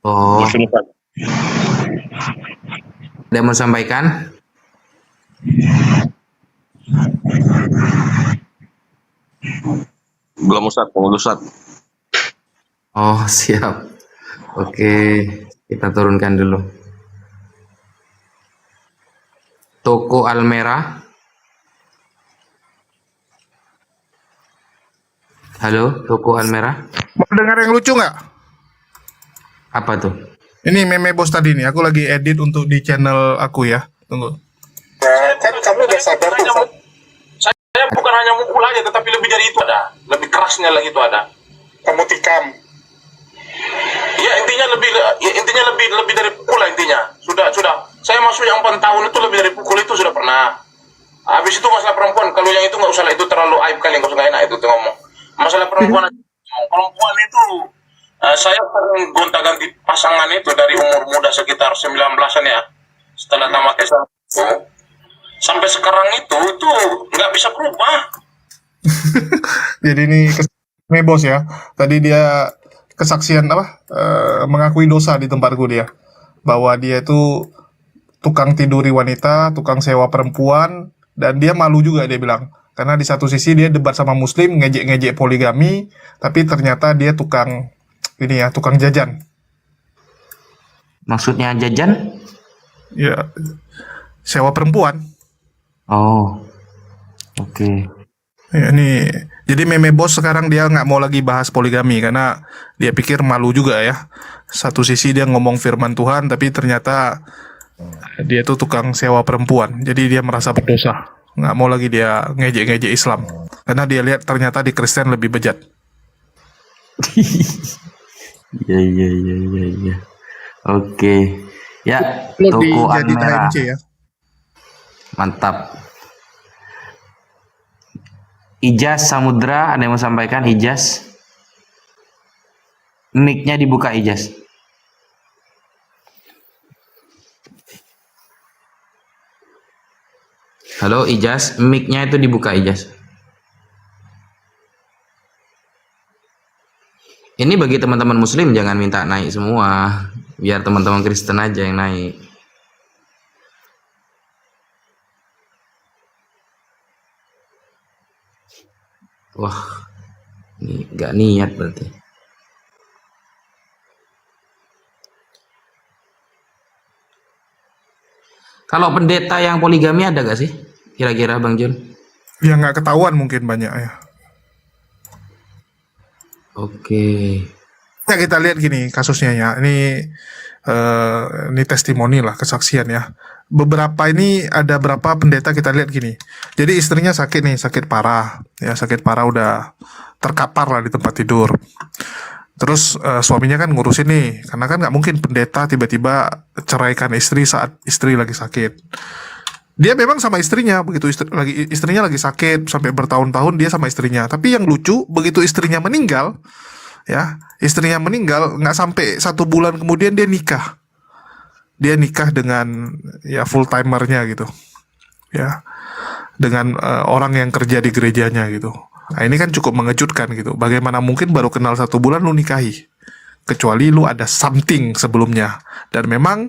Oh. Muslim Ustaz. Ada mau sampaikan? Belum Ustaz, tunggu Ustaz. Oh siap. Oke, kita turunkan dulu. Toko Almera. Halo, Toko Almera. Mau dengar yang lucu nggak? Apa tuh? Ini meme bos tadi nih, aku lagi edit untuk di channel aku ya. Tunggu. Kan kamu udah sadar tuh. Saya bukan hanya mukul aja, tetapi lebih dari itu ada. Lebih kerasnya lagi itu ada. Kamu tikam. Ya intinya lebih dari pukul lah intinya. Sudah. Saya masuk yang 4 tahun itu lebih dari pukul itu sudah pernah. Habis itu masalah perempuan, kalau yang itu nggak usah lah, itu terlalu aib kali, nggak usah enak itu tuh ngomong. Masalah perempuan itu saya sering gonta-ganti pasangan itu dari umur muda sekitar 19-an ya. Setelah tamat SMA itu sampai sekarang itu nggak bisa berubah. Jadi ini meme bos ya. Tadi dia kesaksian mengakui dosa di tempatku dia. Bahwa dia itu tukang tiduri wanita, tukang sewa perempuan, dan dia malu juga dia bilang. Karena di satu sisi dia debat sama muslim, ngejek-ngejek poligami, tapi ternyata dia tukang jajan. Maksudnya jajan? Ya, sewa perempuan. Oh, oke. Ya, jadi meme bos sekarang dia nggak mau lagi bahas poligami karena dia pikir malu juga ya. Satu sisi dia ngomong firman Tuhan, tapi ternyata dia tuh tukang sewa perempuan. Jadi dia merasa berdosa. Nggak mau lagi dia ngejek-ngejek Islam. Karena dia lihat ternyata di Kristen lebih bejat. Iya. Oke. Ya, Lo Toko jadi Almera. TMC ya. Mantap. Ijaz Samudra, ada yang mau sampaikan? Ijaz. Mic-nya dibuka Ijaz. Halo Ijaz, mic-nya itu dibuka Ijaz. Ini bagi teman-teman muslim jangan minta naik semua. Biar teman-teman Kristen aja yang naik. Wah, ini nggak niat berarti. Kalau pendeta yang poligami ada gak sih? Kira-kira Bang Jun? Ya nggak ketahuan mungkin banyak ya. Oke. Ya kita lihat gini kasusnya ya. Ini ini testimoni lah, kesaksian ya. Beberapa ini ada berapa pendeta kita lihat gini. Jadi istrinya sakit nih, sakit parah, ya sakit parah udah terkapar lah di tempat tidur. Terus suaminya kan ngurusin nih, karena kan nggak mungkin pendeta tiba-tiba ceraikan istri saat istri lagi sakit. Dia memang sama istrinya, begitu istrinya lagi sakit sampai bertahun-tahun dia sama istrinya. Tapi yang lucu begitu istrinya meninggal, ya istrinya meninggal nggak sampai 1 bulan kemudian dia nikah. Dia nikah dengan ya full timernya gitu, ya dengan orang yang kerja di gerejanya gitu. Nah, ini kan cukup mengejutkan gitu. Bagaimana mungkin baru kenal 1 bulan lu nikahi? Kecuali lu ada something sebelumnya. Dan memang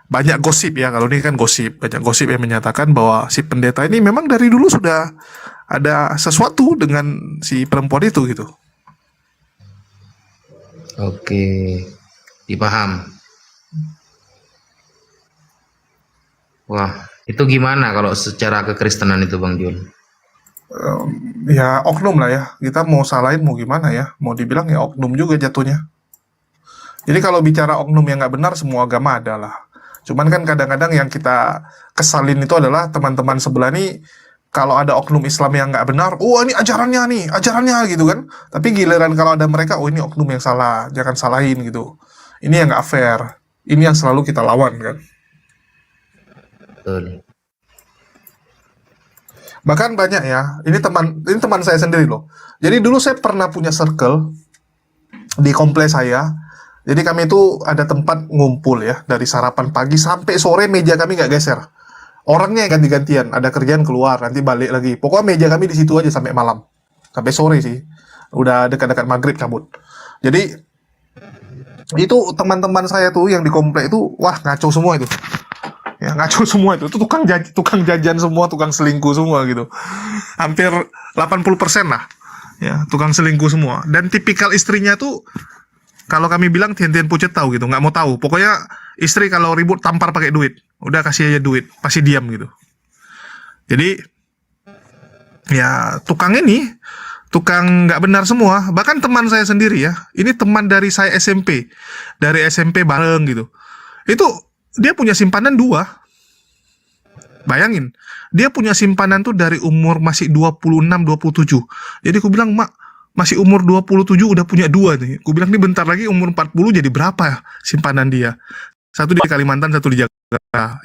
banyak gosip ya, kalau ini kan gosip. Banyak gosip yang menyatakan bahwa si pendeta ini memang dari dulu sudah ada sesuatu dengan si perempuan itu gitu. Oke, dipaham. Wah, itu gimana kalau secara kekristenan itu Bang Jul? Ya oknum lah ya. Kita mau salahin mau gimana ya? Mau dibilang ya oknum juga jatuhnya. Jadi kalau bicara oknum yang nggak benar, semua agama ada lah. Cuman kan kadang-kadang yang kita kesalin itu adalah teman-teman sebelah nih, kalau ada oknum Islam yang nggak benar, oh ini ajarannya gitu kan. Tapi giliran kalau ada mereka, oh ini oknum yang salah, jangan salahin gitu. Ini yang nggak fair. Ini yang selalu kita lawan kan. Betul. Bahkan banyak ya, ini teman saya sendiri loh. Jadi dulu saya pernah punya circle di kompleks saya. Jadi kami itu ada tempat ngumpul ya, dari sarapan pagi sampai sore meja kami nggak geser. Orangnya yang ganti-gantian, ada kerjaan keluar, nanti balik lagi. Pokoknya meja kami di situ aja sampai malam. Sampai sore sih. Udah dekat-dekat maghrib cabut. Jadi itu teman-teman saya tuh yang di komplek itu, wah ngaco semua itu. Ya ngaco semua itu tukang jajan semua, tukang selingkuh semua gitu. Hampir 80% lah. Ya, tukang selingkuh semua. Dan tipikal istrinya tuh kalau kami bilang tian-tian pucet tahu gitu, nggak mau tahu. Pokoknya istri kalau ribut tampar pakai duit. Udah kasih aja duit, pasti diam gitu. Jadi ya tukang nggak benar semua. Bahkan teman saya sendiri ya, ini teman dari saya SMP. Dari SMP bareng gitu. Itu dia punya simpanan 2. Bayangin, dia punya simpanan tuh dari umur masih 26-27. Jadi aku bilang, Mak, masih umur 27 udah punya 2 nih. Aku bilang, ini bentar lagi umur 40 jadi berapa ya simpanan dia? 1 di Kalimantan, 1 di Jakarta.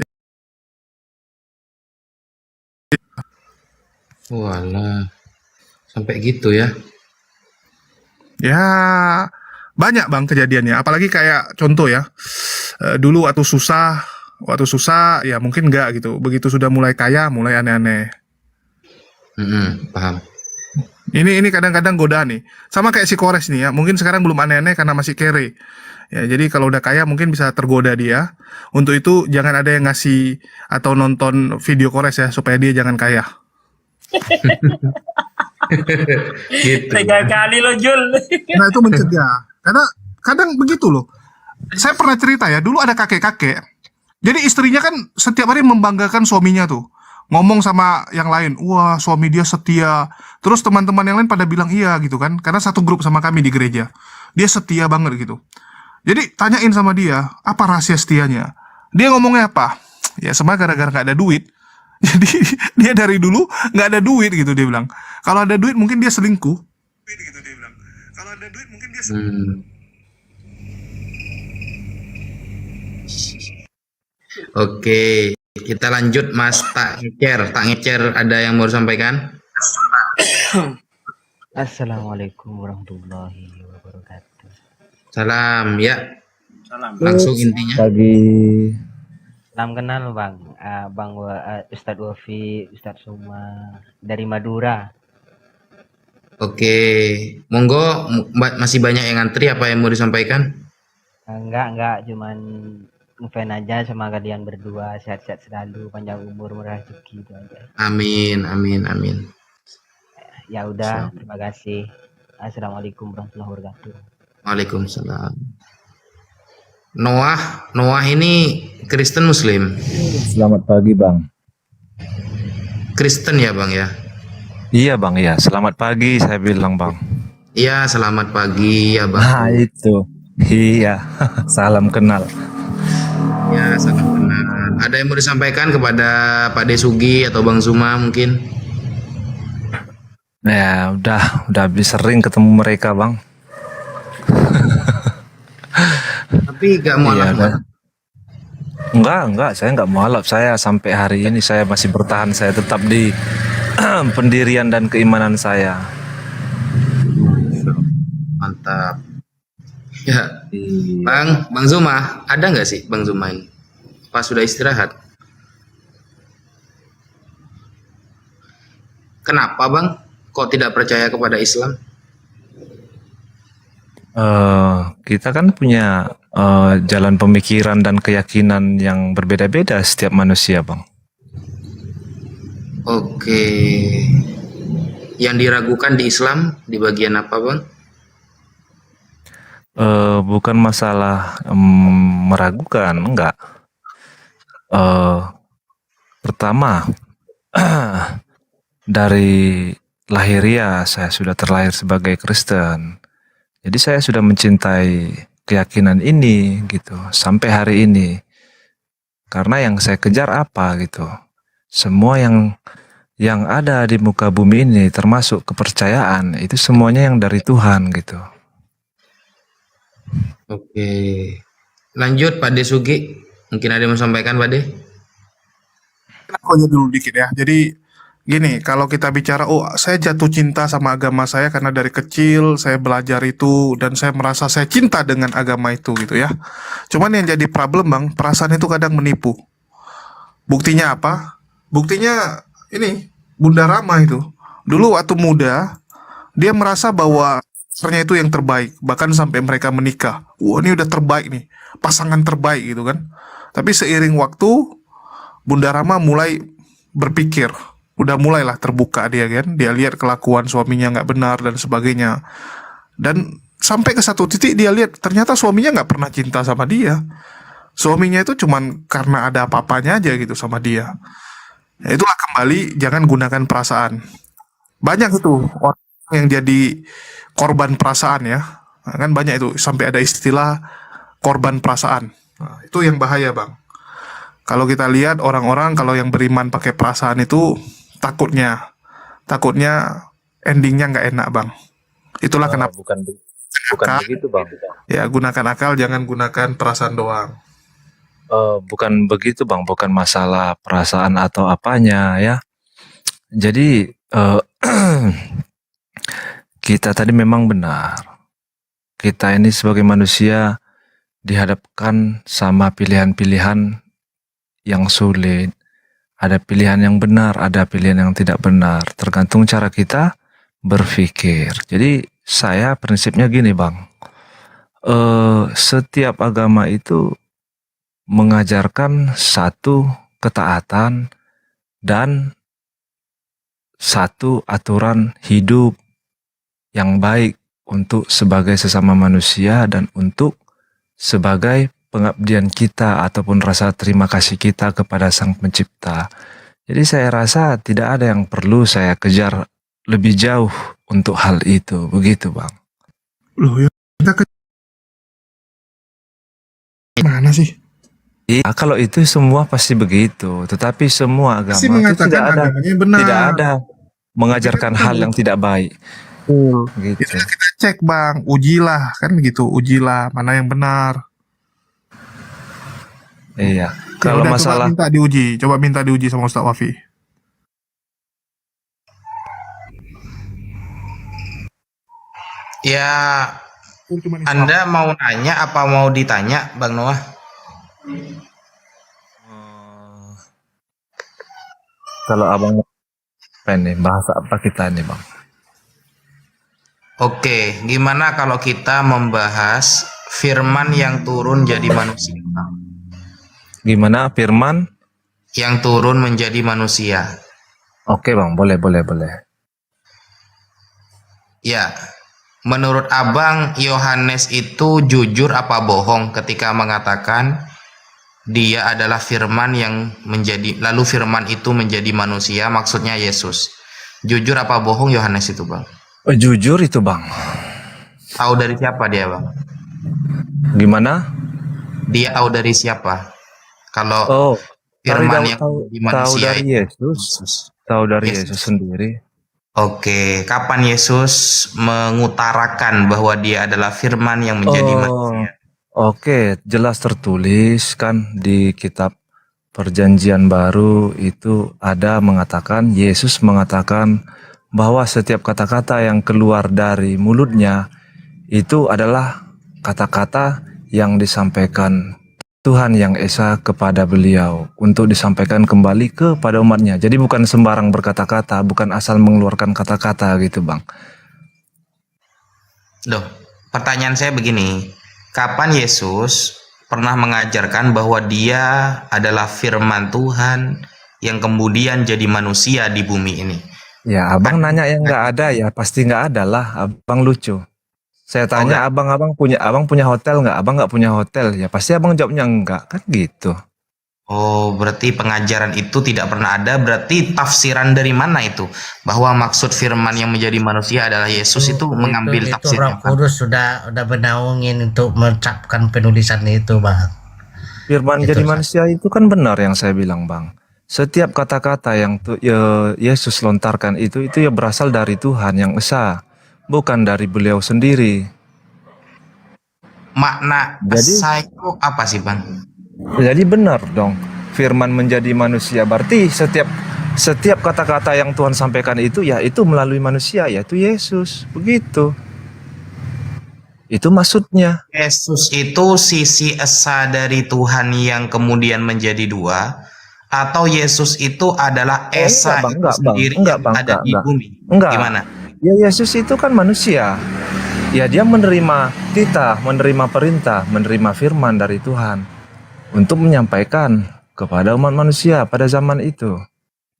Walah, sampai gitu ya? Ya, banyak Bang kejadiannya. Apalagi kayak contoh ya, dulu waktu susah ya mungkin enggak gitu. Begitu sudah mulai kaya, mulai aneh-aneh. Paham. Ini kadang-kadang godaan nih. Sama kayak si Kores nih ya. Mungkin sekarang belum aneh-aneh karena masih kere. Ya, jadi kalau udah kaya mungkin bisa tergoda dia. Untuk itu jangan ada yang ngasih atau nonton video Kores ya, supaya dia jangan kaya. Gitu. 3 kali lo Jul. Nah itu mencegah. Karena kadang begitu loh. Saya pernah cerita ya, dulu ada kakek-kakek. Jadi istrinya kan setiap hari membanggakan suaminya tuh. Ngomong sama yang lain, wah suami dia setia. Terus teman-teman yang lain pada bilang iya gitu kan. Karena satu grup sama kami di gereja. Dia setia banget gitu. Jadi tanyain sama dia, apa rahasia setianya? Dia ngomongnya apa? Ya semua gara-gara gak ada duit. Jadi dia dari dulu gak ada duit gitu dia bilang. Kalau ada duit mungkin dia selingkuh. Oke, kita lanjut Mas Tak Ngecer, ada yang mau disampaikan? Assalamualaikum warahmatullahi wabarakatuh. Salam ya. Salam. Langsung intinya. Pagi. Salam kenal Bang, Ustadz Wafi, Ustadz Suma dari Madura. Oke, monggo, masih banyak yang ngantri, apa yang mau disampaikan? Enggak, cuman ngefan aja sama kalian berdua, sehat-sehat selalu, panjang umur, murah rezeki itu aja. Amin. Ya udah, terima kasih. Assalamualaikum warahmatullahi wabarakatuh. Waalaikumsalam. Noah ini Kristen Muslim? Selamat pagi Bang. Kristen ya Bang ya? Iya Bang ya, selamat pagi saya bilang Bang. Iya, selamat pagi ya Bang. Nah itu, iya, salam kenal. Ya, sangat benar. Ada yang mau disampaikan kepada Pak Desugi atau Bang Zuma mungkin? Ya, udah habis sering ketemu mereka, Bang. Tapi gak mau Iya, alat, kan? Enggak, saya enggak mualaf. Saya sampai hari ini saya masih bertahan, saya tetap di pendirian dan keimanan saya. Mantap. Ya, Bang Zuma, ada nggak sih Bang Zuma ini? Pas sudah istirahat? Kenapa Bang? Kok tidak percaya kepada Islam? Kita kan punya jalan pemikiran dan keyakinan yang berbeda-beda setiap manusia, Bang. Oke. Yang diragukan di Islam di bagian apa Bang? Bukan masalah meragukan, enggak. Pertama, dari lahiriah saya sudah terlahir sebagai Kristen. Jadi saya sudah mencintai keyakinan ini gitu sampai hari ini. Karena yang saya kejar apa gitu. Semua yang ada di muka bumi ini termasuk kepercayaan itu semuanya yang dari Tuhan gitu. Oke. Lanjut Pak Desugi. Mungkin ada yang mau sampaikan Pak De? Aku aja dulu dikit ya. Jadi gini, kalau kita bicara, oh saya jatuh cinta sama agama saya karena dari kecil saya belajar itu dan saya merasa saya cinta dengan agama itu gitu ya. Cuman yang jadi problem Bang, perasaan itu kadang menipu. Buktinya apa? Buktinya ini, Bunda Rama itu. Dulu waktu muda, dia merasa bahwa pacarnya itu yang terbaik. Bahkan sampai mereka menikah. Wah ini udah terbaik nih, pasangan terbaik gitu kan. Tapi seiring waktu, Bunda Rama mulai berpikir, udah mulailah terbuka dia kan, dia lihat kelakuan suaminya nggak benar dan sebagainya, dan sampai ke satu titik dia lihat ternyata suaminya nggak pernah cinta sama dia, suaminya itu cuman karena ada apa-apanya aja gitu sama dia. Ya, itulah kembali jangan gunakan perasaan. Banyak itu orang yang jadi korban perasaan ya, nah, kan banyak itu sampai ada istilah korban perasaan. Nah, itu yang bahaya Bang. Kalau kita lihat orang-orang kalau yang beriman pakai perasaan itu takutnya endingnya nggak enak Bang. Itulah kenapa Bukan begitu, Bang. ya gunakan akal, jangan gunakan perasaan doang. Bukan begitu, Bang. Bukan masalah perasaan atau apanya ya. Jadi kita tadi memang benar. Kita ini sebagai manusia dihadapkan sama pilihan-pilihan yang sulit. Ada pilihan yang benar, ada pilihan yang tidak benar. Tergantung cara kita berpikir. Jadi saya prinsipnya gini Bang. Setiap agama itu mengajarkan satu ketaatan dan satu aturan hidup yang baik untuk sebagai sesama manusia dan untuk sebagai pengabdian kita ataupun rasa terima kasih kita kepada Sang Pencipta. Jadi saya rasa tidak ada yang perlu saya kejar lebih jauh untuk hal itu. Begitu Bang. Loh ya kita ke mana sih? Iya, kalau itu semua pasti begitu. Tetapi semua agama Pasti itu mengatakan tidak ada, agamanya benar. tidak ada mengajarkan hal yang tidak baik. Gitu. Itulah kita cek Bang, ujilah kan gitu, ujilah mana yang benar. Iya. Ya Kalau udah, masalah coba minta diuji sama Ustaz Wafi. Ya, Anda mau nanya apa mau ditanya Bang Noah? kalau abang apa nih bahasa apa kita nih Bang? Oke, gimana kalau kita membahas firman yang turun jadi manusia? Gimana firman? Yang turun menjadi manusia. Oke Bang, boleh. Ya, menurut Abang Yohanes itu jujur apa bohong ketika mengatakan dia adalah firman yang menjadi, lalu firman itu menjadi manusia, maksudnya Yesus. Jujur apa bohong Yohanes itu Bang? Jujur itu Bang. Tahu dari siapa dia Bang? Gimana? Dia tahu dari siapa? Kalau Oh, firman yang tahu menjadi manusia dari itu Yesus, tahu dari Yesus Yesus. sendiri. Oke, kapan Yesus mengutarakan bahwa dia adalah firman yang menjadi Oh, manusia? oke, jelas tertulis kan di kitab Perjanjian Baru itu ada mengatakan, Yesus mengatakan bahwa setiap kata-kata yang keluar dari mulutnya itu adalah kata-kata yang disampaikan Tuhan yang Esa kepada beliau untuk disampaikan kembali kepada umatnya. Jadi bukan sembarang berkata-kata, bukan asal mengeluarkan kata-kata gitu Bang. Loh, pertanyaan saya begini, kapan Yesus pernah mengajarkan bahwa dia adalah firman Tuhan yang kemudian jadi manusia di bumi ini? Ya abang nanya yang nggak ada ya pasti nggak ada lah, abang lucu. Saya tanya abang punya hotel nggak? Abang nggak punya hotel ya pasti abang jawabnya enggak kan gitu. Oh, berarti pengajaran itu tidak pernah ada, berarti tafsiran dari mana itu? Bahwa maksud firman yang menjadi manusia adalah Yesus itu mengambil itu tafsirnya. Roh Kudus sudah menaungin untuk mencapkan penulisan itu, Bang. Firman jadi manusia itu kan benar yang saya bilang Bang. Setiap kata-kata yang Yesus lontarkan itu ya berasal dari Tuhan yang Esa, bukan dari beliau sendiri. Makna esa itu apa sih Bang? Jadi benar dong, firman menjadi manusia. Berarti setiap kata-kata yang Tuhan sampaikan itu ya itu melalui manusia, yaitu Yesus. Begitu. Itu maksudnya. Yesus itu sisi esa dari Tuhan yang kemudian menjadi dua, atau Yesus itu adalah esa itu sendiri yang ada di bumi? Enggak. Gimana? Ya Yesus itu kan manusia. Ya dia menerima perintah, menerima firman dari Tuhan untuk menyampaikan kepada umat manusia pada zaman itu.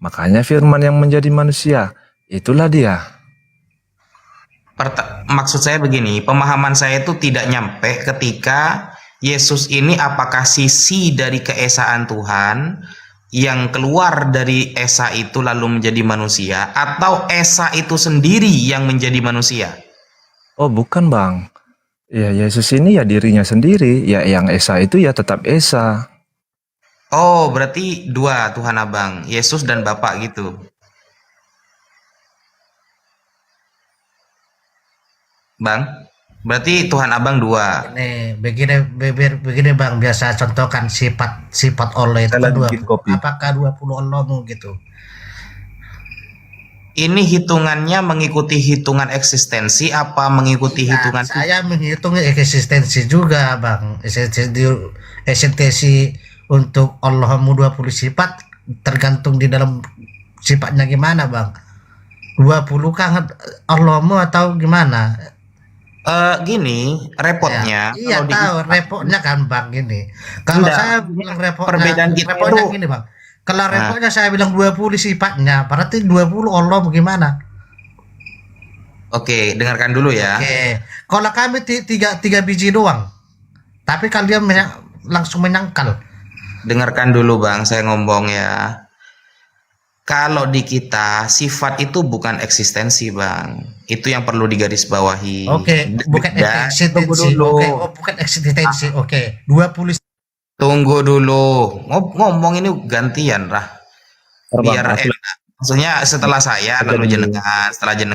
Makanya firman yang menjadi manusia, itulah dia. Maksud saya begini, pemahaman saya itu tidak nyampe ketika Yesus ini apakah sisi dari keesaan Tuhan yang keluar dari esa itu lalu menjadi manusia, atau esa itu sendiri yang menjadi manusia? Oh bukan Bang. Ya Yesus ini ya dirinya sendiri, ya yang Esa itu ya tetap Esa. Oh berarti dua Tuhan Abang, Yesus dan Bapa gitu. Bang, berarti Tuhan Abang dua. Nih, begini Bang, biasa contohkan sifat Allah itu kan apakah 20 Allahmu gitu. Ini hitungannya mengikuti hitungan eksistensi apa mengikuti hitungan? Saya menghitung eksistensi juga Bang. Eksistensi untuk Allahmu 20 sifat tergantung di dalam sifatnya gimana Bang. 20 kan Allahmu atau gimana? Gini repotnya. Iya tahu repotnya kan Bang gini. Kalau saya bilang repotnya gini Bang. Kalau repotnya saya bilang 20 sifatnya, berarti 20 Allah bagaimana? Oke, dengarkan dulu ya. Oke. Kalau kami tiga biji doang, tapi kalian langsung menyangkal. Dengarkan dulu Bang, saya ngomong ya. Kalau di kita sifat itu bukan eksistensi Bang, itu yang perlu digarisbawahi. Oke, bukan eksistensi. Oke, bukan eksistensi. Oke, 20. Tunggu dulu, ngomong ini gantian Rah, biar enak. Maksudnya setelah saya lalu jenengan, setelah jenengan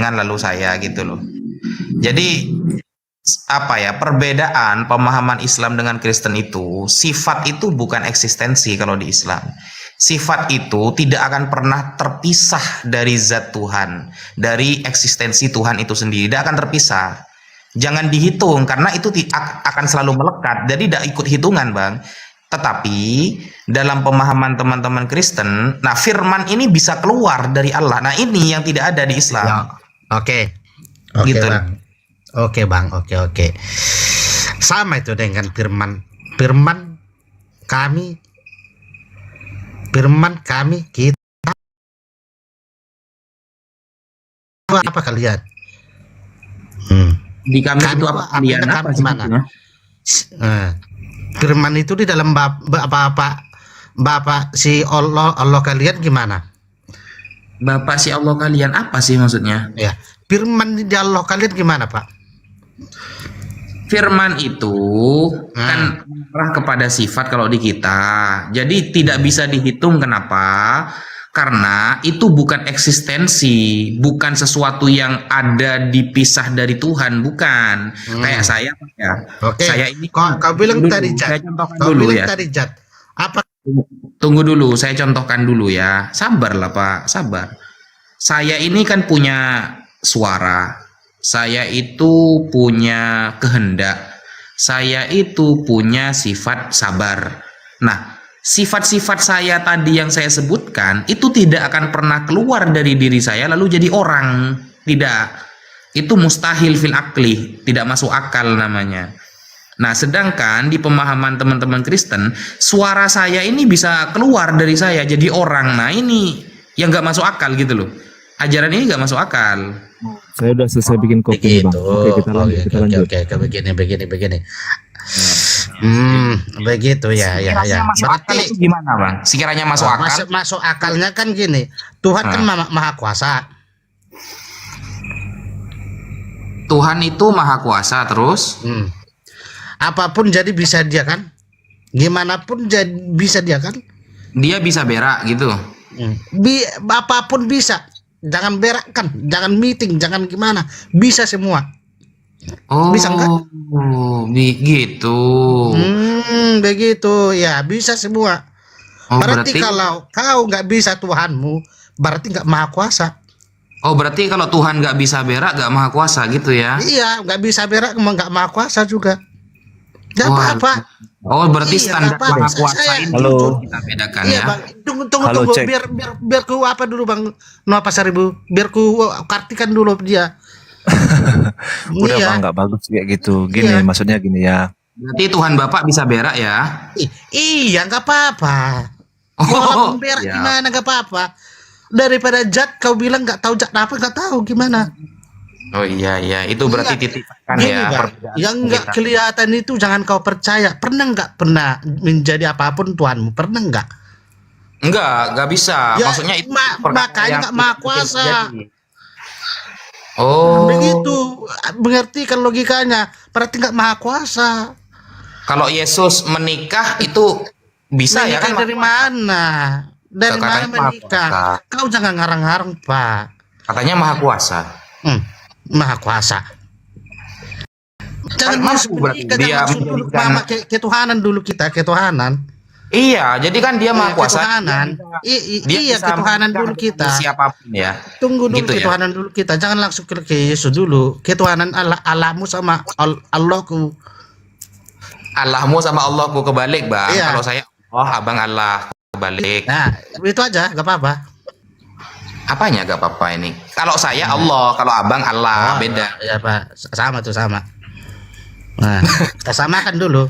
lalu saya gitu loh. Jadi apa ya, perbedaan pemahaman Islam dengan Kristen itu, sifat itu bukan eksistensi. Kalau di Islam sifat itu tidak akan pernah terpisah dari zat Tuhan, dari eksistensi Tuhan itu sendiri, tidak akan terpisah. Jangan dihitung karena itu akan selalu melekat, jadi tidak ikut hitungan Bang. Tetapi dalam pemahaman teman-teman Kristen, nah firman ini bisa keluar dari Allah. Nah ini yang tidak ada di Islam. Ya, oke gitu. Bang. Oke. Sama itu dengan firman kami kita. Apa kalian? Di kami itu apa kalian apa gimana? Firman itu di dalam Bapak si Allah kalian gimana? Bapak si Allah kalian apa sih maksudnya? Ya, firman di Allah kalian gimana Pak? firman itu kan mengarah kepada sifat kalau di kita. Jadi tidak bisa dihitung. Kenapa? Karena itu bukan eksistensi, bukan sesuatu yang ada dipisah dari Tuhan, bukan. Kayak saya ya. Oke. Saya ini Kau bilang dulu, tadi saya Jat. contohkan Kau dulu bilang ya. tadi Jat. Apa? Tunggu dulu, saya contohkan dulu ya. Sabarlah Pak, sabar. Saya ini kan punya suara. Saya itu punya kehendak. Saya itu punya sifat sabar. Nah, sifat-sifat saya tadi yang saya sebutkan itu tidak akan pernah keluar dari diri saya lalu jadi orang. Tidak. Itu mustahil fil akli, tidak masuk akal namanya. Nah, sedangkan di pemahaman teman-teman Kristen, suara saya ini bisa keluar dari saya jadi orang. Nah, ini yang nggak masuk akal gitu loh. Ajaran ini nggak masuk akal. Saya udah selesai bikin kopi nih, Bang. Oke, kita lanjut, kita lanjut. Oke, begini. Begitu ya. Masuk akal itu gimana, Bang? Sekiranya masuk akal? Masuk akalnya kan gini. Tuhan kan maha kuasa. Tuhan itu maha kuasa terus. Apapun jadi bisa dia kan. Gimana pun jadi bisa dia kan. Dia bisa berak gitu. Apapun bisa. Jangan berak kan, jangan meeting, jangan gimana. Bisa semua. Bisa enggak? Begitu. Begitu ya, bisa semua. Berarti kalau kau nggak bisa Tuhanmu, berarti nggak maha kuasa. Oh, berarti kalau Tuhan nggak bisa berak, nggak maha kuasa gitu ya? Iya, nggak bisa berak, emang nggak maha kuasa juga. Nggak apa-apa. Oh, berarti standar maha kuasa ini kita bedakan ya? Bang. Tunggu. Biar ku apa dulu Bang Noah Pasaribu. Biar ku kartikan dulu dia. Udah Bang, nggak bagus kayak gitu. Gini, maksudnya gini ya. Berarti Tuhan Bapak bisa berak ya? Iya, nggak apa-apa. Walaupun berak gimana nggak apa-apa. Daripada Jat kau bilang nggak tahu Jat apa, nggak tahu gimana. Oh iya, itu berarti titipan ya. Yang nggak kelihatan itu jangan kau percaya. Pernah menjadi apapun Tuhanmu? Pernah nggak? Nggak bisa. Ya, Maksudnya itu makanya nggak maha kuasa. Oh. Begitu. Mengerti kan logikanya? Berarti nggak maha kuasa. Kalau Yesus menikah itu bisa ya kan? Dari mana? Dari mana menikah? Kau jangan ngarang-ngarang Pak. Katanya maha kuasa. Maha kuasa. Jangan masuk menikah, jangan masuk dulu ketuhanan dulu kita, ketuhanan. Iya, jadi kan dia maha kuasa. Ketuhanan. Iya, ketuhanan dulu kita. Siapapun ya. Tunggu dulu gitu ketuhanan dulu kita. Jangan langsung ke Yesus dulu. Ketuhanan Allahmu sama Allahku. Allahmu sama Allahku kebalik, Bang. Iya. Kalau saya Allah, Abang Allah kebalik. Nah, itu aja, gak apa-apa. Apanya gak apa-apa ini? Kalau saya Allah, kalau Abang Allah, beda. Ya Pak, sama tuh sama. Nah, kita samakan dulu.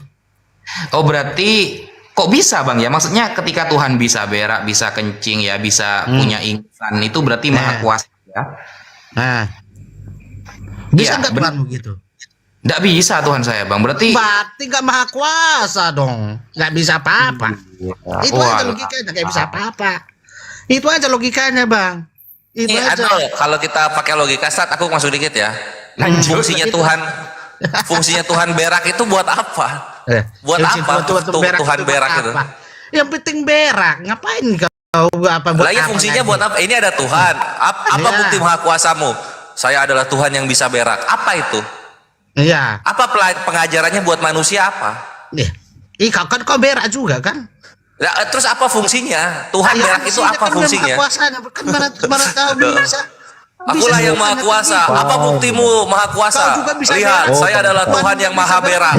Oh, berarti kok bisa Bang ya? Maksudnya ketika Tuhan bisa berak, bisa kencing ya, bisa punya ingsan, itu berarti maha kuasa ya? Nah, bisa nggak Tuhanmu gitu? Nggak bisa Tuhan saya Bang, berarti nggak maha kuasa dong, nggak bisa apa-apa. Itu aja logikanya, nggak bisa apa-apa. Itu aja logikanya Bang. Itu aja. Kalau kita pakai logika saat aku masuk dikit ya. Fungsinya Tuhan berak itu buat apa? Buat apa Tuhan berak itu? Yang penting berak, ngapain kau apa buat apa? Fungsinya buat apa? Ini ada Tuhan. Apa bukti maha kuasamu? Saya adalah Tuhan yang bisa berak. Apa itu? Iya. Apa pengajarannya buat manusia apa? Kau kan kau berak juga kan? Nah, terus apa fungsinya? Tuhan berak itu apa fungsinya? Kan mana tahu bisa. Akulah yang maha kuasa. Apa buktimu maha kuasa? Lihat, saya adalah Tuhan yang maha berak.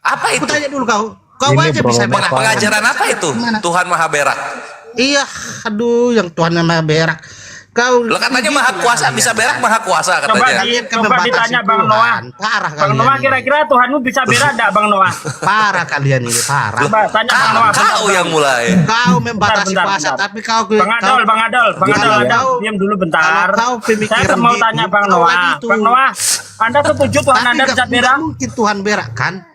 Apa itu? Aku tanya dulu kau. Kau aja bisa berak. Pengajaran apa itu? Tuhan maha berak. Iya, aduh, yang Tuhan yang maha berak. Kau lo katanya maha kuasa, bisa berak maha kuasa katanya. Coba ditanya Bang Noah. Parah Bang Noah, kira-kira Tuhanmu bisa berak enggak Bang Noah? Parah kalian ini, parah. Coba tanya Bang Noah. Kau yang mulai. Kau membatasi kuasa, tapi kau Bang Adol, diam dulu bentar. Saya mau tanya Bang Noah. Bang Noah, Anda setuju Tuhan Anda bisa berak? Mungkin Tuhan berak kan?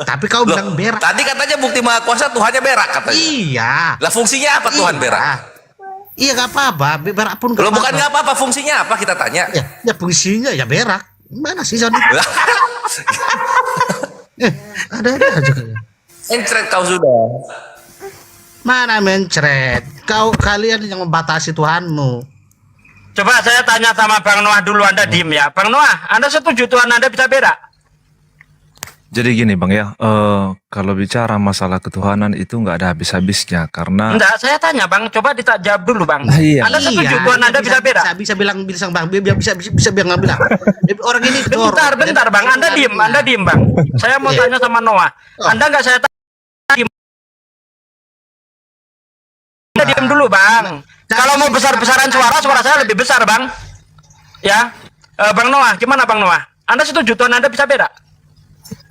Tapi kau bilang berak. Tadi katanya bukti maha kuasa Tuhannya berak katanya. Iya. Lah fungsinya apa Tuhan berak? Iya gak apa-apa, berak pun gak apa-apa. Bukan gak apa-apa, fungsinya apa kita tanya? Ya fungsinya ya berak. Mana sih Sony? Ada aja kayaknya. Encret kau sudah. Mana mencret? Kalian yang membatasi Tuhanmu. Coba saya tanya sama Bang Noah dulu, Anda diem ya. Bang Noah, Anda setuju Tuhan Anda bisa berak? Jadi gini Bang ya, kalau bicara masalah ketuhanan itu nggak ada habis-habisnya karena Enggak, saya tanya Bang, coba jawab dulu Bang. Iya. Anda setuju Tuhan Anda bisa berak? Bisa bilang Bang, bisa bilang. Orang ini Bentar Bang, Anda diem Bang. Saya mau tanya sama Noah. Anda nggak saya tanya. Anda diem dulu Bang. Kalau mau besar-besaran suara saya lebih besar Bang. Ya, Bang Noah, gimana Bang Noah? Anda setuju Tuhan Anda bisa berak?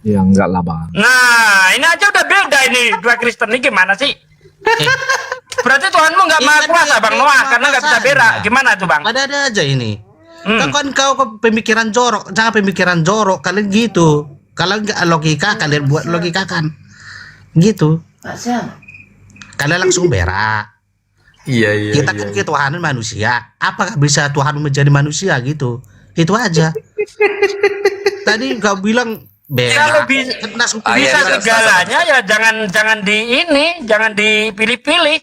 ya enggak lah Bang. Nah, ini aja udah beda ini dua Kristen ini gimana sih? Berarti Tuhanmu nggak maha kuasa Bang Noah karena nggak bisa berak. Gimana tuh Bang? Ada aja ini. Kau pemikiran jorok, jangan pemikiran jorok kalian gitu. Kalau nggak logika kalian buat logika kan, gitu. Kalian langsung berak. Iya. Kita kan ketuhanan manusia. Apakah bisa Tuhan menjadi manusia gitu? Itu aja. Tadi kau bilang Kalau bisa segalanya ya jangan dipilih-pilih.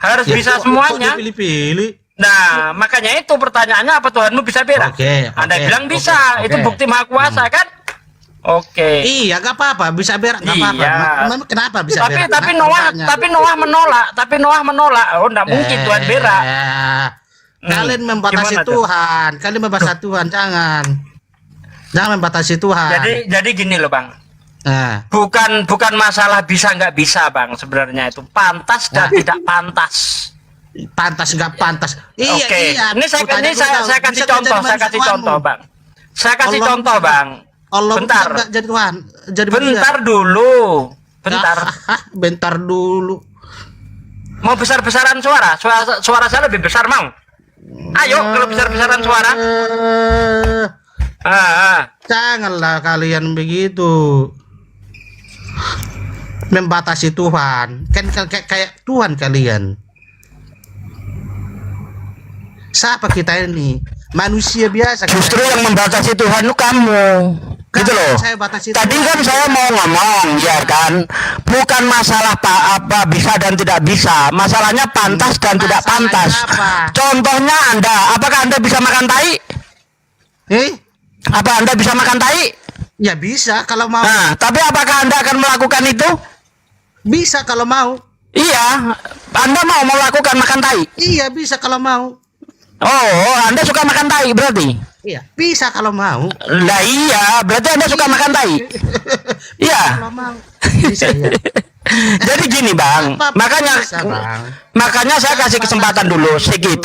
Harus Ya, bisa kok semuanya. dipilih-pilih? Nah, makanya itu pertanyaannya apa Tuhanmu bisa berak? Anda bilang bisa, itu bukti maha kuasa kan? Oke. Iya, gak apa-apa, bisa berak, gak apa-apa. Iya. Kenapa bisa berak? Tapi Noah menolak. Oh, enggak mungkin Tuhan berak. Kalian membatasi Gimana tuh? Tuhan. Kalian membatasi Tuhan, jangan membatasi Tuhan. Jadi gini loh Bang. Nah. Bukan masalah bisa nggak bisa Bang, sebenarnya itu pantas dan tidak pantas. Pantas nggak pantas. Iya, Oke. iya. Ini saya kasih contoh, Bang. Saya kasih Allah contoh, Bang. Allah bentar. nggak jadi Tuhan. Jadi bentar dulu. Bentar. Bentar dulu. Mau besar-besaran suara saya lebih besar mau. Ayo kalau besar-besaran suara. Janganlah kalian begitu membatasi Tuhan. Kan kayak Tuhan kalian. Siapa kita ini? Manusia biasa. Justru yang membatasi Tuhan itu kamu. Gitu loh. Tadi kan saya mau ngomong ya kan, bukan masalah apa bisa dan tidak bisa, masalahnya pantas dan tidak pantas. Contohnya apakah Anda bisa makan tai? Apa Anda bisa makan tai? Ya bisa kalau mau. Nah, tapi apakah Anda akan melakukan itu? Bisa kalau mau. Iya, Anda mau melakukan makan tai? Iya, bisa kalau mau. Oh, Anda suka makan tai berarti? Iya, bisa kalau mau. Lah iya, berarti Anda suka makan tai? Iya. Kalau mau. Bisa ya. Jadi gini Bang, makanya saya kasih kesempatan dulu sedikit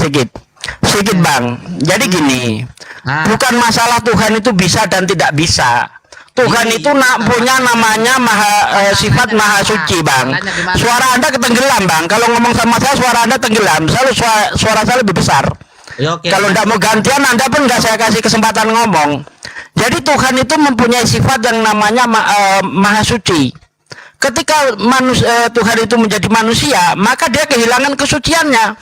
Bang. Jadi gini, bukan masalah Tuhan itu bisa dan tidak bisa. Tuhan itu punya namanya sifat maha suci Bang. Suara Anda ketenggelam Bang. Kalau ngomong sama saya suara Anda tenggelam. Selalu suara saya lebih besar. Kalau tidak mau gantian Anda pun nggak saya kasih kesempatan ngomong. Jadi Tuhan itu mempunyai sifat yang namanya maha suci. Ketika Tuhan itu menjadi manusia, maka dia kehilangan kesuciannya.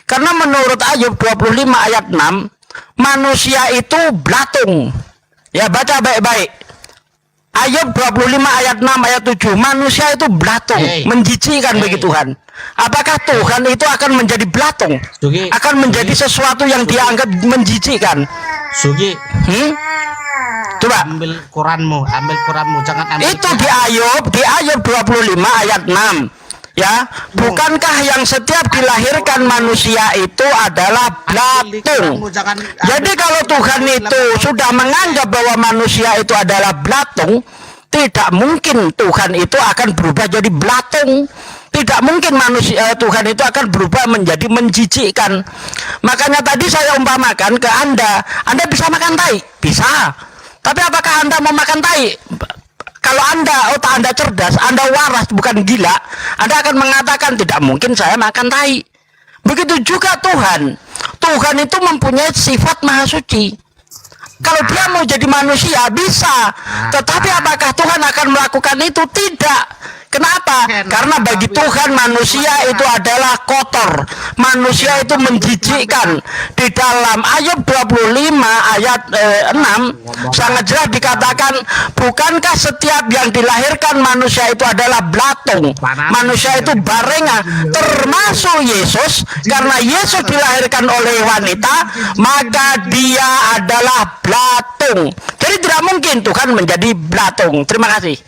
Karena menurut Ayub 25 ayat 6, manusia itu belatung. Ya, baca baik-baik. Ayub 25 ayat 6 ayat 7, manusia itu belatung, menjijikkan bagi Tuhan. Apakah Tuhan itu akan menjadi belatung? Akan menjadi sesuatu yang dia anggap menjijikkan? Sugi. Coba ambil Quranmu, jangan ambil. Itu di Ayub 25 ayat 6. Ya, bukankah yang setiap dilahirkan manusia itu adalah belatung? Jadi kalau Tuhan itu sudah menganggap bahwa manusia itu adalah belatung, tidak mungkin Tuhan itu akan berubah jadi belatung. Tidak mungkin Tuhan itu akan berubah menjadi menjijikkan. Makanya tadi saya umpamakan ke Anda bisa makan tai? Bisa. Tapi apakah Anda mau makan tai? Kalau otak Anda cerdas, Anda waras, bukan gila, Anda akan mengatakan tidak mungkin saya makan tai. Begitu juga Tuhan. Tuhan itu mempunyai sifat maha suci. Kalau dia mau jadi manusia bisa, tetapi apakah Tuhan akan melakukan itu? Tidak. Kenapa? Karena bagi Tuhan manusia itu adalah kotor. Manusia itu menjijikkan. Di dalam Ayub 25 ayat 6 sangat jelas dikatakan, bukankah setiap yang dilahirkan manusia itu adalah belatung, manusia itu barenga, termasuk Yesus. Karena Yesus dilahirkan oleh wanita, maka dia adalah belatung. Jadi tidak mungkin Tuhan menjadi belatung. Terima kasih.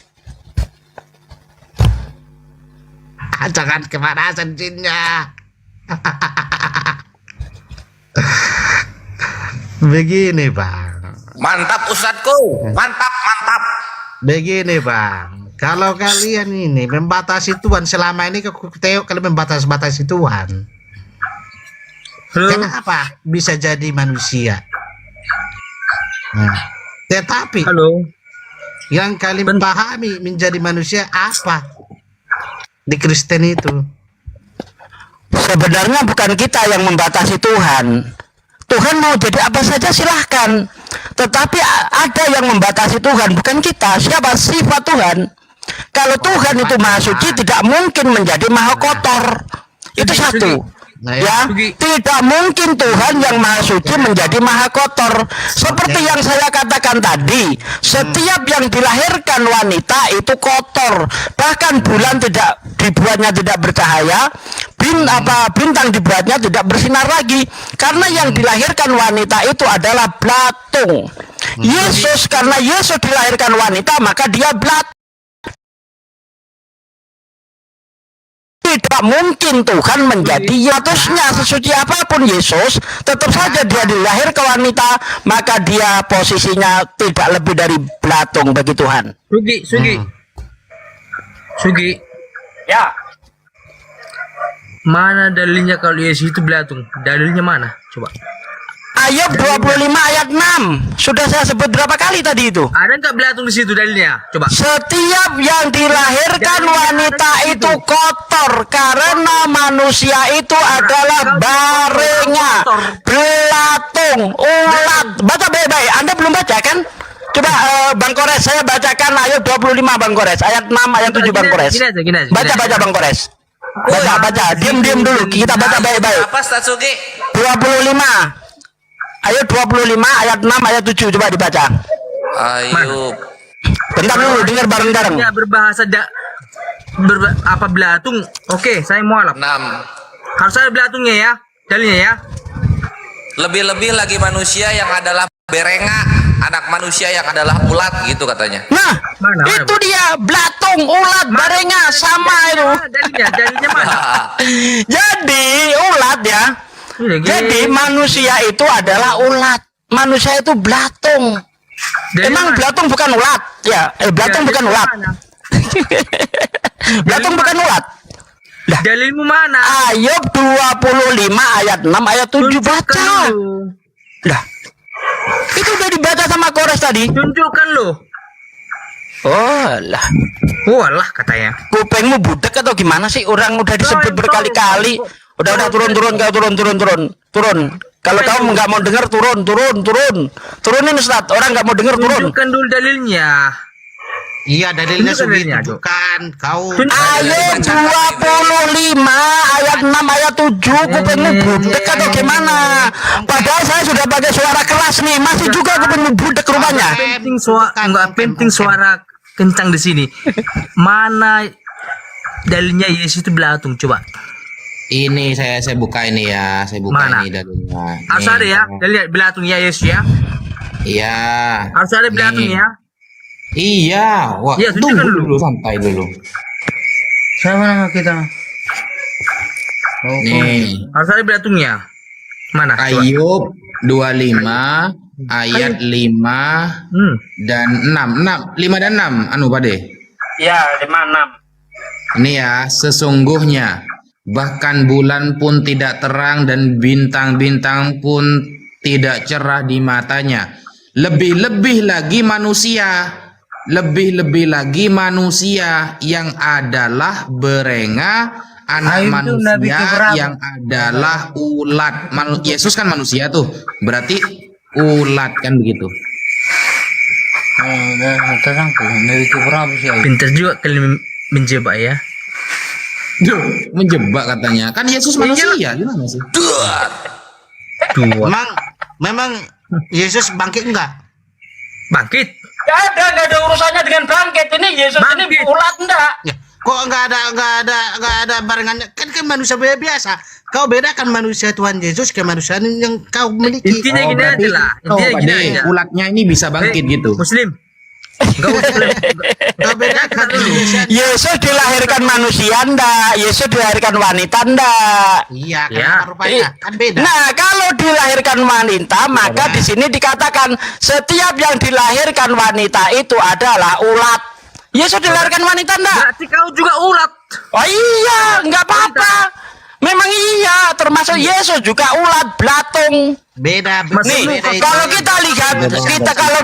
Jangan kemanasan jinnya. Begini bang. Mantap Ustadku, mantap. Begini bang, kalau kalian ini membatasi Tuhan selama ini, Teo kalian membatasi Tuhan. Kenapa bisa jadi manusia? Nah, tetapi yang kalian pahami menjadi manusia apa? Di Kristen itu sebenarnya bukan kita yang membatasi Tuhan. Tuhan mau jadi apa saja silahkan, tetapi ada yang membatasi Tuhan, bukan kita. Siapa? Sifat Tuhan. Kalau Tuhan itu maha suci, tidak mungkin menjadi maha kotor. Itu satu. Ya, tidak mungkin Tuhan yang maha suci menjadi maha kotor. Seperti yang saya katakan tadi, setiap yang dilahirkan wanita itu kotor. Bahkan bulan dibuatnya tidak bercahaya, bintang dibuatnya tidak bersinar lagi, karena yang dilahirkan wanita itu adalah belatung. Yesus, karena Yesus dilahirkan wanita, maka dia belatung. Tidak mungkin Tuhan menjadi statusnya sesuci apapun Yesus, tetap saja dia dilahir ke wanita, maka dia posisinya tidak lebih dari belatung bagi Tuhan. Sugi. Ya. Mana dalilnya kalau Yesus itu belatung? Dalilnya mana? Coba. Ayub 25 ayat 6. Sudah saya sebut berapa kali tadi itu? Ada nggak belatung di situ dalilnya? Coba. Setiap yang dilahirkan wanita itu kotor, karena manusia itu adalah barenga, belatung, ulat. Baca baik-baik. Anda belum baca kan? Coba Bang Kores, saya bacakan Ayub 25 Bang Kores, ayat 6 ayat 7 Bang Kores. Baca Bang Kores. Baca. Diam dulu. Kita baca baik-baik. Apa Statsugi? 25. Ayat 25 ayat 6 ayat 7 coba dibaca. Ayub. Bentar dulu, dengar bareng-bareng. Ya berbahasa apa belatung? Oke, saya mualaf. 6. Harus ada belatungnya ya, dalilnya ya. Lebih-lebih lagi manusia yang adalah berenga, anak manusia yang adalah ulat gitu katanya. Nah, itu dia belatung, ulat, barenga sama itu. Dalilnya mana? Jadi ulat ya. Jadi manusia itu adalah ulat, manusia itu belatung. Emang belatung bukan ulat? Ya, belatung bukan ulat. Belatung bukan ulat. Dalilmu mana? Ayub 25 ayat 6 ayat 7 baca. Lah. Itu udah dibaca sama Kores tadi. Tunjukkan lo. Oh lah. Walah katanya. Kupengmu budek atau gimana sih? Orang udah disebut berkali-kali. Udah turun. Kalau kamu nggak mau dengar turunin Ustaz. Orang nggak mau dengar turun. Tunjukkan dulu dalilnya. Iya, dalilnya bukan kau. Ayat 25 ayat 6 ayat 7 kupengmu budek atau gimana? Padahal saya sudah pakai suara keras nih, masih juga kupengmu budek rupanya. Nggak penting suara kencang di sini. Mana dalilnya Yesus itu belatung? Coba. Ini saya buka ini ya, saya buka Mana? ini dalilnya. Harus ada ya, dalil belatungnya Yesus ya. Iya. Harus ada belatungnya. Iya, wah, ya, tunggu dulu, santai dulu. Sama nama kita. Nih. Harus ada belatungnya. Mana? Ayub 25 ayat 5 dan 6. 5 dan 6 anu Pade. Ya, 5 6. Ini ya, sesungguhnya bahkan bulan pun tidak terang dan bintang-bintang pun tidak cerah di matanya. Lebih-lebih lagi manusia yang adalah berenga, anak manusia yang adalah ulat. Yesus kan manusia tuh, berarti ulat kan begitu. Pintar juga kalian menjebak ya. Menjebak katanya. Kan Yesus manusia, gimana sih? Memang Yesus bangkit enggak? Bangkit? Gak ada urusannya dengan bangkit. Ini Yesus ini ulat enggak? Ya, kok enggak ada barengannya? Kan manusia biasa. Kau bedakan manusia Tuhan Yesus ke manusia yang kau miliki. Intinya gini aja lah. Intinya gini aja. Ulatnya ini bisa bangkit gitu. Muslim. Kau bedakan Yesus dilahirkan manusia ndak? Yesus dilahirkan wanita ndak? Iya, kenapa rupanya? Kan beda. Nah, kalau dilahirkan wanita, maka di sini dikatakan setiap yang dilahirkan wanita itu adalah ulat. Yesus dilahirkan wanita ndak? Berarti kau juga ulat. Oh iya, nggak apa-apa. Memang iya, termasuk Yesus juga ulat belatung. Beda. Nih, kalau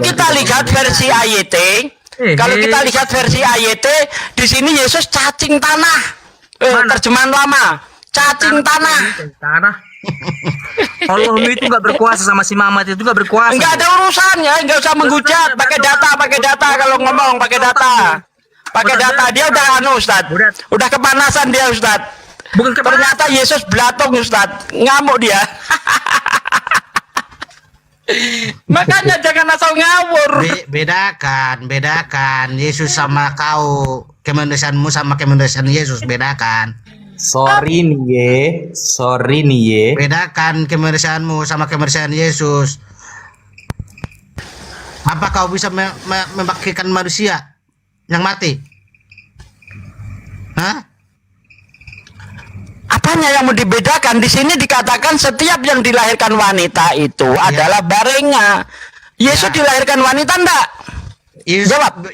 kita lihat versi AYT, kalau kita lihat versi AYT, di sini Yesus cacing tanah. Terjemahan lama, cacing tanah. Allah itu nggak berkuasa sama si Mamat itu nggak berkuasa. Nggak ada urusannya, nggak usah menghujat. Pakai data kalau ngomong pakai data. Dia udah Ustad. Udah kepanasan dia Ustad. Ternyata Yesus belatung Ustad. Ngamuk dia. Makanya jangan asal ngawur. Bedakan Yesus sama kau, kemanusiaanmu sama kemanusiaan Yesus, bedakan. Sorry nih ye. Bedakan kemanusiaanmu sama kemanusiaan Yesus. Apa kau bisa membangkitkan manusia yang mati? Hah? Apanya yang mau dibedakan? Di sini dikatakan setiap yang dilahirkan wanita itu adalah barenga. Yesus dilahirkan wanita enggak? Jawab.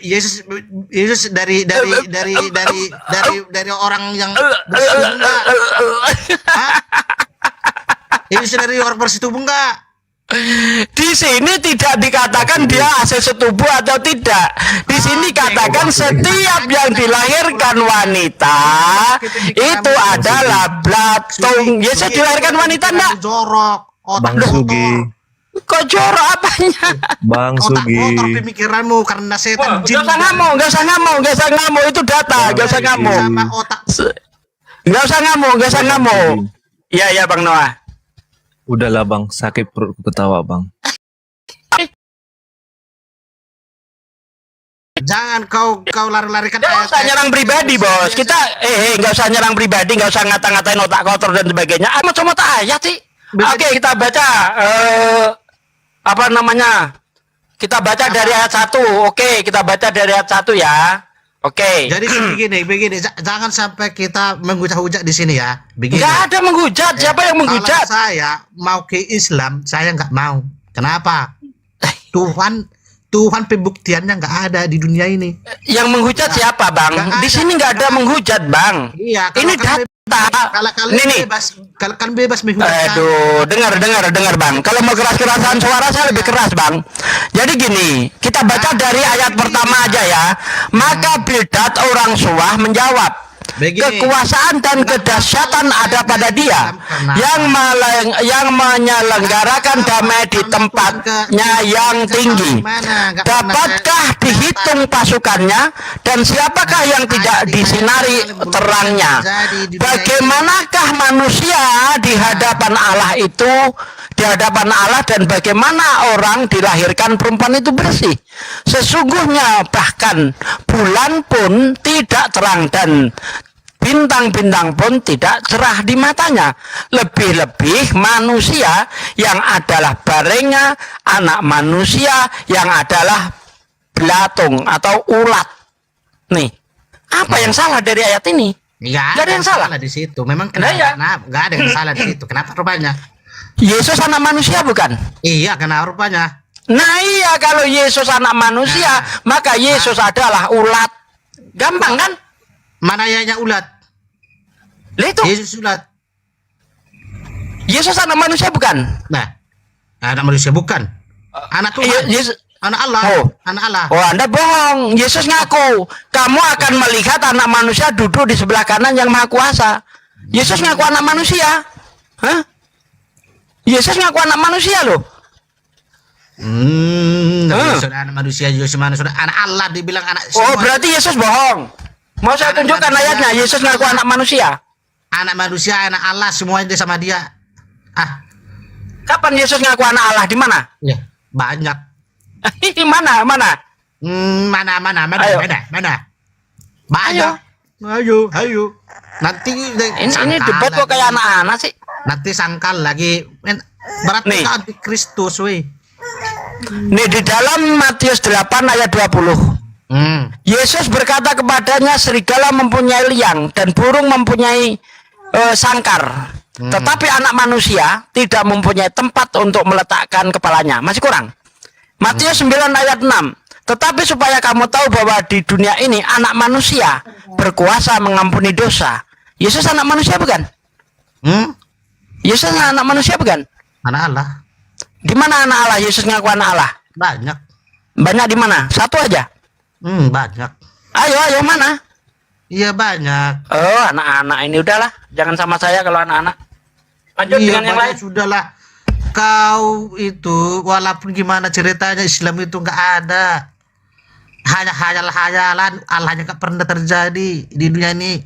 Yesus dari orang yang bersih enggak? Yesus dari orang bersih tubuh enggak? Di sini tidak dikatakan dia hasil setubuh atau tidak. Di sini katakan setiap yang dilahirkan wanita itu adalah belatung. Yesus dilahirkan wanita enggak? Jorok. Bang Sugi. Kok jorok apanya? Bang Sugi. Kotor pemikiranmu karena setan jin. Gak usah ngamuk, itu data. Gak usah ngamuk. Iya Bang Noah. Udahlah bang, sakit perutku ketawa bang. Jangan kau lari-larikan. Nggak usah nyerang pribadi bos. Kita nggak usah nyerang pribadi, nggak usah ngata-ngatain otak kotor dan sebagainya. Cuma ayat sih. Oke, kita baca apa namanya? Kita baca dari ayat 1. Oke, kita baca dari ayat 1 ya. Oke. Jadi begini, jangan sampai kita menghujat di sini ya. Begini. Nggak ada menghujat. Siapa yang menghujat? Kalau saya mau ke Islam, saya nggak mau. Kenapa? Tuhan pembuktiannya nggak ada di dunia ini. Yang menghujat siapa, Bang? Di sini nggak ada menghujat, Bang. Iya. Ini data. Kalau bebas menghujat. Aduh, dengar Bang. Kalau mau keras-kerasan suara saya lebih keras, Bang. Jadi gini, kita baca dari ayat pertama aja ya. Maka Bildad orang Suah menjawab, kekuasaan dan kedahsyatan ada pada dia yang menyelenggarakan damai di tempatnya yang tinggi. Dapatkah dihitung pasukannya dan siapakah yang tidak disinari terangnya? Bagaimanakah manusia di hadapan Allah dan bagaimana orang dilahirkan perempuan itu bersih? Sesungguhnya bahkan bulan pun tidak terang dan bintang-bintang pun tidak cerah di matanya. Lebih-lebih manusia yang adalah barenga, anak manusia yang adalah belatung atau ulat. Nih, apa yang salah dari ayat ini? Nggak ada yang salah di situ. Memang nggak ada yang salah di situ. Kenapa rupanya? Yesus anak manusia bukan? Iya, kenapa rupanya? Nah iya, kalau Yesus anak manusia, maka Yesus adalah ulat. Gampang kan? Mana yang ulat? Itu Yesus ulat. Yesus anak manusia bukan? Nah, anak manusia bukan. Anak Tuhan. Anak Allah. Anak Allah. Oh, Anda bohong. Yesus ngaku, kamu akan melihat anak manusia duduk di sebelah kanan yang Maha Kuasa. Yesus ngaku anak manusia. Hah? Yesus ngaku anak manusia loh. Yesus anak manusia, Yesus manusia, anak Allah dibilang anak Oh, semua. berarti Yesus bohong. Mau saya tunjukkan ayatnya, Yesus ngaku anak manusia. Anak manusia, anak Allah, semuanya sama dia. Kapan Yesus ngaku anak Allah? Di mana? Ya, banyak. Mana? Mana? Ayo. Mana? Banyak. Ayo. Nanti Ini debat kok kayak anak-anak sih. Nanti sangkal lagi. Berarti Nih. anti Kristus, weh. Nih di dalam Matius 8 ayat 20. Yesus berkata kepadanya, serigala mempunyai liang dan burung mempunyai sangkar. Tetapi anak manusia tidak mempunyai tempat untuk meletakkan kepalanya. Masih kurang. Matius 9 ayat 6. Tetapi supaya kamu tahu bahwa di dunia ini anak manusia berkuasa mengampuni dosa. Yesus anak manusia bukan? Yesus anak manusia bukan? Anak Allah. Di mana anak Allah? Yesus ngaku anak Allah. Banyak. Banyak di mana? Satu aja. Banyak. Ayo mana? Iya banyak. Oh, anak-anak ini udahlah. Jangan sama saya kalau anak-anak. Lanjut Iya, dengan yang lain. Sudahlah. Kau itu walaupun gimana ceritanya Islam itu nggak ada. Hanya hayalan Allahnya nggak pernah terjadi di dunia ini.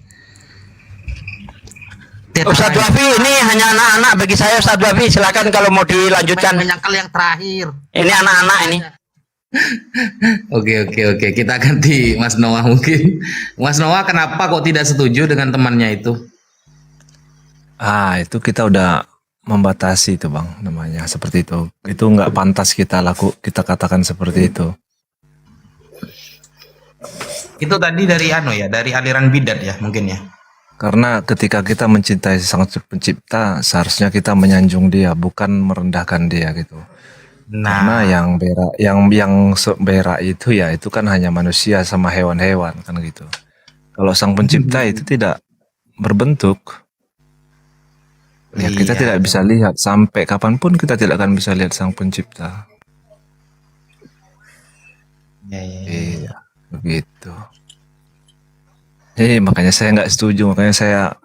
Ustadz Wafi, ini hanya anak-anak bagi saya. Ustadz Wafi, silakan kalau mau dilanjutkan. Menyangkal yang terakhir. Ini anak-anak ini. Oke. Kita ganti Mas Noah mungkin. Mas Noah, kenapa kok tidak setuju dengan temannya itu? Itu kita udah membatasi itu Bang, namanya seperti itu. Itu nggak pantas kita katakan seperti itu. Itu tadi dari dari aliran bidat ya mungkin ya. Karena ketika kita mencintai sang pencipta, seharusnya kita menyanjung dia, bukan merendahkan dia gitu. Karena yang berak itu ya itu kan hanya manusia sama hewan-hewan kan gitu. Kalau sang pencipta itu tidak berbentuk, ya kita tidak bisa lihat, sampai kapanpun kita tidak akan bisa lihat sang pencipta. Iya, begitu. Makanya saya nggak setuju, makanya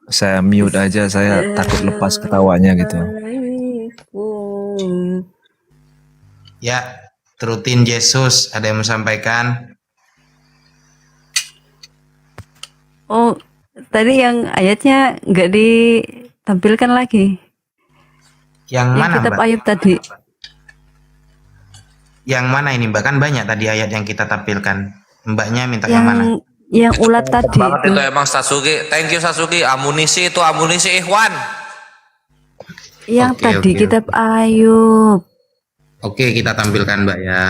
saya mute aja, saya takut lepas ketawanya gitu. Ya, terutin Yesus, ada yang mau sampaikan? Oh, tadi yang ayatnya nggak ditampilkan lagi. Yang mana, kitab Mbak? Ayub tadi. Yang mana ini, Mbak? Kan banyak tadi ayat yang kita tampilkan. Mbaknya minta yang mana? Yang ulat tadi Banget itu emang Satsuki. Thank you Satsuki. Amunisi itu amunisi Ikhwan. Yang tadi kitab Ayub. Oke, kita tampilkan Mbak ya.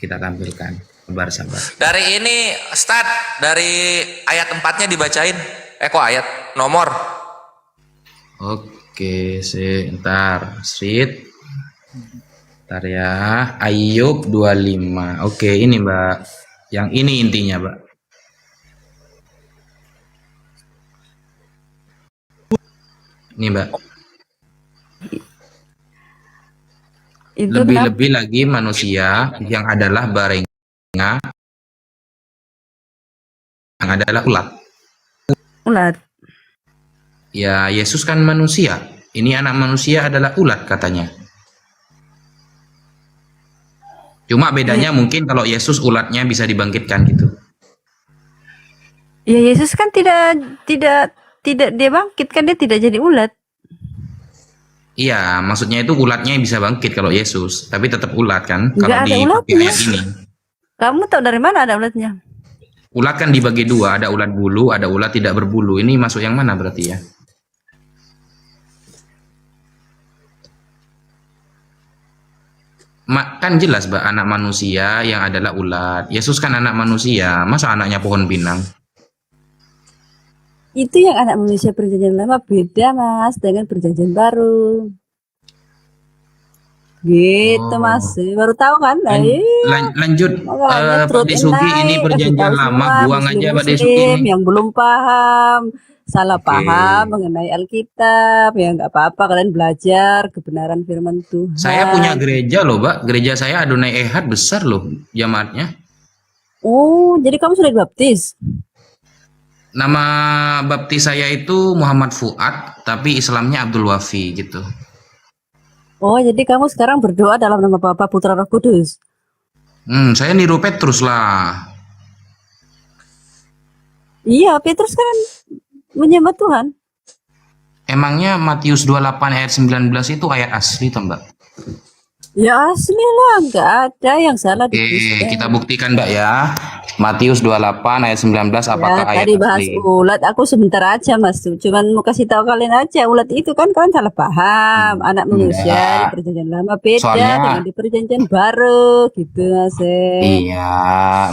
Kita tampilkan. Sabar. Dari ini start dari ayat 4-nya dibacain. Kok ayat nomor? Oke, sebentar. Bentar ya. Ayub 25. Oke, ini Mbak. Yang ini intinya, Mbak. Ini Mbak. Lebih-lebih lagi manusia yang adalah barenga, yang adalah ulat. Ya, Yesus kan manusia. Ini anak manusia adalah ulat katanya. Cuma bedanya mungkin kalau Yesus ulatnya bisa dibangkitkan gitu. Ya Yesus kan tidak dia bangkit kan, dia tidak jadi ulat. Iya, maksudnya itu ulatnya bisa bangkit kalau Yesus, tapi tetap ulat kan kalau Nggak ada di ulatnya. ayat ini. Kamu tahu dari mana ada ulatnya? Ulat kan dibagi dua, ada ulat bulu, ada ulat tidak berbulu. Ini masuk yang mana berarti ya? Kan jelas Mbak, anak manusia yang adalah ulat. Yesus kan anak manusia, masa anaknya pohon pinang? Itu yang anak manusia perjanjian lama beda Mas dengan perjanjian baru. Gitu Mas, baru tahu kan? Lanjut Makanya Pak truth Desuki, and ini light, perjanjian kasih tahu lama, semua buang aja Pak Desuki muslim-muslim ini. yang belum paham, salah paham mengenai Alkitab, ya nggak apa-apa, kalian belajar kebenaran firman Tuhan. Saya punya gereja loh Mbak, gereja saya Adonai Ehad besar loh jamaatnya. Oh, jadi kamu sudah dibaptis? Nama baptis saya itu Muhammad Fuad, tapi Islamnya Abdul Wafi gitu. Oh, jadi kamu sekarang berdoa dalam nama Bapa, Putra, Roh Kudus. Saya niru Petrus lah. Iya, Petrus kan menyembah Tuhan. Emangnya Matius 28 ayat 19 itu ayat asli toh, Mbak? Ya asli lah, nggak ada yang salah di Kristen. Kita buktikan Mbak ya. Matius 28 ayat 19 apakah Ya, ayat tadi bahas asli? ulat, aku sebentar aja Mas. Cuman mau kasih tahu kalian aja, ulat itu kan kalian salah paham. Anak manusia di Enggak. perjanjian lama beda Soalnya- dengan di perjanjian baru, gitu Mas. Iya,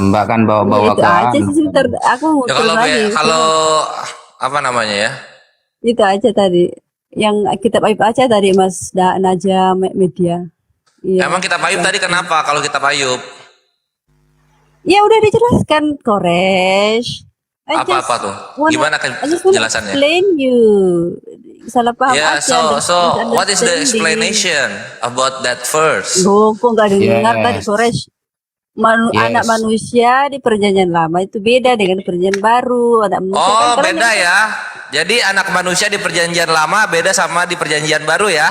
Mbak kan Ya, bawa-bawa itu aja sih sebentar. Aku mau Ya terus lagi. kalau apa namanya ya? Itu aja tadi. Yang kitab Ayub aja tadi Mas Naja Media. Iya. Emang kitab Ayub tadi kenapa kalau kitab Ayub? Ya udah dijelaskan, Koresh. Apa-apa tuh? Gimana kan I just wanna jelasannya? explain you. Salah paham Yeah, aja. so what is the explanation about that verse? Oh, kok nggak dengar Yes. tadi, Koresh? Yes. Anak manusia di perjanjian lama itu beda dengan perjanjian baru. Anak manusia kan Oh, kalau beda ya. Jadi anak manusia di perjanjian lama beda sama di perjanjian baru ya?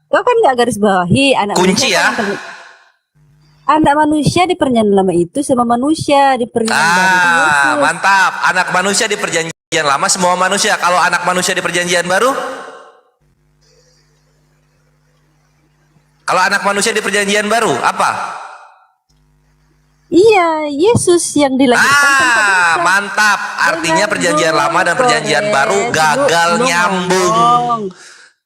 kau kan nggak garis bawahi anak Kunci manusia ya. kan anak manusia di perjanjian lama itu sama manusia di perjanjian baru itu Yesus. Mantap. Anak manusia di perjanjian lama semua manusia. Kalau anak manusia di perjanjian baru? Kalau anak manusia di perjanjian baru apa? Iya, Yesus yang dilahirkan. Mantap. Artinya perjanjian lama dan perjanjian baru gagal nyambung.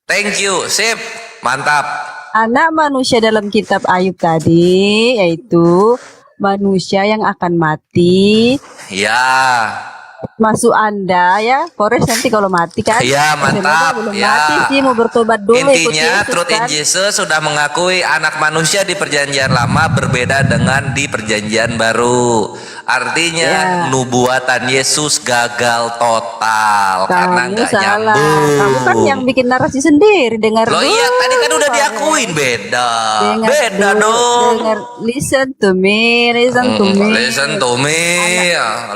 Thank you. Sip. Mantap. Anak manusia dalam kitab Ayub tadi yaitu manusia yang akan mati. Ya. Masuk Anda ya, Koresh nanti kalau mati kan? Ya, mantap. Belum Ya. mati sih, mau bertobat dulu. ikut Intinya Yesus, Truth in kan? Jesus sudah mengakui anak manusia di perjanjian lama berbeda dengan di perjanjian baru. Artinya nubuatan Yesus gagal total karena Kamu nggak salah. nyambung. Kamu kan yang bikin narasi sendiri. Dengar Loh dulu. iya tadi kan udah diakuin beda. Dengar Beda dulu, dong. Dengar, listen to me, listen to me. Listen to me.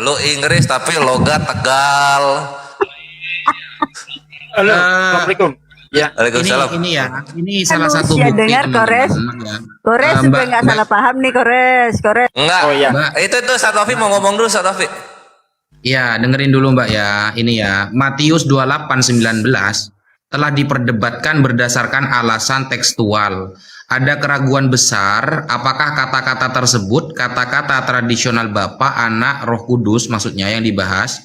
Lu Inggris tapi logat Tegal. Halo, Assalamualaikum. Ya, Waalaikumsalam. Ini salah satu Ya bukti dengar Koresh. teman-teman ya. Koresh Mbak- supaya nggak Mbak- salah paham nih Koresh. Enggak. Oh, iya. Itu Ustaz Taufik mau ngomong dulu Ustaz Taufik. Ya, dengerin dulu Mbak ya. Ini ya, Matius 28:19 telah diperdebatkan berdasarkan alasan tekstual. Ada keraguan besar apakah kata-kata tersebut kata-kata tradisional Bapa, Anak, Roh Kudus maksudnya yang dibahas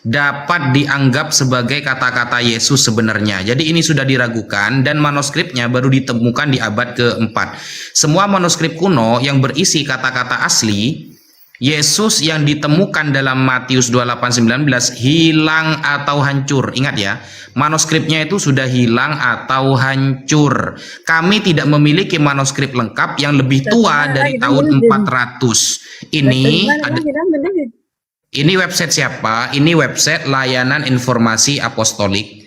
dapat dianggap sebagai kata-kata Yesus sebenarnya. Jadi ini sudah diragukan dan manuskripnya baru ditemukan di abad keempat. Semua manuskrip kuno yang berisi kata-kata asli Yesus yang ditemukan dalam Matius 28:19 hilang atau hancur. Ingat ya, manuskripnya itu sudah hilang atau hancur. Kami tidak memiliki manuskrip lengkap yang lebih tua dari tahun 400. Ini website siapa? Ini website Layanan Informasi Apostolik.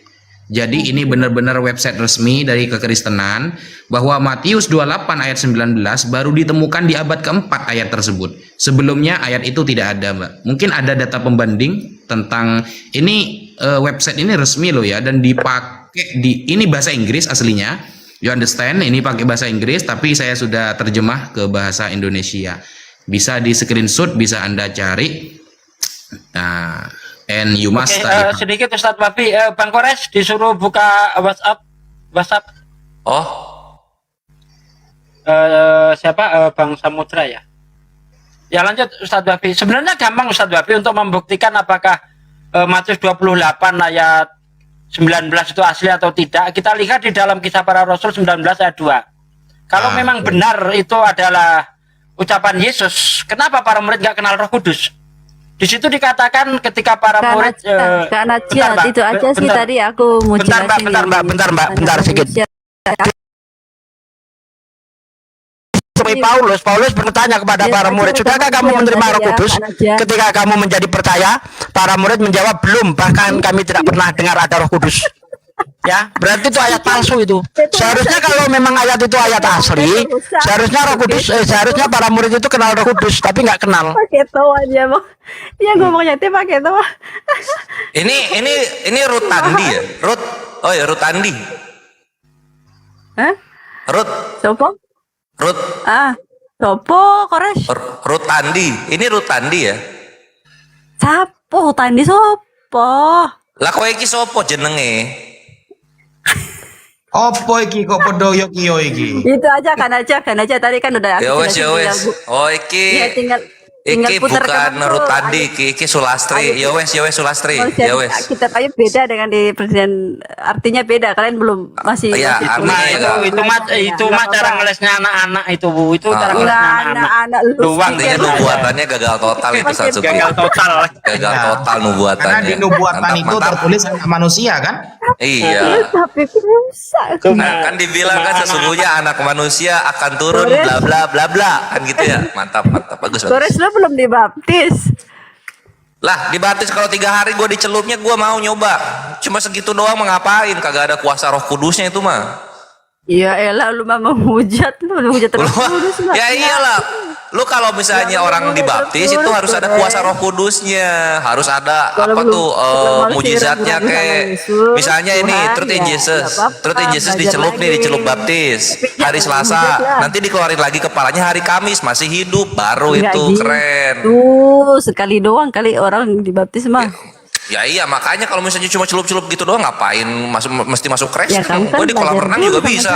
Jadi ini benar-benar website resmi dari kekristenan bahwa Matius 28 ayat 19 baru ditemukan di abad keempat ayat tersebut. Sebelumnya ayat itu tidak ada, Mbak. Mungkin ada data pembanding tentang ini website ini resmi loh ya dan dipakai ini bahasa Inggris aslinya. You understand? Ini pakai bahasa Inggris tapi saya sudah terjemah ke bahasa Indonesia. Bisa di screenshot, bisa Anda cari. Nah, and you must study. Sedikit Ustadz Wafi, Bang Koresh disuruh buka WhatsApp. Oh. Siapa? Bang Samudra ya. Ya lanjut Ustadz Wafi. Sebenarnya gampang Ustadz Wafi untuk membuktikan apakah Matius 28 ayat 19 itu asli atau tidak. Kita lihat di dalam Kisah Para Rasul 19 ayat 2. Kalau memang benar itu adalah ucapan Yesus, kenapa para murid nggak kenal Roh Kudus? Di situ dikatakan ketika para murid Kak Nadia, itu aja sih tadi aku mau jelasin. Bentar sedikit. Seperti Paulus bertanya kepada para murid, sudahkah kamu menerima Roh Kudus? Ketika kamu menjadi percaya, para murid menjawab belum, bahkan kami tidak pernah dengar ada Roh Kudus. Ya, berarti itu ayat palsu itu. Seharusnya kalau memang ayat itu ayat asli, seharusnya Roh Kudus, seharusnya para murid itu kenal Roh Kudus, tapi nggak kenal. Pakai tawa dia mau. Dia ngomongnya teh pakai tawa. Ini Ruth Andi ya? Ruth. Oh ya Ruth Andi. Hah? Ruth. Sopo? Ruth. Sopo Kores? Ruth Andi. Ini Ruth Andi ya? Sapo tandi sopo? Lah kowe iki sopo jenenge? Opo iki kok podo yo kiyo iki? Itu aja kan aja tadi kan udah Ya wes, ya tinggal wes. Oh iki. Iya, tinggal Iki putar bukan kanan Ruth tuh. Andi, iki Sulastri. Ya wes Sulastri. Oh, Ya wes. kita aja beda dengan di presiden, artinya beda. Kalian belum masih. Iya, masih artinya itu mah cara ngelesnya anak-anak itu Bu. Itu cara ngelesnya Enggak, anak-anak. anak lu. Doang Artinya nubuatannya gagal total itu Satsuki. Gagal total. Gagal total nubuatannya. Karena di nubuatan Mantap, itu mantap. tertulis anak manusia kan? Iya. Tapi rusak. Nah, kan dibilang kan sesungguhnya anak manusia akan turun bla bla bla bla kan gitu ya. Mantap, bagus. Kores lo belum dibaptis. Lah dibaptis kalau 3 hari gue dicelupnya gue mau nyoba. Cuma segitu doang mau ngapain? Kagak ada kuasa Roh Kudusnya itu mah. Iya elah lu mah menghujat terus. Ya iyalah. Lu kalau misalnya orang dibaptis itu harus ada kuasa Roh Kudusnya, harus ada apa tuh mujizatnya kayak misalnya ini Truth in Jesus dicelup nih, dicelup baptis hari Selasa, nanti dikeluarin lagi kepalanya hari Kamis masih hidup, baru Nggak itu gitu. keren. Tuh sekali doang kali orang dibaptis mah. Ya iya makanya kalau misalnya cuma celup-celup gitu doang ngapain mesti masuk Ya Kristen? kamu kan Gue di kolam belajar renang dulu juga sama bisa.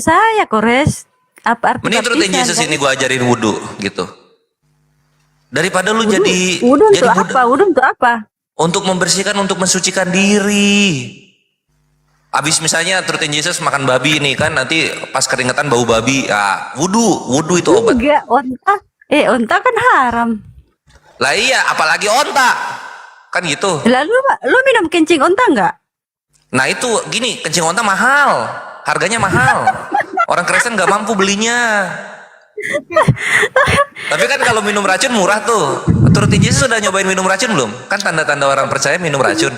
Saya Kores. Apa arti Mending Truth in baptisan, Jesus kan? ini gue ajarin wudhu gitu. Daripada lu jadi Wudhu jadi untuk apa? Wudhu untuk apa? untuk membersihkan, untuk mensucikan diri. Abis misalnya Truth in Jesus makan babi nih kan, nanti pas keringetan bau babi, ah wudhu itu obat. Enggak, onta. Onta kan haram. Lah iya, apalagi onta kan gitu. Lalu lu minum kencing onta enggak? Nah itu gini, kencing onta mahal, harganya mahal. Orang Kristen nggak mampu belinya. Tapi kan kalau minum racun murah tuh. Truth in Jesus sudah nyobain minum racun belum? Kan tanda-tanda orang percaya minum racun.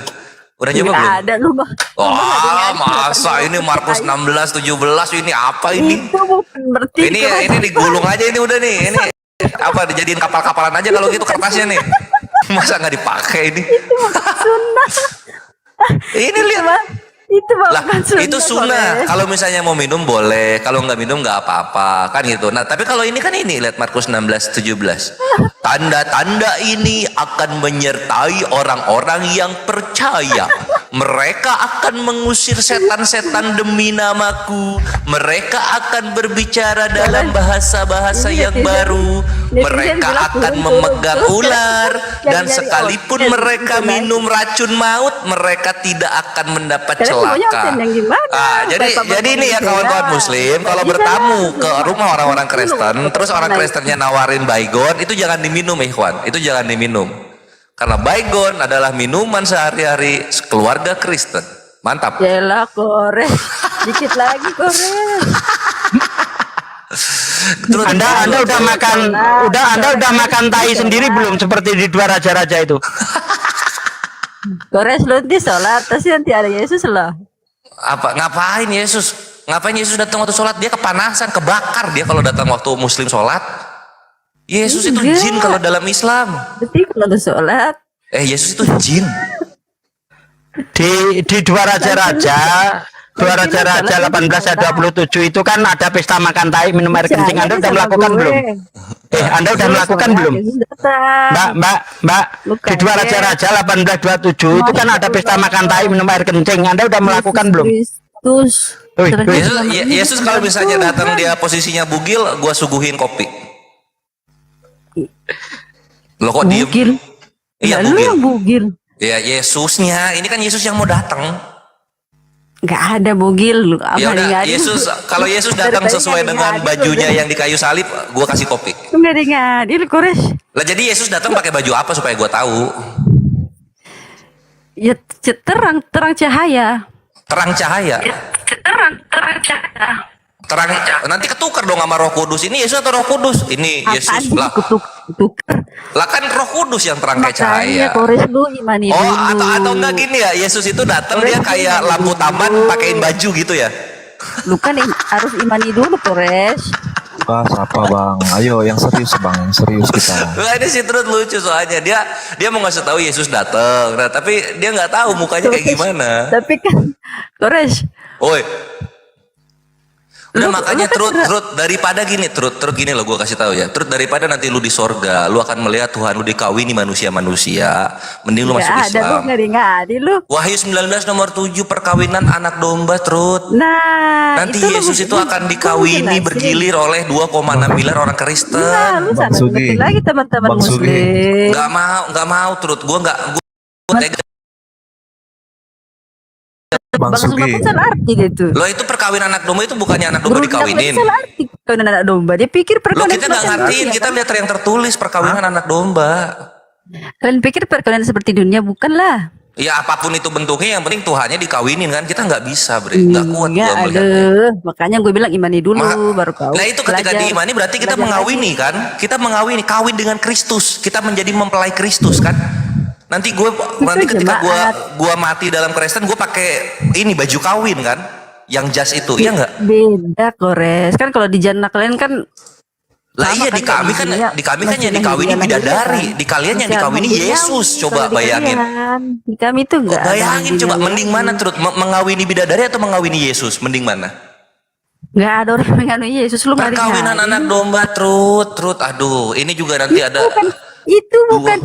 Udah nyoba belum? Enggak ada lu mah. Wah, masa ini Markus 16, 17 ini apa ini? Itu bukan berarti. Ini digulung aja ini udah nih. Ini apa dijadiin kapal-kapalan aja kalau gitu kertasnya nih. Masa nggak dipakai ini? Sunnah. Ini lihat. Itu Lah, bukan sunnah. itu sunnah. Kalau misalnya mau minum boleh, kalau nggak minum nggak apa-apa, kan gitu. Nah, tapi kalau ini kan ini lihat Markus 16, 17. Tanda-tanda ini akan menyertai orang-orang yang percaya. Mereka akan mengusir setan-setan demi namaku. Mereka akan berbicara dalam bahasa-bahasa yang baru. Mereka akan memegang ular. Dan sekalipun mereka minum racun maut, mereka tidak akan mendapat celaka. Jadi ini ya kawan-kawan muslim, kalau bertamu ke rumah orang-orang Kristen, terus orang Kristennya nawarin baygon, itu jangan diminum ikhwan, itu jangan diminum. Karena baygon adalah minuman sehari-hari keluarga Kristen. Mantap. Yalah Kores. Dikit lagi Kores. Anda udah makan tai sendiri belum seperti di dua raja-raja itu? Kores lu nanti sholat, pasti nanti ada Yesus loh. Apa ngapain Yesus? Ngapain Yesus datang waktu sholat? Dia kepanasan, kebakar dia kalau datang waktu muslim sholat. Yesus itu jin kalau dalam Islam. Betul kalau ada sholat. Yesus itu jin. Di dua raja-raja 18 ayat 27 itu kan ada pesta makan tai minum air kencing. Anda udah melakukan belum? Anda udah melakukan belum? Mbak, di dua raja-raja 18:27 itu kan ada pesta makan tai minum air kencing. Anda udah melakukan belum? Yesus kalau misalnya datang dia posisinya bugil, gua suguhin kopi. Lo kok diem? Iya bugil. Ya Yesusnya, ini kan Yesus yang mau datang. Nggak ada bugil. Ya udah, Yesus kalau Yesus datang sesuai dengan bajunya yang di kayu salib, gua kasih kopi. Nggak ada ngadil Kores. Lah jadi Yesus datang pakai baju apa supaya gua tahu? Ya terang cahaya. Terang cahaya. Terang nanti ketukar dong sama Roh Kudus. Ini Yesus atau Roh Kudus? Ini Yesus lah. Lah kan Roh Kudus yang terang kayak cahaya. Kores lu imani dulu. Atau enggak gini ya, Yesus itu datang dia kayak lampu taman pakein baju gitu ya. Lu kan harus imani dulu Kores. Bahas apa bang? Ayo yang serius bang, yang serius kita. Nah, ini si Truth lucu soalnya dia mau ngasih tahu Yesus datang. Nah tapi dia nggak tahu mukanya kayak gimana. Tapi kan Kores. Oi. Udah makanya Trut daripada gini Trut gini loh gue kasih tahu ya. Trut daripada nanti lu di sorga, lu akan melihat Tuhan lu dikawini manusia-manusia, mending lu masuk Nggak ada, lu Islam. ngadi lu. Wahyu 19 nomor 7 perkawinan anak domba Trut. Nah, Nanti Yesus itu akan dikawini bergilir oleh 2,6 miliar orang Kristen. Nah, lu sana ngerti lagi teman-teman Bang Sugi. muslim. Nggak mau Trut, gue tega. Bang Sugi pun salah arti gitu. Lo itu perkawinan anak domba itu bukannya anak domba dikawinin. Salah arti perkawinan anak domba. Dia pikir Lo perkawinan kita nggak ngertiin, kita lihat yang tertulis perkawinan anak domba. Kalian pikir perkawinan seperti dunia, bukanlah. Ya apapun itu bentuknya, yang penting Tuhannya dikawinin kan. Kita nggak bisa bre, nggak kuat Ya, gua melihatnya. aduh. Makanya gue bilang imani dulu, baru kau. Nah itu ketika belajar. diimani berarti kita Belajar mengawini lagi. kan. Kita mengawini, kawin dengan Kristus. Kita menjadi mempelai Kristus kan. Nanti ketika gua mati dalam Kristen, gue pakai ini baju kawin kan, yang jas itu, iya nggak? Beda Kores. Kan kalau di jannah kalian kan Lah iya di kami kan yang dikawini bidadari, di kalian yang dikawini Yesus. Coba bayangin. Di kami tuh enggak. Bayangin coba, mending mana Trut? Mengawini bidadari atau mengawini Yesus? Mending mana? Enggak ada orang mengawini Yesus, lu mari. Perkawinan anak domba Trut. Aduh, ini juga nanti ada. Itu bukan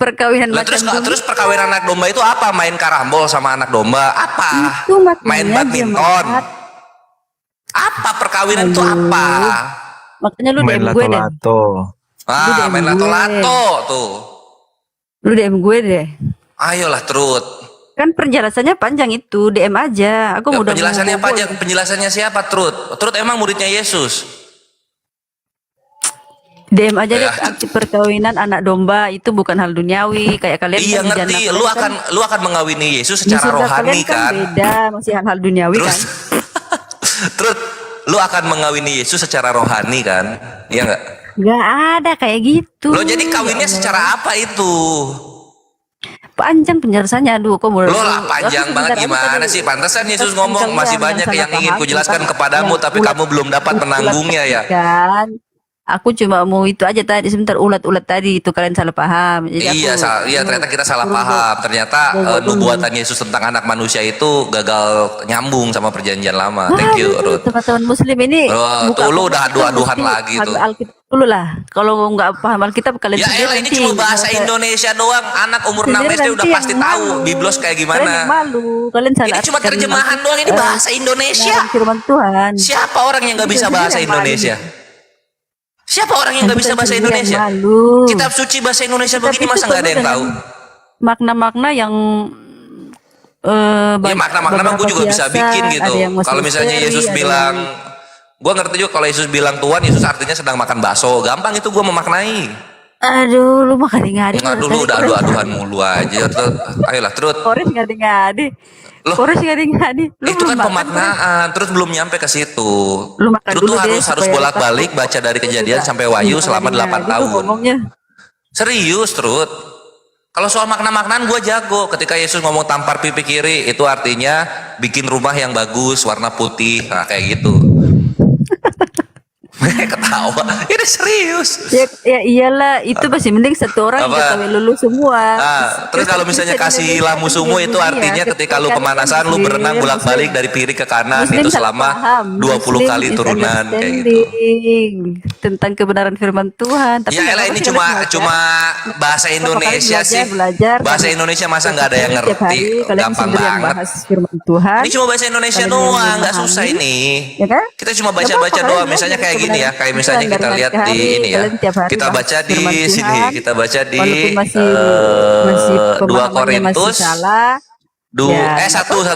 perkawinan Lah, macam terus perkawinan anak domba itu apa? Main karambol sama anak domba? Apa? Itu maknanya Main badminton? Apa perkawinan itu apa? Makanya lu Main DM gue deh. lato-lato. DM Main gue. lato-lato tuh. Lu DM gue deh. Ayolah Trut. Kan penjelasannya panjang itu, DM aja. Aku Ya, udah penjelasannya apa aja? Penjelasannya siapa Trut? Trut emang muridnya Yesus. DM aja deh, aktif perkawinan anak domba itu bukan hal duniawi kayak kalian. Iya kan di ngerti, jannah kalian lu akan mengawini Yesus di secara surga rohani kalian kan. beda, masih hal-hal duniawi kan. Trut, lu akan mengawini Yesus secara rohani kan? Iya nggak? Nggak ada kayak gitu. Lo jadi kawinnya secara apa itu? Panjang penjelasannya, aduh kok mulai. Lo lah panjang banget gimana sih? Pantesan Yesus ngomong masih banyak yang ingin kujelaskan kepadamu tapi kamu belum dapat menanggungnya ya. Kan, aku cuma mau itu aja tadi sebentar ulat-ulat tadi itu kalian salah paham. Jadi Iya, iya ternyata kita salah paham. Ternyata nubuatan Yesus tentang anak manusia itu gagal nyambung sama perjanjian lama. Thank you, Ruth. Teman-teman muslim ini Tuh lu udah adu-aduhan lagi tuh. Alkitab dulu lah. Kalau nggak paham Alkitab kalian Ya elah ini cuma bahasa Indonesia doang. Anak umur 6 SD udah pasti tahu Biblos kayak Kalian gimana. yang malu. Kalian salah. Ini cuma terjemahan doang, ini bahasa Indonesia. Firman Tuhan. Siapa orang yang nggak bisa bahasa Indonesia? Siapa orang yang nggak bisa bahasa Indonesia? Kitab suci bahasa Indonesia begini masa nggak ada yang tahu? Makna-makna yang Ya makna-makna gue juga bisa bikin gitu. Kalau misalnya Yesus bilang, gue ngerti juga kalau Yesus bilang Tuhan, Yesus artinya sedang makan bakso. Gampang itu gue memaknai. Aduh, lu makan ngadi. Nggak dulu udah adu-aduhan mulu aja. Ayolah Trut. Kores ngadi-ngadi. Kores ngadi-ngadi. Itu kan pemaknaan, terus belum nyampe ke situ. Lu makan Terus dulu tuh deh, harus supaya bolak-balik baca dari Kejadian sampai Wahyu selama 8 tahun. Ngomongnya. Serius, Trut. Kalau soal makna-maknaan gue jago. Ketika Yesus ngomong tampar pipi kiri, itu artinya bikin rumah yang bagus, warna putih. Nah, kayak gitu. Ketawa. Ini serius. Ya iyalah, itu masih mending satu orang Apa? yang lulus semua. Terus kalau misalnya kasih lamu sumu itu artinya ketika lu pemanasan lu berenang bolak-balik dari kiri ke kanan itu selama 20 kali turunan kayak gitu. Tentang kebenaran firman Tuhan. Ya elah ini cuma bahasa Indonesia sih. Bahasa Indonesia masa nggak ada yang ngerti. Gampang banget. Firman Tuhan. Ini cuma bahasa Indonesia doang, nggak susah ini. Ya kan? Kita cuma baca-baca doang. Misalnya kayak gini ya, kayak misalnya kita lihat di ini ya. Kita baca di sini, kita baca di 2 Korintus 1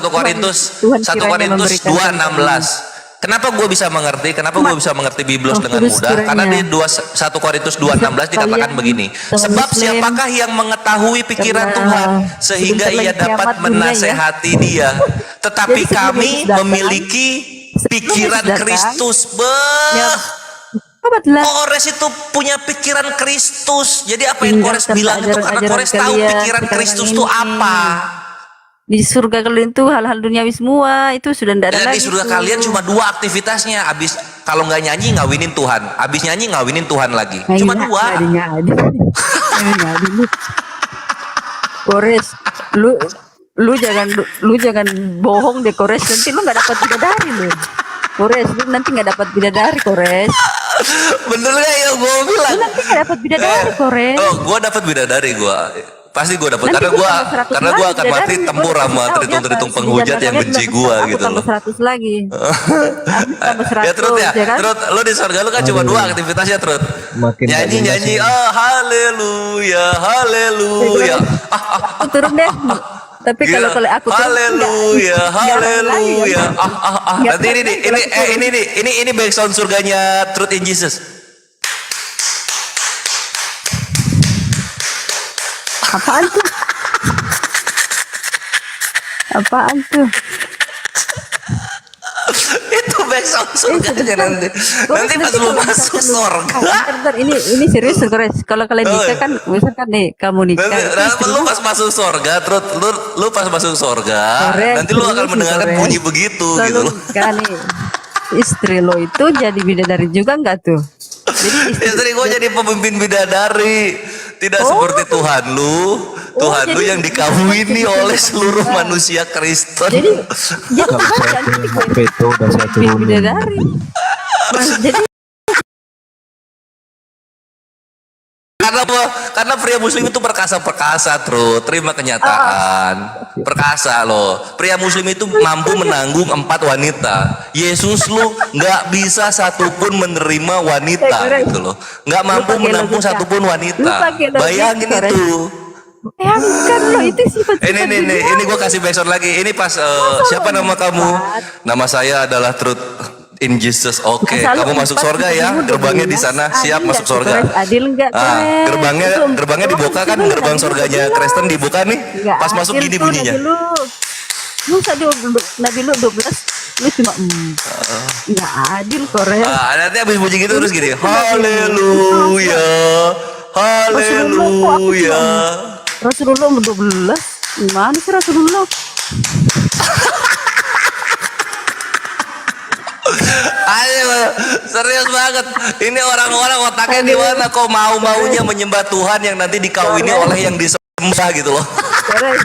Korintus 2:16. Kenapa gue bisa mengerti? Kenapa gue bisa mengerti Biblos dengan mudah? Karena di 1 Korintus 2:16 dikatakan begini. Sebab siapakah yang mengetahui pikiran Tuhan sehingga ia dapat menasehati dia? Tetapi kami memiliki pikiran Kristus. Kores itu punya pikiran Kristus. Jadi apa yang Kores bilang itu karena Kores tahu pikiran Kristus itu apa. Di surga kalian tuh hal-hal duniawi semua itu sudah tidak ada Di lagi. surga kalian cuma 2 aktivitasnya. Abis kalau nggak nyanyi ngawinin Tuhan. Abis nyanyi ngawinin Tuhan lagi. Cuma 2. Kores, lu lu jangan bohong deh Kores, nanti lu nggak dapat bidadari lu. Kores, lu nanti nggak dapat bidadari Kores. Bener gak ya gue bilang? Lu nanti nggak dapat bidadari Kores. Oh, gue dapat bidadari gue. Pasti gue dapat Nanti karena gue akan mati tempur sama teritung-teritung penghujat yang benci gue gitu loh. Tambah 100 lagi. Tambah 100 Ya Trut ya, kan? Trut, lu di surga lu kan cuma 2 aktivitasnya Trut. Nyanyi, haleluya, haleluya. Turun deh. Tapi kalau aku haleluya, haleluya. Nanti ini background surganya Truth in Jesus. Apaan tuh? Apaan tuh? Itu background surganya nanti. Nanti pas lu masuk surga. Bentar, ini serius Kores. Kalau kalian nikah kan, misalkan nih kamu nikah. Nanti lu pas masuk surga, terus lu pas masuk surga, nanti lu akan mendengarkan bunyi begitu gitu loh. Kan nih, istri lo itu jadi bidadari juga enggak tuh? Jadi istri gue jadi pemimpin bidadari. Tidak seperti Tuhan lu. Tuhan lu yang dikawini oleh seluruh manusia Kristen. Jadi itu udah saya turunin. bidadari. Jadi karena pria muslim itu perkasa Trut. Terima kenyataan. Perkasa loh. Pria muslim itu mampu menanggung 4 wanita. Yesus lu nggak bisa satupun menerima wanita gitu loh. Nggak mampu menampung satupun wanita. Bayangin itu. Bayangkan lo itu sifat. Ini gue kasih backsound lagi. Ini pas siapa nama kamu? Nama saya adalah Truth in Jesus. Oke, kamu masuk surga ya. Gerbangnya di sana. Siap masuk surga. Adil enggak? Gerbangnya dibuka kan? Gerbang surganya Kristen dibuka nih. Pas masuk gini bunyinya. Lu Nabi lu 12, lu cuma nggak adil Kores. Nanti habis bunyi gitu terus gini. Haleluya, haleluya. Rasulullah 12, gimana sih Rasulullah? Ayo, serius banget. Ini orang-orang otaknya di mana kok mau-maunya menyembah Tuhan yang nanti dikawini oleh yang disembah gitu loh. Kores.